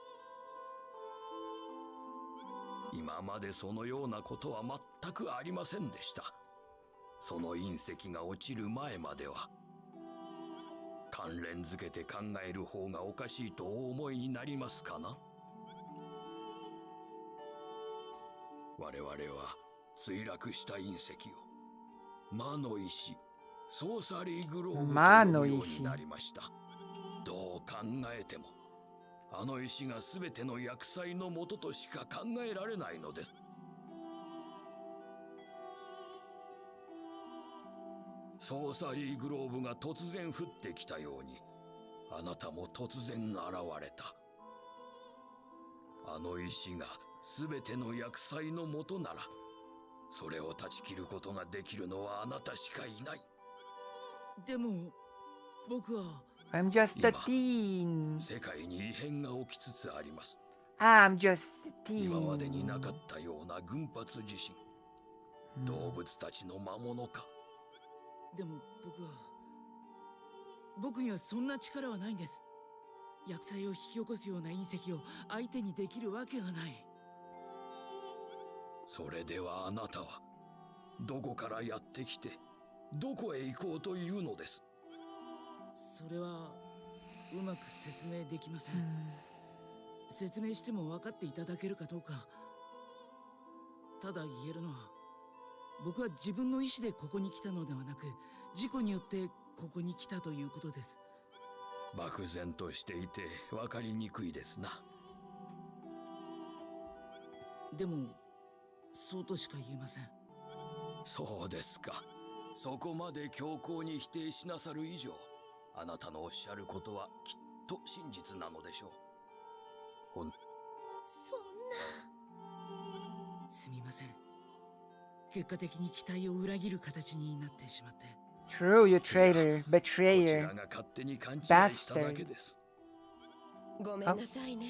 今までそのようなことは全くありませんでした。その隕石が落ちる前までは、関連づけて考える方がおかしいとお思いになりますかな。我々は墜落した隕石を魔の石、ソーサリーグローブと呼ぶようになりました。どう考えてもあの石が全ての厄災のもととしか考えられないのです。ソーサリーグローブが突然降ってきたように、あなたも突然現れた。あの石が全ての厄災のもとなら、それを断ち切ることができるのはあなたしかいない。でも僕は I'm just a teen. 世界に異変が起きつつあります。I'm just a 今までになか teen. ったような群発地震、動物たちの魔物か。でも僕にはそんな力はないんです。厄災を引き起こすような隕石を相手にできるわけがない。それではあなたはどこからやってきてどこへ行こうというのです。それはうまく説明できません。説明しても分かっていただけるかどうか。ただ言えるのは、僕は自分の意思でここに来たのではなく、事故によってここに来たということです。漠然としていて分かりにくいですな。でもそうとしか言えません。そうですか。そこまで強硬に否定しなさる以上、あなたのおっしゃることはきっと真実なのでしょう。そんな。すみません。結果的に期待を裏切る形になってしまって。True, you traitor, こち betrayer, らが勝手に勘違いしただけ bastard. です。ごめんなさいね。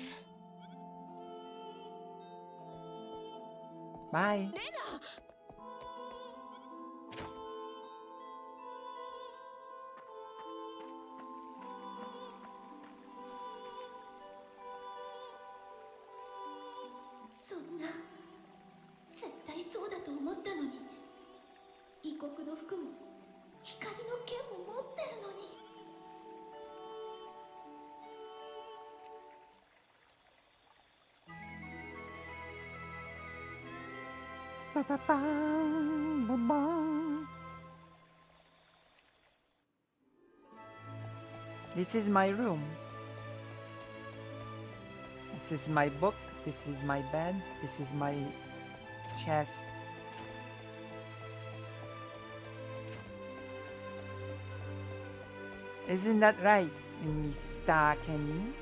Bye. そんな、絶対そうだと思ったのに。異国の服も光の剣も持ってるのに。Ba-ba-bum, ba-bum. This is my room. This is my book. This is my bed. This is my chest. Isn't that right, Mr. Kenny?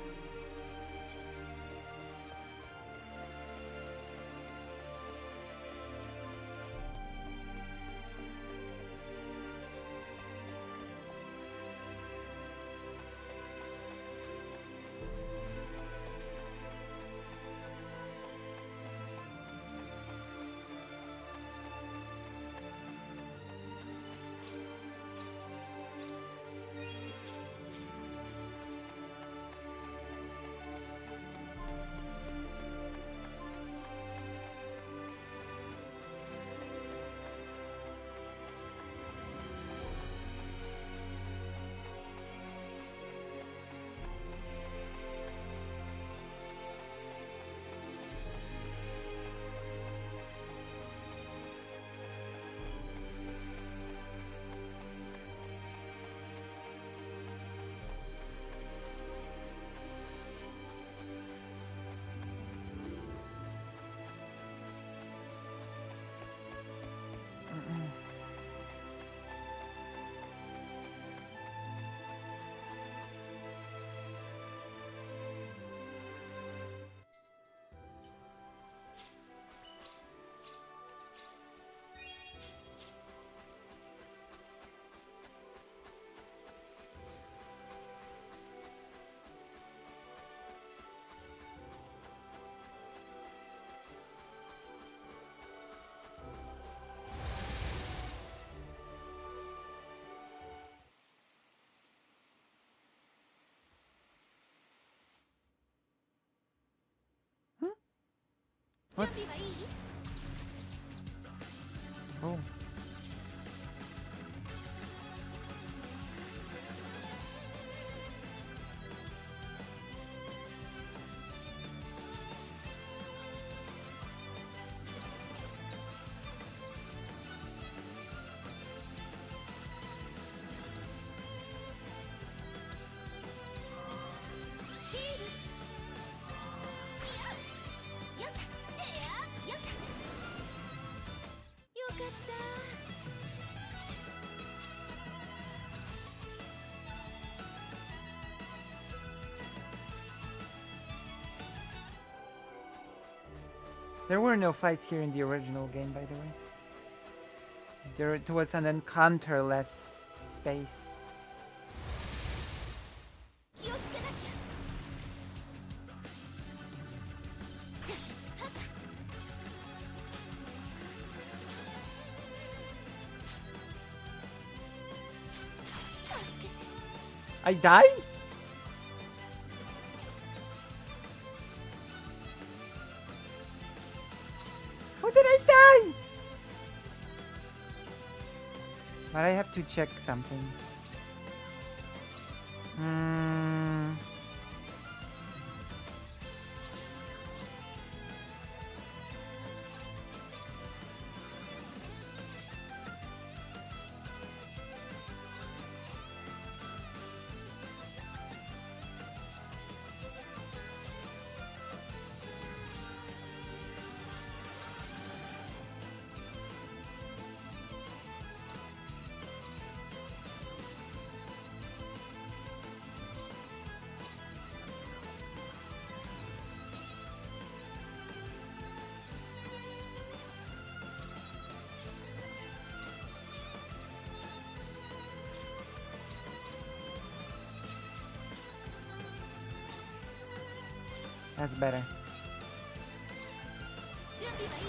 What's... 備はいい？ Oh. There were no fights here in the original game, by the way. It was an encounter-less space. 気をつけなきゃ。 助けて。 I died? How did I die? But I have to check something. That's better. 準備はいい？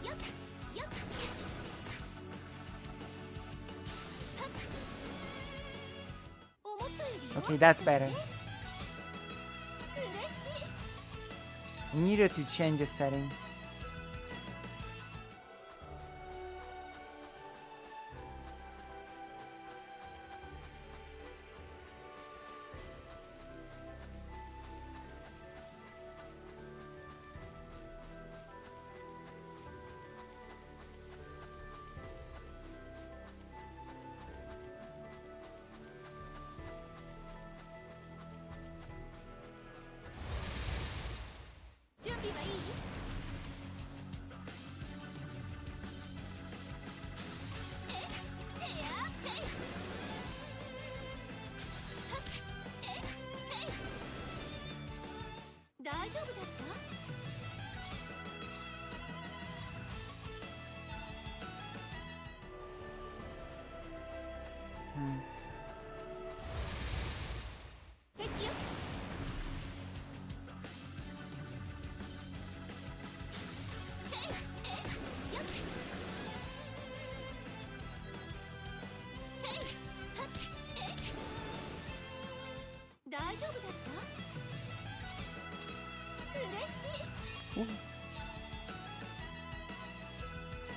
よっよっ。 思ったより弱か Okay, った that's better. ね。嬉しい。 I needed to change the setting.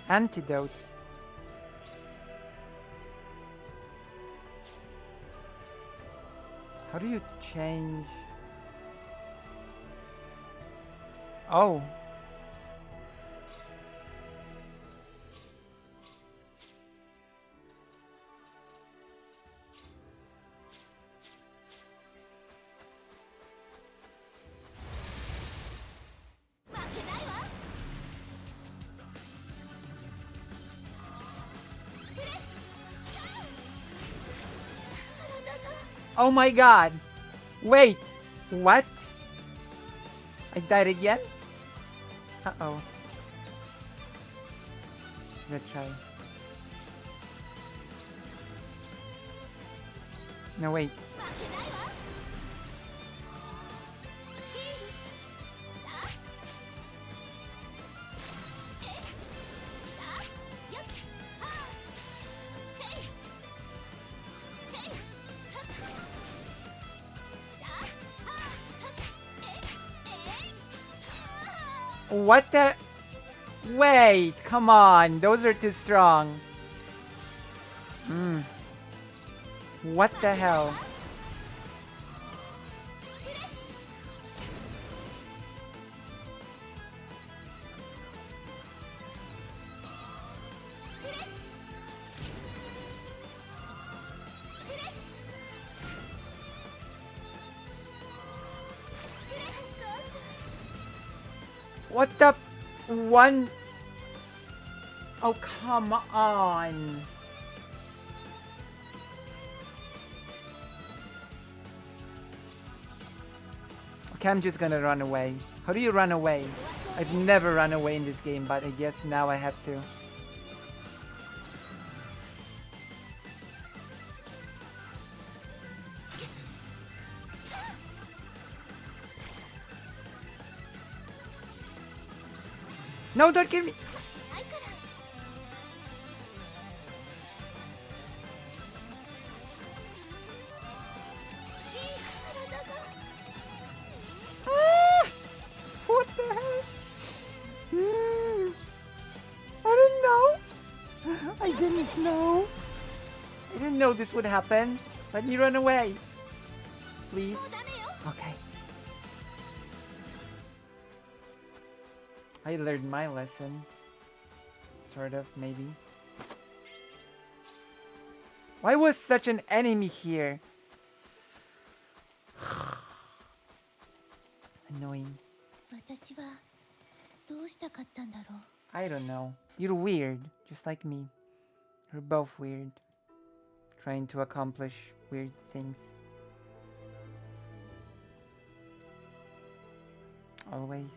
Antidote. How do you change? Oh. Oh my god! Wait! What? I died again? Uh-oh. Let's try. No, wait. What the? Wait, come on. Those are too strong. What the hell? What the? One? Oh, come on. Okay, I'm just gonna run away. How do you run away? I've never run away in this game, but I guess now I have to. No, don't kill me! What the hell? I didn't know. I didn't know. I didn't know this would happen. Let me run away. Please. Okay. I learned my lesson. Sort of, maybe. Why was such an enemy here? Annoying. I don't know. You're weird, just like me. You're both weird. Trying to accomplish weird things. Always.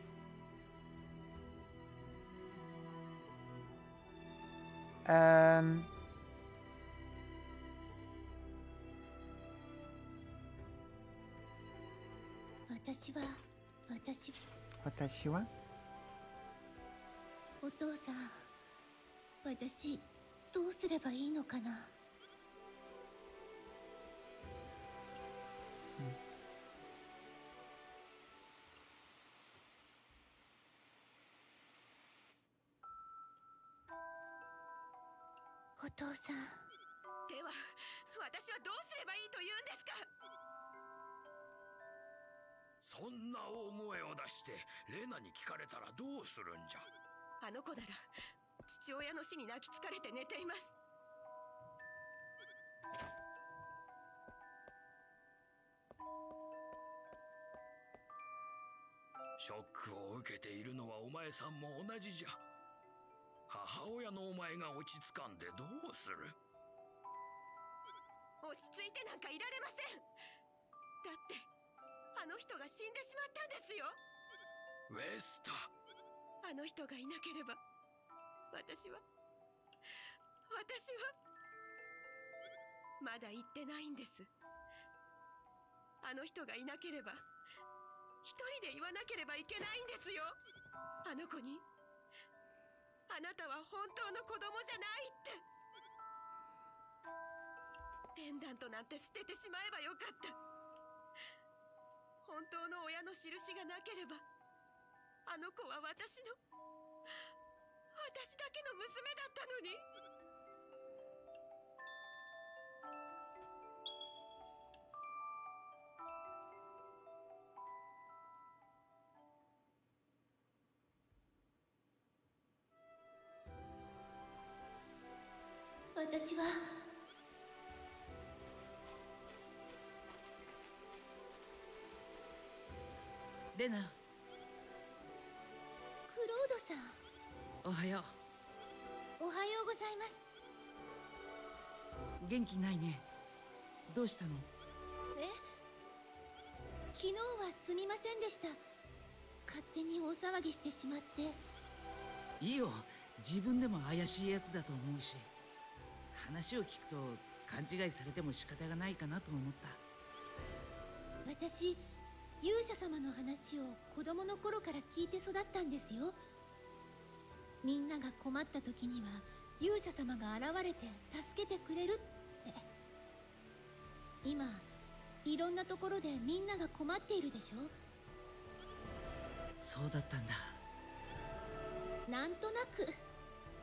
Um... 私はお父さん、私どうすればいいのかな。お父さん。では、私はどうすればいいと言うんですか。そんな大声を出してレナに聞かれたらどうするんじゃ。あの子なら父親の死に泣き疲れて寝ています。ショックを受けているのはお前さんも同じじゃ。母親のお前が落ち着かんでどうする。落ち着いてなんかいられません。だってあの人が死んでしまったんですよ。ウェスタ。あの人がいなければ私はまだ言ってないんです。あの人がいなければ一人で言わなければいけないんですよ。あの子にあなたは本当の子供じゃないって。ペンダントなんて捨ててしまえばよかった。本当の親の印がなければあの子は私だけの娘だったのに。私はレナ、クロードさん。おはよおはようございます。う。元気ないね。どうしたの？昨日はすみませんでした。勝手に大騒ぎしてしまって。いいよ、自分でも怪しいやつだと思うし、話を聞くと勘違いされても仕方がないかなと思った。私、勇者様の話を子供の頃から聞いて育ったんですよ。みんなが困った時には勇者様が現れて助けてくれるって。今いろんなところでみんなが困っているでしょ。そうだったんだ。なんとなく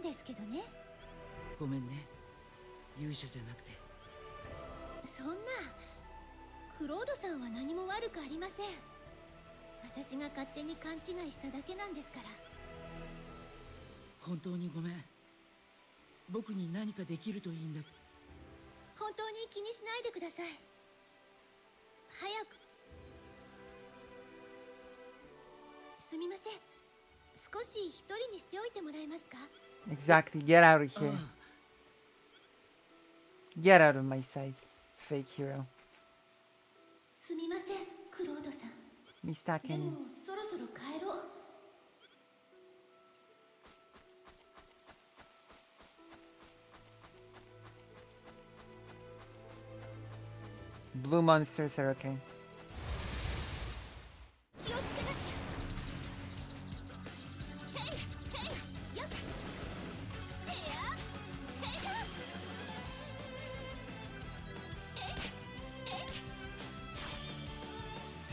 ですけどね。ごめんね、勇者じゃなくて。そんな、クロードさんは何も悪くありません。私が勝手に勘違いしただけなんですから。本当にごめん。僕に何かできるといいんだ。本当に気にしないでください。早く。すみません、少し一人にしておいてもらえますか？ Exactly. Get out of あ here. あ、 Get out of my sight, fake hero. すみません、クロードさん。 Mista でも Kenny. そろそろ帰ろう。 Blue monsters are okay. 気をつけなきゃ。ていていよっ。てやていや。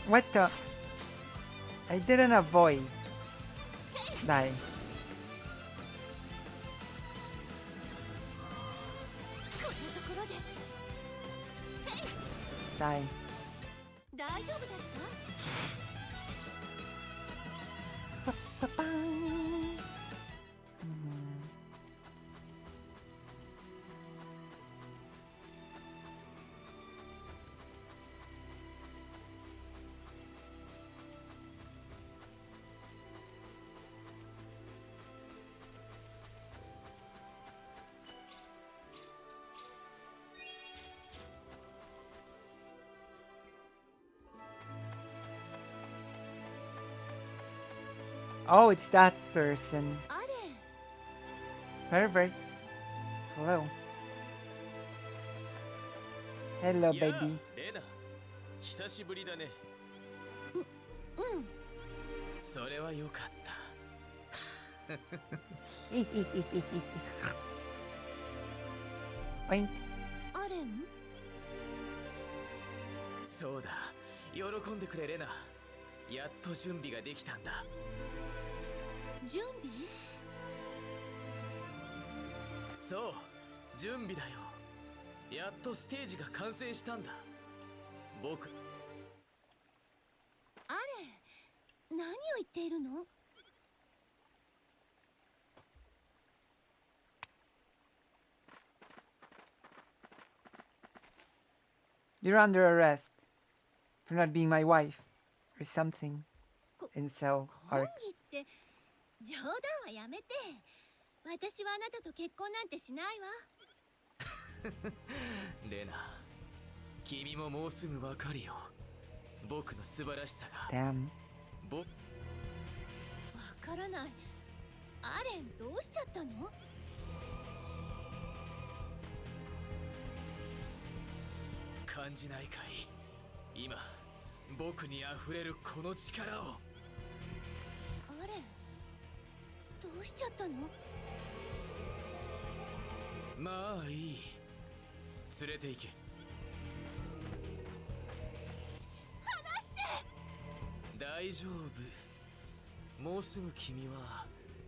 What the? I didn't avoid. Die. こんなところで。てい。 Die. 大丈夫だった？ Pa-pa-pang. Oh, it's that person. あれ、 Pervert. Hello. Hello, やあ baby. レナ、久しぶりだね。うん。それはよかった。Oink. アレン？そうだ、喜んでくれレナ。やっと準備ができたんだ。準備？そう、準備だよ。やっとステージが完成したんだ。僕、あれ、何を言っているの？ You're under arrest for not being my wife or something. Incel 講 arc. 義って冗談はやめて。私はあなたと結婚なんてしないわ。レナ、君ももうすぐわかるよ。僕の素晴らしさが。 Damn. ぼわからない。アレン、どうしちゃったの？感じないかい？今、僕に溢れるこの力を。アレン、どうしちゃったの？まあいい。連れて行け。離して！大丈夫。もうすぐ君は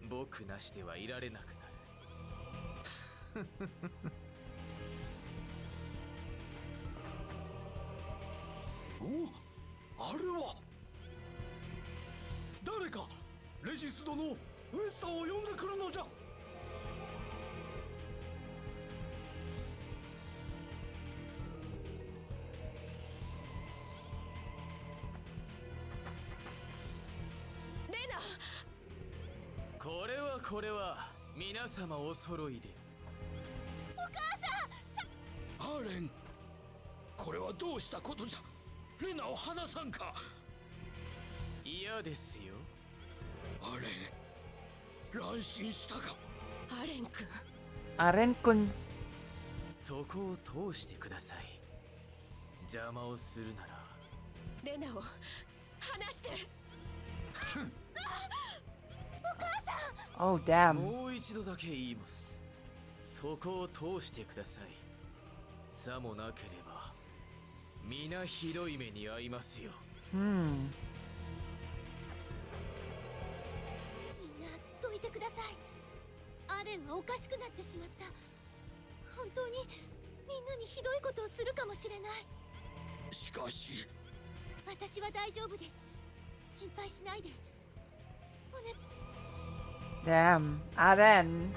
僕なしではいられなくなる。お、あれは誰かレジス殿、ウエスターを呼んでくるのじゃ。レナ、これは皆様お揃いで。アーレン、これはどうしたことじゃ。レナを離さんか。嫌ですよ。アーレン、乱心したか。アレン君。 Aren-kun. そこを通してください。邪魔をするなら。レナを離して。 Oh, damn. もう一度だけ言います。そこを通してください。さもなければ皆ひどい目に遭いますよ。Hmm. みんなどいてください。アーレンはおかしくなってしまった。本当にみんなにひどいことをするかもしれない。しかし私は大丈夫です。心配しないで。おね。 Damn, Aren,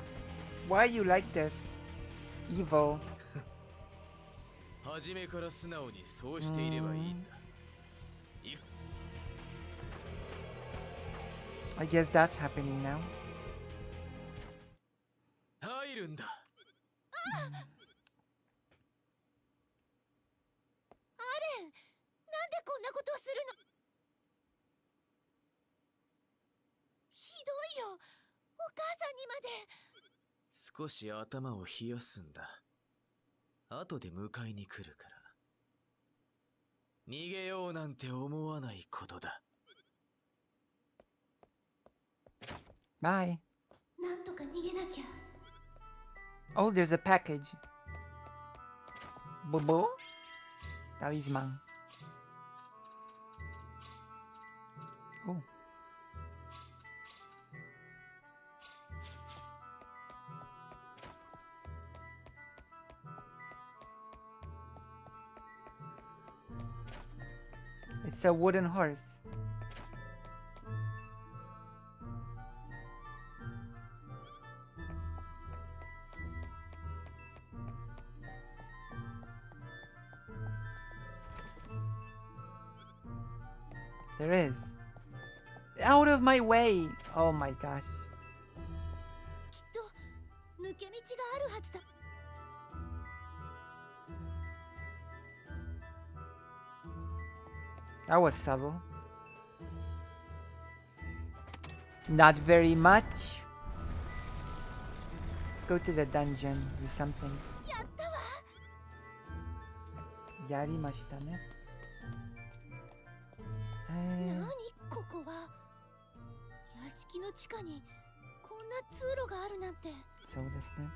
why you like this? Evil. 初めから素直にそうしていればいいんだ。I guess that's happening now. 入るんだ。アーレン、なんでこんなことをするの。ひどいよ、お母さんにまで。少し頭を冷やすんだ。後で迎えに来るから。逃げようなんて思わないことだ。Bye. なんとか逃げなきゃ。 Oh, there's a package. Bobo? Talisman. Oh. It's a wooden horse. There is. Out of my way! Oh my gosh. きっと抜け道があるはずだ。 That was subtle. Not very much. Let's go to the dungeon. Do something. やったわ。やりましたね。何ここは。屋敷の地下にこんな通路があるなんて。そうですね。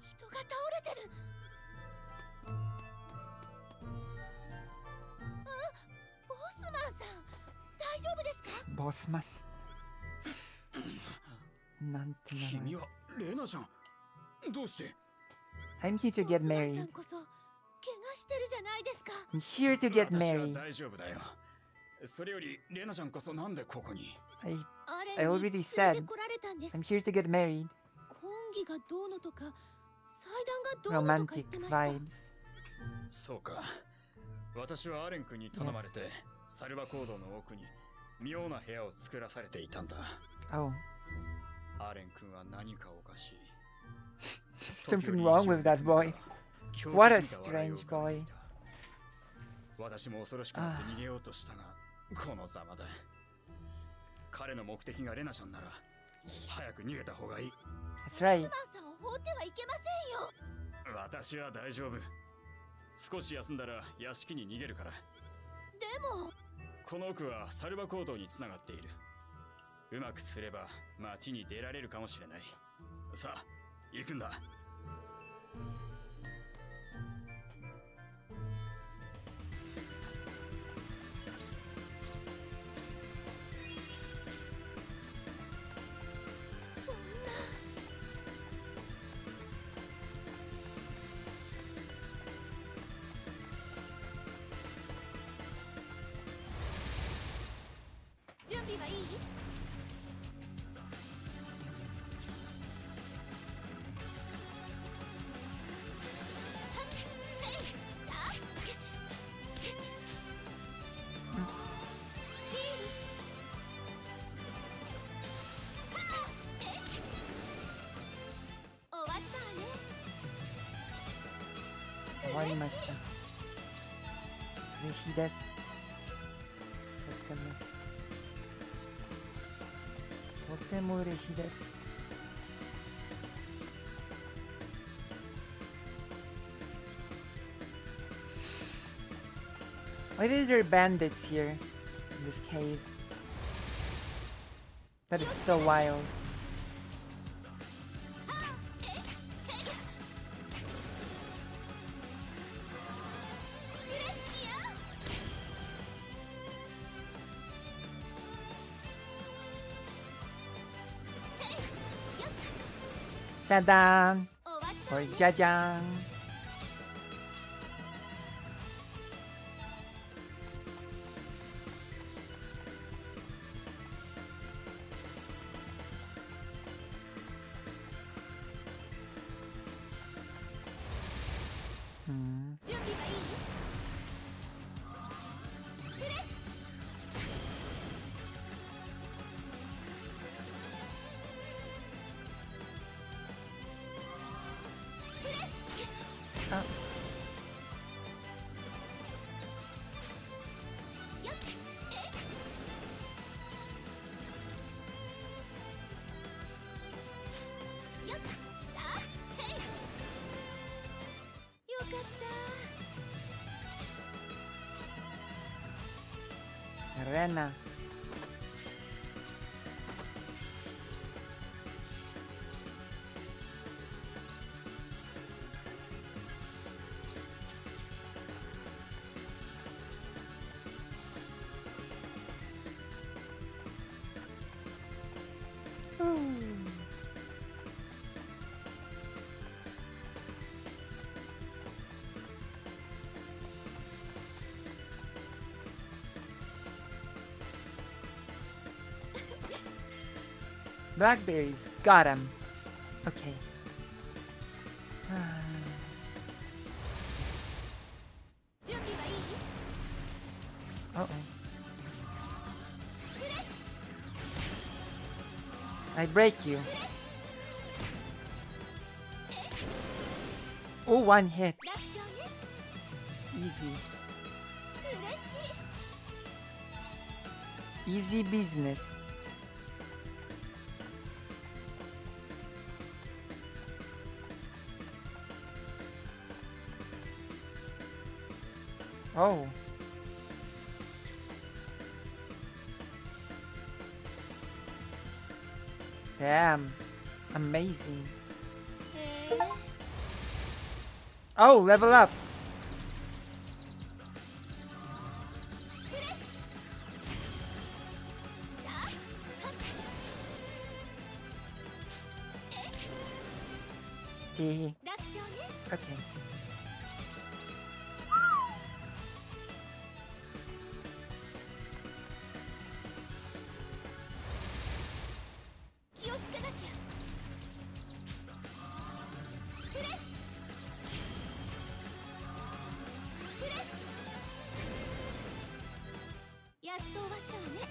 人が倒れてる。あ、ボスマンさん、大丈夫ですか。ボスマン。なんて名前。君はレナちゃん。どうして？ I'm here to get ボスマン married. さんこそ怪我してるじゃないですか。 I'm here to get 私は married. 大丈夫だよ。それよりレナちゃんこそなんでここに？ I アレンに already 連れ said てこられたんです。 I'm here to get married. 婚儀がどうのとか祭壇がどうのとか言 Romantic ってました。 vibes. そうか。私はアレン君に頼まれて、サルバコードの奥に妙な部屋を作らされていたんだ。 Oh, アレン君は何かおかしい。 something wrong with that boy. What a strange boy. 私も恐ろしくなって逃げようとしたが、このざまだ。彼の目的がレナちゃんなら、早く逃げた方がいい。 That's right. ボスマンさんを放ってはいけませんよ。私は大丈夫。少し休んだら屋敷に逃げるから。でもこの奥はサルバコードにつながっている。うまくすれば町に出られるかもしれない。さあ、行くんだ。そんな。準備はいい？終わったわね。終わりました。嬉しいです。とても嬉しいです。Why are there bandits here in this cave? That is so wild. Ta-da! 終わったわ Or ね。 jajang! Hmm. 準備はいい？プレス。 Ah. よっ。よっ。あっ。てい。よかった。 Arena. Blackberries. Got him. Okay. Ah. 準備はいい？ Uh-oh. I break you. Oh, one hit. 楽勝ね。 Easy. 嬉しい。 Easy business. Oh. Damn. Amazing. へえ。 Oh, level up. Tee. 楽勝ね。 Okay. 気をつけなきゃ。プレス。プレス。やっと終わったわね。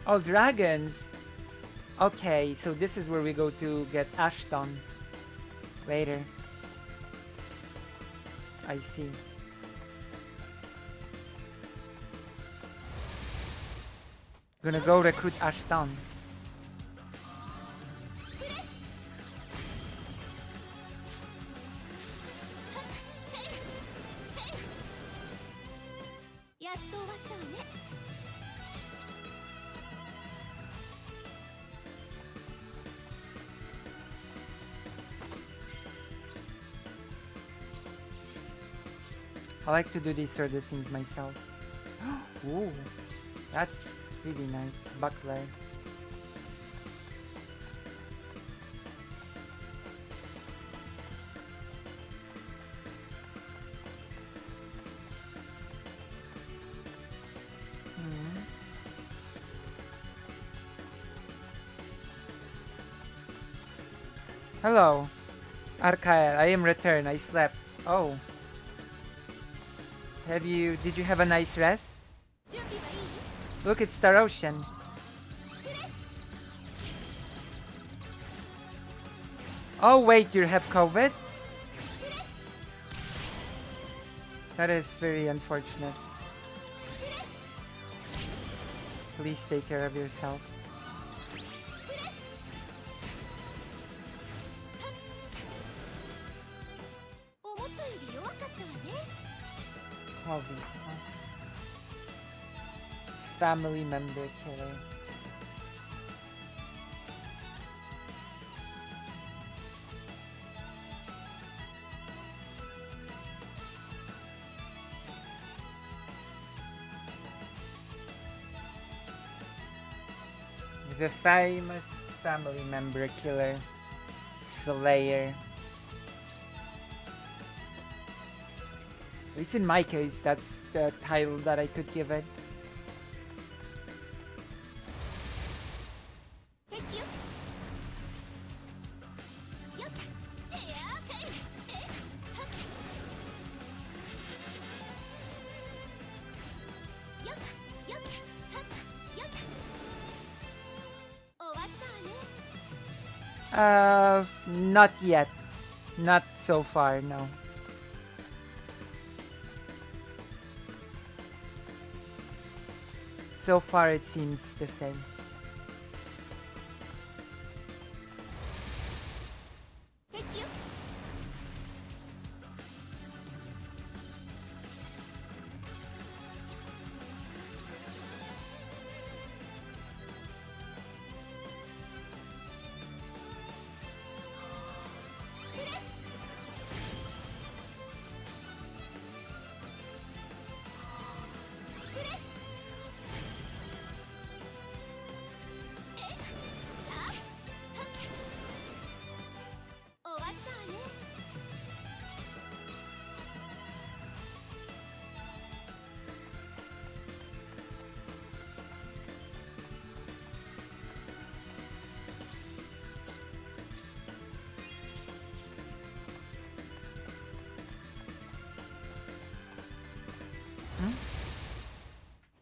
Oh, dragons. Okay, so this is where we go to get Ashton later. I see. Gonna go recruit Ashton. やっと終わったわね。 I like to do these sort of things myself. Ooh, that's really nice. Buckler. Hmm. Hello, Arkael. I am returned. I slept. Oh. Did you have a nice rest? 準備はいい？ Look, it's Star Ocean. Oh wait, you have COVID? That is very unfortunate. Please take care of yourself. 思ったより弱かったわね。Hobby. Family member killer. The famous family member killer, Slayer. At least in my case, that's the title that I could give it. 敵よよってやーてえはっよっよっはっよっ終わったわね Not yet. Not so far, no. So far, it seems the same. 敵よ 終わったわね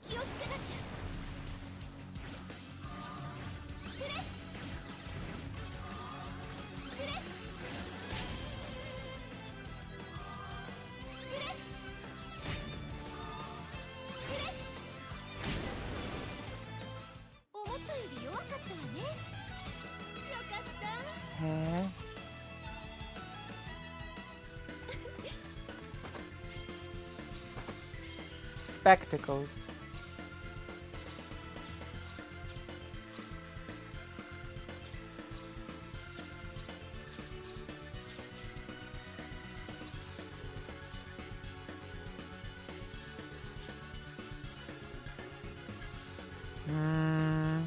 気をつけなきゃプレスプレスプレスプレス思ったより弱かったわねよかった Huh? Spectacles. Hmm.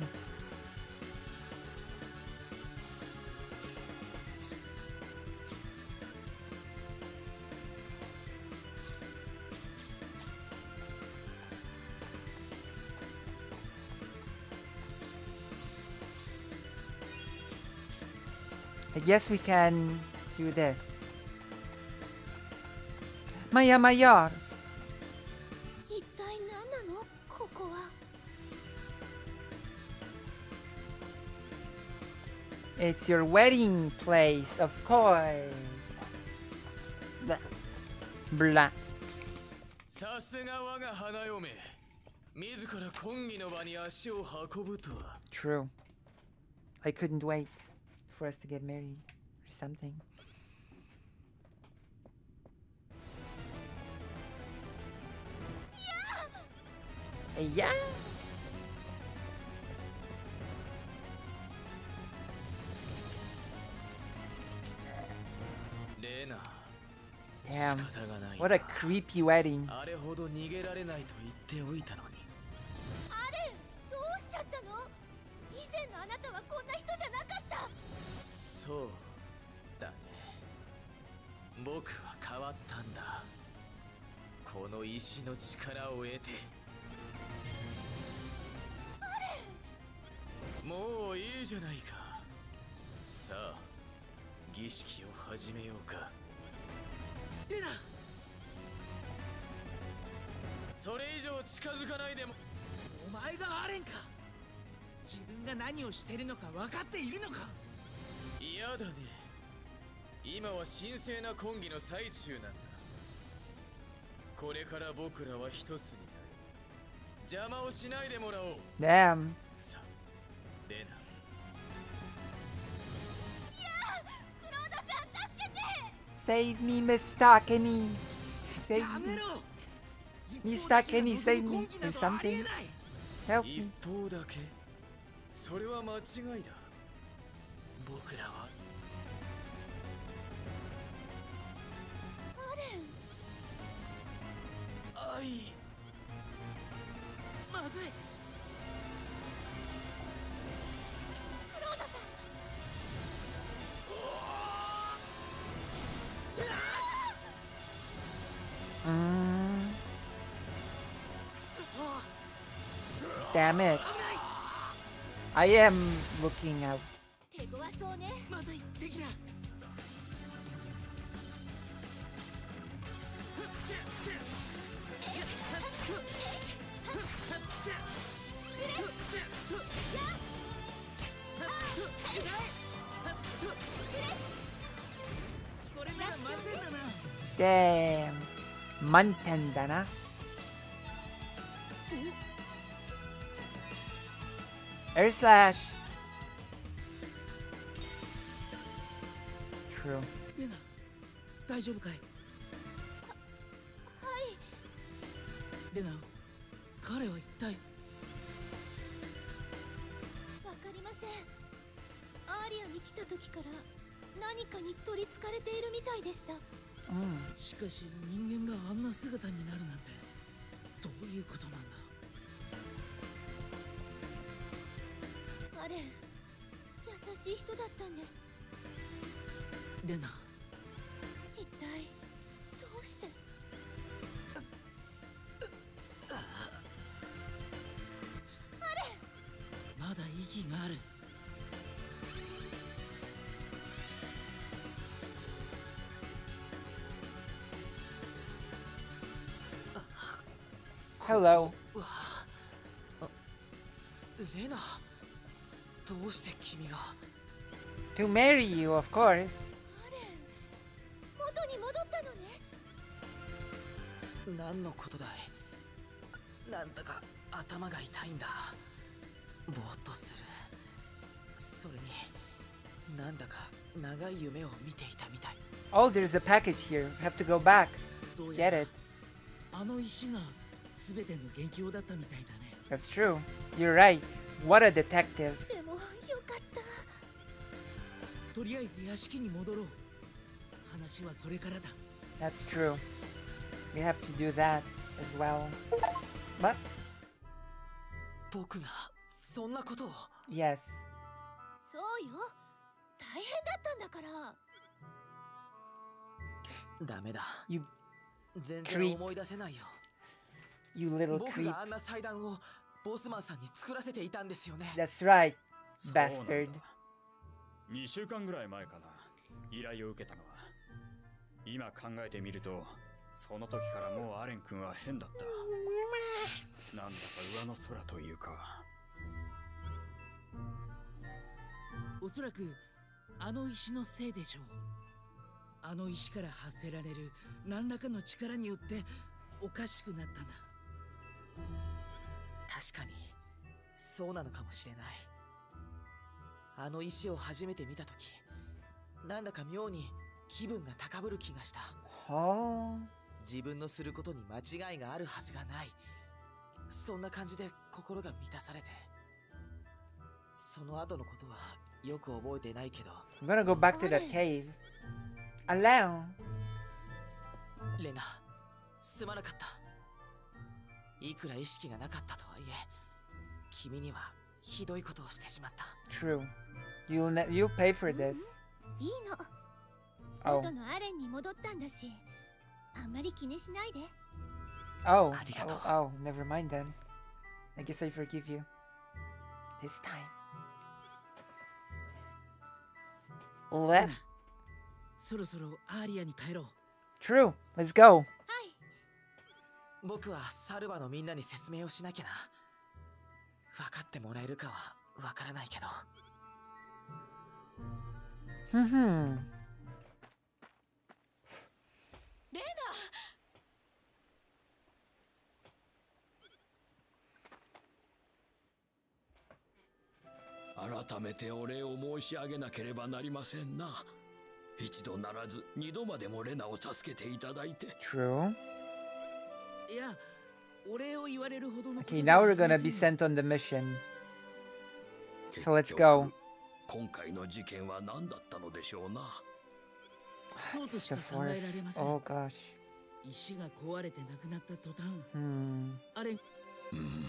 I guess we can do this. Maya Mayor. 一体何なのここは It's your wedding place, of course. Blah. さすが我が花嫁自ら婚儀の場に足を運ぶとは True. I couldn't wait for us to get married or something. Yeah. レナ Damn. 仕方がないな What a creepy wedding. あれほど逃げられないと言っておいたのにあれどうしちゃったの以前のあなたはこんな人じゃなかったそうだね僕は変わったんだこの石の力を得てもういいじゃないかさあ儀式を始めようかレナそれ以上近づかないでもお前がアレンか自分が何をしてるのか分かっているのか嫌だね今は神聖な婚儀の最中なんだこれから僕らは一つになる邪魔をしないでもらおう Damn. さあレナクロードさん助けて Save me, Miss Takemi. Save やめ me. ろ Mista, can you save me or something? Help 一 me. 方だけそれは間違いだ。僕らは愛。まずい。Mm. Damn it. I am looking out. 手強そうね。まずい敵だ。これなら満点だな。 Damn. Mantan da na. Air slash. True. レナ、大丈夫かい？はい。レナ、彼は一体？わかりません。アーリアに来た時から何かに取りつかれているみたいでした。Mm. しかし人間があんな姿になるなんてどういうことなんだ？あれ、優しい人だったんです。レナ、一体どうして？まだ息がある。 Hello. うわあ、レナ、どうして君が。 To marry you, of course. あれ、元に戻ったのね。何のことだい。なんだか頭が痛いんだ。ぼーっとする。それになんだか長い夢を見ていたみたい。 Oh, there's a package here. Have to go back. どうや Get ら it. あの石が全ての元凶だったみたいだね。 That's true. You're right. What a detective. でもよかった。とりあえず屋敷に戻ろう。話はそれからだ。 That's true. We have to do that as well. But 僕がそんなことを。 yes. そうよ。大変だったんだから。ダメだ。 You 全 creep 然思い出せないよ。 you little 僕 creep. があんな祭壇をボスマンさんに作らせていたんですよね。 That's right, そうなんだ bastard. 2週間ぐらい前かな、依頼を受けたのは。今考えてみると、その時からもうアレン君は変だった。なんだか上の空というか。おそらくあの石のせいでしょう。あの石から発せられる何らかの力によっておかしくなったんだ。確かにそうなのかもしれない。あの石を初めて見たとき、なんだか妙に気分が高ぶる気がした。 Oh. 自分のすることに間違いがあるはずがない。そんな感じで心が満たされて。その後のことはよく覚えてないけど、 I'm gonna go back to that cave. Allow. レナ、すまなかった。いくら意識がなかったとはいえ、君にはひどいことをしてしまった。 True. You'll pay for this. いいの。 Oh. 元のアレンに戻ったんだし、あんまり気にしないで。 Oh. Arigato. Oh, never mind then. I guess I forgive you. This time. レ Let. ナ、そろそろアーリアに帰ろう。 True. Let's go. はい。僕はサルバのみんなに説明をしなきゃな。分かってもらえるかは分からないけど。 Hmm. レ改めてお礼を申し上げなければなりませんな。一度ならず二度までもレナを助けていただいて。 True. いや、お礼を言われるほどのこと Okay, では now あ we're りま gonna せん be よ sent on the mission. 結 So let's 局 go. 今回の事件は何だったのでしょうな。そうとし The か考えられま fourth. せん Oh gosh. 石が壊れてなくなった途端 Hmm. あれうーん、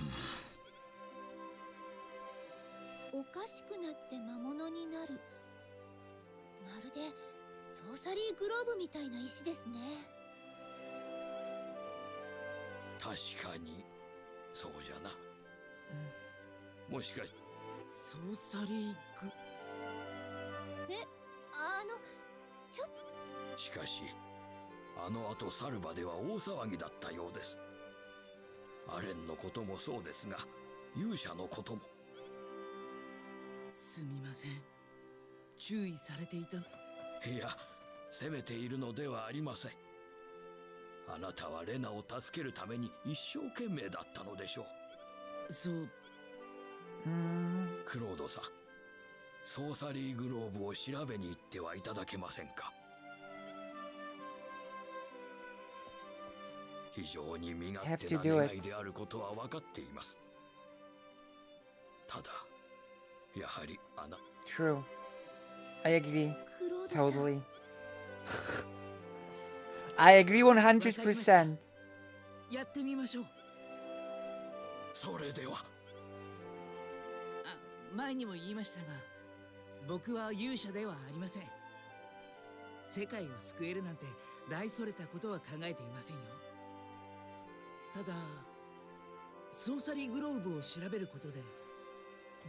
おかしくなって魔物になる。まるでソーサリーグローブみたいな石ですね。確かにそうじゃな。もしかしソーサリーグちょっとしかしあの後サルバでは大騒ぎだったようです。アレンのこともそうですが、勇者のことも。すみません注意されていた。いや、責めているのではありません。あなたはレナを助けるために一生懸命だったのでしょう。そう Hmm. クロードさん、ソーサリーグローブを調べに行ってはいただけませんか。非常に身勝手な Have to do 願 it. いであることは分かっています。ただやはりTrue. I agree. クロードさん Totally. I agree 100%. やってみましょう。それではあ、前にも言いましたが僕は勇者ではありません。世界を救えるなんて大それたことは考えていませんよ。ただソーサリーグローブを調べることで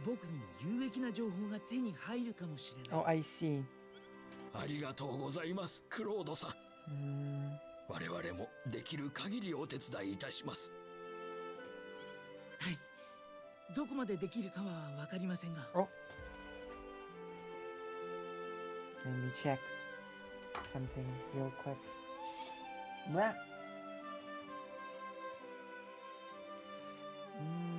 僕に有益な情報が手に入るかもしれない。 Oh, I see. ありがとうございます、クロードさん。 Hmm. 我々もできる限りお手伝いいたします。はい、どこまでできるかは分かりませんが Oh. Let me check something real quick. Blah. Hmm.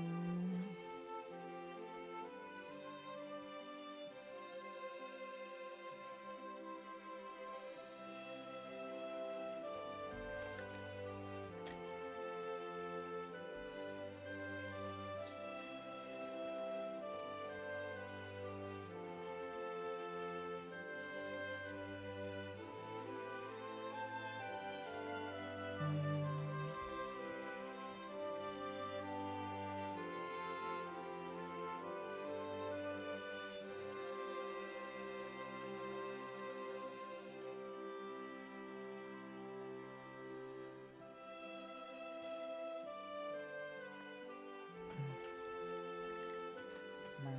Come on.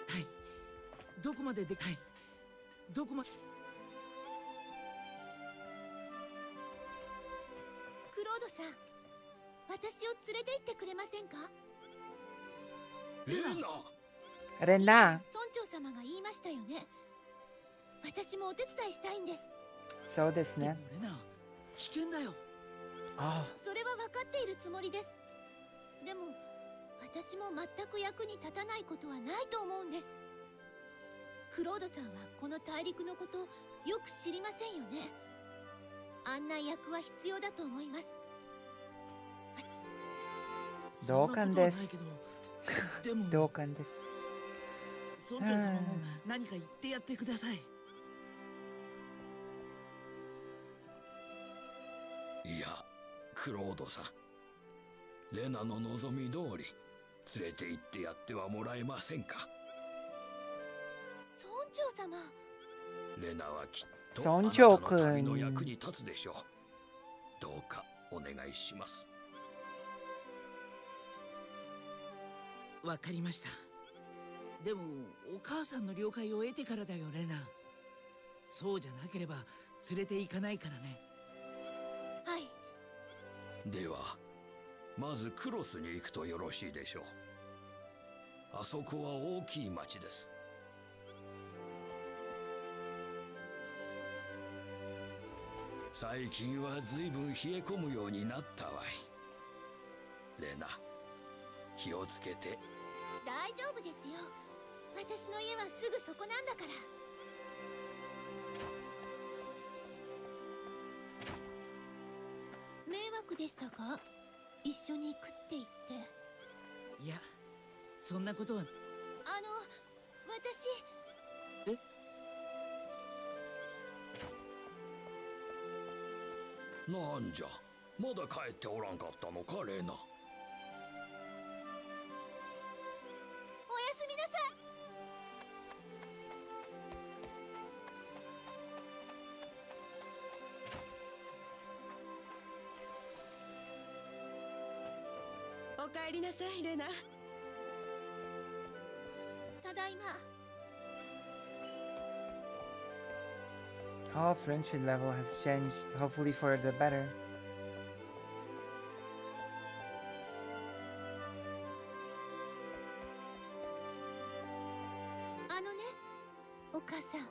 はい、どこまでではいどこまクロードさん、私を連れて行ってくれませんか？レナ、 Rena. 村長様が言いましたよね。私もお手伝いしたいんです。 So this でも ne. レナ危険だよ。 Oh. それは分かっているつもりです。でも私も全く役に立たないことはないと思うんです。クロードさんはこの大陸のことよく知りませんよね。案内役は必要だと思います。同感です。でも同感です。村長様も何か言ってやってください。いや、クロードさん、レナの望み通り連れて行ってやってはもらえませんか。村長様、レナはきっと村長君あなたの旅の役に立つでしょう。どうかお願いします。わかりました。でもお母さんの了解を得てからだよレナ。そうじゃなければ連れて行かないからね。はい。ではまずクロスに行くとよろしいでしょう。あそこは大きい町です。最近はずいぶん冷え込むようになったわい。レナ、気をつけて。大丈夫ですよ。私の家はすぐそこなんだから。惑でしたか？一緒に行くって言って。いや、そんなことは。私。なんじゃ、まだ帰っておらんかったのか、レナ。おやすみなさい。おかえりなさい、レナ。ただいま。Our friendship level has changed, hopefully for the better. ね、お母さん。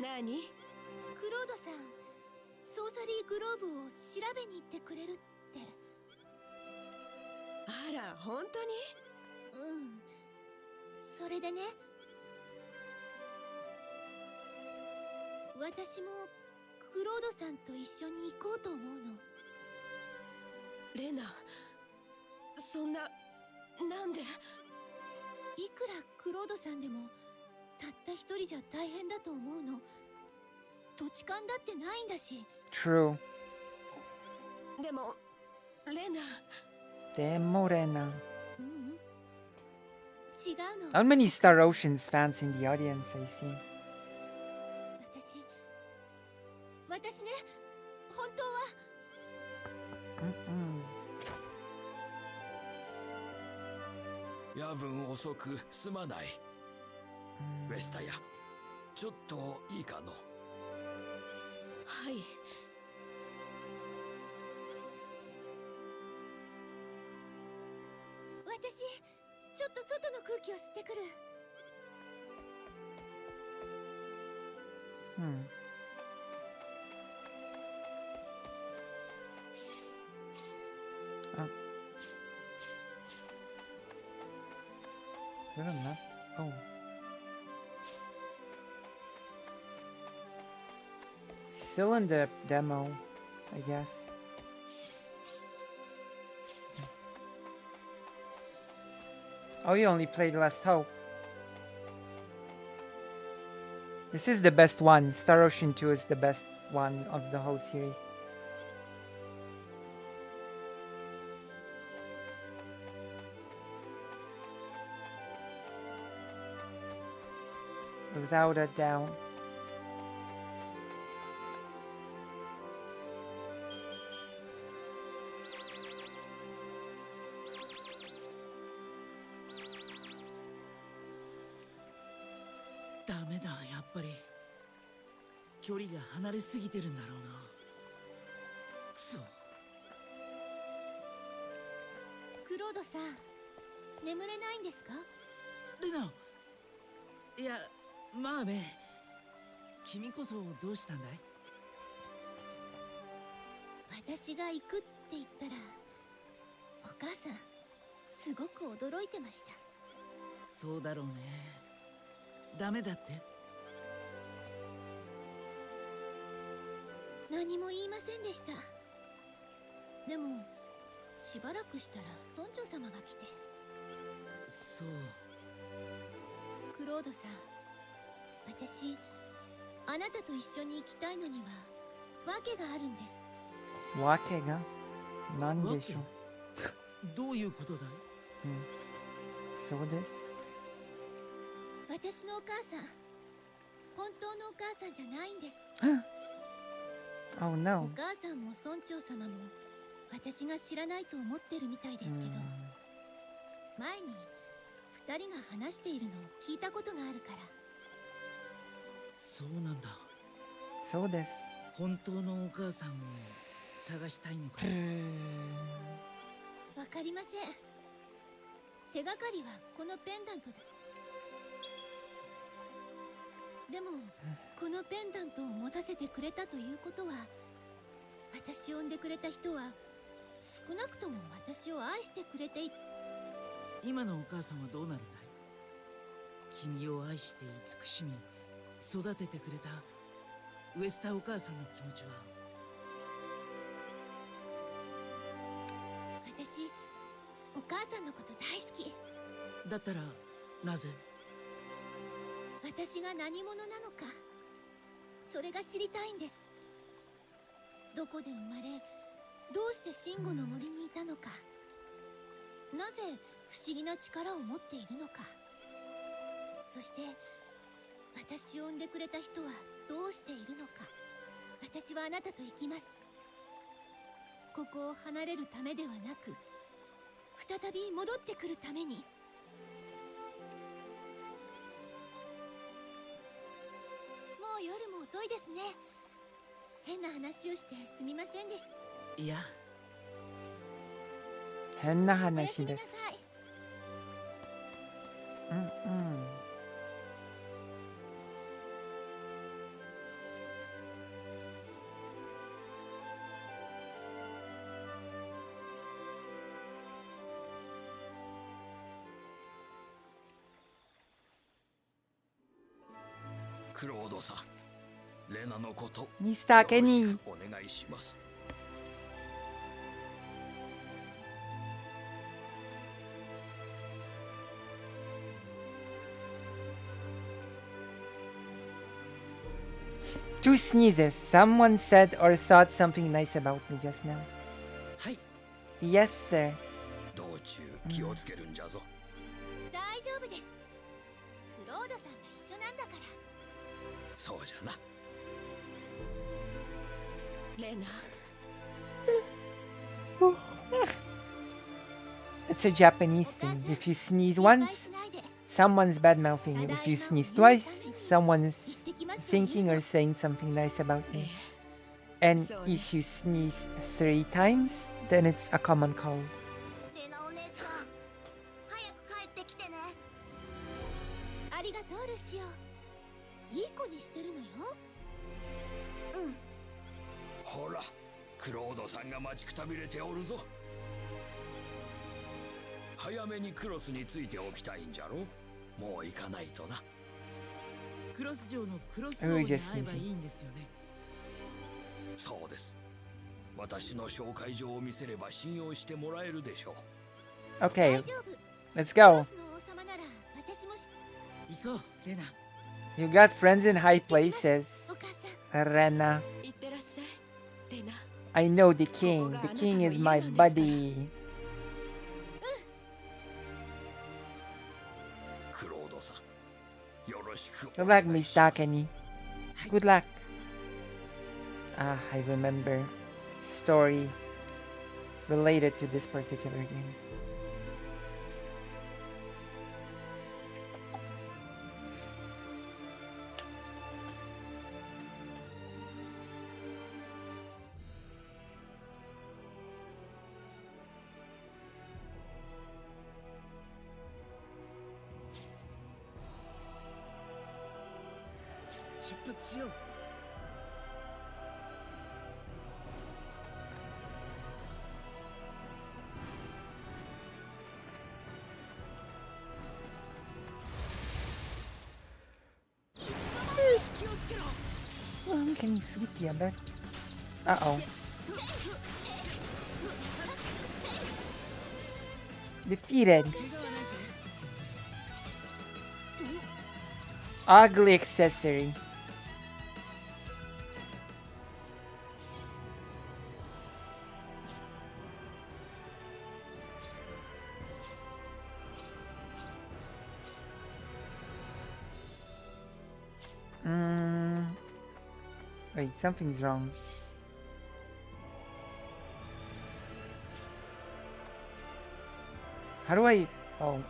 何？クロードさん、ソーサリーグローブを調べに行ってくれるって。あら、本当に？それでね、私もクロードさんと一緒に行こうと思うの。レナ、そんな、なんで？いくらクロードさんでもたった一人じゃ大変だと思うの。土地勘だってないんだし。 True. でも、レナ。でもレナ。違うの。How many Star Oceans fans in the audience I see? 私ね、本当は。夜分遅くすまない。ウェスタヤ、ちょっといいかの？はい。私、ちょっと外の空気を吸ってくる。Good enough. Oh. Still in the demo, I guess. Oh, you only played Last Hope. This is the best one. Star Ocean 2 is the best one of the whole series. Without a doubt. ダメだ、やっぱり距離が離れすぎてるんだろうな。くそ。クロードさん、眠れないんですか？レナ。いや、まあね。君こそどうしたんだい？私が行くって言ったら、お母さんすごく驚いてました。そうだろうね。ダメだって？何も言いませんでした。でもしばらくしたら村長様が来て。そう。クロードさん、私あなたと一緒に行きたいのには訳があるんです。訳が？なんでしょう。どういうことだい？そうです。私のお母さん、本当のお母さんじゃないんです。Oh no. お母さんも村長様も私が知らないと思ってるみたいですけど、前に2人が話しているのを聞いたことがあるから。そうなんだ。そうです。本当のお母さんを探したいのか。わかりません。手がかりはこのペンダントだ。でもこのペンダントを持たせてくれたということは、私を産んでくれた人は少なくとも私を愛してくれてい。今のお母さんはどうなるんだい？君を愛して慈しみ育ててくれたウエスタお母さんの気持ちはお母さんのこと大好き。だったらなぜ？私が何者なのか、それが知りたいんです。どこで生まれ、どうしてシンゴの森にいたのか、なぜ不思議な力を持っているのか、そして私を産んでくれた人はどうしているのか。私はあなたと行きます。ここを離れるためではなく、再び戻ってくるために。もう夜も遅いですね。変な話をしてすみませんでした。いや、変なおやす話です。みなさい。うんうん。クロードさん、レナのことミスター・ケニー。よろしくお願いします。Two sneezes. Someone said or thought something nice about me just now. はい。 Yes, sir. 道中気をつけるんじゃぞ。大丈夫です。クロードさんが一緒なんだから。そうじゃな。レナ、 It's a Japanese thing. If you sneeze 心配 once, しないで。 someone's bad mouthing you. If you sneeze twice, someone's thinking or saying something nice about え you. え、 And So- if you sneeze 3 times, then it's a common cold. レナお姉ちゃん、早く帰ってきてね。ありがとうルシオ。いい子にしてるのよ。うん。ほら、クロードさんが待ちくたびれておるぞ。早めにクロスについておきたいんじゃろ。もう行かないとな。クロス城のクロス王に会えばいいんですよね。そうです。私の紹介状を見せれば信用してもらえるでしょう。 Okay, 大丈夫。 let's クロ go. スの王様なら私も行こう、レナ。 You got friends in high places. お母さん。 Rena. 行ってらっしゃい、レナ。 I know the king. The king is my buddy. クロードさん、よろしく Good お luck, 願いし Mr. ます。 Kenny. Good luck. Ah, I remember story related to this particular game. Let's 出発しよう。Oh, I'm getting sleepy, I bet. Uh-oh. Defeated. Ugly accessory. Wait, something's wrong. How do I... Oh.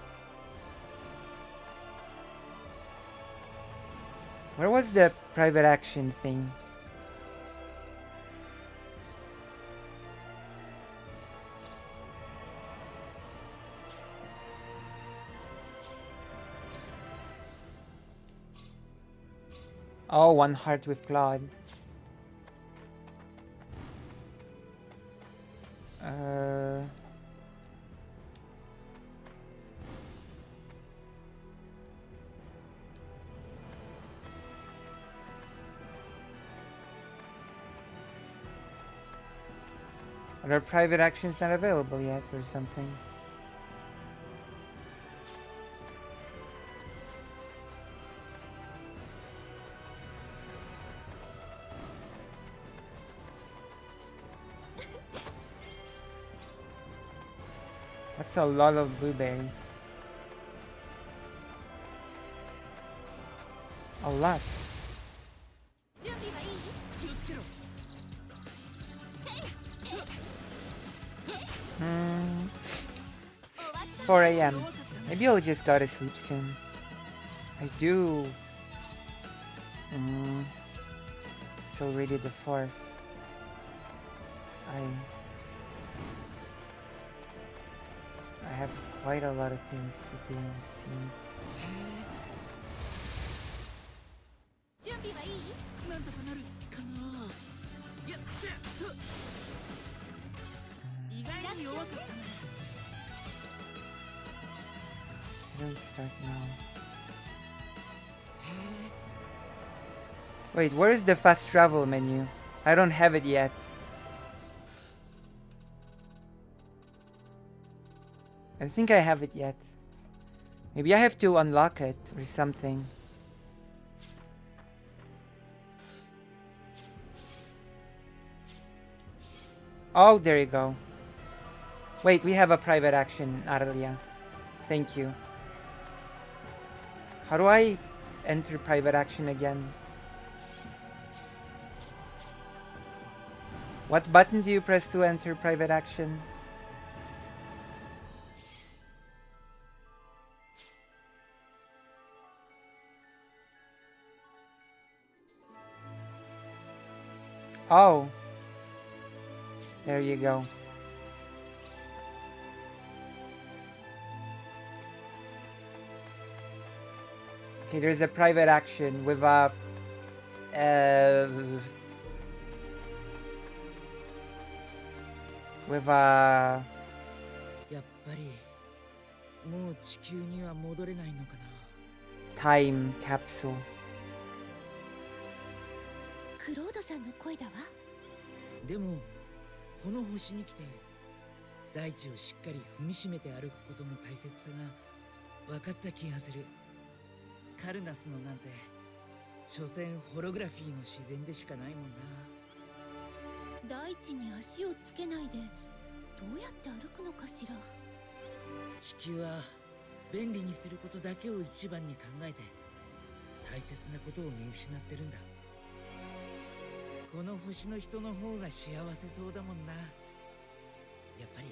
Where was the private action thing? Oh, 1 heart with Claude. Are there private actions not available yet or something? That's a lot of blueberries. A lot. 準備はいい？気をつけろ。 4 a.m. Maybe I'll just go to sleep soon. I do. It's already the 4th. I have quite a lot of things to do, it seems. 準備はいい？なんとかなるかな。やってと。意外に弱かったね。 I don't start now. Wait, where's the fast travel menu? I don't have it yet. I think I have it yet. Maybe I have to unlock it or something. Oh, there you go. Wait, we have a private action, Aralia. Thank you. How do I enter private action again? What button do you press to enter private action? Oh. There you go. Okay, there's a private action with a with a やっぱりもう地球には戻れないのかな。 time capsule. クロードさんの声だわ。でもこの星に来て大地をしっかり踏みしめて歩くことの大切さが分かった気がする。カルナスのなんて所詮ホログラフィーの自然でしかないもんな。大地に足をつけないでどうやって歩くのかしら。地球は便利にすることだけを一番に考えて大切なことを見失ってるんだ。この星の人の方が幸せそうだもんな。やっぱり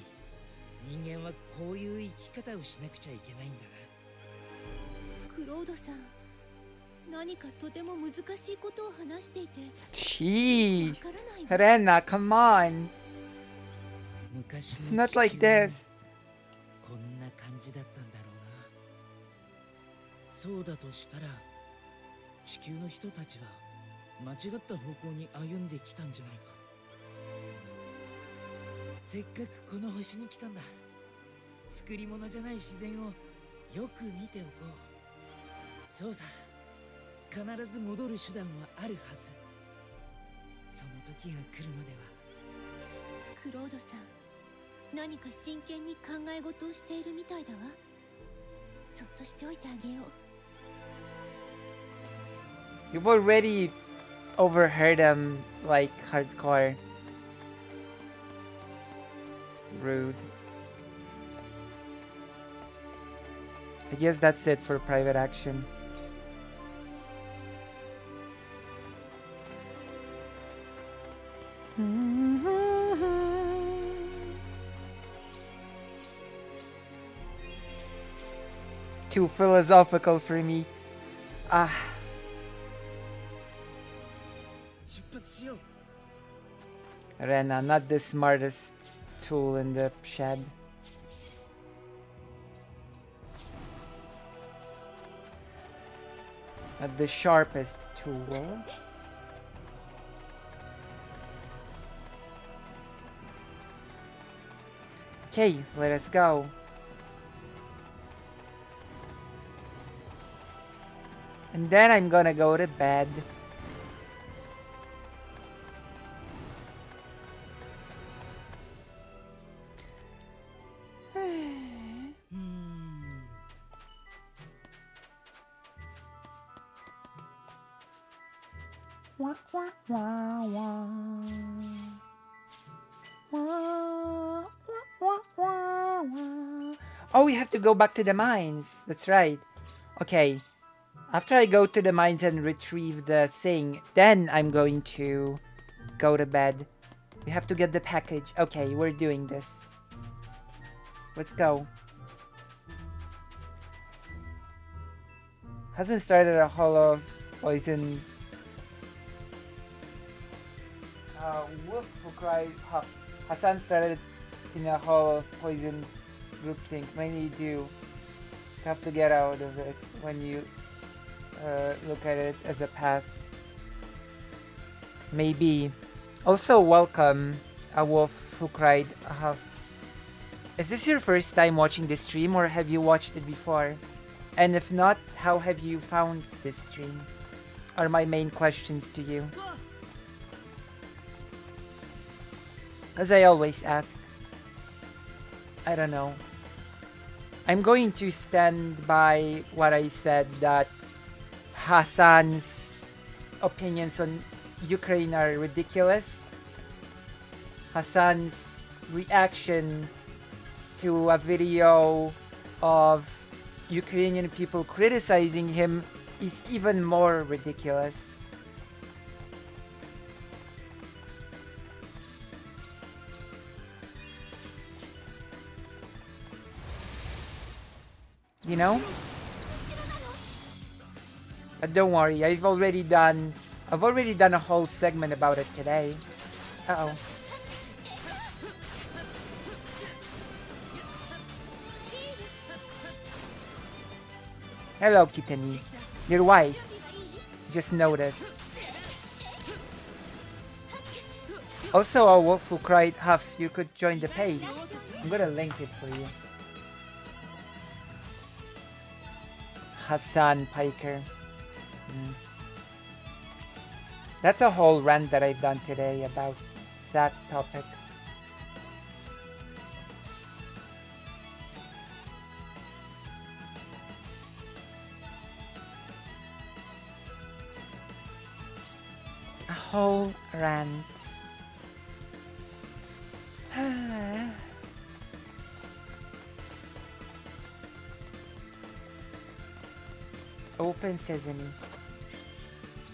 人間はこういう生き方をしなくちゃいけないんだな。クロードさん、何かとても難しいことを話していて Gee. わからないわ。 Rena, come on. 昔の Not like 地球も this. こんな感じだったんだろうな。そうだとしたら地球の人たちは間違った方向に歩んできたんじゃないか。せっかくこの星に来たんだ。作り物じゃない自然をよく見ておこう。そうさ、必ず戻る手段はあるはず。その時が来るまでは。クロードさん、何か真剣に考え事をしているみたいだわ。そっとしておいてあげよう。 You've already overheard him like hardcore. Rude. I guess that's it for private action. Too philosophical for me. Ah. 出発しよう。 Rena, not the smartest tool in the shed. Not the sharpest tool. Okay, let us go. And then I'm gonna go to bed. Wah, wah, wah, wah. Wah, wah, wah, wah, wah. Oh, we have to go back to the mines. That's right. Okay. After I go to the mines and retrieve the thing, then I'm going to go to bed. We have to get the package. Okay, we're doing this. Let's go. Hasn't started a hall of poison. Wolf who cried huff. Hasan started in a hall of poison groupthink. Many do. You have to get out of it when you look at it as a path. Maybe. Also, welcome, a wolf who cried huff. Is this your first time watching this stream, or have you watched it before? And if not, how have you found this stream? Are my main questions to you. As I always ask. I don't know. I'm going to stand by what I said, that Hasan's opinions on Ukraine are ridiculous. Hasan's reaction to a video of Ukrainian people criticizing him is even more ridiculous. You know? But don't worry, I've already done a whole segment about it today. Uh-oh. Hello, Kitani. You're white. Just noticed. Also, a wolf who cried huff, you could join the page. I'm gonna link it for you. Hasan Piker. That's a whole rant that I've done today about that topic. A whole rant. Open sesame.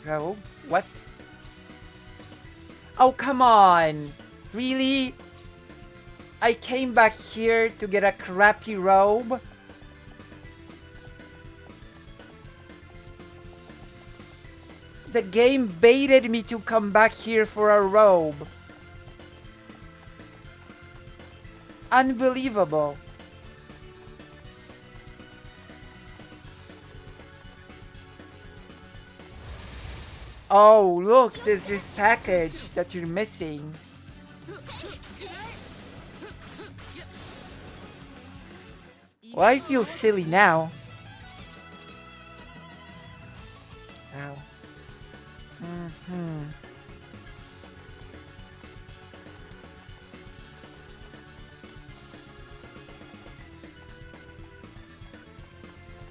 Robe? What? Oh, come on! Really? I came back here to get a crappy robe? The game baited me to come back here for a robe. Unbelievable. Oh, look, there's this package that you're missing. Well, I feel silly now. Wow.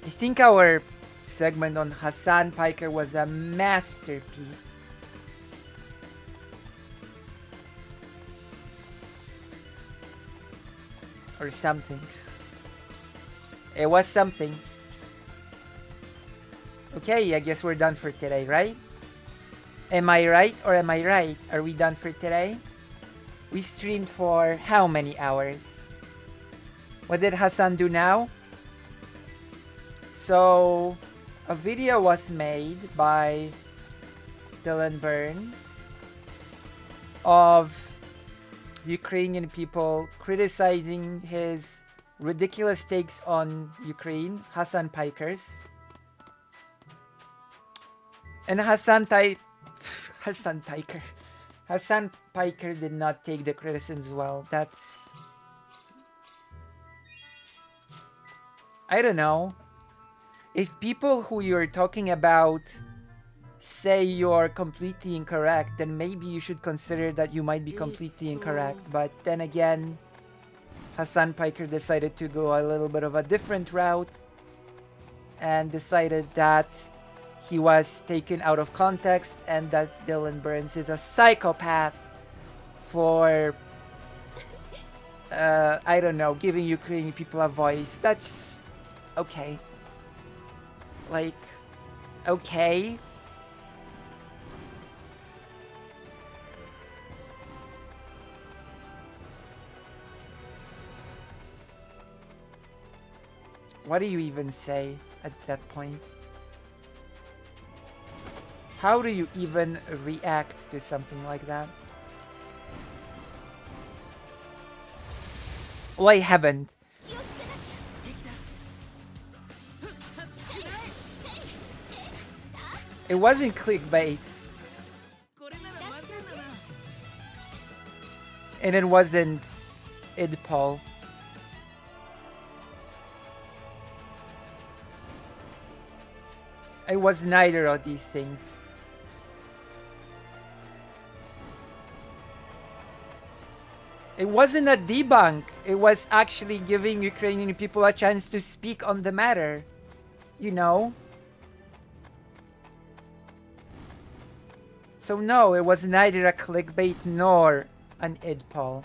I think our segment on Hasan Piker was a masterpiece. Or something. It was something. Okay, I guess we're done for today, right? Am I right or am I right? Are we done for today? We streamed for how many hours? What did Hasan do now? So, a video was made by Dylan Burns of Ukrainian people criticizing his ridiculous takes on Ukraine, Hasan Piker's. And Hasan Piker did not take the criticisms well. That's... I don't know. If people who you're talking about say you're completely incorrect, then maybe you should consider that you might be completely incorrect. But then again, Hasan Piker decided to go a little bit of a different route and decided that he was taken out of context and that Dylan Burns is a psychopath for I don't know, giving Ukrainian people a voice. That's okay. Like, okay. What do you even say at that point? How do you even react to something like that? Well, I haven't. It wasn't clickbait. And it wasn't idpol. It was neither of these things. It wasn't a debunk. It was actually giving Ukrainian people a chance to speak on the matter. You know? So no, it was neither a clickbait nor an idpol.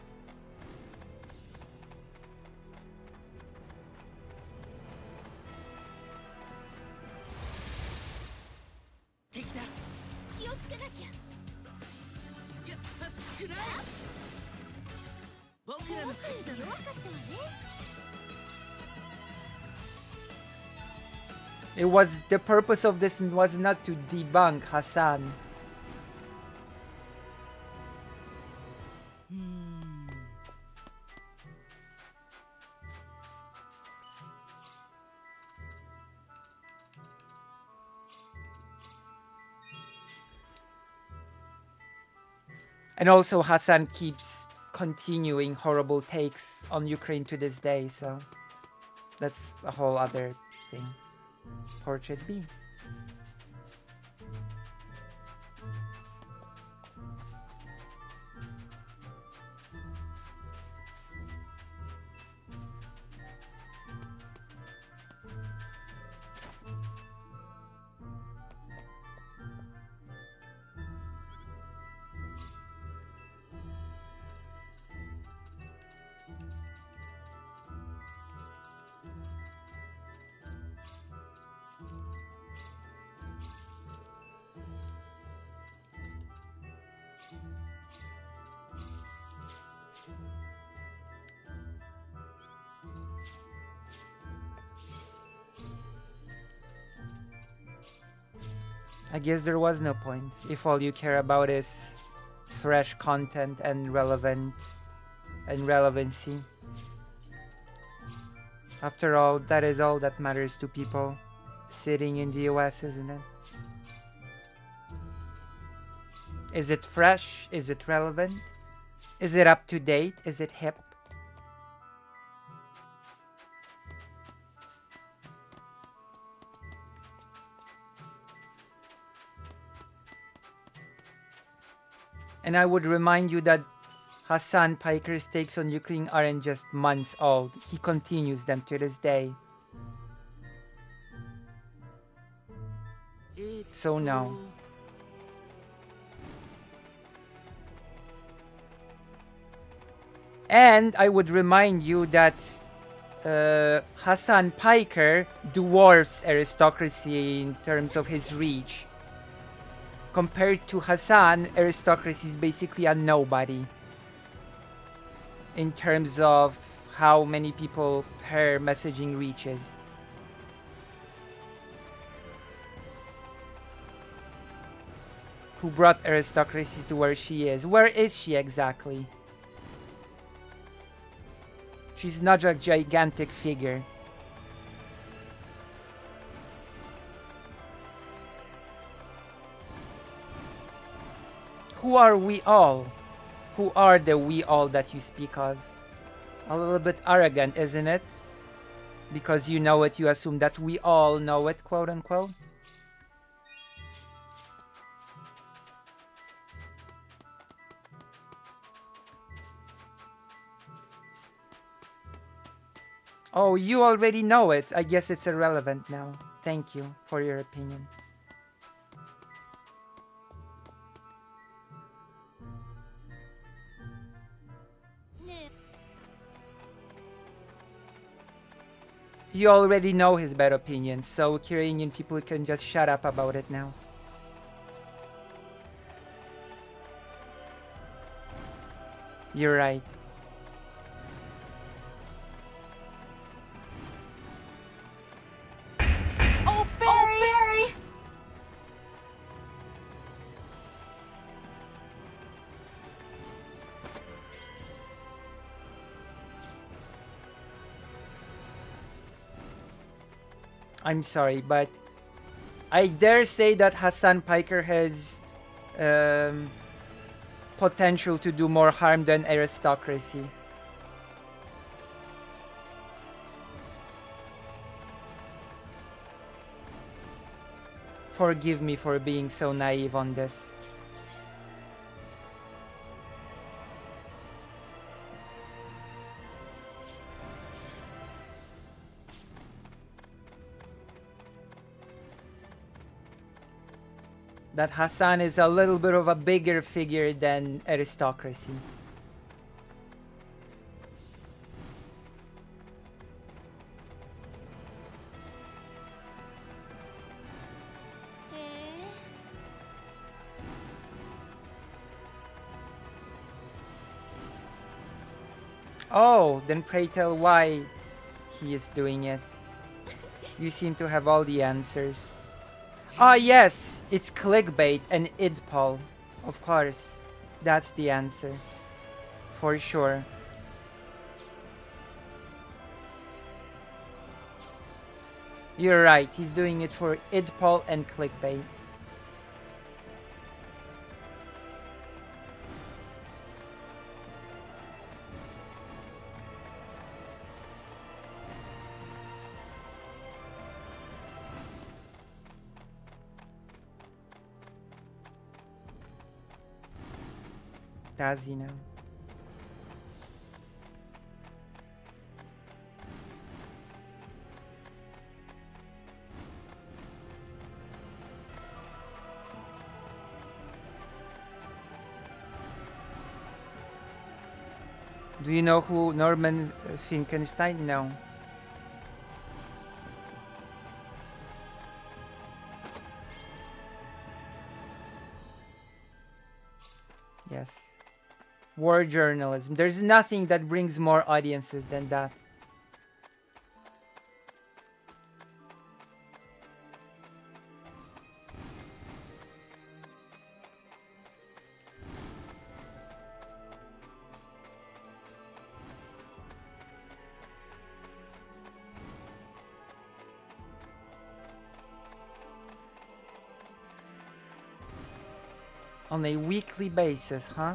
It was, the purpose of this was not to debunk Hasan. And also Hasan keeps continuing horrible takes on Ukraine to this day, so that's a whole other thing. Portrait B. I guess there was no point if all you care about is fresh content and relevancy. After all, that is all that matters to people sitting in the US, isn't it? Is it fresh? Is it relevant? Is it up to date? Is it hip? And I would remind you that Hasan Piker's takes on Ukraine aren't just months old. He continues them to this day. So no. And I would remind you that Hasan Piker dwarfs aristocracy in terms of his reach. Compared to Hasan, aristocracy is basically a nobody in terms of how many people her messaging reaches. Who brought aristocracy to where she is? Where is she exactly? She's not a gigantic figure. Who are we all? Who are the we all that you speak of? A little bit arrogant, isn't it? Because you know it, you assume that we all know it, quote unquote. Oh, you already know it. I guess it's irrelevant now. Thank you for your opinion. You already know his bad opinions, so Ukrainian people can just shut up about it now. You're right. Oh, Barry! I'm sorry, but I dare say that Hasan Piker has potential to do more harm than aristocracy. Forgive me for being so naive on this. That Hasan is a little bit of a bigger figure than aristocracy. Oh, then pray tell why he is doing it. You seem to have all the answers. Ah, yes, it's clickbait and idpol. Of course, that's the answer. For sure. You're right, he's doing it for idpol and clickbait. Does he know? Do you know who Norman Finkelstein? No. Yes. War journalism. There's nothing that brings more audiences than that. On a weekly basis, huh?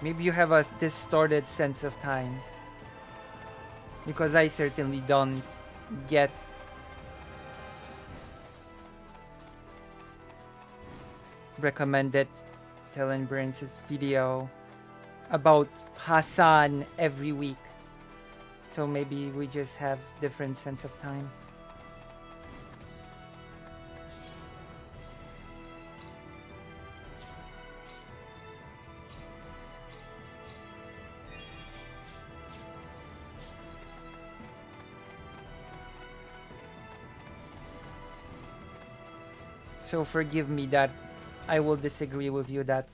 Maybe you have a distorted sense of time. Because I certainly don't get recommended Talon Burns' video about Hasan every week. So maybe we just have different sense of time. So forgive me that I will disagree with you that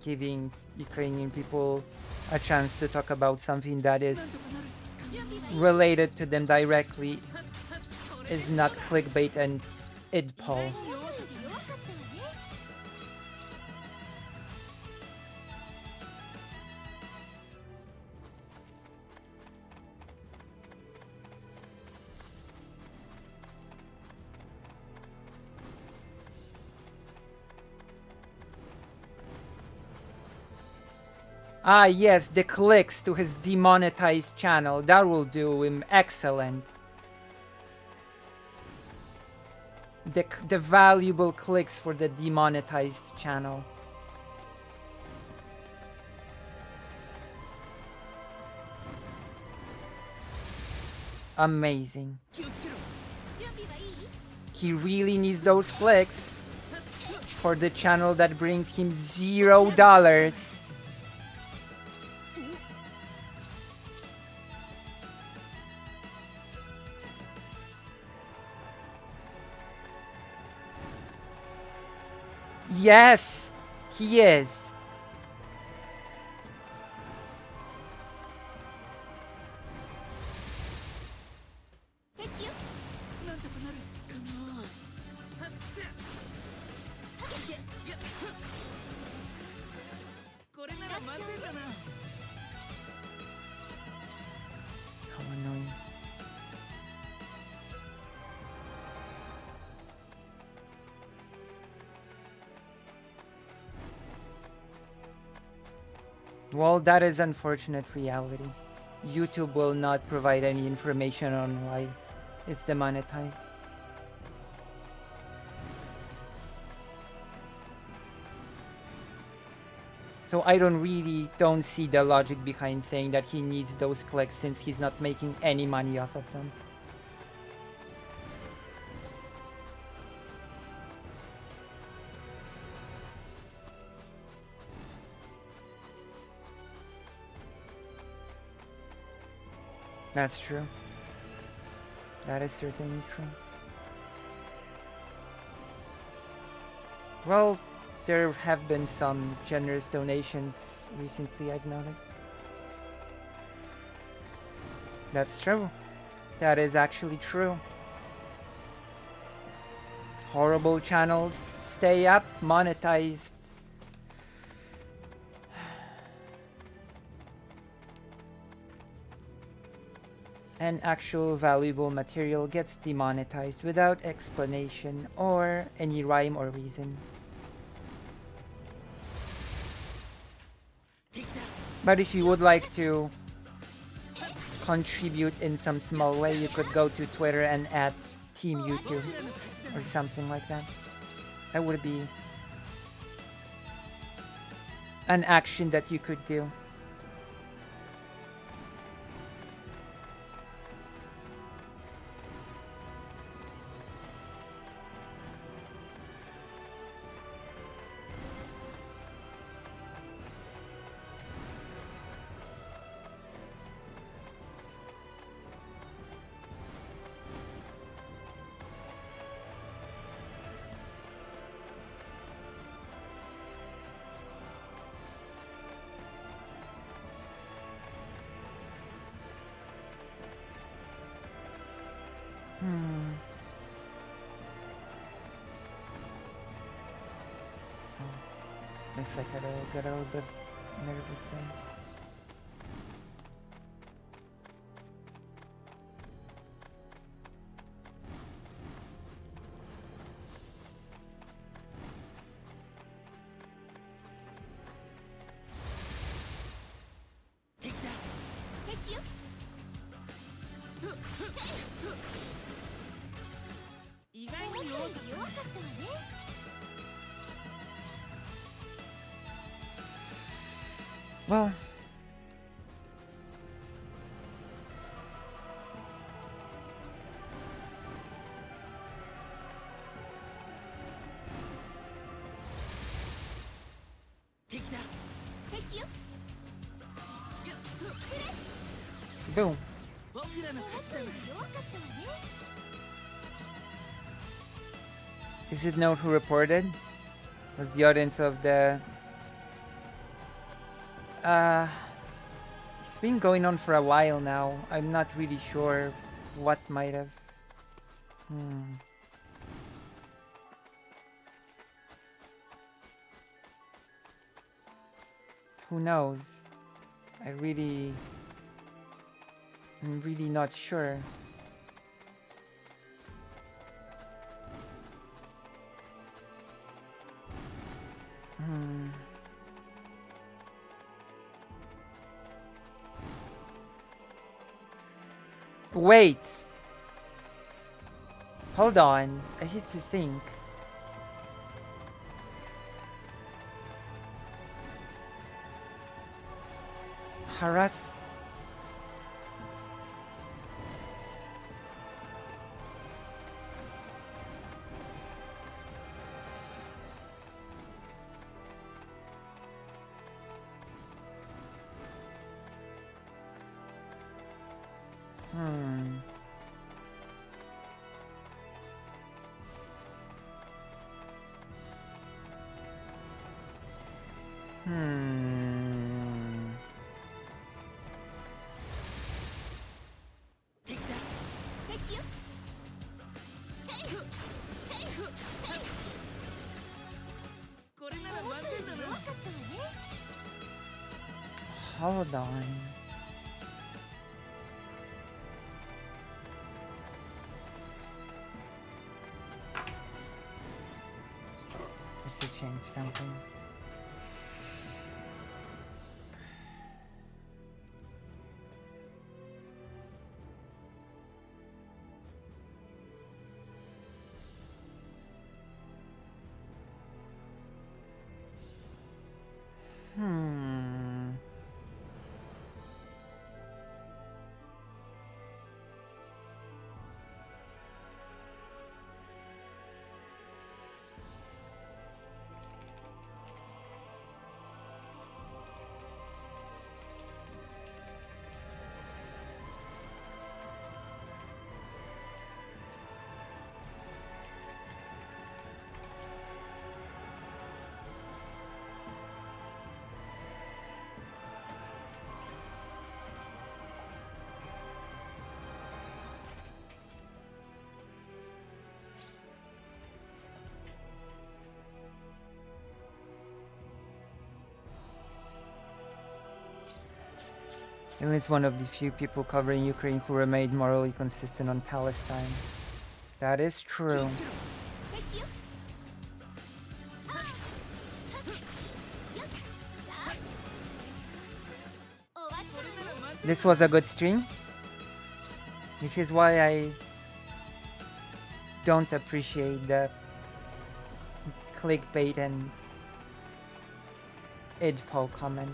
giving Ukrainian people a chance to talk about something that is related to them directly is not clickbait and idpol. Ah, yes, the clicks to his demonetized channel. That will do him excellent. The valuable clicks for the demonetized channel. Amazing. He really needs those clicks. for the channel that brings him $0. Yes, he is. How annoying. Well, that is unfortunate reality. YouTube will not provide any information on why it's demonetized. So I don't see the logic behind saying that he needs those clicks since he's not making any money off of them. That's true. That is certainly true. Well, there have been some generous donations recently, I've noticed. That's true. That is actually true. Horrible channels stay up, monetized. And actual valuable material gets demonetized without explanation or any rhyme or reason. But if you would like to contribute in some small way, you could go to Twitter and add Team YouTube or something like that. That would be an action that you could do. Looks like I got a little bit nervous there. Well, boom. Is it known who reported? Was the audience of the... It's been going on for a while now. I'm not really sure what might have... Who knows? I'm really not sure. Wait. Hold on. I need to think. Harass. Hmm. Hmm. 敵だ敵よテイフテイフテイフこれなら思ったよ満点だなり弱かったわね Hold on. Just to change something. Hmm. He is one of the few people covering Ukraine who remained morally consistent on Palestine. That is true. 敵よ終わったわね This was a good stream, which is why I don't appreciate the clickbait and edge poll comment.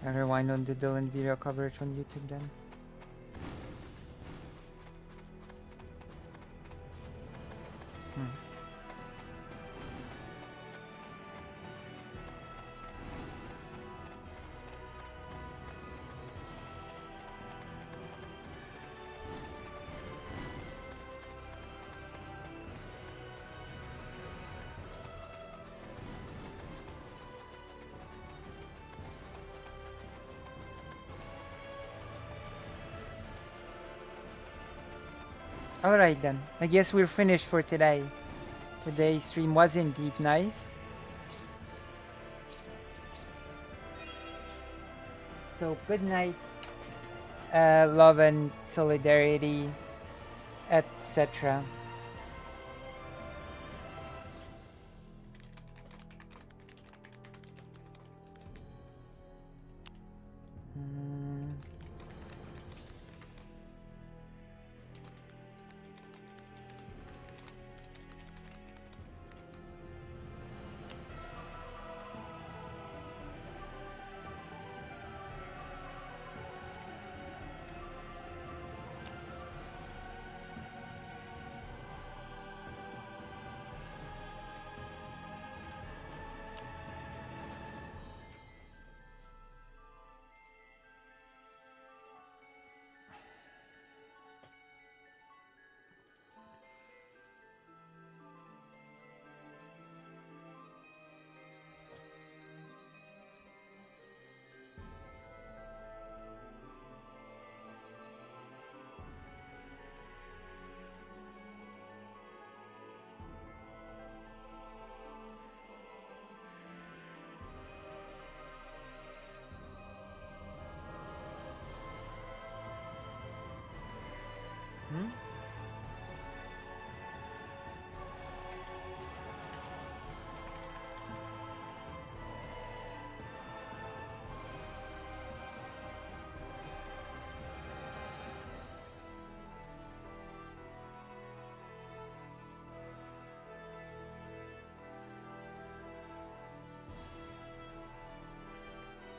I'll rewind on the Dylan video coverage on YouTube then. Alright then, I guess we're finished for today. Today's stream was indeed nice. So good night, love and solidarity, etc.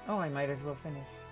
Oh, I might as well finish.